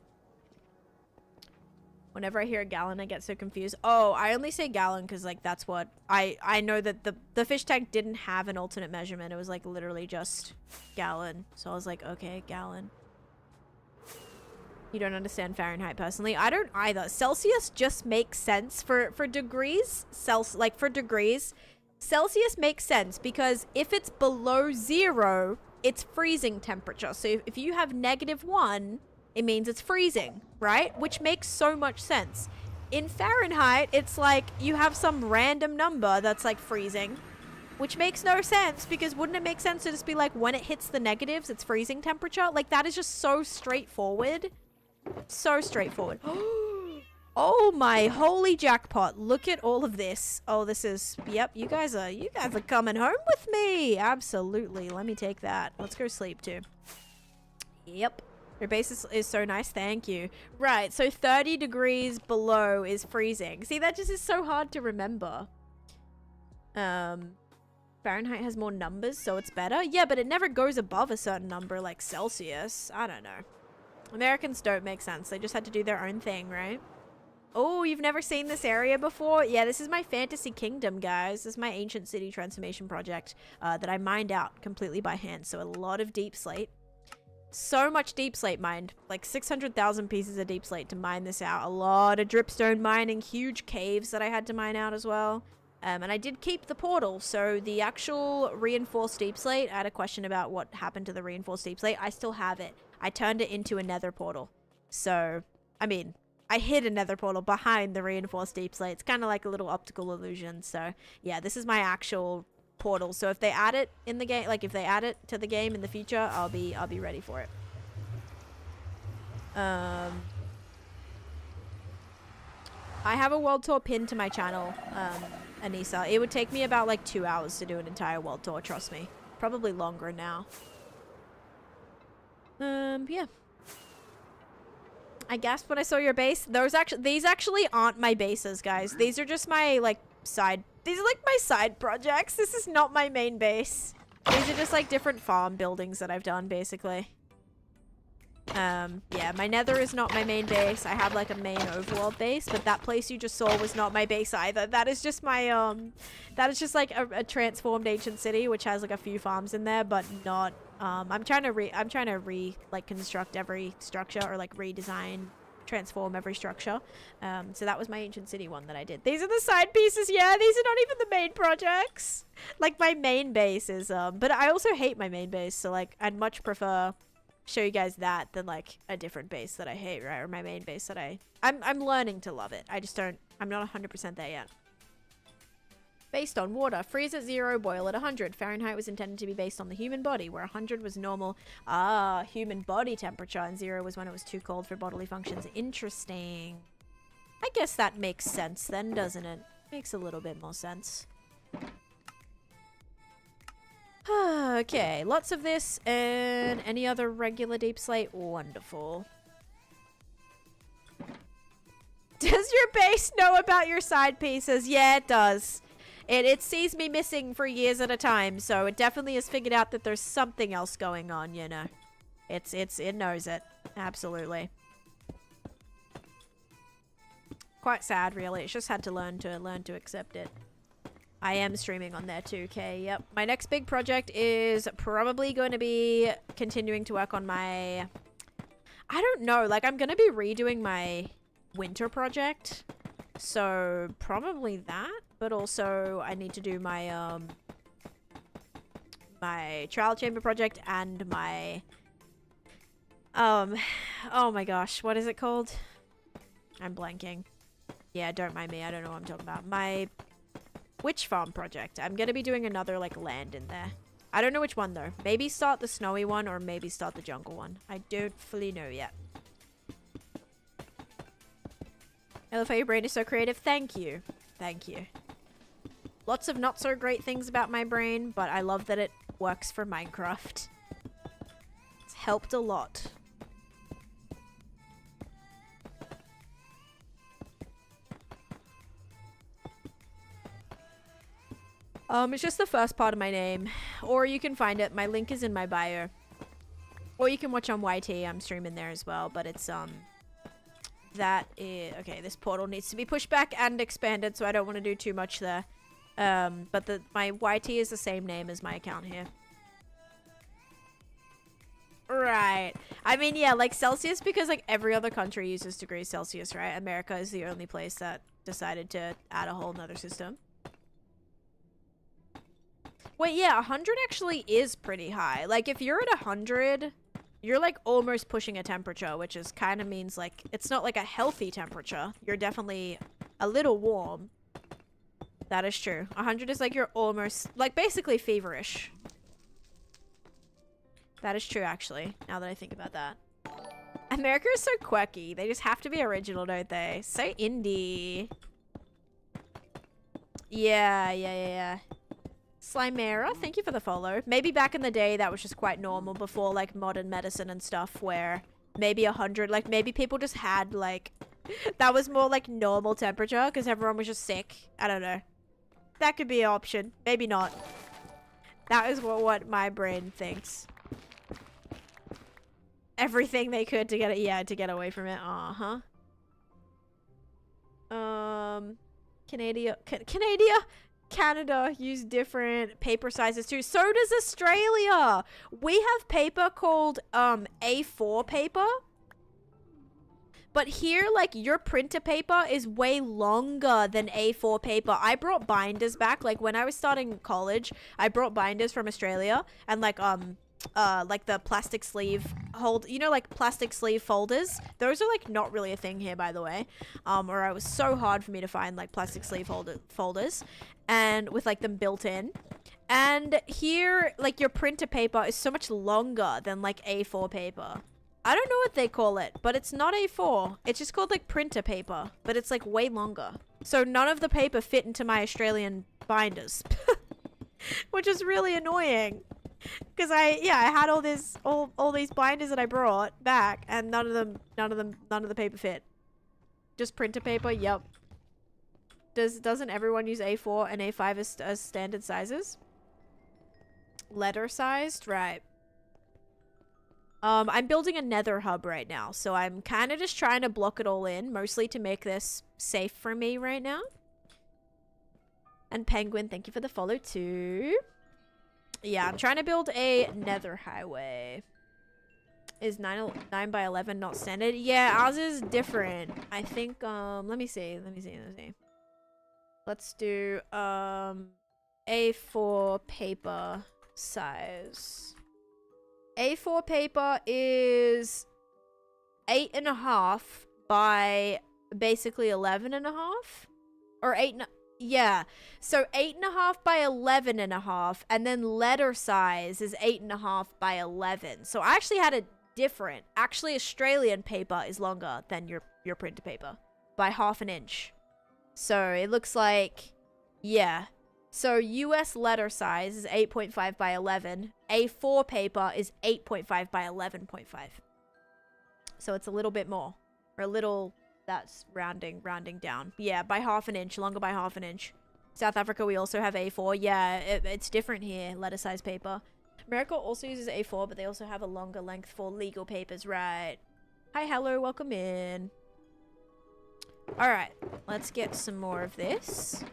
Whenever I hear a gallon, I get so confused. Oh, I only say gallon because, like, that's what I know that the fish tank didn't have an alternate measurement. It was, like, literally just gallon. So I was like, okay, gallon. You don't understand Fahrenheit personally. I don't either. Celsius just makes sense for degrees. For degrees, Celsius makes sense because if it's below 0, it's freezing temperature. So if you have -1, it means it's freezing, right? Which makes so much sense. In Fahrenheit, it's like you have some random number that's like freezing, which makes no sense because wouldn't it make sense to just be like when it hits the negatives, it's freezing temperature? Like that is just so straightforward. So straightforward. Oh my holy jackpot. Look at all of this. Oh, this is, yep, you guys are coming home with me. Absolutely. Let me take that. Let's go sleep too. Yep. Your base is so nice. Thank you. Right. So 30 degrees below is freezing. See, that just is so hard to remember. Fahrenheit has more numbers, so it's better. Yeah, but it never goes above a certain number like Celsius. I don't know. Americans don't make sense. They just had to do their own thing, right? Oh, you've never seen this area before? Yeah, this is my fantasy kingdom, guys. This is my ancient city transformation project that I mined out completely by hand. So a lot of deep slate. So much deep slate mined. Like 600,000 pieces of deep slate to mine this out. A lot of dripstone mining. Huge caves that I had to mine out as well. And I did keep the portal. So the actual reinforced deep slate, I had a question about what happened to the reinforced deep slate. I still have it. I turned it into a nether portal. So, I mean, I hid a nether portal behind the reinforced deep slate. It's kind of like a little optical illusion. So, yeah, this is my actual portal. So if they add it in the game, like if they add it to the game in the future, I'll be ready for it. I have a world tour pinned to my channel, Anissa. It would take me about like 2 hours to do an entire world tour, trust me. Probably longer now. Yeah. I guessed when I saw your base. These actually aren't my bases, guys. These are just my like these are like my side projects. This is not my main base. These are just like different farm buildings that I've done basically. Yeah, my nether is not my main base. I have like a main overworld base, but that place you just saw was not my base either. That is just my that is just like a transformed ancient city which has like a few farms in there, but not I'm trying to like construct every structure, or like redesign, transform every structure. So that was my ancient city one that I did. These are the side pieces. Yeah, these are not even the main projects. Like my main base is but I also hate my main base, so like I'd much prefer show you guys that than like a different base that I hate, right? Or my main base that I'm learning to love it. I'm not 100% there yet. Based on water. Freeze at 0, boil at 100. Fahrenheit was intended to be based on the human body, where 100 was normal human body temperature, and 0 was when it was too cold for bodily functions. Interesting. I guess that makes sense then, doesn't it? Makes a little bit more sense. Okay, lots of this, and any other regular deep slate? Wonderful. Does your base know about your side pieces? Yeah, it does. It sees me missing for years at a time, so it definitely has figured out that there's something else going on, you know. It knows it. Absolutely. Quite sad, really. It's just had to learn to accept it. I am streaming on there too, okay? Yep. My next big project is probably going to be continuing to work on my... I don't know. Like, I'm going to be redoing my winter project. So, probably that. But also, I need to do my, my trial chamber project and my... oh my gosh. What is it called? I'm blanking. Yeah, don't mind me. I don't know what I'm talking about. My... witch farm project. I'm gonna be doing another like land in there. I don't know which one though. Maybe start the snowy one or maybe start the jungle one. I don't fully know yet. I love how your brain is so creative. Thank you. Thank you. Lots of not so great things about my brain, but I love that it works for Minecraft. It's helped a lot. It's just the first part of my name. Or you can find it. My link is in my bio. Or you can watch on YT. I'm streaming there as well. But it's, that is... okay, this portal needs to be pushed back and expanded, so I don't want to do too much there. But my YT is the same name as my account here. Right. I mean, yeah, like Celsius, because like every other country uses degrees Celsius, right? America is the only place that decided to add a whole nother system. Wait, yeah, 100 actually is pretty high. Like, if you're at 100, you're, like, almost pushing a temperature, which is kind of means, like, it's not, like, a healthy temperature. You're definitely a little warm. That is true. 100 is, like, you're almost, like, basically feverish. That is true, actually, now that I think about that. America is so quirky. They just have to be original, don't they? So indie. Yeah. Slimera, thank you for the follow. Maybe back in the day that was just quite normal before like modern medicine and stuff, where maybe 100, like maybe people just had like, that was more like normal temperature because everyone was just sick. I don't know. That could be an option. Maybe not. That is what my brain thinks. Everything they could to get it, yeah, to get away from it. Canada. Canada use different paper sizes too. So does Australia. We have paper called A4 paper. But here, like, your printer paper is way longer than A4 paper. I brought binders back. Like, when I was starting college, I brought binders from Australia. And, like the plastic sleeve like plastic sleeve folders. Those are, like, not really a thing here, by the way. Or it was so hard for me to find, like, plastic sleeve folders. And with, like, them built in. And here, like, your printer paper is so much longer than, like, A4 paper. I don't know what they call it, but it's not A4. It's just called, like, printer paper, but it's, like, way longer. So none of the paper fit into my Australian binders, which is really annoying. Because I had all these binders that I brought back, and none of the paper fit. Just printer paper. Yep. Doesn't everyone use A4 and A5 as standard sizes? Letter sized, right? I'm building a Nether Hub right now, so I'm kind of just trying to block it all in, mostly to make this safe for me right now. And Penguin, thank you for the follow too. Yeah, I'm trying to build a Nether highway. Is 9 by 11 not standard? Yeah, ours is different. I think, let me see. Let's do, A4 paper size. A4 paper is 8.5 by basically 11.5, or 8. Yeah, so 8.5 by 11.5, and then letter size is 8.5 by 11. So I actually had a different. Actually, Australian paper is longer than your printer paper by 1/2 inch. So it looks like, yeah. So US letter size is 8.5 by 11. A4 paper is 8.5 by 11.5. So it's a little bit more. Or a little, that's rounding down. Yeah, by 1/2 inch, longer by 1/2 inch. South Africa, we also have A4. Yeah, it's different here, letter size paper. America also uses A4, but they also have a longer length for legal papers, right? Hi, hello, welcome in. Alright, let's get some more of this.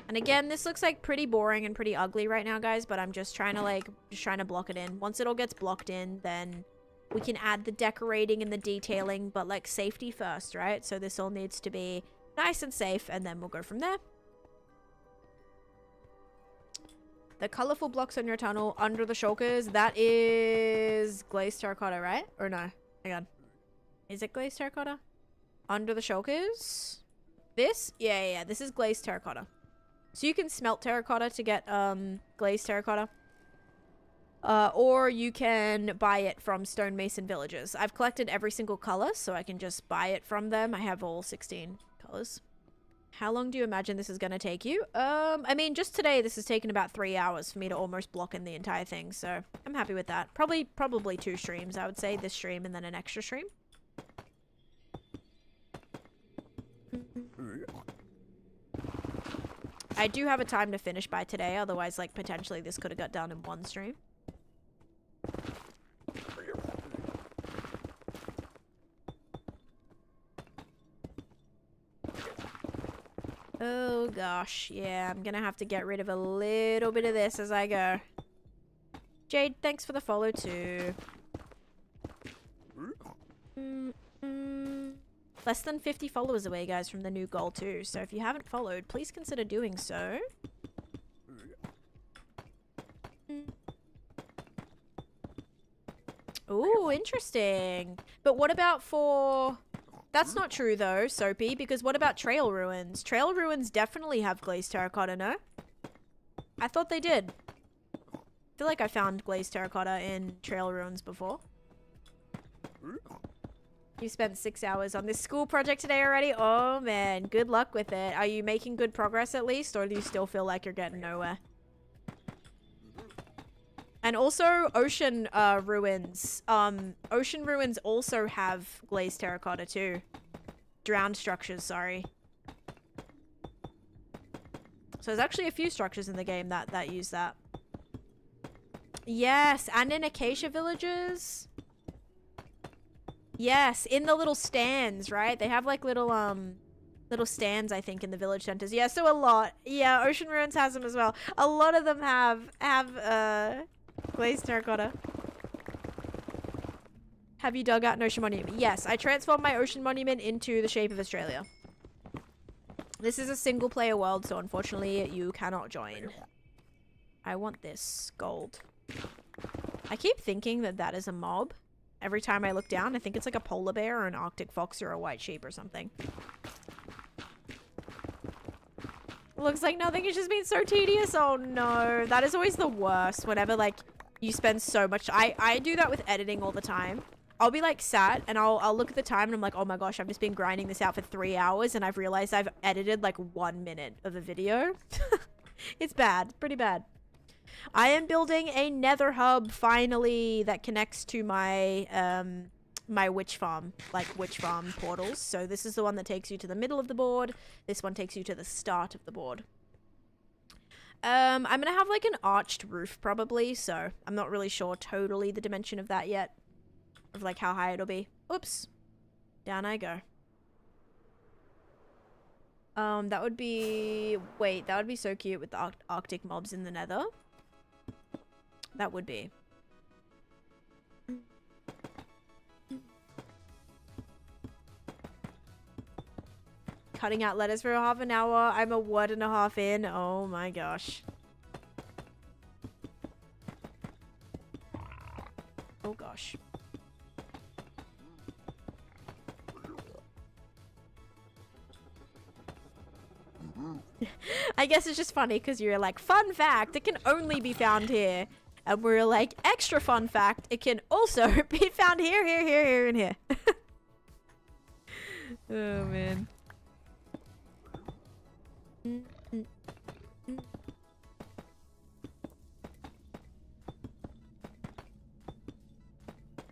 And again, this looks like pretty boring and pretty ugly right now, guys, but I'm just trying to block it in. Once it all gets blocked in, then we can add the decorating and the detailing, but like safety first, right? So this all needs to be nice and safe, and then we'll go from there. The colorful blocks on your tunnel under the shulkers, that is glazed terracotta, right? Or no? Hang on. Is it glazed terracotta? Under the shulkers? This? Yeah, this is glazed terracotta. So you can smelt terracotta to get glazed terracotta. Or you can buy it from stonemason villages. I've collected every single color, so I can just buy it from them. I have all 16 colors. How long do you imagine this is going to take you? I mean, just today, this has taken about 3 hours for me to almost block in the entire thing, so I'm happy with that. Probably 2 streams, I would say. This stream and then an extra stream. I do have a time to finish by today, otherwise, like, potentially this could have got done in 1 stream. Oh gosh, yeah, I'm gonna have to get rid of a little bit of this as I go. Jade, thanks for the follow too. Less than 50 followers away, guys, from the new goal too, so if you haven't followed, please consider doing so. Ooh, interesting. But what about for... That's not true, though, Soapy, because what about Trail Ruins? Trail Ruins definitely have glazed terracotta, no? I thought they did. I feel like I found glazed terracotta in Trail Ruins before. You spent 6 hours on this school project today already? Oh, man. Good luck with it. Are you making good progress, at least, or do you still feel like you're getting nowhere? And also, Ocean Ruins. Ocean Ruins also have glazed terracotta too. Drowned structures, sorry. So there's actually a few structures in the game that use that. Yes, and in acacia villages. Yes, in the little stands, right? They have like little little stands, I think, in the village centers. Yeah, so a lot. Yeah, Ocean Ruins has them as well. A lot of them have glazed terracotta. Have you dug out an ocean monument? Yes, I transformed my ocean monument into the shape of Australia. This is a single player world, so unfortunately you cannot join. I want this gold. I keep thinking that that is a mob. Every time I look down, I think it's like a polar bear or an Arctic fox or a white sheep or something. Looks like nothing. It's just been so tedious. Oh no. That is always the worst. Whenever like you spend so much. I do that with editing all the time. I'll be like sat and I'll look at the time and I'm like, oh my gosh, I've just been grinding this out for 3 hours and I've realized I've edited like 1 minute of a video. It's bad. Pretty bad. I am building a Nether Hub finally that connects to my my witch farm portals. So this is the one that takes you to the middle of the board. This one takes you to the start of the board. I'm gonna have like an arched roof probably, so I'm not really sure totally the dimension of that yet, of like how high it'll be. Oops, down I go. That would be, wait, that would be so cute with the Arctic mobs in the Nether. That would be. Cutting out letters for half an hour. I'm a word and a half in. Oh my gosh. Oh gosh. I guess it's just funny because you're like, fun fact, it can only be found here. And we're like, extra fun fact, it can also be found here, here, here, here, and here. Oh, man.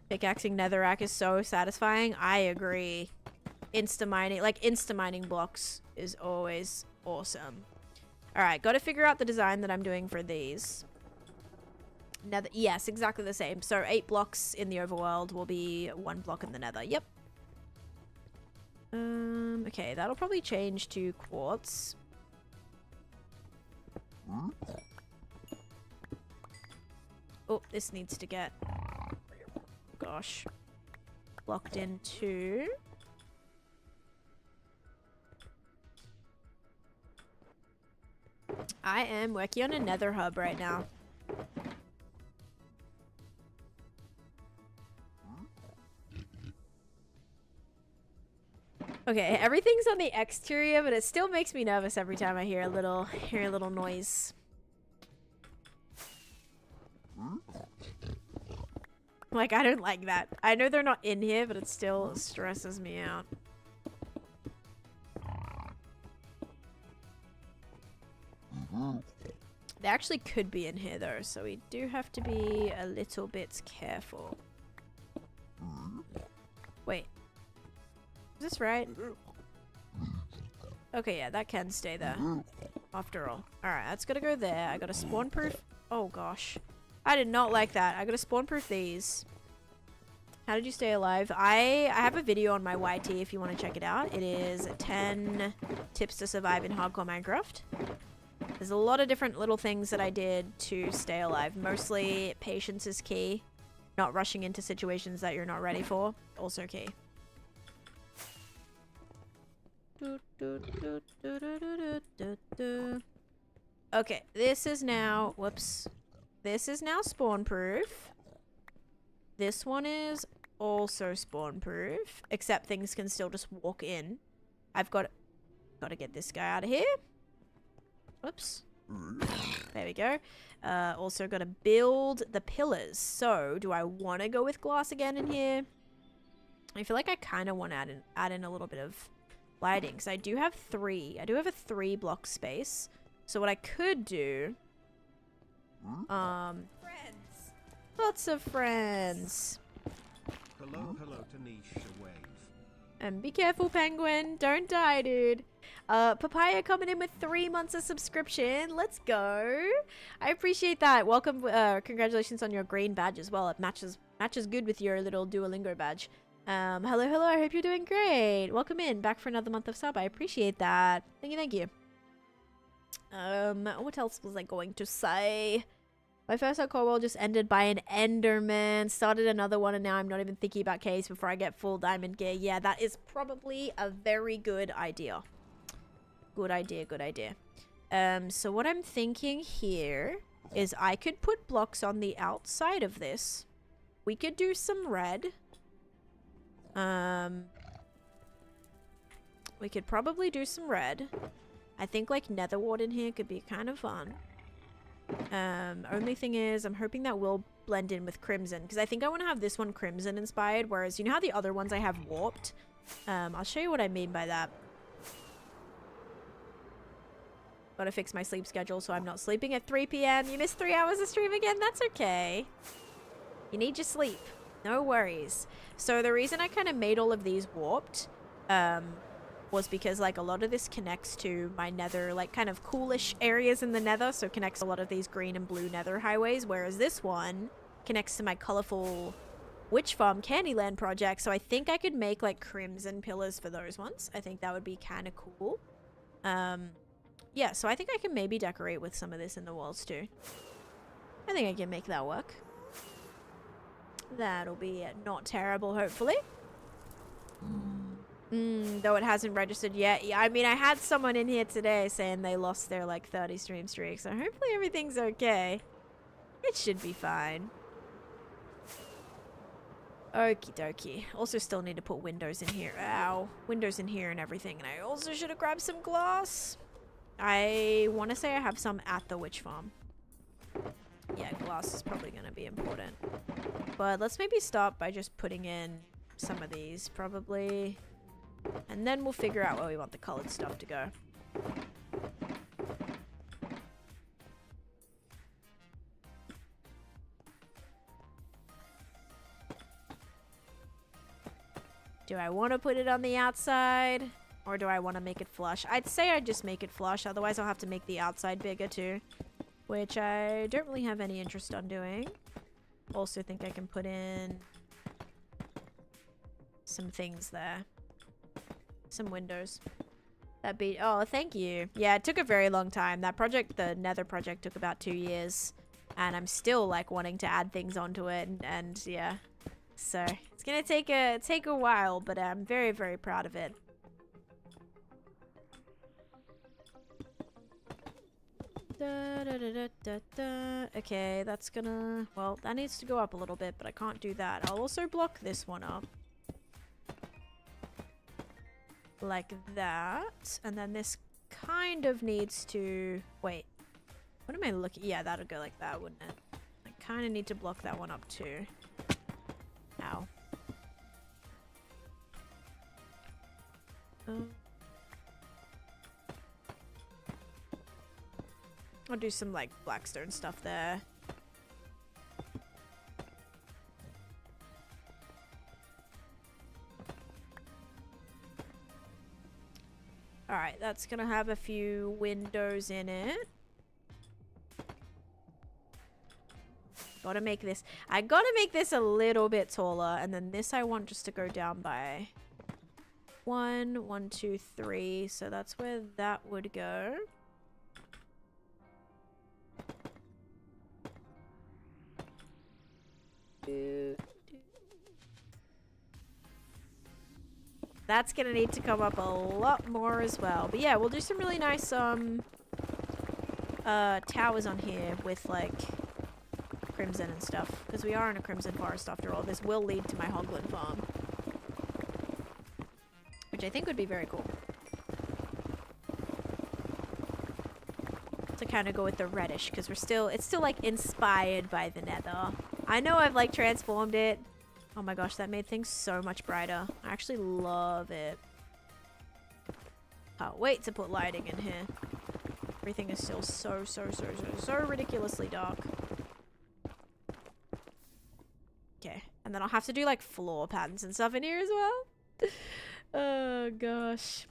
Pickaxing netherrack is so satisfying. I agree. Insta-mining, like insta-mining blocks is always awesome. Alright, gotta figure out the design that I'm doing for these. Nether, yes, exactly the same. So 8 blocks in the overworld will be 1 block in the nether. Yep. Okay, that'll probably change to quartz. Oh, this needs to get, gosh, blocked in too. I am working on a Nether Hub right now. Okay, everything's on the exterior, but it still makes me nervous every time I hear a little noise. Like, I don't like that. I know they're not in here, but it still stresses me out. They actually could be in here though, so we do have to be a little bit careful. Wait. Is this right? Okay, yeah, that can stay there. After all. Alright, that's gotta go there. I gotta spawn proof. Oh gosh. I did not like that. I gotta spawn proof these. How did you stay alive? I have a video on my YT if you want to check it out. It is 10 tips to survive in hardcore Minecraft. There's a lot of different little things that I did to stay alive. Mostly patience is key. Not rushing into situations that you're not ready for. Also key. Okay, this is now, whoops. This is now spawn proof. This one is also spawn proof, except things can still just walk in. I've got to get this guy out of here. Whoops. There we go. Also got to build the pillars. So, do I want to go with glass again in here? I feel like I kind of want to add in a little bit of lighting, because I do have 3. I do have a 3 block space. So what I could do, friends, lots of friends. Hello, Taneesha wave. And be careful, penguin. Don't die, dude. Papaya coming in with 3 months of subscription. Let's go. I appreciate that. Welcome. Congratulations on your green badge as well. It matches good with your little Duolingo badge. Hello, hello. I hope you're doing great. Welcome in. Back for another month of sub. I appreciate that. Thank you, thank you. What else was I going to say? My first hardcore world just ended by an Enderman. Started another one and now I'm not even thinking about caves before I get full diamond gear. Yeah, that is probably a very good idea. Good idea, good idea. So what I'm thinking here is I could put blocks on the outside of this. We could do some red. We could probably do some red. I think like nether wart in here could be kind of fun. Only thing is I'm hoping that will blend in with crimson because I think I want to have this one crimson inspired, whereas you know how the other ones I have warped? I'll show you what I mean by that. Gotta fix my sleep schedule so I'm not sleeping at 3 p.m. You missed 3 hours of stream again? That's okay. You need your sleep. No worries. So the reason I kind of made all of these warped was because like a lot of this connects to my nether, like kind of coolish areas in the nether, so connects a lot of these green and blue nether highways, whereas this one connects to my colorful witch farm Candyland project. So I think I could make like crimson pillars for those ones. I think that would be kind of cool. Yeah, so I think I can maybe decorate with some of this in the walls too. I think I can make that work. That'll be not terrible, hopefully. Though it hasn't registered yet. Yeah, I mean, I had someone in here today saying they lost their like 30 stream streak, so hopefully everything's okay. It should be fine. Okie dokie. Also still need to put windows in here. Ow. Windows in here and everything. And I also should have grabbed some glass. I want to say I have some at the witch farm. Yeah, glass is probably going to be important. But let's maybe start by just putting in some of these, probably. And then we'll figure out where we want the colored stuff to go. Do I want to put it on the outside? Or do I want to make it flush? I'd say I'd just make it flush. Otherwise, I'll have to make the outside bigger too. Which I don't really have any interest on doing. Also think I can put in some things there. Some windows. That'd be... Oh, thank you. Yeah, it took a very long time. That project, the Nether project, took about 2 years. And I'm still, like, wanting to add things onto it. And yeah. So, it's gonna take a while, but I'm very, very proud of it. Da, da, da, da, da, da. Okay, that's gonna... Well, that needs to go up a little bit, but I can't do that. I'll also block this one up. Like that. And then this kind of needs to... Wait. What am I looking... Yeah, that'll go like that, wouldn't it? I kind of need to block that one up too. Ow. I'll do some, like, blackstone stuff there. Alright, that's gonna have a few windows in it. Gotta make this... I gotta make this a little bit taller. And then this I want just to go down by... 1, 2, 3. So that's where that would go. That's gonna need to come up a lot more as well. But yeah, we'll do some really nice towers on here with like crimson and stuff. Because we are in a crimson forest after all. This will lead to my hoglin farm. Which I think would be very cool. To kind of go with the reddish, because it's still like inspired by the nether. I know I've like transformed it. Oh my gosh, that made things so much brighter. I actually love it. Can't wait to put lighting in here. Everything is still so ridiculously dark. Okay, and then I'll have to do like floor patterns and stuff in here as well. Oh gosh.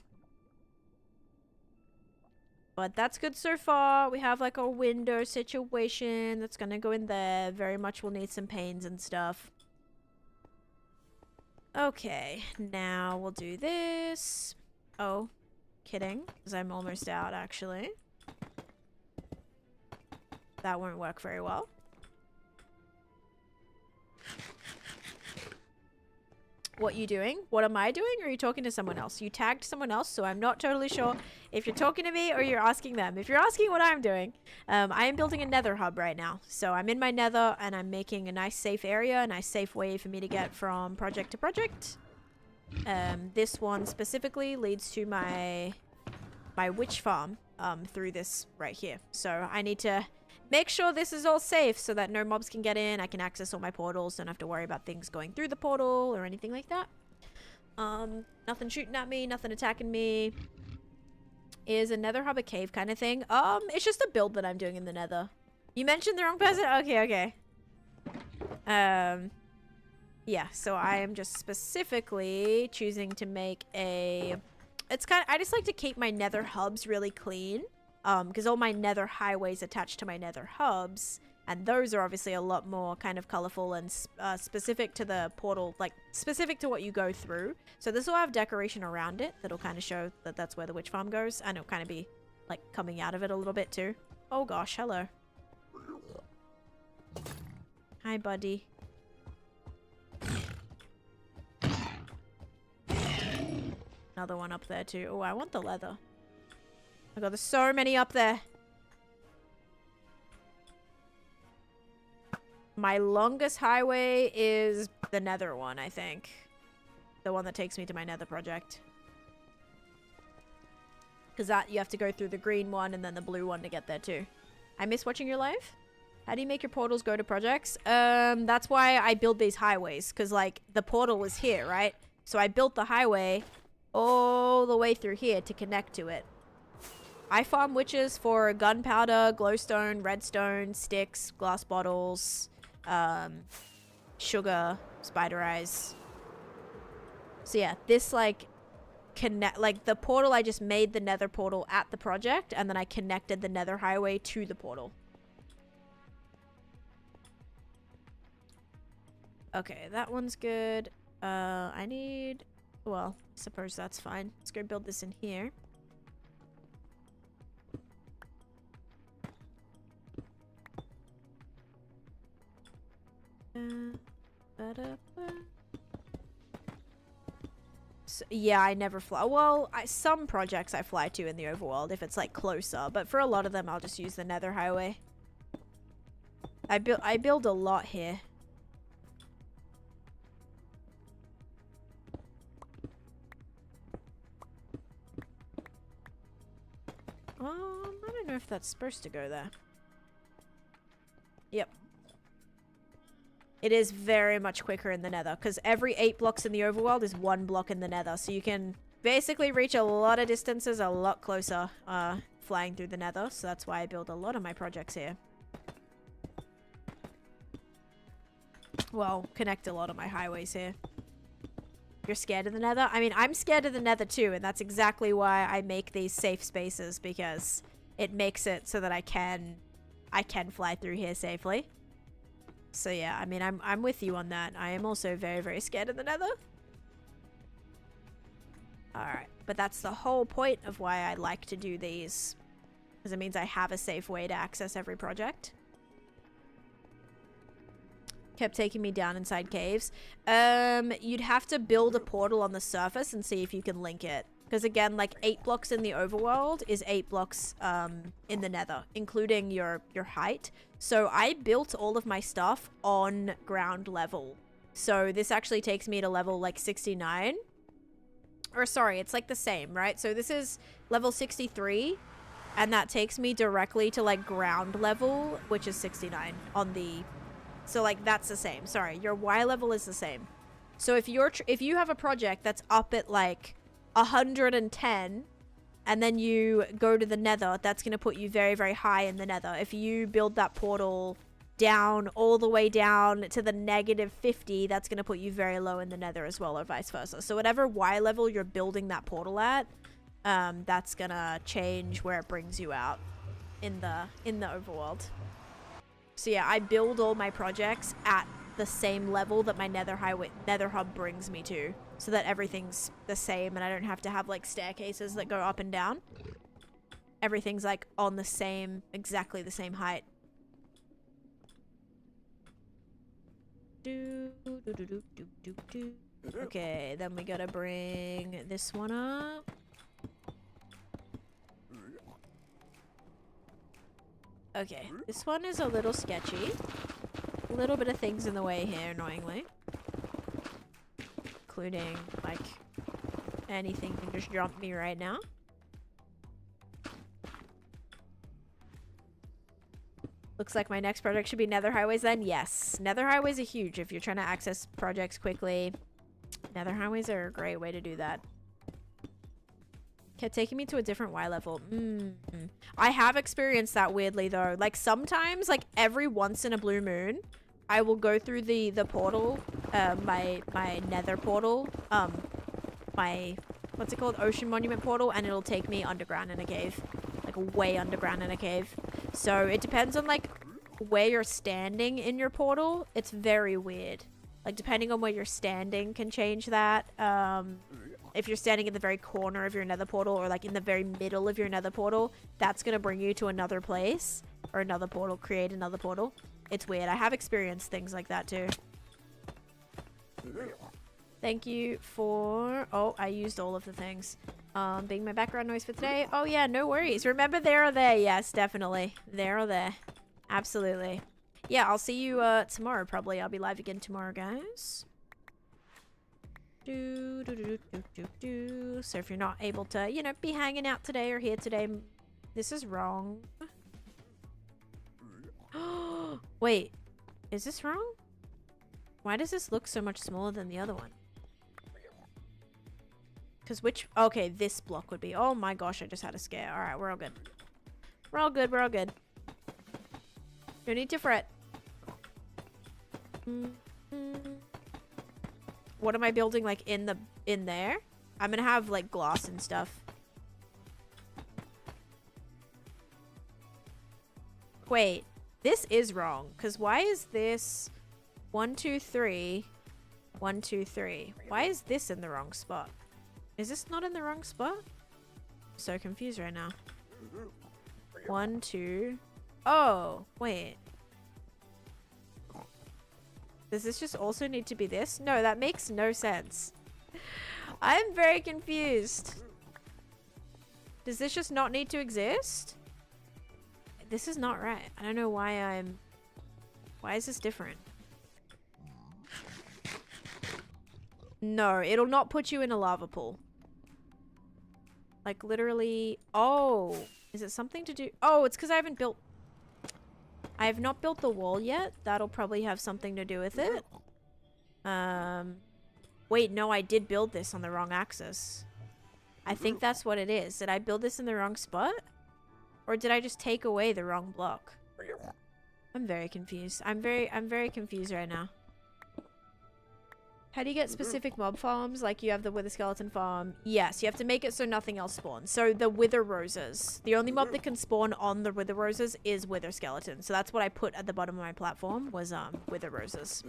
But that's good so far. We have like a window situation that's gonna go in there. Very much will need some panes and stuff. Okay, now we'll do this. Oh, kidding, because I'm almost out, actually. That won't work very well. What you doing? What am I doing? Or are you talking to someone else? You tagged someone else, so I'm not totally sure if you're talking to me or you're asking them. If you're asking what I'm doing, I am building a Nether Hub right now. So I'm in my Nether and I'm making a nice safe area, a nice safe way for me to get from project to project. This one specifically leads to my witch farm through this right here. So I need to make sure this is all safe so that no mobs can get in. I can access all my portals. Don't have to worry about things going through the portal or anything like that. Nothing shooting at me. Nothing attacking me. Is a Nether Hub a cave kind of thing? It's just a build that I'm doing in the Nether. You mentioned the wrong person? Okay. Yeah, so I am just specifically choosing to make a... I just like to keep my Nether Hubs really clean. Because all my Nether highways attach to my Nether Hubs, and those are obviously a lot more kind of colorful and specific to the portal, like specific to what you go through. So this will have decoration around it that'll kind of show that that's where the witch farm goes, and it'll kind of be like coming out of it a little bit too. Oh gosh, hello. Hi, buddy. Another one up there too. Oh, I want the leather. Oh god, there's so many up there. My longest highway is the Nether one, I think. The one that takes me to my Nether project. Because that, you have to go through the green one and then the blue one to get there too. I miss watching your live. How do you make your portals go to projects? That's why I build these highways. Because, like, the portal is here, right? So I built the highway all the way through here to connect to it. I farm witches for gunpowder, glowstone, redstone, sticks, glass bottles, sugar, spider eyes. So yeah, this like the portal, I just made the Nether portal at the project, and then I connected the Nether highway to the portal. Okay, that one's good. I need, well, I suppose that's fine. Let's go build this in here. So, yeah, I never fly. Well, some projects I fly to in the overworld if it's like closer, but for a lot of them I'll just use the Nether highway. I build a lot here. I don't know if that's supposed to go there. Yep. It is very much quicker in the Nether, because every 8 blocks in the overworld is 1 block in the Nether. So you can basically reach a lot of distances a lot closer flying through the Nether. So that's why I build a lot of my projects here. Well, connect a lot of my highways here. You're scared of the Nether? I mean, I'm scared of the Nether too, and that's exactly why I make these safe spaces, because it makes it so that I can fly through here safely. So yeah, I mean, I'm with you on that. I am also very, very scared of the Nether. Alright, but that's the whole point of why I like to do these. Because it means I have a safe way to access every project. Kept taking me down inside caves. You'd have to build a portal on the surface and see if you can link it. Because again, like 8 blocks in the overworld is 8 blocks in the Nether, including your height. So I built all of my stuff on ground level. So this actually takes me to level like 69. Or sorry, it's like the same, right? So this is level 63. And that takes me directly to like ground level, which is 69 on the... So like that's the same. Sorry, your Y level is the same. So if you have a project that's up at like 110 and then you go to the Nether, that's going to put you very, very high in the Nether. If you build that portal down all the way down to the -50, that's going to put you very low in the Nether as well, or vice versa. So whatever Y level you're building that portal at, that's going to change where it brings you out in the overworld. So yeah, I build all my projects at the same level that my Nether Hub brings me to, so that everything's the same and I don't have to have like staircases that go up and down. Everything's like on the same, exactly the same height. Okay, then we gotta bring this one up. Okay, this one is a little sketchy. A little bit of things in the way here, annoyingly. Including, like, anything can just jump me right now. Looks like my next project should be Nether Highways then. Yes, Nether Highways are huge if you're trying to access projects quickly. Nether Highways are a great way to do that. Kept taking me to a different Y level. I have experienced that weirdly though. Like sometimes, like every once in a blue moon, I will go through the portal, my Nether portal, my, what's it called? Ocean Monument portal, and it'll take me underground in a cave. Like way underground in a cave. So it depends on like where you're standing in your portal. It's very weird. Like depending on where you're standing can change that. If you're standing in the very corner of your Nether portal or like in the very middle of your Nether portal, that's going to bring you to another place or another portal, create another portal. It's weird. I have experienced things like that too. Thank you for... Oh, I used all of the things. Being my background noise for today. Oh yeah, no worries. Remember there or there. Yes, definitely. There or there. Absolutely. Yeah, I'll see you tomorrow probably. I'll be live again tomorrow, guys. So if you're not able to, you know, be hanging out today or here today, this is wrong. Wait, is this wrong? Why does this look so much smaller than the other one? Because which... Okay, this block would be... Oh my gosh, I just had a scare. Alright, we're all good. We're all good, we're all good. No need to fret. What am I building, like, in there? I'm gonna have, like, glass and stuff. Wait, this is wrong. Because why is this... 1, 2, 3... 1, 2, 3. Why is this in the wrong spot? Is this not in the wrong spot? I'm so confused right now. 1, 2... Oh, wait. Does this just also need to be this? No, that makes no sense. I'm very confused. Does this just not need to exist? This is not right. I don't know why I'm... Why is this different? No, it'll not put you in a lava pool. Like literally... Oh, is it something to do... Oh, it's because I haven't built... I have not built the wall yet. That'll probably have something to do with it. Wait, no, I did build this on the wrong axis. I think that's what it is. Did I build this in the wrong spot? Or did I just take away the wrong block? I'm very confused. I'm very confused right now. How do you get specific mob farms? Like you have the wither skeleton farm. Yes, you have to make it so nothing else spawns. So the wither roses. The only mob that can spawn on the wither roses is wither skeleton. So that's what I put at the bottom of my platform was wither roses.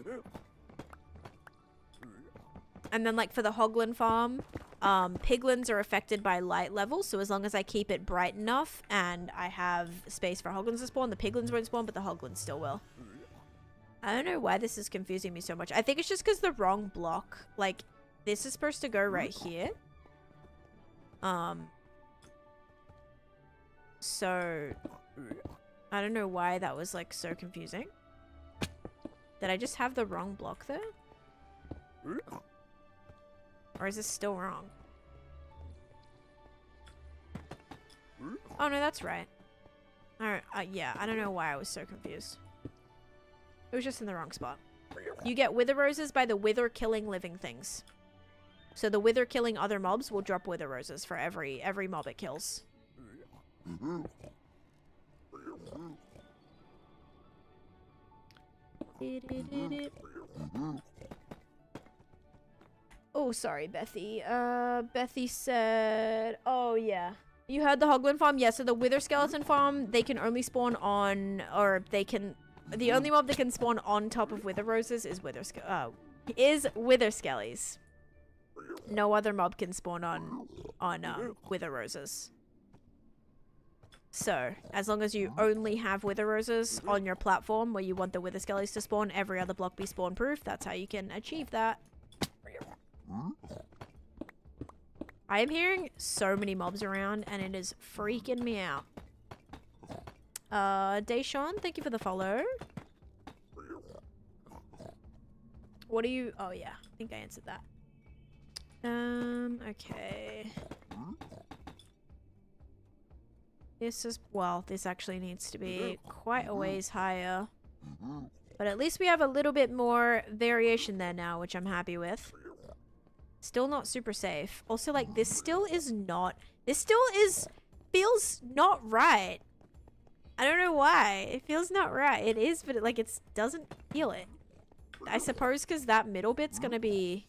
And then like for the hoglin farm, piglins are affected by light levels. So as long as I keep it bright enough and I have space for hoglins to spawn, the piglins won't spawn, but the hoglins still will. I don't know why this is confusing me so much. I think it's just because the wrong block. Like, this is supposed to go right here. So, I don't know why that was, like, so confusing. Did I just have the wrong block there? Or is this still wrong? Oh, no, that's right. Alright, yeah, I don't know why I was so confused. It was just in the wrong spot. You get wither roses by the wither killing living things. So the wither killing other mobs will drop wither roses for every mob it kills. Oh, sorry, Bethy. Bethy said... Oh, yeah. You heard the hoglin farm? Yeah, so the wither skeleton farm, they can only spawn on... Or they can... The only mob that can spawn on top of wither roses is wither skellies. No other mob can spawn on wither roses. So, as long as you only have wither roses on your platform where you want the wither skellies to spawn, every other block be spawn proof. That's how you can achieve that. I am hearing so many mobs around and it is freaking me out. Deshawn, thank you for the follow. What are you... Oh yeah, I think I answered that. Okay. This is... Well, this actually needs to be quite a ways higher. But at least we have a little bit more variation there now, which I'm happy with. Still not super safe. Also, like, this still is not... This still is... Feels not right. I don't know why. It feels not right. It is, but it doesn't feel it. I suppose because that middle bit's gonna be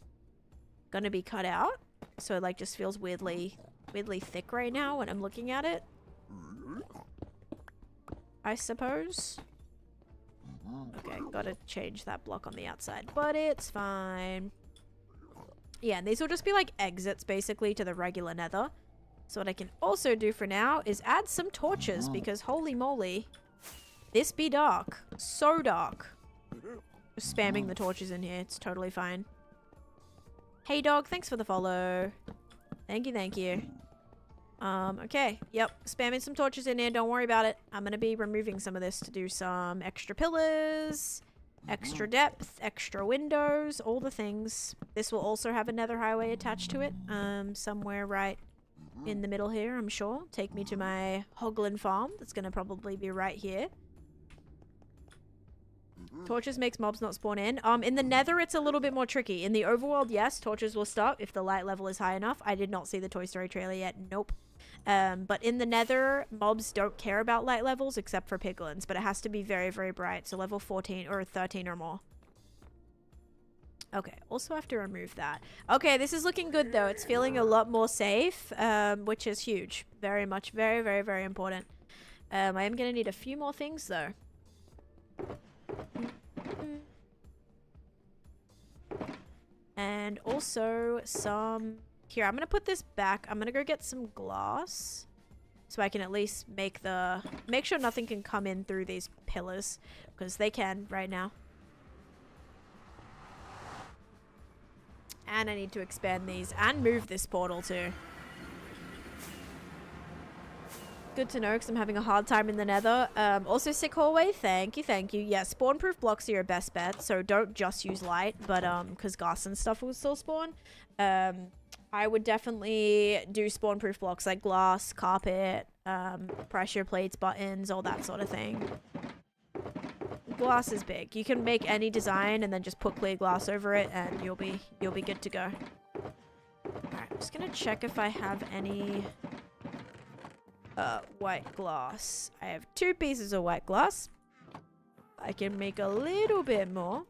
cut out. So it, like, just feels weirdly thick right now when I'm looking at it. I suppose. Okay, gotta change that block on the outside, but it's fine. Yeah, and these will just be like exits basically to the regular nether. So what I can also do for now is add some torches because holy moly, this be dark. So dark. Just spamming the torches in here, it's totally fine. Hey dog, thanks for the follow. Thank you, thank you. Okay, yep, spamming some torches in here, don't worry about it. I'm gonna be removing some of this to do some extra pillars, extra depth, extra windows, all the things. This will also have a nether highway attached to it, somewhere right in the middle here, I'm sure. Take me to my hoglin farm, that's gonna probably be right here. Torches makes mobs not spawn in. In the nether, it's a little bit more tricky. In the overworld, yes, torches will stop if the light level is high enough. I did not see the Toy Story trailer yet. Nope. But in the nether, mobs don't care about light levels except for piglins, but it has to be very, very bright. So level 14 or 13 or more. Okay, also have to remove that. Okay, this is looking good though. It's feeling a lot more safe, which is huge. Very much, very, very, very important. I am going to need a few more things though. And also some... Here, I'm going to put this back. I'm going to go get some glass. So I can at least make sure nothing can come in through these pillars. Because they can right now. And I need to expand these and move this portal too. Good to know because I'm having a hard time in the nether. Also sick hallway, thank you, thank you. Yeah, spawn proof blocks are your best bet, so don't just use light, but because glass and stuff will still spawn. I would definitely do spawn proof blocks like glass, carpet, pressure plates, buttons, all that sort of thing. Glass is big. You can make any design and then just put clear glass over it and you'll be good to go. Alright, I'm just gonna check if I have any white glass. I have 2 pieces of white glass. I can make a little bit more.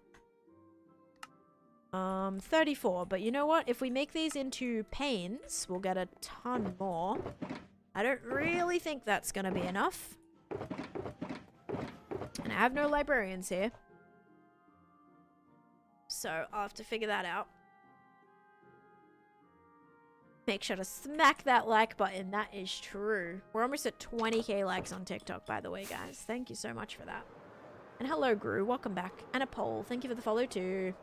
34, but you know what? If we make these into panes, we'll get a ton more. I don't really think that's gonna be enough. And I have no librarians here. So I'll have to figure that out. Make sure to smack that like button. That is true. We're almost at 20k likes on TikTok, by the way, guys. Thank you so much for that. And hello, Gru. Welcome back. And a poll. Thank you for the follow, too.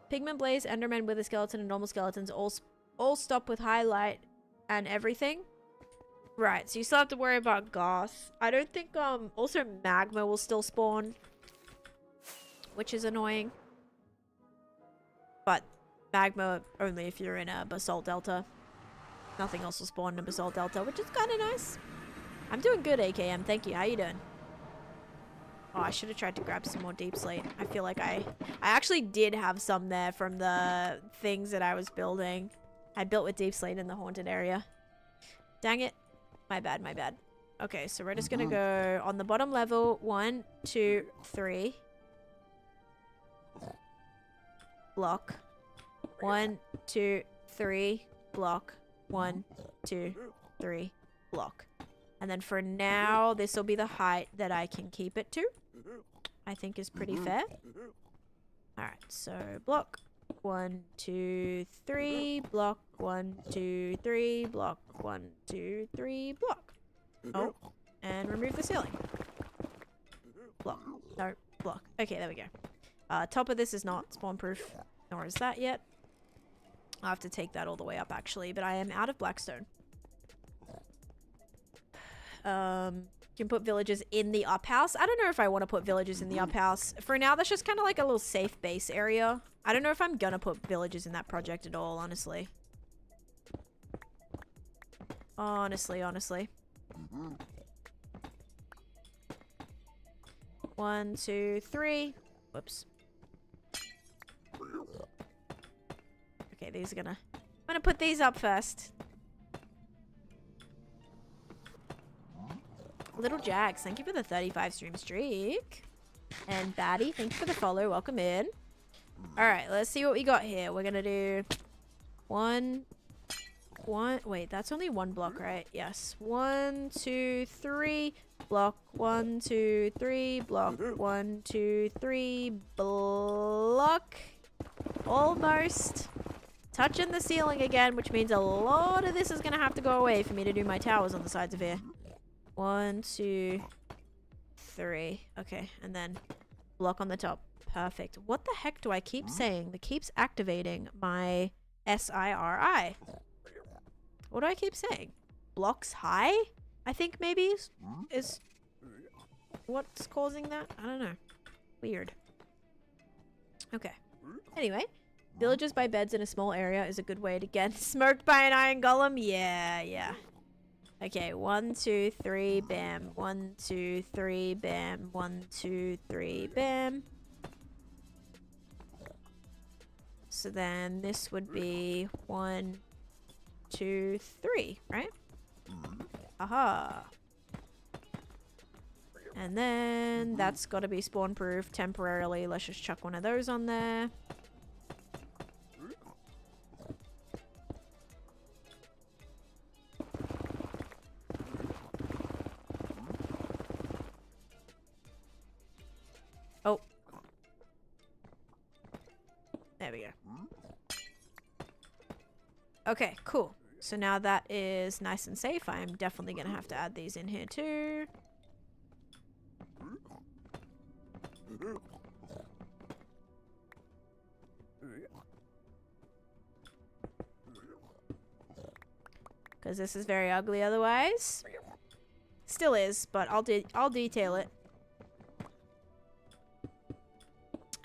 Pigment Blaze, Enderman, Wither Skeleton, and normal skeletons all stop with highlight and everything. Right, so you still have to worry about gas. I don't think, also magma will still spawn. Which is annoying. But magma only if you're in a basalt delta. Nothing else will spawn in a basalt delta, which is kind of nice. I'm doing good, AKM. Thank you. How you doing? Oh, I should have tried to grab some more deep slate. I feel like I actually did have some there from the things that I was building. I built with deep slate in the haunted area. Dang it. My bad, my bad. Okay, so we're just gonna go on the bottom level. 1, 2, 3. Block. 1, 2, 3. Block. 1, 2, 3. Block. And then for now, this will be the height that I can keep it to. I think is pretty fair. Alright, so block 1, 2, 3, block 1, 2, 3, block 1, 2, 3, block. Oh, and remove the ceiling. Block. No, block. Okay, there we go. Top of this is not spawn proof, nor is that yet. I'll have to take that all the way up actually, but I am out of blackstone. You can put villagers in the up house. I don't know if I want to put villagers in the up house. For now, that's just kind of like a little safe base area. I don't know if I'm gonna put villagers in that project at all, honestly. Honestly. 1, 2, 3. Whoops. Okay, these are gonna... I'm gonna put these up first. Little Jags, thank you for the 35 stream streak. And Batty, thank you for the follow. Welcome in. Alright, let's see what we got here. We're gonna do one. Wait, that's only one block, right? Yes. 1, 2, 3. Block 1, 2, 3. Block 1, 2, 3. Block. Almost. Touching the ceiling again, which means a lot of this is gonna have to go away for me to do my towers on the sides of here. 1, 2, 3. Okay, and then block on the top. Perfect. What the heck do I keep saying that keeps activating my SIRI? What do I keep saying? Blocks high? I think maybe is what's causing that? I don't know. Weird. Okay. Anyway, villages by beds in a small area is a good way to get smoked by an iron golem. Yeah. Okay, 1, 2, 3, bam. 1, 2, 3, bam. 1, 2, 3, bam. So then this would be 1, 2, 3, right? Aha. And then that's got to be spawn proof temporarily. Let's just chuck one of those on there. Oh. There we go. Okay, cool. So now that is nice and safe. I'm definitely going to have to add these in here too. Because this is very ugly otherwise. Still is, but I'll detail it.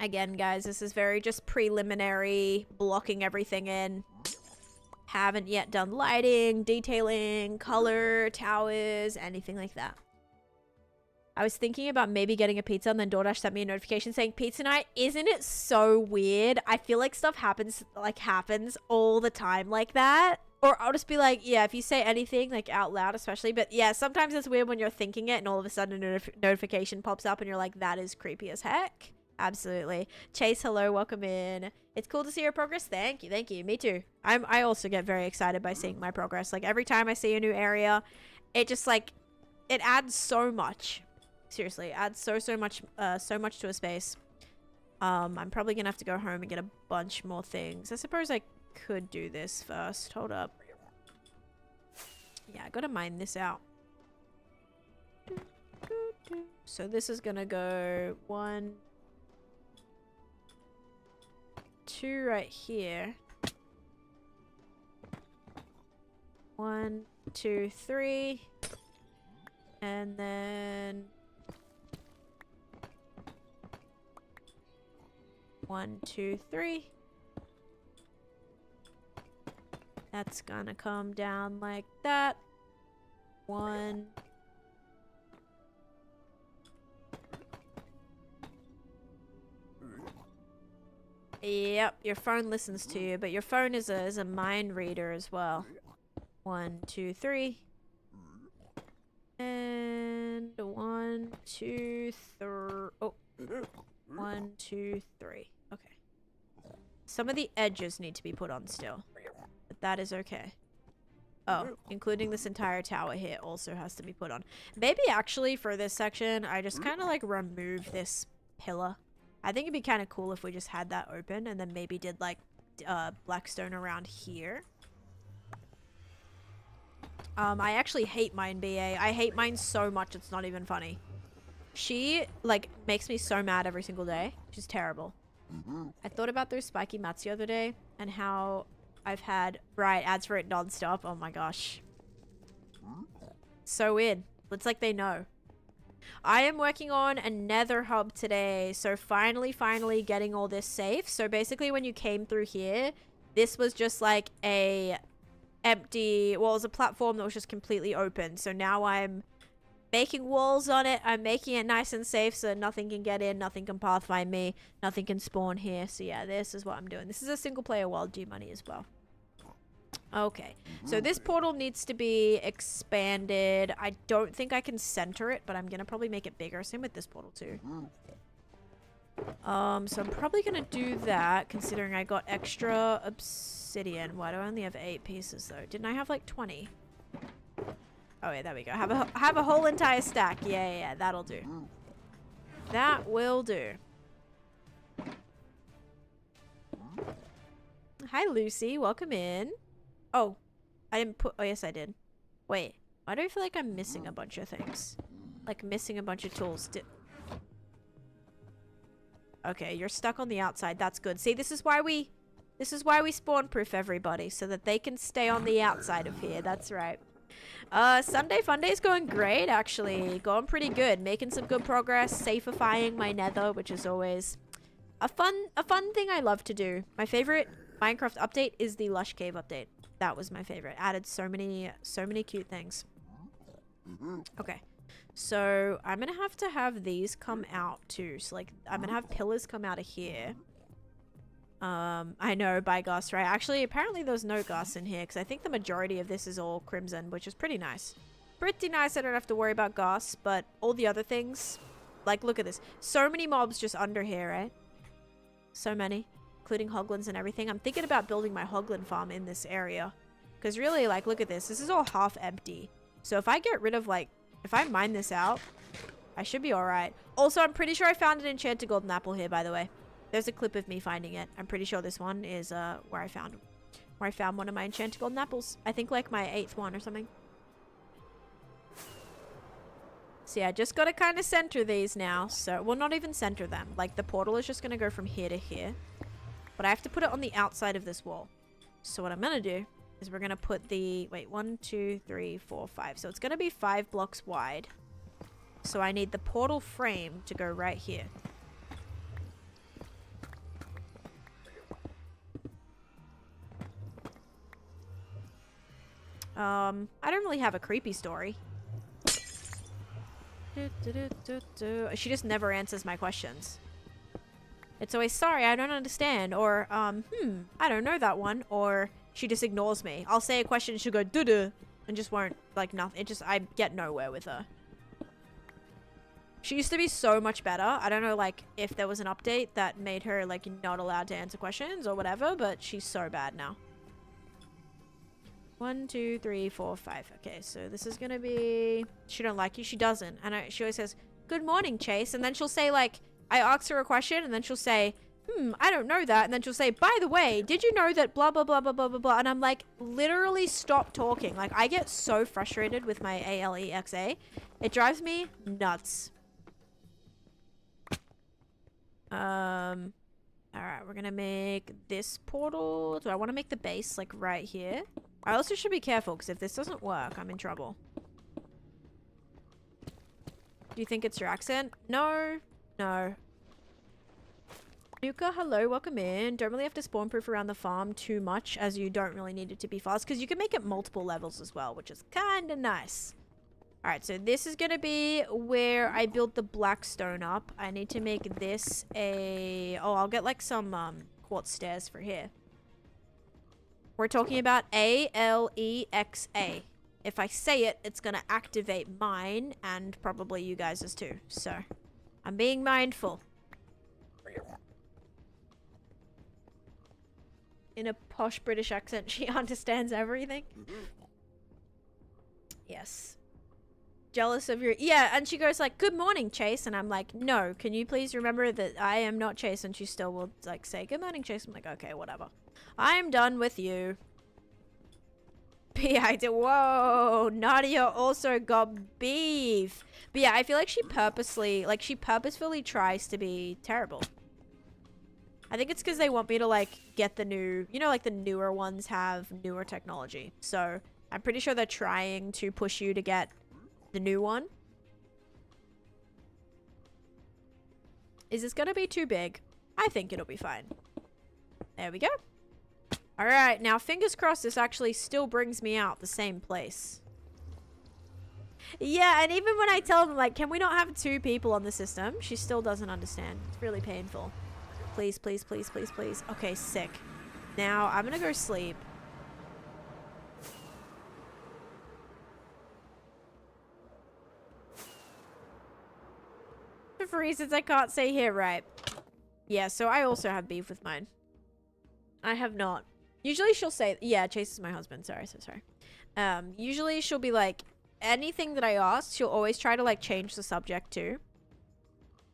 Again, guys, this is very just preliminary, blocking everything in. Haven't yet done lighting, detailing, color, towers, anything like that. I was thinking about maybe getting a pizza, and then DoorDash sent me a notification saying pizza night. Isn't it so weird? I feel like stuff happens all the time like that. Or I'll just be like, yeah, if you say anything like out loud especially. But yeah, sometimes it's weird when you're thinking it and all of a sudden a notification pops up and you're like, that is creepy as heck. Absolutely. Chase, hello, welcome in. It's cool to see your progress. Thank you. Me too. I also get very excited by seeing my progress. Like every time I see a new area, it just like it adds so much. Seriously, it adds so much to a space. I'm probably gonna have to go home and get a bunch more things. I suppose I could do this first. Hold up. Yeah, I gotta mine this out. So this is gonna go 1, 2 right here. 1, 2, 3. And then 1, 2, 3. That's gonna come down like that. 1. Yep, your phone listens to you, but your phone is a mind reader as well. 1, 2, 3. And 1, 2, 3. Oh. 1, 2, 3. Okay. Some of the edges need to be put on still. But that is okay. Oh, including this entire tower here also has to be put on. Maybe actually for this section, I just kind of like remove this pillar. I think it'd be kind of cool if we just had that open and then maybe did like blackstone around here. I actually hate mine, BA. I hate mine so much it's not even funny. She like makes me so mad every single day. She's terrible. I thought about those spiky mats the other day and how I've had ads for it non-stop. Oh my gosh. So weird. It's like they know. I am working on a Nether Hub today. So finally getting all this safe. So basically when you came through here, this was just like a empty, well, it was a platform that was just completely open. So now I'm making walls on it. I'm making it nice and safe so nothing can get in, nothing can pathfind me, nothing can spawn here. So yeah, this is what I'm doing. This is a single player world, do money as well. Okay, so this portal needs to be expanded. I don't think I can center it, but I'm gonna probably make it bigger. Same with this portal too. So I'm probably gonna do that, considering I got extra obsidian. Why do I only have 8 pieces though? Didn't I have like 20? Oh yeah, there we go. Have a whole entire stack. Yeah, that'll do. That will do. Hi Lucy, welcome in. Oh, I didn't put... Oh, yes, I did. Wait, why do I feel like I'm missing a bunch of things? Like, missing a bunch of tools. Okay, you're stuck on the outside. That's good. See, this is why we spawn-proof everybody, so that they can stay on the outside of here. That's right. Sunday Funday's going great, actually. Going pretty good. Making some good progress. Safifying my nether, which is always a fun thing I love to do. My favorite Minecraft update is the Lush Cave update. That was my favorite. Added so many cute things. Okay. So I'm gonna have these come out too. So like I'm gonna have pillars come out of here. I know, by gas, right? Actually, apparently there's no gas in here because I think the majority of this is all crimson, which is pretty nice. Pretty nice. I don't have to worry about gas, but all the other things, like look at this. So many mobs just under here, right? So many. Including hoglins and everything. I'm thinking about building my hoglin farm in this area. Because really, like, look at this. This is all half empty. So if I get rid of, like, if I mine this out, I should be alright. Also, I'm pretty sure I found an enchanted golden apple here, by the way. There's a clip of me finding it. I'm pretty sure this one is where I found one of my enchanted golden apples. I think, like, my 8th one or something. So yeah, just got to kind of center these now. So, well, not even center them. Like, the portal is just going to go from here to here. But I have to put it on the outside of this wall. So what I'm going to do is we're going to put the... Wait, 1, 2, 3, 4, 5. So it's going to be 5 blocks wide. So I need the portal frame to go right here. I don't really have a creepy story. She just never answers my questions. It's always, sorry, I don't understand, or, I don't know that one, or she just ignores me. I'll say a question, she'll go, doo-doo, and just won't, like, nothing. It just, I get nowhere with her. She used to be so much better. I don't know, like, if there was an update that made her, like, not allowed to answer questions or whatever, but she's so bad now. 1, 2, 3, 4, 5. Okay, so this is gonna be... She don't like you? She doesn't. And she always says, good morning, Chase, and then she'll say, like... I ask her a question and then she'll say, I don't know that. And then she'll say, by the way, did you know that blah, blah, blah, blah, blah, blah, blah. And I'm like, literally stop talking. Like, I get so frustrated with my ALEXA. It drives me nuts. Alright, we're gonna make this portal. Do I want to make the base, like, right here? I also should be careful, because if this doesn't work, I'm in trouble. Do you think it's your accent? No. No. Nuka, hello, welcome in. Don't really have to spawn proof around the farm too much, as you don't really need it to be fast, because you can make it multiple levels as well, which is kind of nice. Alright, so this is going to be where I build the black stone up. I need to make this a... Oh, I'll get like some quartz stairs for here. We're talking about ALEXA. If I say it, it's going to activate mine and probably you guys's too, so... I'm being mindful. In a posh British accent, she understands everything. Yes. jealous of your... Yeah, and she goes like, good morning, Chase. And I'm like, no, can you please remember that I am not Chase? And she still will like say, good morning, Chase. I'm like, okay, whatever. I am done with you. I did. Whoa, Nadia also got beef. But yeah, I feel like she purposefully tries to be terrible. I think it's because they want me to like get the new, you know, like the newer ones have newer technology. So I'm pretty sure they're trying to push you to get the new one. Is this gonna be too big? I think it'll be fine. There we go. All right, now fingers crossed this actually still brings me out the same place. Yeah, and even when I tell them, like, can we not have 2 people on the system? She still doesn't understand. It's really painful. Please, please, please, please, please. Okay, sick. Now, I'm gonna go sleep. For reasons I can't say here, right? Yeah, so I also have beef with mine. I have not. Usually she'll say, yeah, Chase is my husband. Sorry, so sorry. Usually she'll be like, anything that I ask, she'll always try to like change the subject to.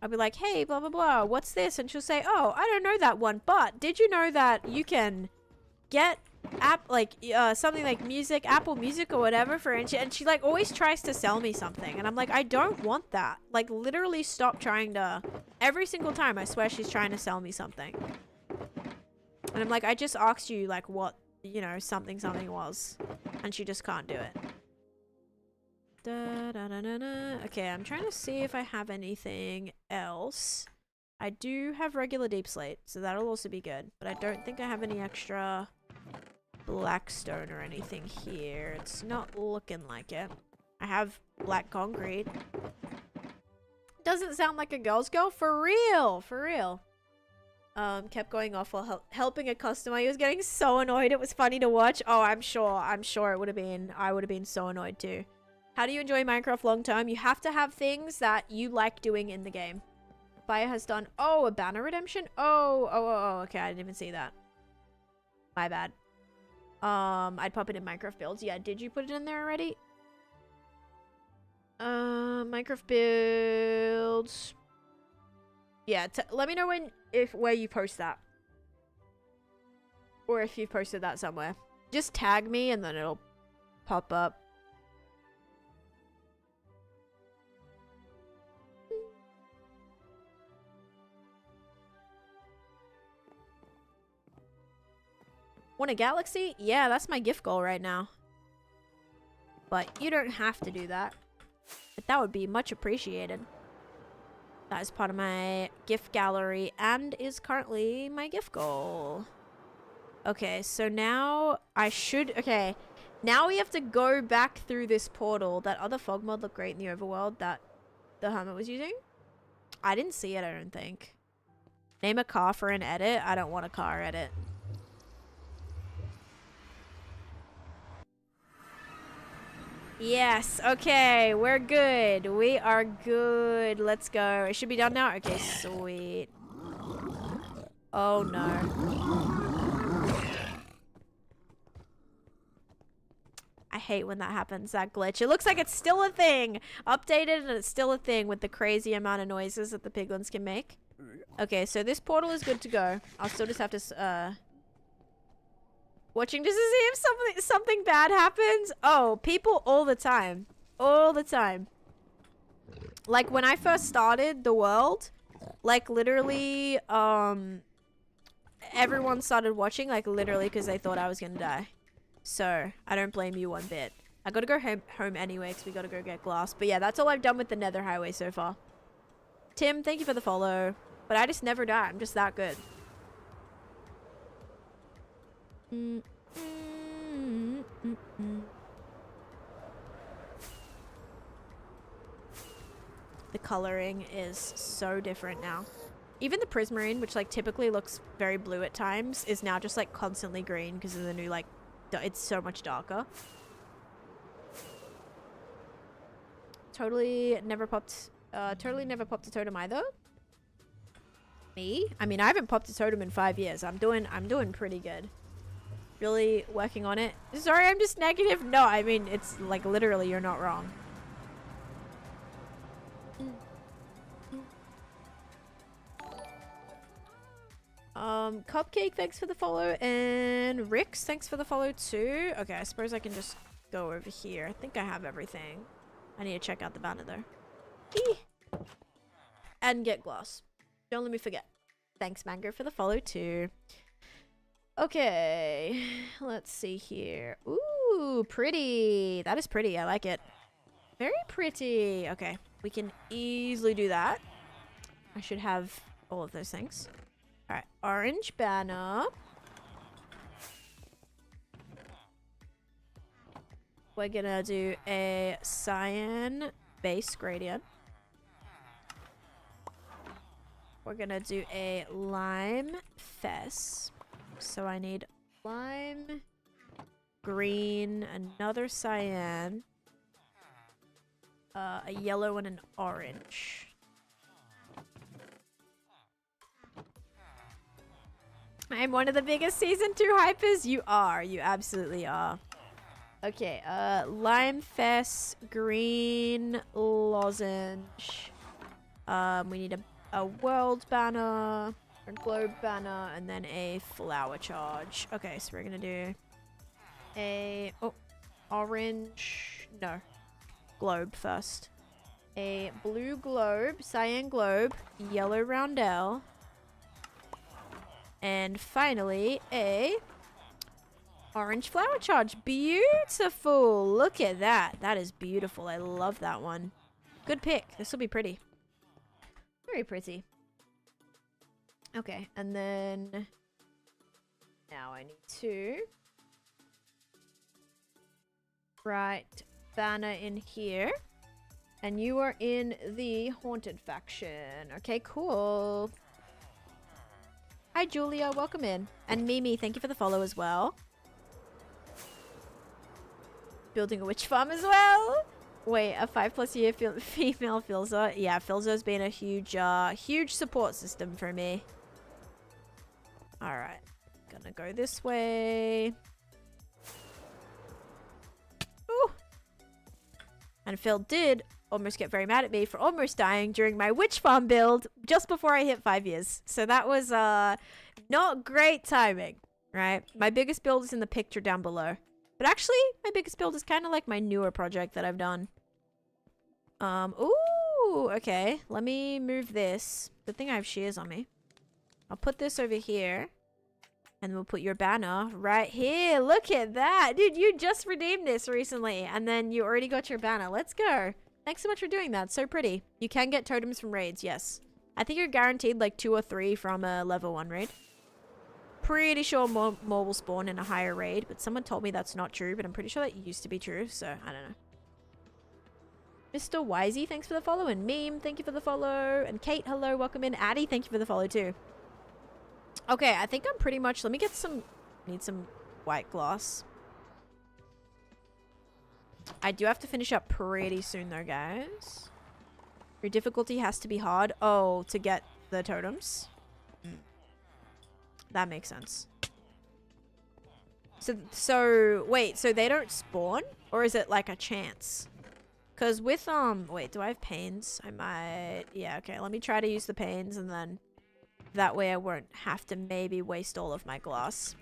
I'll be like, hey, blah, blah, blah, what's this? And she'll say, oh, I don't know that one, but did you know that you can get something like music, Apple Music or whatever for, and she like always tries to sell me something. And I'm like, I don't want that. Like literally stop trying to, every single time I swear she's trying to sell me something. And I'm like, I just asked you like what, you know, something was, and she just can't do it. Da, da, da, da, da. Okay, I'm trying to see if I have anything else. I do have regular deep slate, so that'll also be good. But I don't think I have any extra blackstone or anything here. It's not looking like it. I have black concrete. Doesn't sound like a girl's girl. For real, for real. Kept going off while helping a customer. He was getting so annoyed. It was funny to watch. Oh, I'm sure it would have been. I would have been so annoyed too. How do you enjoy Minecraft long term? You have to have things that you like doing in the game. Fire has done. Oh, a banner redemption. Oh. Okay, I didn't even see that. My bad. I'd pop it in Minecraft builds. Yeah, did you put it in there already? Minecraft builds. Yeah, let me know where you post that. Or if you've posted that somewhere. Just tag me and then it'll pop up. Want a galaxy? Yeah, that's my gift goal right now. But you don't have to do that. But that would be much appreciated. That is part of my gift gallery and is currently my gift goal. Okay, so now okay. Now we have to go back through this portal. That other fog mod looked great in the overworld that the hermit was using. I didn't see it, I don't think. Name a car for an edit. I don't want a car edit. Yes, okay, we're good. We are good. Let's go. It should be done now? Okay, sweet. Oh no. I hate when that happens, that glitch. It looks like it's still a thing. Updated and it's still a thing with the crazy amount of noises that the piglins can make. Okay, so this portal is good to go. I'll still just have to, watching just to see if something bad happens. Oh, people all the time. All the time. Like, when I first started the world, like, literally, everyone started watching, like, literally, because they thought I was gonna die. So, I don't blame you one bit. I gotta go home anyway, because we gotta go get glass. But yeah, that's all I've done with the Nether Highway so far. Tim, thank you for the follow. But I just never die. I'm just that good. The coloring is so different now. Even the prismarine, which like typically looks very blue at times, is now just like constantly green because of the new like it's so much darker. Totally never popped a totem either. Me? I mean, I haven't popped a totem in 5 years. I'm doing pretty good. Really working on it. Sorry, I'm just negative. No, I mean, it's like literally you're not wrong. Cupcake, thanks for the follow. And Rix, thanks for the follow too. Okay, I suppose I can just go over here. I think I have everything. I need to check out the banner though. Eee. And get glass. Don't let me forget. Thanks, Mango, for the follow too. Okay, let's see here. Ooh, pretty. That is pretty. I like it. Very pretty. Okay, we can easily do that. I should have all of those things. All right, orange banner. We're gonna do a cyan base gradient. We're gonna do a lime fess. So I need lime, green, another cyan, a yellow, and an orange. I'm one of the biggest season 2 hypers. You are. You absolutely are. Okay, lime fess, green lozenge. We need a world banner, a globe banner, and then a flower charge. Okay, so we're gonna do a orange, no, globe first. A blue globe, cyan globe, yellow roundel, and finally a orange flower charge. Beautiful. Look at that. That is beautiful. I love that one. Good pick. This will be pretty. Very pretty. Okay, and then now I need to write banner in here. And you are in the haunted faction. Okay, cool. Hi, Julia. Welcome in. And Mimi, thank you for the follow as well. Building a witch farm as well. Wait, a 5+ year female Filzer. Yeah, Filzer's been a huge support system for me. Alright. Gonna go this way. Ooh. And Phil did almost get very mad at me for almost dying during my witch farm build just before I hit 5 years. So that was not great timing, right? My biggest build is in the picture down below. But actually, my biggest build is kind of like my newer project that I've done. Ooh, okay. Let me move this. Good thing I have shears on me. I'll put this over here. And we'll put your banner right here. Look at that. Dude, you just redeemed this recently. And then you already got your banner. Let's go. Thanks so much for doing that. So pretty. You can get totems from raids, yes. I think you're guaranteed like 2 or 3 from a level 1 raid. Pretty sure more will spawn in a higher raid, but someone told me that's not true, but I'm pretty sure that used to be true, so I don't know. Mr. Wisey, thanks for the follow, and Meme, thank you for the follow, and Kate, hello, welcome in. Addie, thank you for the follow too. Okay, I think I'm pretty much, let me get some, need some white glass. I do have to finish up pretty soon though, guys. Your difficulty has to be hard. Oh, to get the totems. That makes sense. So wait, so they don't spawn? Or is it like a chance? Because with, wait, do I have panes? I might, yeah, okay, let me try to use the panes and then that way I won't have to maybe waste all of my glass.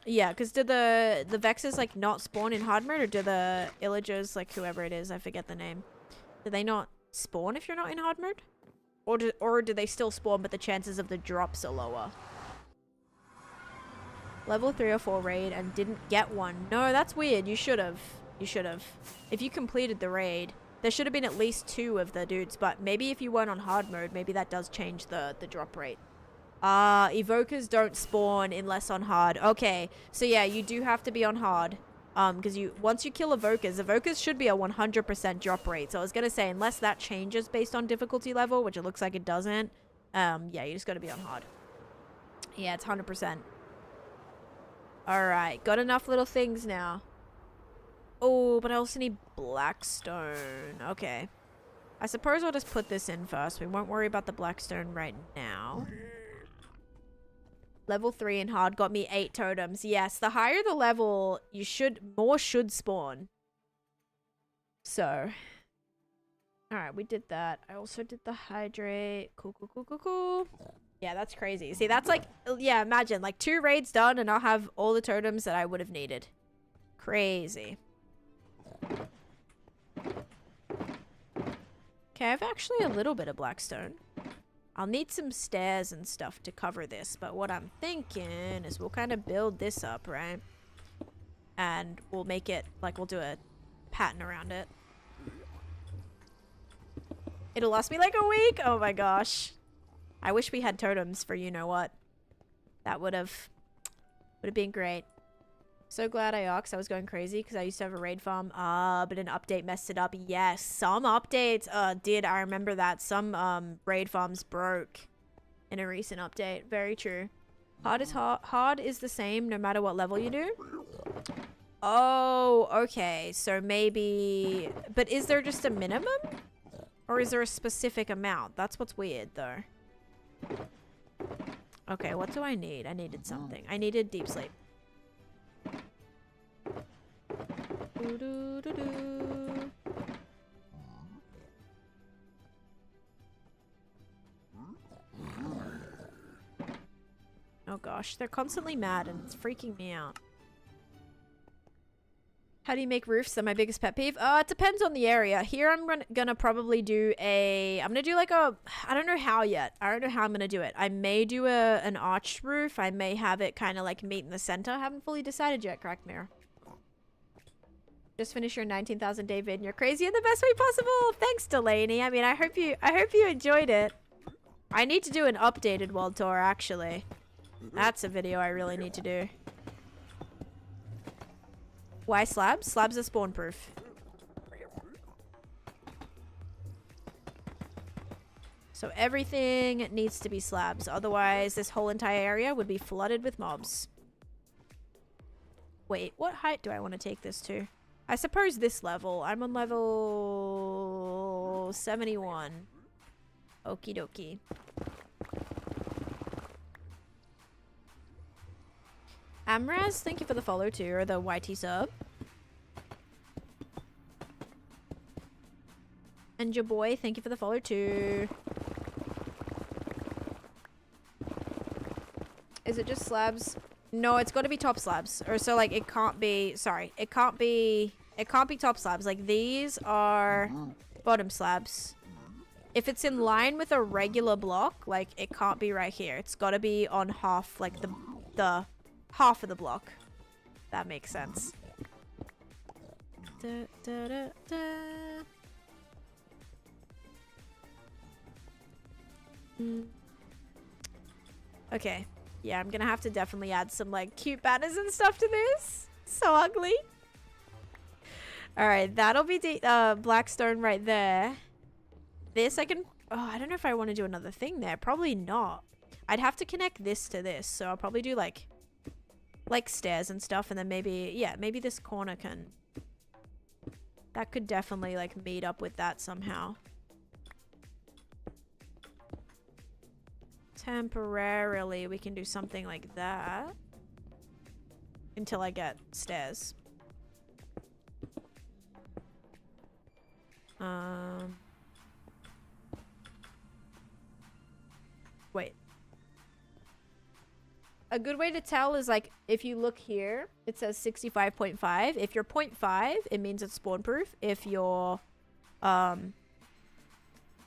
Yeah, because do the Vexes, like, not spawn in hard mode? Or do the Illagers, like, whoever it is, I forget the name. Do they not spawn if you're not in hard mode? Or do they still spawn, but the chances of the drops are lower? Level 3 or 4 raid and didn't get one. No, that's weird. You should have. You should have. If you completed the raid, there should have been at least 2 of the dudes. But maybe if you weren't on hard mode, maybe that does change the drop rate. Evokers don't spawn unless on hard. Okay, so yeah, you do have to be on hard. Because once you kill evokers should be a 100% drop rate. So I was gonna say, unless that changes based on difficulty level, which it looks like it doesn't, yeah, you just gotta be on hard. Yeah, it's 100%. Alright, got enough little things now. Oh, but I also need blackstone. Okay. I suppose I'll just put this in first. We won't worry about the blackstone right now. Level 3 in hard got me 8 totems. Yes, the higher the level, more should spawn. So, Alright, we did that. I also did the hydrate. Cool, cool, cool, cool, cool. Yeah, that's crazy. See, that's like, yeah, imagine, like 2 raids done and I'll have all the totems that I would have needed. Crazy. Okay, I have actually a little bit of blackstone. I'll need some stairs and stuff to cover this, but what I'm thinking is we'll kind of build this up, right? And we'll make it, like, we'll do a pattern around it. It'll last me like a week? Oh my gosh. I wish we had totems for you know what. That would have been great. So glad I asked. I was going crazy because I used to have a raid farm. But an update messed it up. Yes, some updates did. I remember that. Some raid farms broke in a recent update. Very true. Hard is the same no matter what level you do. Oh, okay. So maybe... But is there just a minimum? Or is there a specific amount? That's what's weird, though. Okay, what do I need? I needed something. I needed deep sleep. Oh gosh, they're constantly mad and it's freaking me out. How do you make roofs? That's my biggest pet peeve. It depends on the area. Here I'm gonna probably do a... I'm gonna do like a... I don't know how yet. I don't know how I'm gonna do it. I may do an arched roof. I may have it kind of like meet in the center. I haven't fully decided yet, Cracked Mirror. Just finished your 19,000 day vid and you're crazy in the best way possible. Thanks, Delaney. I mean, I hope you enjoyed it. I need to do an updated world tour, actually. That's a video I really need to do. Why slabs? Slabs are spawn proof. So everything needs to be slabs. Otherwise, this whole entire area would be flooded with mobs. Wait, what height do I want to take this to? I suppose this level. I'm on level 71. Okie dokie. Amraz, thank you for the follow too, or the YT sub. And your boy, thank you for the follow too. Is it just slabs? No, it's got to be top slabs. Or so like it can't be, sorry, it can't be top slabs. Like these are bottom slabs. If it's in line with a regular block, like it can't be right here. It's got to be on half, like the half of the block. That makes sense. Da, da, da, da. Okay. Yeah, I'm gonna have to definitely add some like cute banners and stuff to this. So ugly. Alright, that'll be Blackstone right there. This I can... Oh, I don't know if I want to do another thing there. Probably not. I'd have to connect this to this. So I'll probably do like stairs and stuff. And then maybe... Yeah, maybe this corner can... That could definitely like meet up with that somehow. Temporarily, we can do something like that. Until I get stairs. Wait. A good way to tell is like, if you look here, it says 65.5. If you're 0.5, it means it's spawn proof. If you're, on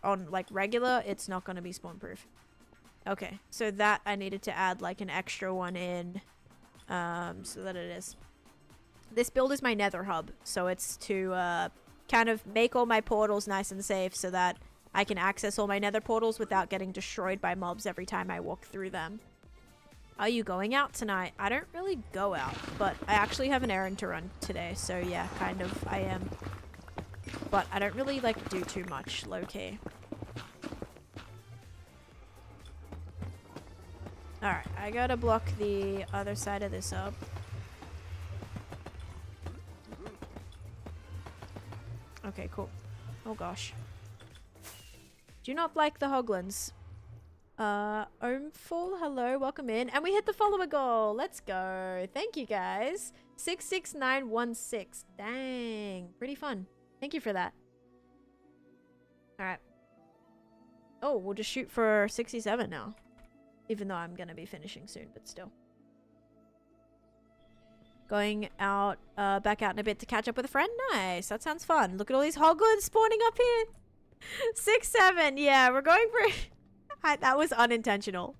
like regular, it's not going to be spawn proof. Okay. So that I needed to add like an extra one in, so that it is. This build is my Nether Hub. So it's to, kind of make all my portals nice and safe so that I can access all my nether portals without getting destroyed by mobs every time I walk through them. Are you going out tonight? I don't really go out, but I actually have an errand to run today, so yeah, kind of I am. But I don't really like do too much, low-key. Alright, I gotta block the other side of this up. Okay, cool. Oh gosh. Do you not like the hoglins? Omful, hello, welcome in. And we hit the follower goal. Let's go. Thank you guys. 66916. Dang. Pretty fun. Thank you for that. Alright. Oh, we'll just shoot for 67 now. Even though I'm gonna be finishing soon, but still. Going out, back out in a bit to catch up with a friend. Nice. That sounds fun. Look at all these hoglins spawning up here. 6-7. Yeah, we're going for... that was unintentional.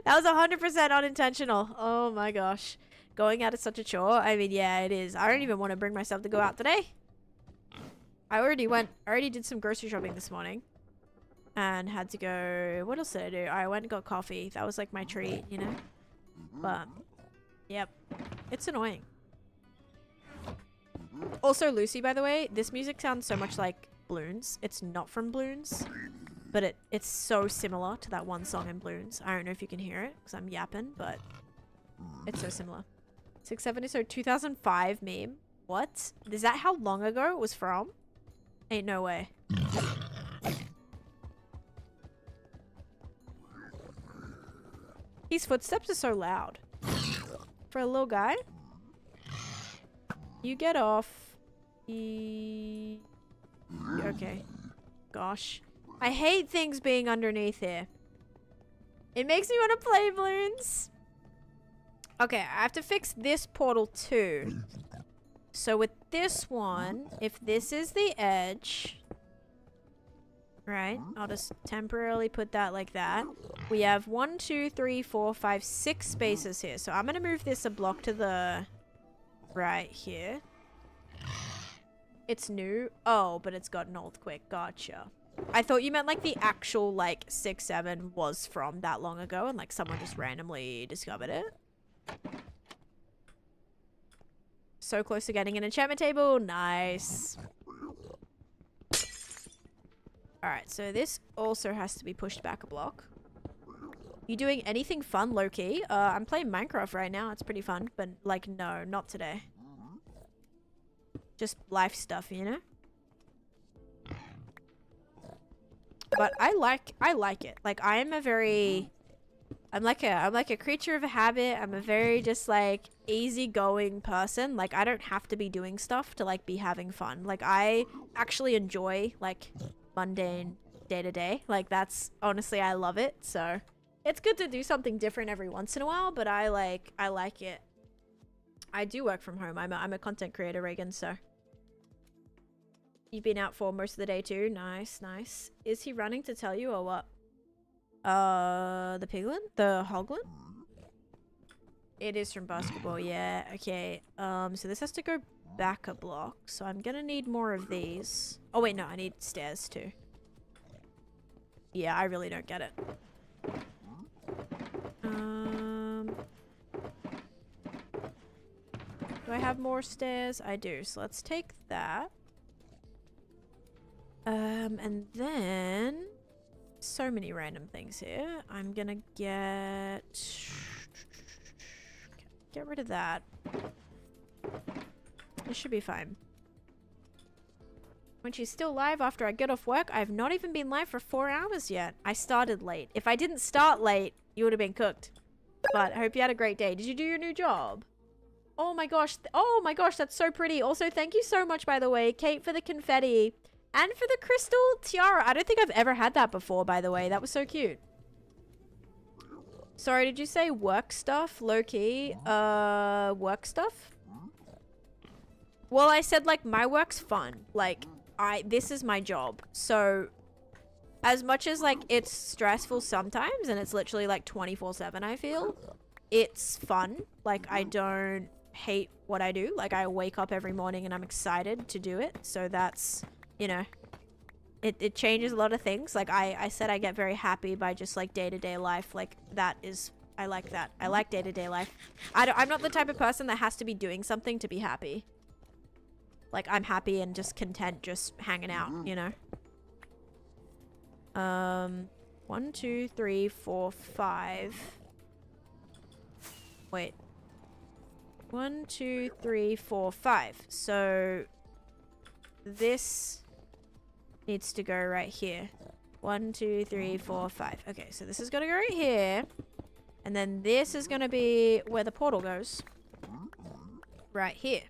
That was 100% unintentional. Oh my gosh. Going out is such a chore. I mean, yeah, it is. I don't even want to bring myself to go out today. I already did some grocery shopping this morning. And had to go... What else did I do? I went and got coffee. That was like my treat, you know? But, yep. It's annoying. Also, Lucy, by the way, this music sounds so much like Bloons. It's not from Bloons. But it's so similar to that one song in Bloons. I don't know if you can hear it because I'm yapping, but it's so similar. 670, so 2005 meme. What? Is that how long ago it was from? Ain't no way. His footsteps are so loud. For a little guy. You get off. Okay. Gosh. I hate things being underneath here. It makes me want to play balloons. Okay, I have to fix this portal too. So with this one, if this is the edge... Right, I'll just temporarily put that like that. We have 1, 2, 3, 4, 5, 6 spaces here. So I'm going to move this a block to the right here. It's new. Oh, but it's gotten old quick. Gotcha. I thought you meant like the actual like 6-7 was from that long ago and like someone just randomly discovered it. So close to getting an enchantment table. Nice. Alright, so this also has to be pushed back a block. You doing anything fun low-key? I'm playing Minecraft right now. It's pretty fun, but like no, not today. Just life stuff, you know? But I like it. Like I'm like a creature of a habit. I'm a very just like easygoing person. Like I don't have to be doing stuff to like be having fun. Like I actually enjoy like mundane day to day. Like that's honestly I love it. So it's good to do something different every once in a while, but I like it. I do work from home. I'm a content creator, Reagan, so you've been out for most of the day too. Nice, nice. Is he running to tell you or what? The piglin? The hoglin? It is from basketball, yeah. Okay. So this has to go back a block. So I'm gonna need more of these. Oh wait, no, I need stairs too. Yeah, I really don't get it. Do I have more stairs? I do. So let's take that. And then so many random things here. I'm gonna get rid of that. This should be fine. When she's still live after I get off work, I've not even been live for 4 hours yet. I started late. If I didn't start late, you would have been cooked. But I hope you had a great day. Did you do your new job? Oh my gosh. Oh my gosh, that's so pretty. Also, thank you so much, by the way, Kate, for the confetti. And for the crystal tiara. I don't think I've ever had that before, by the way. That was so cute. Sorry, did you say work stuff? Low-key? Work stuff? Well, I said, like, my work's fun. Like, this is my job. So, as much as, like, it's stressful sometimes, and it's literally, like, 24/7, I feel, it's fun. Like, I don't hate what I do. Like, I wake up every morning and I'm excited to do it. So that's... You know, it changes a lot of things. Like I said, I get very happy by just like day-to-day life. Like that is, I like that. I like day-to-day life. I'm not the type of person that has to be doing something to be happy. Like I'm happy and just content just hanging out, you know. 1, 2, 3, 4, 5. Wait. 1, 2, 3, 4, 5. So this needs to go right here. 1, 2, 3, 4, 5. Okay, so this is gonna go right here. And then this is gonna be where the portal goes. Right here.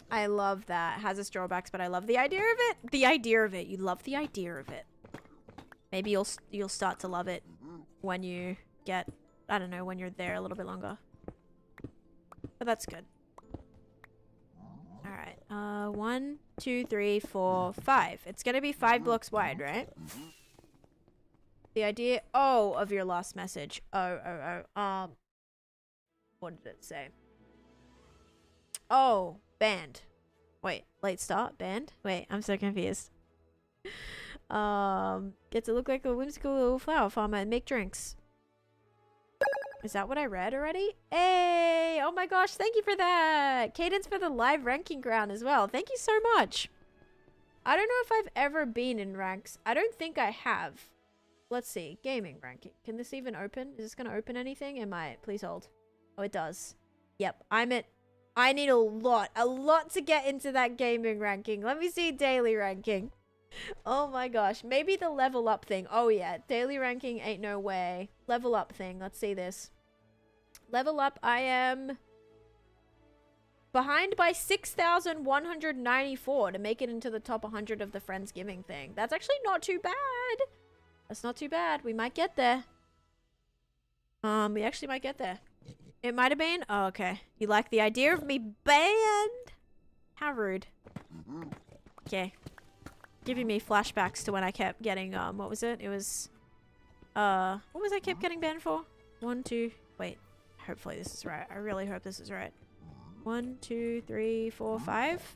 I love that. Has its drawbacks, but I love the idea of it. The idea of it. You love the idea of it. Maybe you'll start to love it when you get, I don't know, when you're there a little bit longer. But that's good. Alright. 1, 2, 3, 4, 5. It's gonna be 5 blocks wide, right? The idea of your last message. What did it say? Oh, banned. Wait, late start? Banned? Wait, I'm so confused. Get to look like a whimsical little flower farmer and make drinks. Is that what I read already? Hey! Oh my gosh, thank you for that! Cadence for the live ranking ground as well. Thank you so much. I don't know if I've ever been in ranks. I don't think I have. Let's see. Gaming ranking. Can this even open? Is this going to open anything? It might. Please hold. Oh, it does. Yep. I'm at... I need a lot to get into that gaming ranking. Let me see daily ranking. Oh my gosh. Maybe the level up thing. Oh yeah. Daily ranking ain't no way. Level up thing. Let's see this. Level up. I am behind by 6,194 to make it into the top 100 of the Friendsgiving thing. That's actually not too bad. That's not too bad. We might get there. We actually might get there. It might have been. Oh, okay. You like the idea of me banned? How rude. Okay. Giving me flashbacks to when I kept getting, what was it? It was, what was I kept getting banned for? 1, 2, wait. Hopefully this is right. I really hope this is right. 1, 2, 3, 4, 5.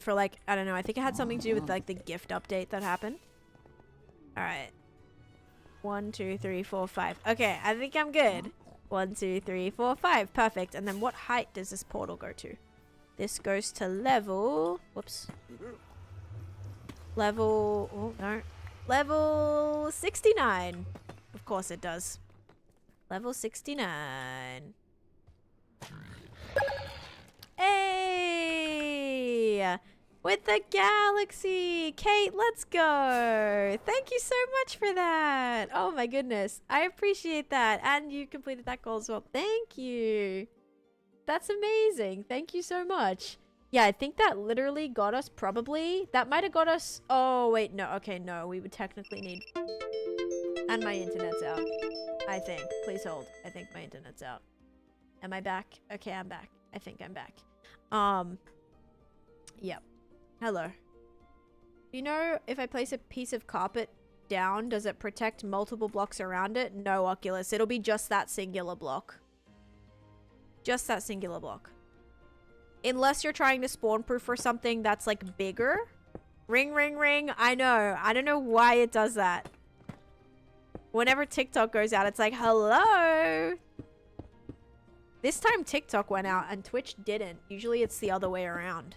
For like, I don't know. I think it had something to do with like the gift update that happened. All right. 1, 2, 3, 4, 5. Okay, I think I'm good. 1, 2, 3, 4, 5. Perfect. And then what height does this portal go to? This goes to level... Whoops. Level... Oh, no. Level 69. Of course it does. Level 69. Hey! With the galaxy! Kate, let's go! Thank you so much for that! Oh my goodness. I appreciate that. And you completed that goal as well. Thank you! That's amazing. Thank you so much. Yeah, I think that literally got us probably... That might have got us... Oh, wait. No. Okay, no. We would technically need... And my internet's out. I think. Please hold. I think my internet's out. Am I back? Okay, I'm back. I think I'm back. Yep. Hello. You know, if I place a piece of carpet down, does it protect multiple blocks around it? No, Oculus. It'll be just that singular block. Just that singular block. Unless you're trying to spawn proof for something that's like bigger. Ring, ring, ring. I know. I don't know why it does that. Whenever TikTok goes out, it's like, hello. This time TikTok went out and Twitch didn't. Usually it's the other way around.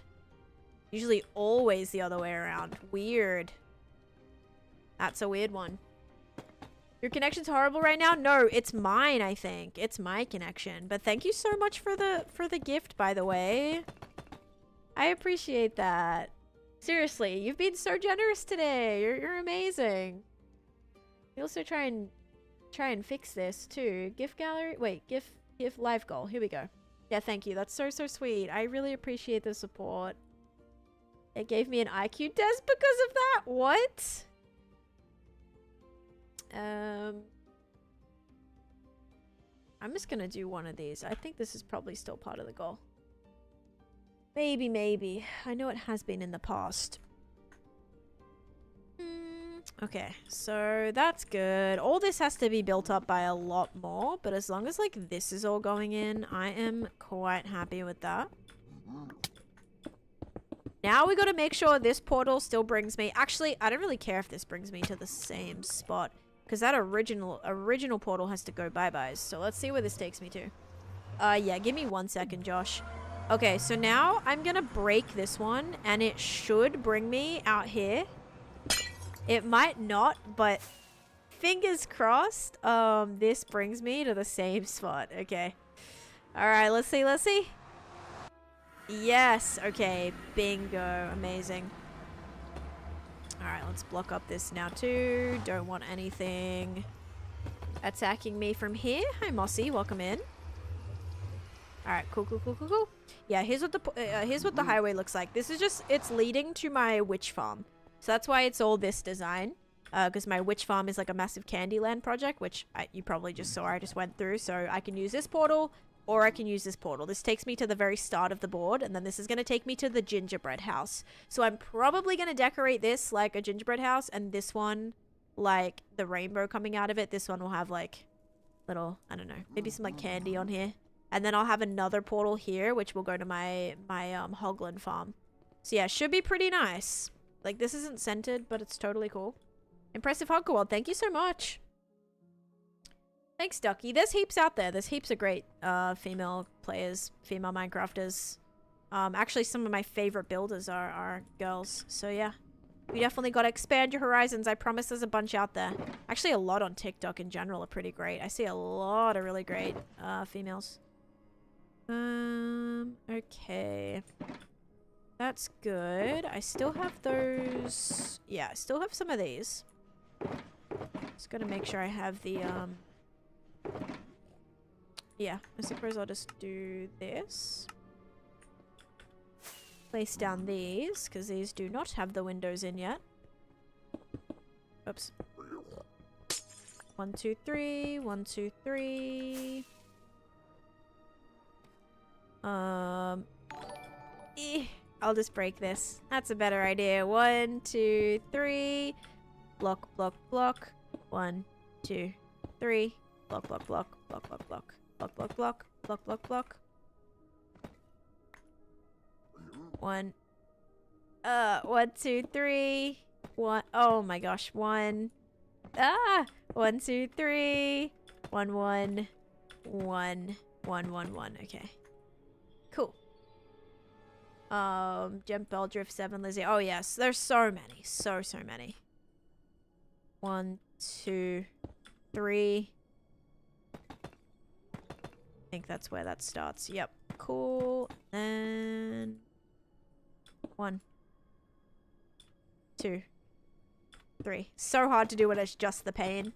Usually always the other way around. Weird. That's a weird one. Your connection's horrible right now? No, it's mine, I think. It's my connection. But thank you so much for the gift, by the way. I appreciate that. Seriously, you've been so generous today. You're amazing. You also try and fix this too. Gift gallery. Wait, gift live goal. Here we go. Yeah, thank you. That's so sweet. I really appreciate the support. It gave me an IQ test because of that. What? I'm just gonna do one of these. I think this is probably still part of the goal. Maybe. I know it has been in the past. Okay, so that's good. All this has to be built up by a lot more, but as long as like this is all going in, I am quite happy with that. Now we gotta make sure this portal still brings me... Actually, I don't really care if this brings me to the same spot. Because that original portal has to go bye-byes. So let's see where this takes me to. Yeah, give me 1 second, Josh. Okay, so now I'm gonna break this one. And it should bring me out here. It might not, but... Fingers crossed. This brings me to the same spot. Okay. Alright, let's see. Yes. Okay. Bingo. Amazing. Alright, let's block up this now too. Don't want anything attacking me from here. Hi, Mossy. Welcome in. Alright, cool, cool, cool, cool, cool. Yeah, here's what the highway looks like. This is just, it's leading to my witch farm. So that's why it's all this design. Because my witch farm is like a massive Candyland project, which you probably just saw I just went through. So I can use this portal, or I can use this portal. This takes me to the very start of the board, and then this is going to take me to the gingerbread house. So I'm probably going to decorate this like a gingerbread house, and this one, like the rainbow coming out of it. This one will have like little, I don't know, maybe some like candy on here. And then I'll have another portal here, which will go to my Hoglin farm. So yeah, should be pretty nice. Like, this isn't scented, but it's totally cool. Impressive Hogwarts, thank you so much. Thanks, Ducky. There's heaps out there. There's heaps of great female players, female Minecrafters. Actually, some of my favorite builders are girls. So yeah, you definitely got to expand your horizons. I promise there's a bunch out there. Actually, a lot on TikTok in general are pretty great. I see a lot of really great females. Okay. That's good. I still have those. Yeah, I still have some of these. Just gotta make sure I have the, yeah, I suppose I'll just do this. Place down these, because these do not have the windows in yet. Oops. 1, 2, 3. 1, 2, 3. I'll just break this. That's a better idea. 1, 2, 3. Block, block, block. 1, 2, 3. Block, block, block. Block, block, block. Block, block, block. Block, block, block. 1. 1, 2, 3. 1. Oh my gosh. 1. 1, 2, 3. 1, 1. 1. 1, 1, 1. Okay. Cool. Jump Bell Drift 7 Lizzie. Oh yes, there's so many. So many. 1, 2, 3. I think that's where that starts. Yep. Cool. And 1, 2, 3. So hard to do when it's just the pane.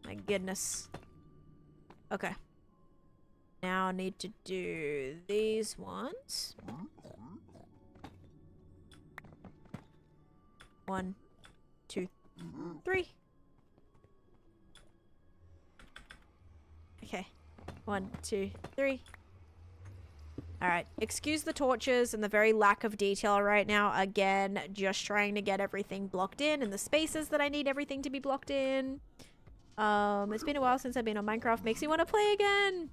My goodness. Okay. Now I need to do these ones. 1, 2, 3. Okay. 1, 2, 3. Alright. Excuse the torches and the very lack of detail right now. Again, just trying to get everything blocked in the spaces that I need everything to be blocked in. It's been a while since I've been on Minecraft. Makes me want to play again.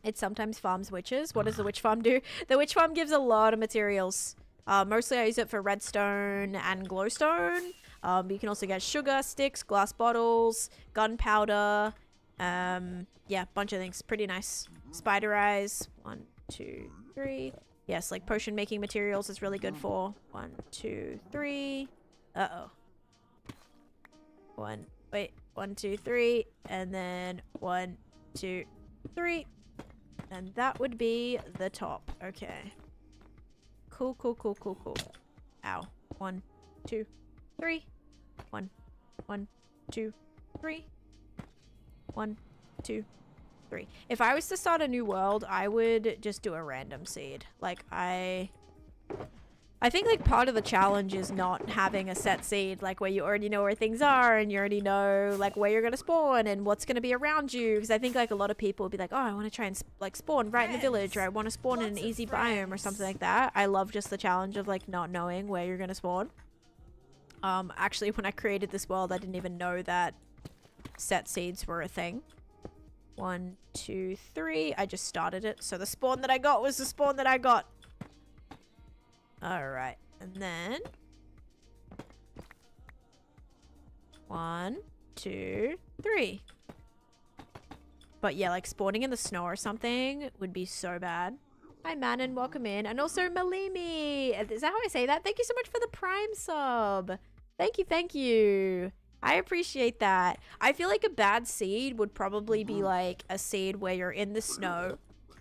It sometimes farms witches. What does the witch farm do? The witch farm gives a lot of materials. Mostly I use it for redstone and glowstone. But you can also get sugar, sticks, glass bottles, gunpowder. Yeah, bunch of things. Pretty nice. Spider eyes. 1, 2, 3. Yes, like potion making materials is really good for. 1, 2, 3. Uh-oh. 1, 2, 3. And then 1, 2, 3. And that would be the top. Okay. Cool, cool, cool, cool, cool. Ow. 1, 2, 3. 1, 2, 3. 1, 2, 3. If I was to start a new world, I would just do a random seed. Like, I think, like, part of the challenge is not having a set seed, like, where you already know where things are and you already know, like, where you're going to spawn and what's going to be around you. Because I think, like, a lot of people will be like, oh, I want to try and, like, spawn right in the village, or I want to spawn in an easy biome or something like that. I love just the challenge of, like, not knowing where you're going to spawn. Actually, when I created this world, I didn't even know that set seeds were a thing. 1, 2, 3. I just started it. So the spawn that I got was the spawn that I got. Alright. And then 1, 2, 3. But yeah, like spawning in the snow or something would be so bad. Hi, Manon. Welcome in. And also, Malimi. Is that how I say that? Thank you so much for the Prime sub. Thank you, thank you. I appreciate that. I feel like a bad seed would probably be like a seed where you're in the snow.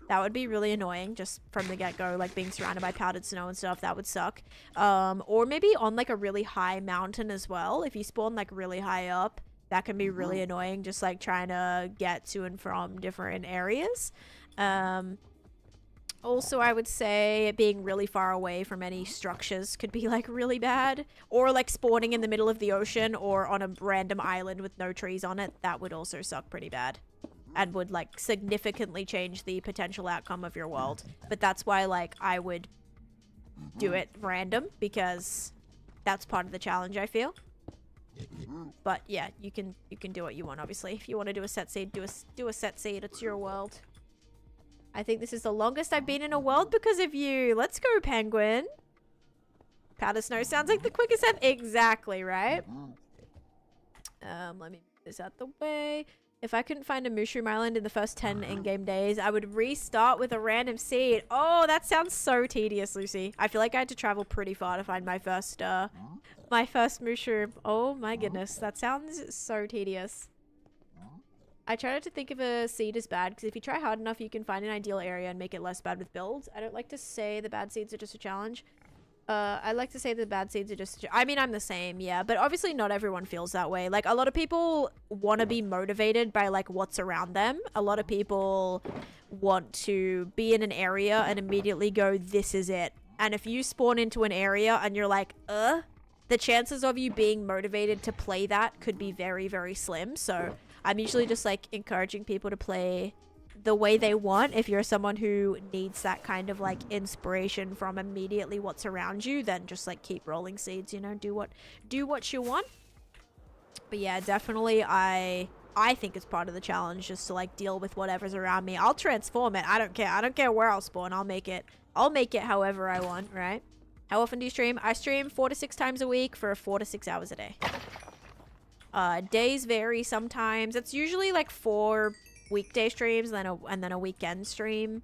That would be really annoying just from the get-go, like being surrounded by powdered snow and stuff. That would suck. Or maybe on like a really high mountain as well. If you spawn like really high up, that can be really annoying, just like trying to get to and from different areas. Also, I would say being really far away from any structures could be like really bad. Or like spawning in the middle of the ocean or on a random island with no trees on it. That would also suck pretty bad. And would like significantly change the potential outcome of your world. But that's why like I would do it random, because that's part of the challenge, I feel. But yeah, you can do what you want, obviously. If you want to do a set seed, do a set seed. It's your world. I think this is the longest I've been in a world because of you. Let's go, penguin. Powder snow sounds like the quickest set. Exactly, right? Let me move this out the way. If I couldn't find a mushroom island in the first 10 in-game days, I would restart with a random seed. Oh, that sounds so tedious, Lucy. I feel like I had to travel pretty far to find my first mushroom. Oh my goodness, that sounds so tedious. I try not to think of a seed as bad, because if you try hard enough, you can find an ideal area and make it less bad with builds. I don't like to say the bad seeds are just a challenge. I like to say the bad seeds are just... I mean, I'm the same, yeah. But obviously not everyone feels that way. Like, a lot of people want to be motivated by, like, what's around them. A lot of people want to be in an area and immediately go, this is it. And if you spawn into an area and you're like, the chances of you being motivated to play that could be very, very slim. So I'm usually just, like, encouraging people to play the way they want. If you're someone who needs that kind of like inspiration from immediately what's around you, then just like keep rolling seeds, you know, do what you want. But yeah, definitely I think it's part of the challenge just to like deal with whatever's around me. I'll transform it. I don't care where I'll spawn. I'll make it however I want, right? How often do you stream? I stream 4 to 6 times a week for 4 to 6 hours a day. Days vary sometimes. It's usually like 4 weekday streams and then a weekend stream.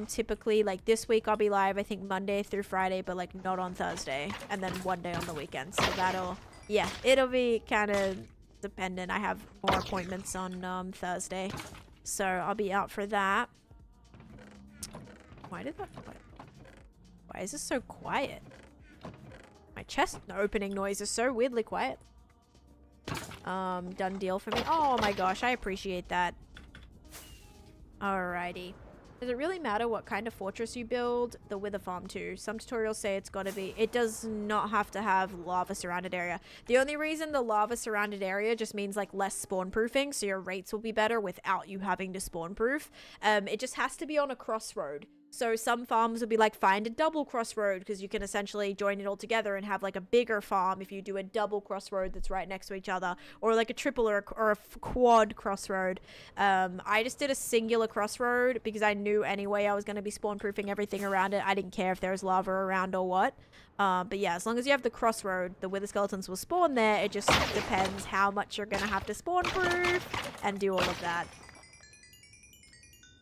Typically like this week I'll be live I think Monday through Friday, but like not on Thursday, and then one day on the weekend. So it'll be kind of dependent. I have more appointments on Thursday, so I'll be out for that. Why is this so quiet? My chest opening noise is so weirdly quiet. Done deal for me. Oh my gosh, I appreciate that. Alrighty. Does it really matter what kind of fortress you build? The wither farm too. Some tutorials say it's gotta be. It does not have to have lava surrounded area. The only reason the lava surrounded area just means like less spawn proofing, so your rates will be better without you having to spawn proof. It just has to be on a crossroad. So some farms will be like, find a double crossroad, because you can essentially join it all together and have like a bigger farm if you do a double crossroad that's right next to each other, or like a triple or a quad crossroad. I just did a singular crossroad because I knew anyway I was going to be spawn proofing everything around it. I didn't care if there was lava around or what. But yeah, as long as you have the crossroad, the wither skeletons will spawn there. It just depends how much you're going to have to spawn proof and do all of that.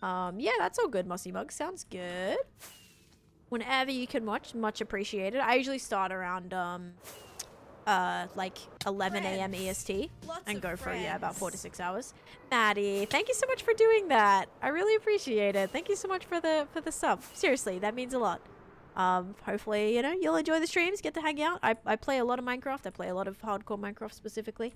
Yeah, that's all good, Mossy Mug. Sounds good. Whenever you can watch, much appreciated. I usually start around, like 11 a.m. EST and go for, yeah, about 4 to 6 hours. Maddie, thank you so much for doing that. I really appreciate it. Thank you so much for the sub. Seriously, that means a lot. Hopefully, you know, you'll enjoy the streams, get to hang out. I play a lot of Minecraft. I play a lot of hardcore Minecraft specifically.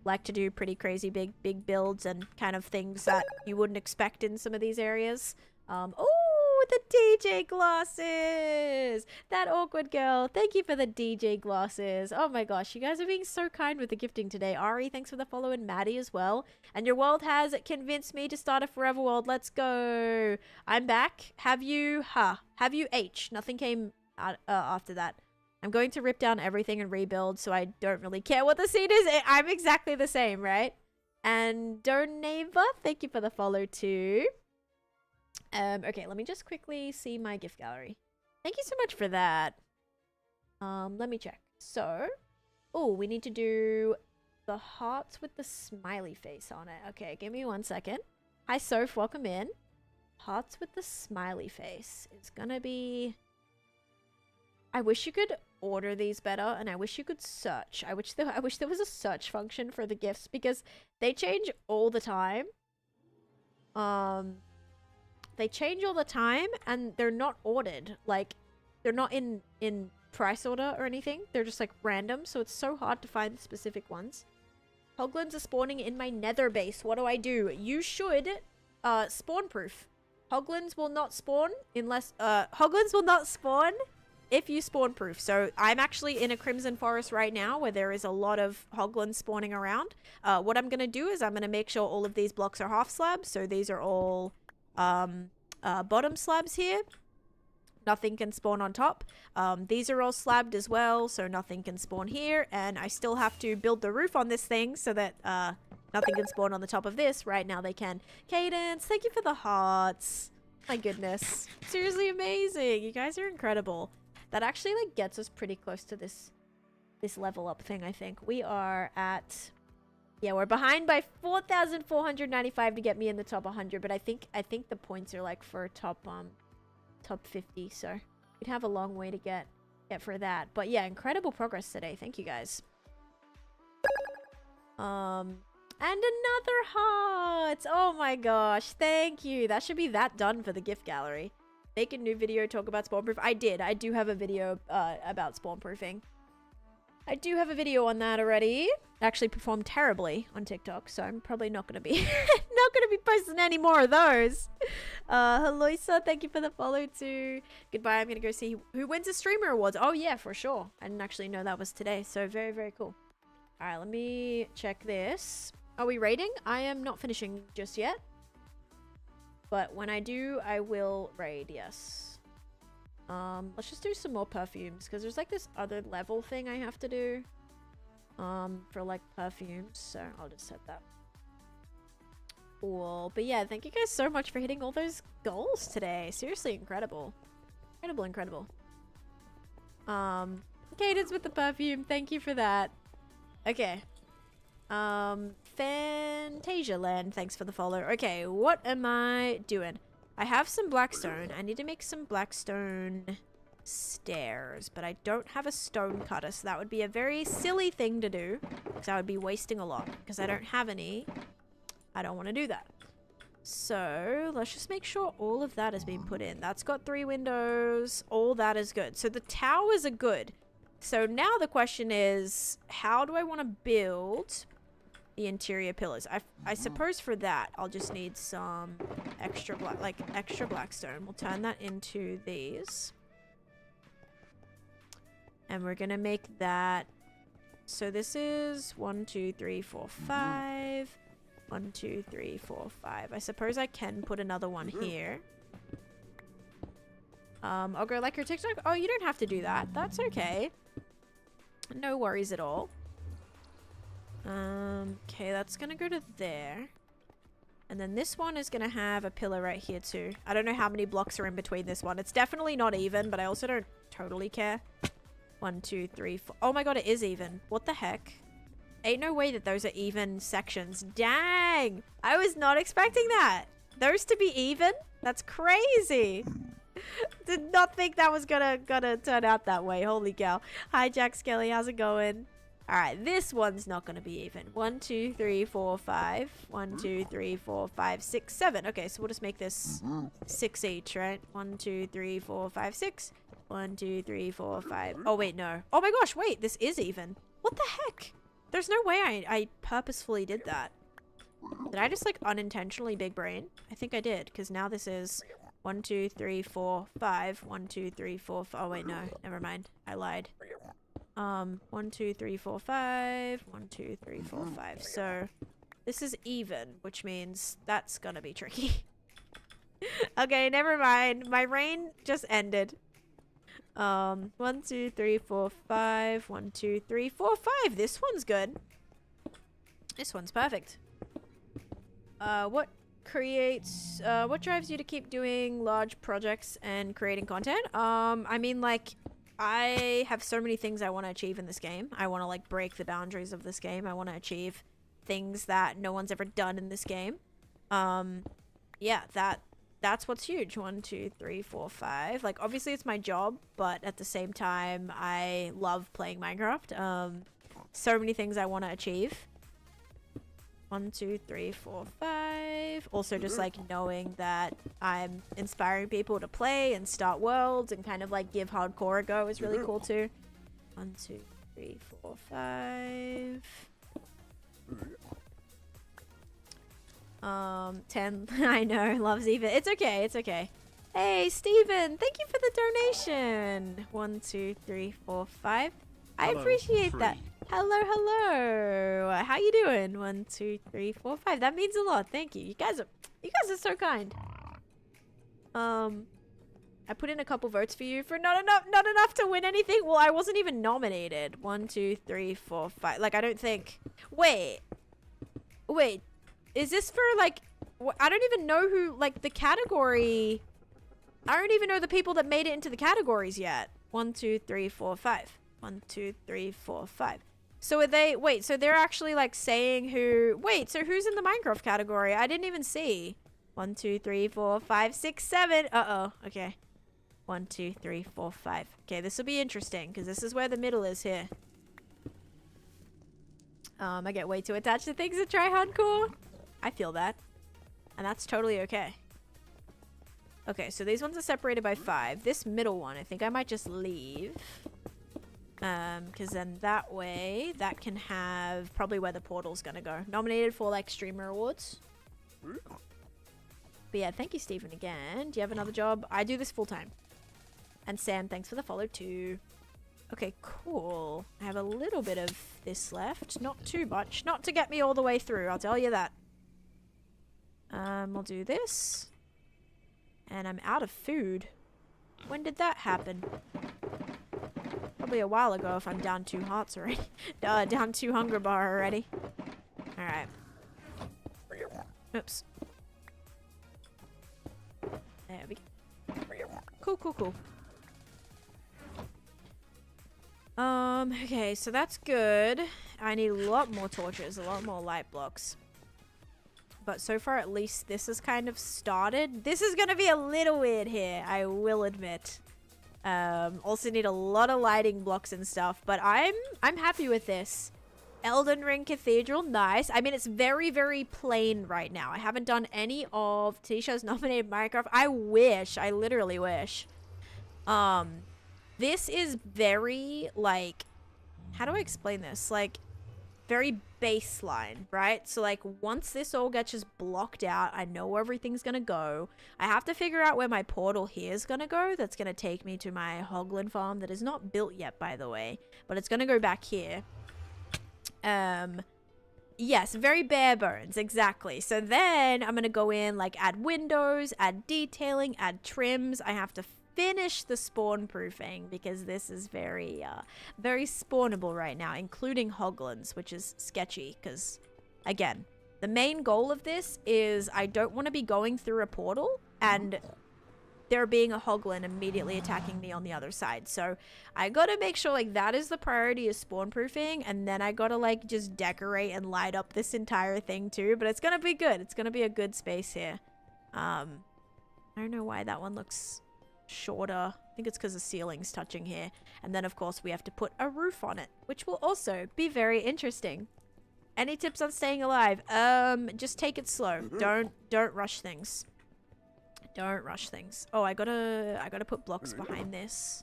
Like to do pretty crazy big builds and kind of things that you wouldn't expect in some of these areas. Oh, the DJ glasses! That awkward girl. Thank you for the DJ glasses. Oh my gosh, you guys are being so kind with the gifting today. Ari, thanks for the follow, and Maddie as well. And your world has convinced me to start a forever world. Let's go. I'm back. Have you H? Nothing came out, after that. I'm going to rip down everything and rebuild, so I don't really care what the seed is. I'm exactly the same, right? And Donava, thank you for the follow too. Okay, let me just quickly see my gift gallery. Thank you so much for that. Let me check. So, oh, we need to do the hearts with the smiley face on it. Okay, give me 1 second. Hi, Soph, welcome in. Hearts with the smiley face. It's gonna be... I wish you could order these better, and I wish you could search. I wish there was a search function for the gifts, because they change all the time. They change all the time, and they're not ordered. Like, they're not in price order or anything. They're just like random, so it's so hard to find the specific ones. Hoglins are spawning in my nether base. What do? You should spawn proof hoglins will not spawn unless hoglins will not spawn if you spawn proof. So I'm actually in a crimson forest right now where there is a lot of hoglins spawning around. What I'm gonna do is I'm gonna make sure all of these blocks are half slabs. So these are all bottom slabs here. Nothing can spawn on top. These are all slabbed as well, so nothing can spawn here. And I still have to build the roof on this thing so that nothing can spawn on the top of this. Right now they can. Cadence, thank you for the hearts. My goodness. Seriously amazing. You guys are incredible. That actually like gets us pretty close to this level up thing, I think. We are at... Yeah, we're behind by 4,495 to get me in the top 100, but I think the points are like for top 50, so we'd have a long way to get for that. But yeah, incredible progress today. Thank you guys. And another heart. Oh my gosh, thank you. That should be that done for the gift gallery. Make a new video, talk about spawn proof. I do have a video about spawn proofing. I do have a video on that already. Actually performed terribly on TikTok, so I'm probably not gonna be posting any more of those. Heloisa, thank you for the follow too. Goodbye. I'm gonna go see who wins the streamer awards. Oh yeah, for sure. I didn't actually know that was today, so very, very cool. All right, let me check this. Are we raiding? I am not finishing just yet, but when I do, I will raid. Yes. Let's just do some more perfumes because there's like this other level thing I have to do for like perfumes, so I'll just set that. Cool. But yeah, thank you guys so much for hitting all those goals today. Seriously incredible. Incredible. Cadence with the perfume, thank you for that. Okay. Fantasia Land, thanks for the follow. Okay, what am I doing? I have some blackstone. I need to make some blackstone stairs, but I don't have a stone cutter, so that would be a very silly thing to do because I would be wasting a lot because I don't have any. I don't want to do that. So let's just make sure all of that has been put in. That's got 3 windows. All that is good. So the towers are good. So now the question is, how do I want to build the interior pillars? I suppose for that I'll just need some extra blackstone. We'll turn that into these, and we're gonna make that. So this is 1 2 3 4 5. 1 2 3 4 5. I suppose I can put another one here. I'll go like your TikTok. Oh, you don't have to do that. That's okay. No worries at all. Okay, that's gonna go to there. And then this one is gonna have a pillar right here too. I don't know how many blocks are in between this one. It's definitely not even, but I also don't totally care. 1 2 3 4. Oh my god, it is even. What the heck? Ain't no way that those are even sections. Dang! I was not expecting that. Those to be even? That's crazy. Did not think that was gonna turn out that way. Holy cow. Hi Jack Skelly, how's it going? Alright, this one's not gonna be even. 1 2 3 4 5. 1 2 3 4 5 6 7. Okay, so we'll just make this 6 each, right? 1 2 3 4 5 6. 1 2 3 4 5. Oh wait, no. Oh my gosh, wait, this is even. What the heck? There's no way I purposefully did that. Did I just like unintentionally big brain? I think I did, because now this is 1 2 3 4 5. 1 2 3 4 5. Oh wait, no, never mind. I lied. 1 2 3 4 5. 1 2 3 4 5. So this is even, which means that's gonna be tricky. Okay, never mind. My reign just ended. 1 2 3 4 5. 1 2 3 4 5. This one's good. This one's perfect. What drives you to keep doing large projects and creating content? I mean, like, I have so many things I want to achieve in this game. I want to like break the boundaries of this game. I want to achieve things that no one's ever done in this game. Yeah, that's what's huge. 1 2 3 4 5. Like, obviously it's my job, but at the same time I love playing Minecraft. So many things I want to achieve. 1 2 3 4 5. Also just like knowing that I'm inspiring people to play and start worlds and kind of like give hardcore a go is really cool too. 1 2 3 4 5. 10. I know, loves even. It's okay, it's okay. Hey, Steven, thank you for the donation. 1, 2, 3, 4, 5. I Hello, appreciate that. 3. Hello, hello. How you doing? 1, 2, 3, 4, 5. That means a lot. Thank you. You guys are so kind. I put in a couple votes for you for not enough to win anything. Well, I wasn't even nominated. 1, 2, 3, 4, 5. Like, I don't think. Wait. Is this for like? I don't even know who. Like the category. I don't even know the people that made it into the categories yet. 1, 2, 3, 4, 5. 1, 2, 3, 4, 5. So are they? Wait. So they're actually like saying who? Wait. So who's in the Minecraft category? I didn't even see. 1, 2, 3, 4, 5, 6, 7. Uh-oh. Okay. 1, 2, 3, 4, 5. Okay, this will be interesting because this is where the middle is here. I get way too attached to things that try hardcore. I feel that. And that's totally okay. Okay, so these ones are separated by 5. This middle one, I think I might just leave. Because then that way, that can have probably where the portal's gonna go. Nominated for like streamer awards. But yeah, thank you, Stephen, again. Do you have another job? I do this full time. And Sam, thanks for the follow too. Okay, cool. I have a little bit of this left. Not too much. Not to get me all the way through, I'll tell you that. We'll do this. And I'm out of food. When did that happen? Probably a while ago if I'm down 2 hearts already. Down 2 hunger bar already. Alright. Oops. There we go. Cool. Okay, so that's good. I need a lot more torches, a lot more light blocks. But so far, at least this has kind of started. This is gonna be a little weird here, I will admit. Also need a lot of lighting blocks and stuff, but I'm happy with this. Elden Ring Cathedral, nice. I mean, it's very, very plain right now. I haven't done any of Taneesha's nominated Minecraft. I literally wish. This is very, like, how do I explain this? Like, very baseline, right? So, like, once this all gets just blocked out, I know where everything's gonna go. I have to figure out where my portal here is gonna go. That's gonna take me to my Hoglin farm that is not built yet, by the way. But it's gonna go back here. Yes, very bare bones, exactly. So then I'm gonna go in, like, add windows, add detailing, add trims. I have to finish the spawn proofing because this is very spawnable right now, including hoglins, which is sketchy because, again, the main goal of this is I don't want to be going through a portal and there being a hoglin immediately attacking me on the other side. So I gotta make sure, like, that is the priority, is spawn proofing, and then I gotta, like, just decorate and light up this entire thing too. But it's gonna be good. It's gonna be a good space here. I don't know why that one looks shorter. I think it's because the ceiling's touching here. And then, of course, we have to put a roof on it, which will also be very interesting. Any tips on staying alive? Just take it slow. Don't rush things. Don't rush things. Oh, I gotta put blocks behind this.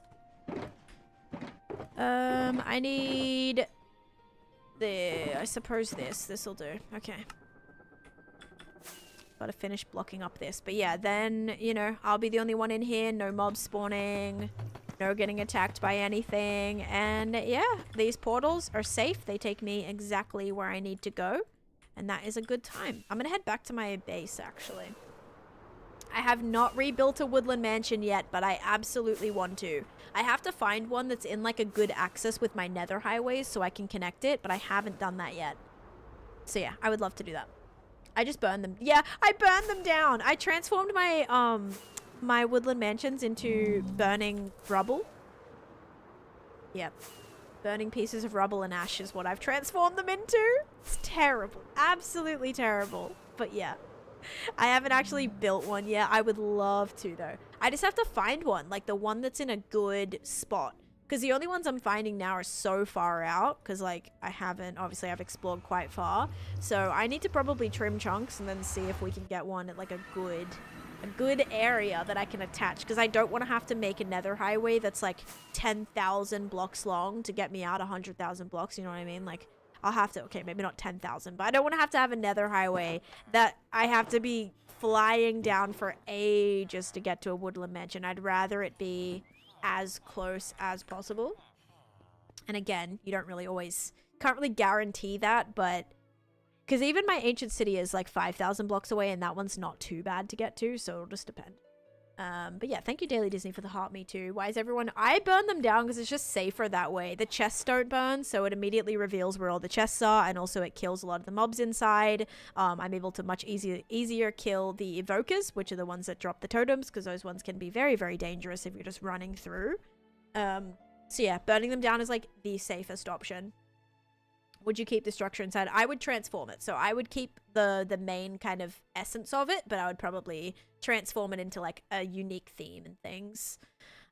I need I suppose this'll do. Okay. Gotta finish blocking up this. But yeah, then, you know, I'll be the only one in here. No mobs spawning. No getting attacked by anything. And yeah, these portals are safe. They take me exactly where I need to go. And that is a good time. I'm gonna head back to my base, actually. I have not rebuilt a woodland mansion yet, but I absolutely want to. I have to find one that's in, like, a good access with my nether highways so I can connect it, but I haven't done that yet. So yeah, I would love to do that. I just burned them. Yeah, I burned them down. I transformed my my woodland mansions into burning rubble. Yep. Burning pieces of rubble and ash is what I've transformed them into. It's terrible. Absolutely terrible. But yeah. I haven't actually built one yet. I would love to, though. I just have to find one. Like, the one that's in a good spot. Because the only ones I'm finding now are so far out. Because, like, obviously I've explored quite far. So I need to probably trim chunks and then see if we can get one at, like, a good area that I can attach. Because I don't want to have to make a nether highway that's, like, 10,000 blocks long to get me out 100,000 blocks. You know what I mean? Like, I'll have to, okay, maybe not 10,000, but I don't want to have a nether highway that I have to be flying down for ages to get to a woodland mansion. I'd rather it be as close as possible. And again, you don't really always, can't really guarantee that, but because even my ancient city is like 5,000 blocks away, and that one's not too bad to get to, so it'll just depend. But yeah, thank you Daily Disney for the heart. Me too. Why is everyone... I burn them down because it's just safer that way. The chests don't burn, so it immediately reveals where all the chests are, and also it kills a lot of the mobs inside. I'm able to much easier kill the evokers, which are the ones that drop the totems, because those ones can be very, very dangerous if you're just running through. So yeah, burning them down is like the safest option. Would you keep the structure inside? I would transform it. So I would keep the main kind of essence of it, but I would probably transform it into like a unique theme and things.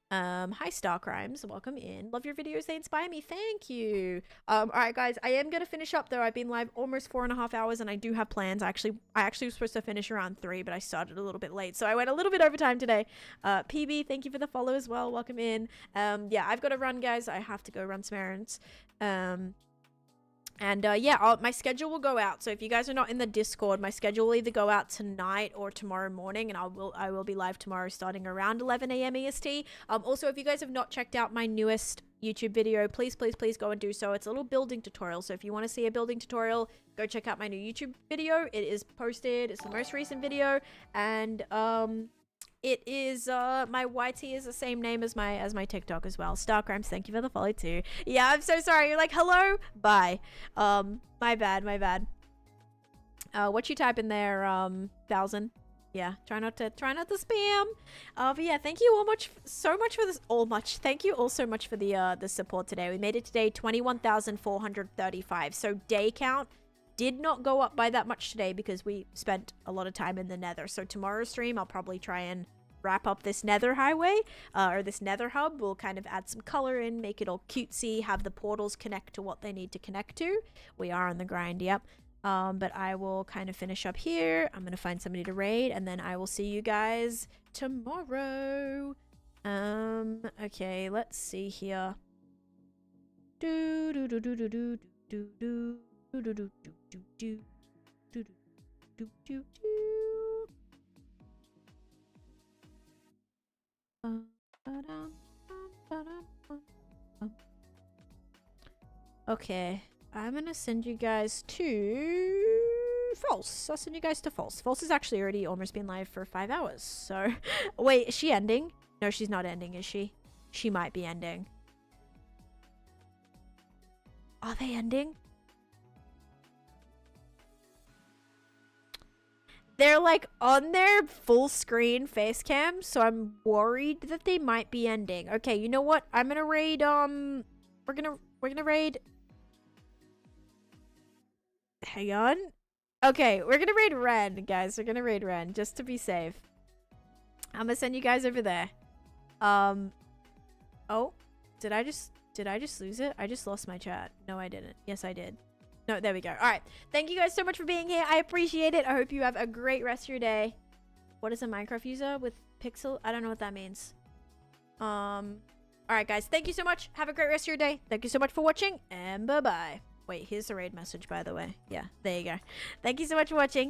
Hi Star Crimes, welcome in. Love your videos, they inspire me. Thank you. All right guys, I am gonna finish up though. I've been live almost 4.5 hours and I do have plans. I actually was supposed to finish around 3, but I started a little bit late, so I went a little bit over time today. PB, thank you for the follow as well. Welcome in. Yeah, I've got to run guys. I have to go run some errands. Yeah, my schedule will go out. So if you guys are not in the Discord, my schedule will either go out tonight or tomorrow morning, and I will be live tomorrow starting around 11 a.m. EST. Also, if you guys have not checked out my newest YouTube video, please go and do so. It's a little building tutorial. So if you want to see a building tutorial, go check out my new YouTube video. It is posted. It's the most recent video, and it is my YT is the same name as my TikTok as well. Starcrimes, thank you for the follow too. Yeah, I'm so sorry. You're like, hello? Bye. My bad. What you type in there, 1,000? Yeah, try not to spam. But yeah, thank you so much for this. Thank you all so much for the support today. We made it today 21,435. So day count did not go up by that much today because we spent a lot of time in the nether. So tomorrow's stream, I'll probably try and wrap up this nether highway, or this nether hub. We'll kind of add some color in, make it all cutesy, have the portals connect to what they need to connect to. We are on the grind, yep. But I will kind of finish up here. I'm going to find somebody to raid, and then I will see you guys tomorrow. Okay, let's see here. Okay, I'm gonna send you guys to false. I'll send you guys to false. False has actually already almost been live for 5 hours. So, wait, is she ending? No, she's not ending, is she? She might be ending. Are they ending? They're like on their full screen face cam, so I'm worried that they might be ending. Okay, you know what? I'm gonna raid we're gonna raid. Hang on. Okay, we're gonna raid Ren, guys. We're gonna raid Ren just to be safe. I'm gonna send you guys over there. Oh, did I just lose it? I just lost my chat. No, I didn't. Yes, I did. No, there we go. All right. Thank you guys so much for being here. I appreciate it. I hope you have a great rest of your day. What is a Minecraft user with pixel? I don't know what that means. All right, guys. Thank you so much. Have a great rest of your day. Thank you so much for watching, and bye-bye. Wait, here's the raid message, by the way. Yeah, there you go. Thank you so much for watching.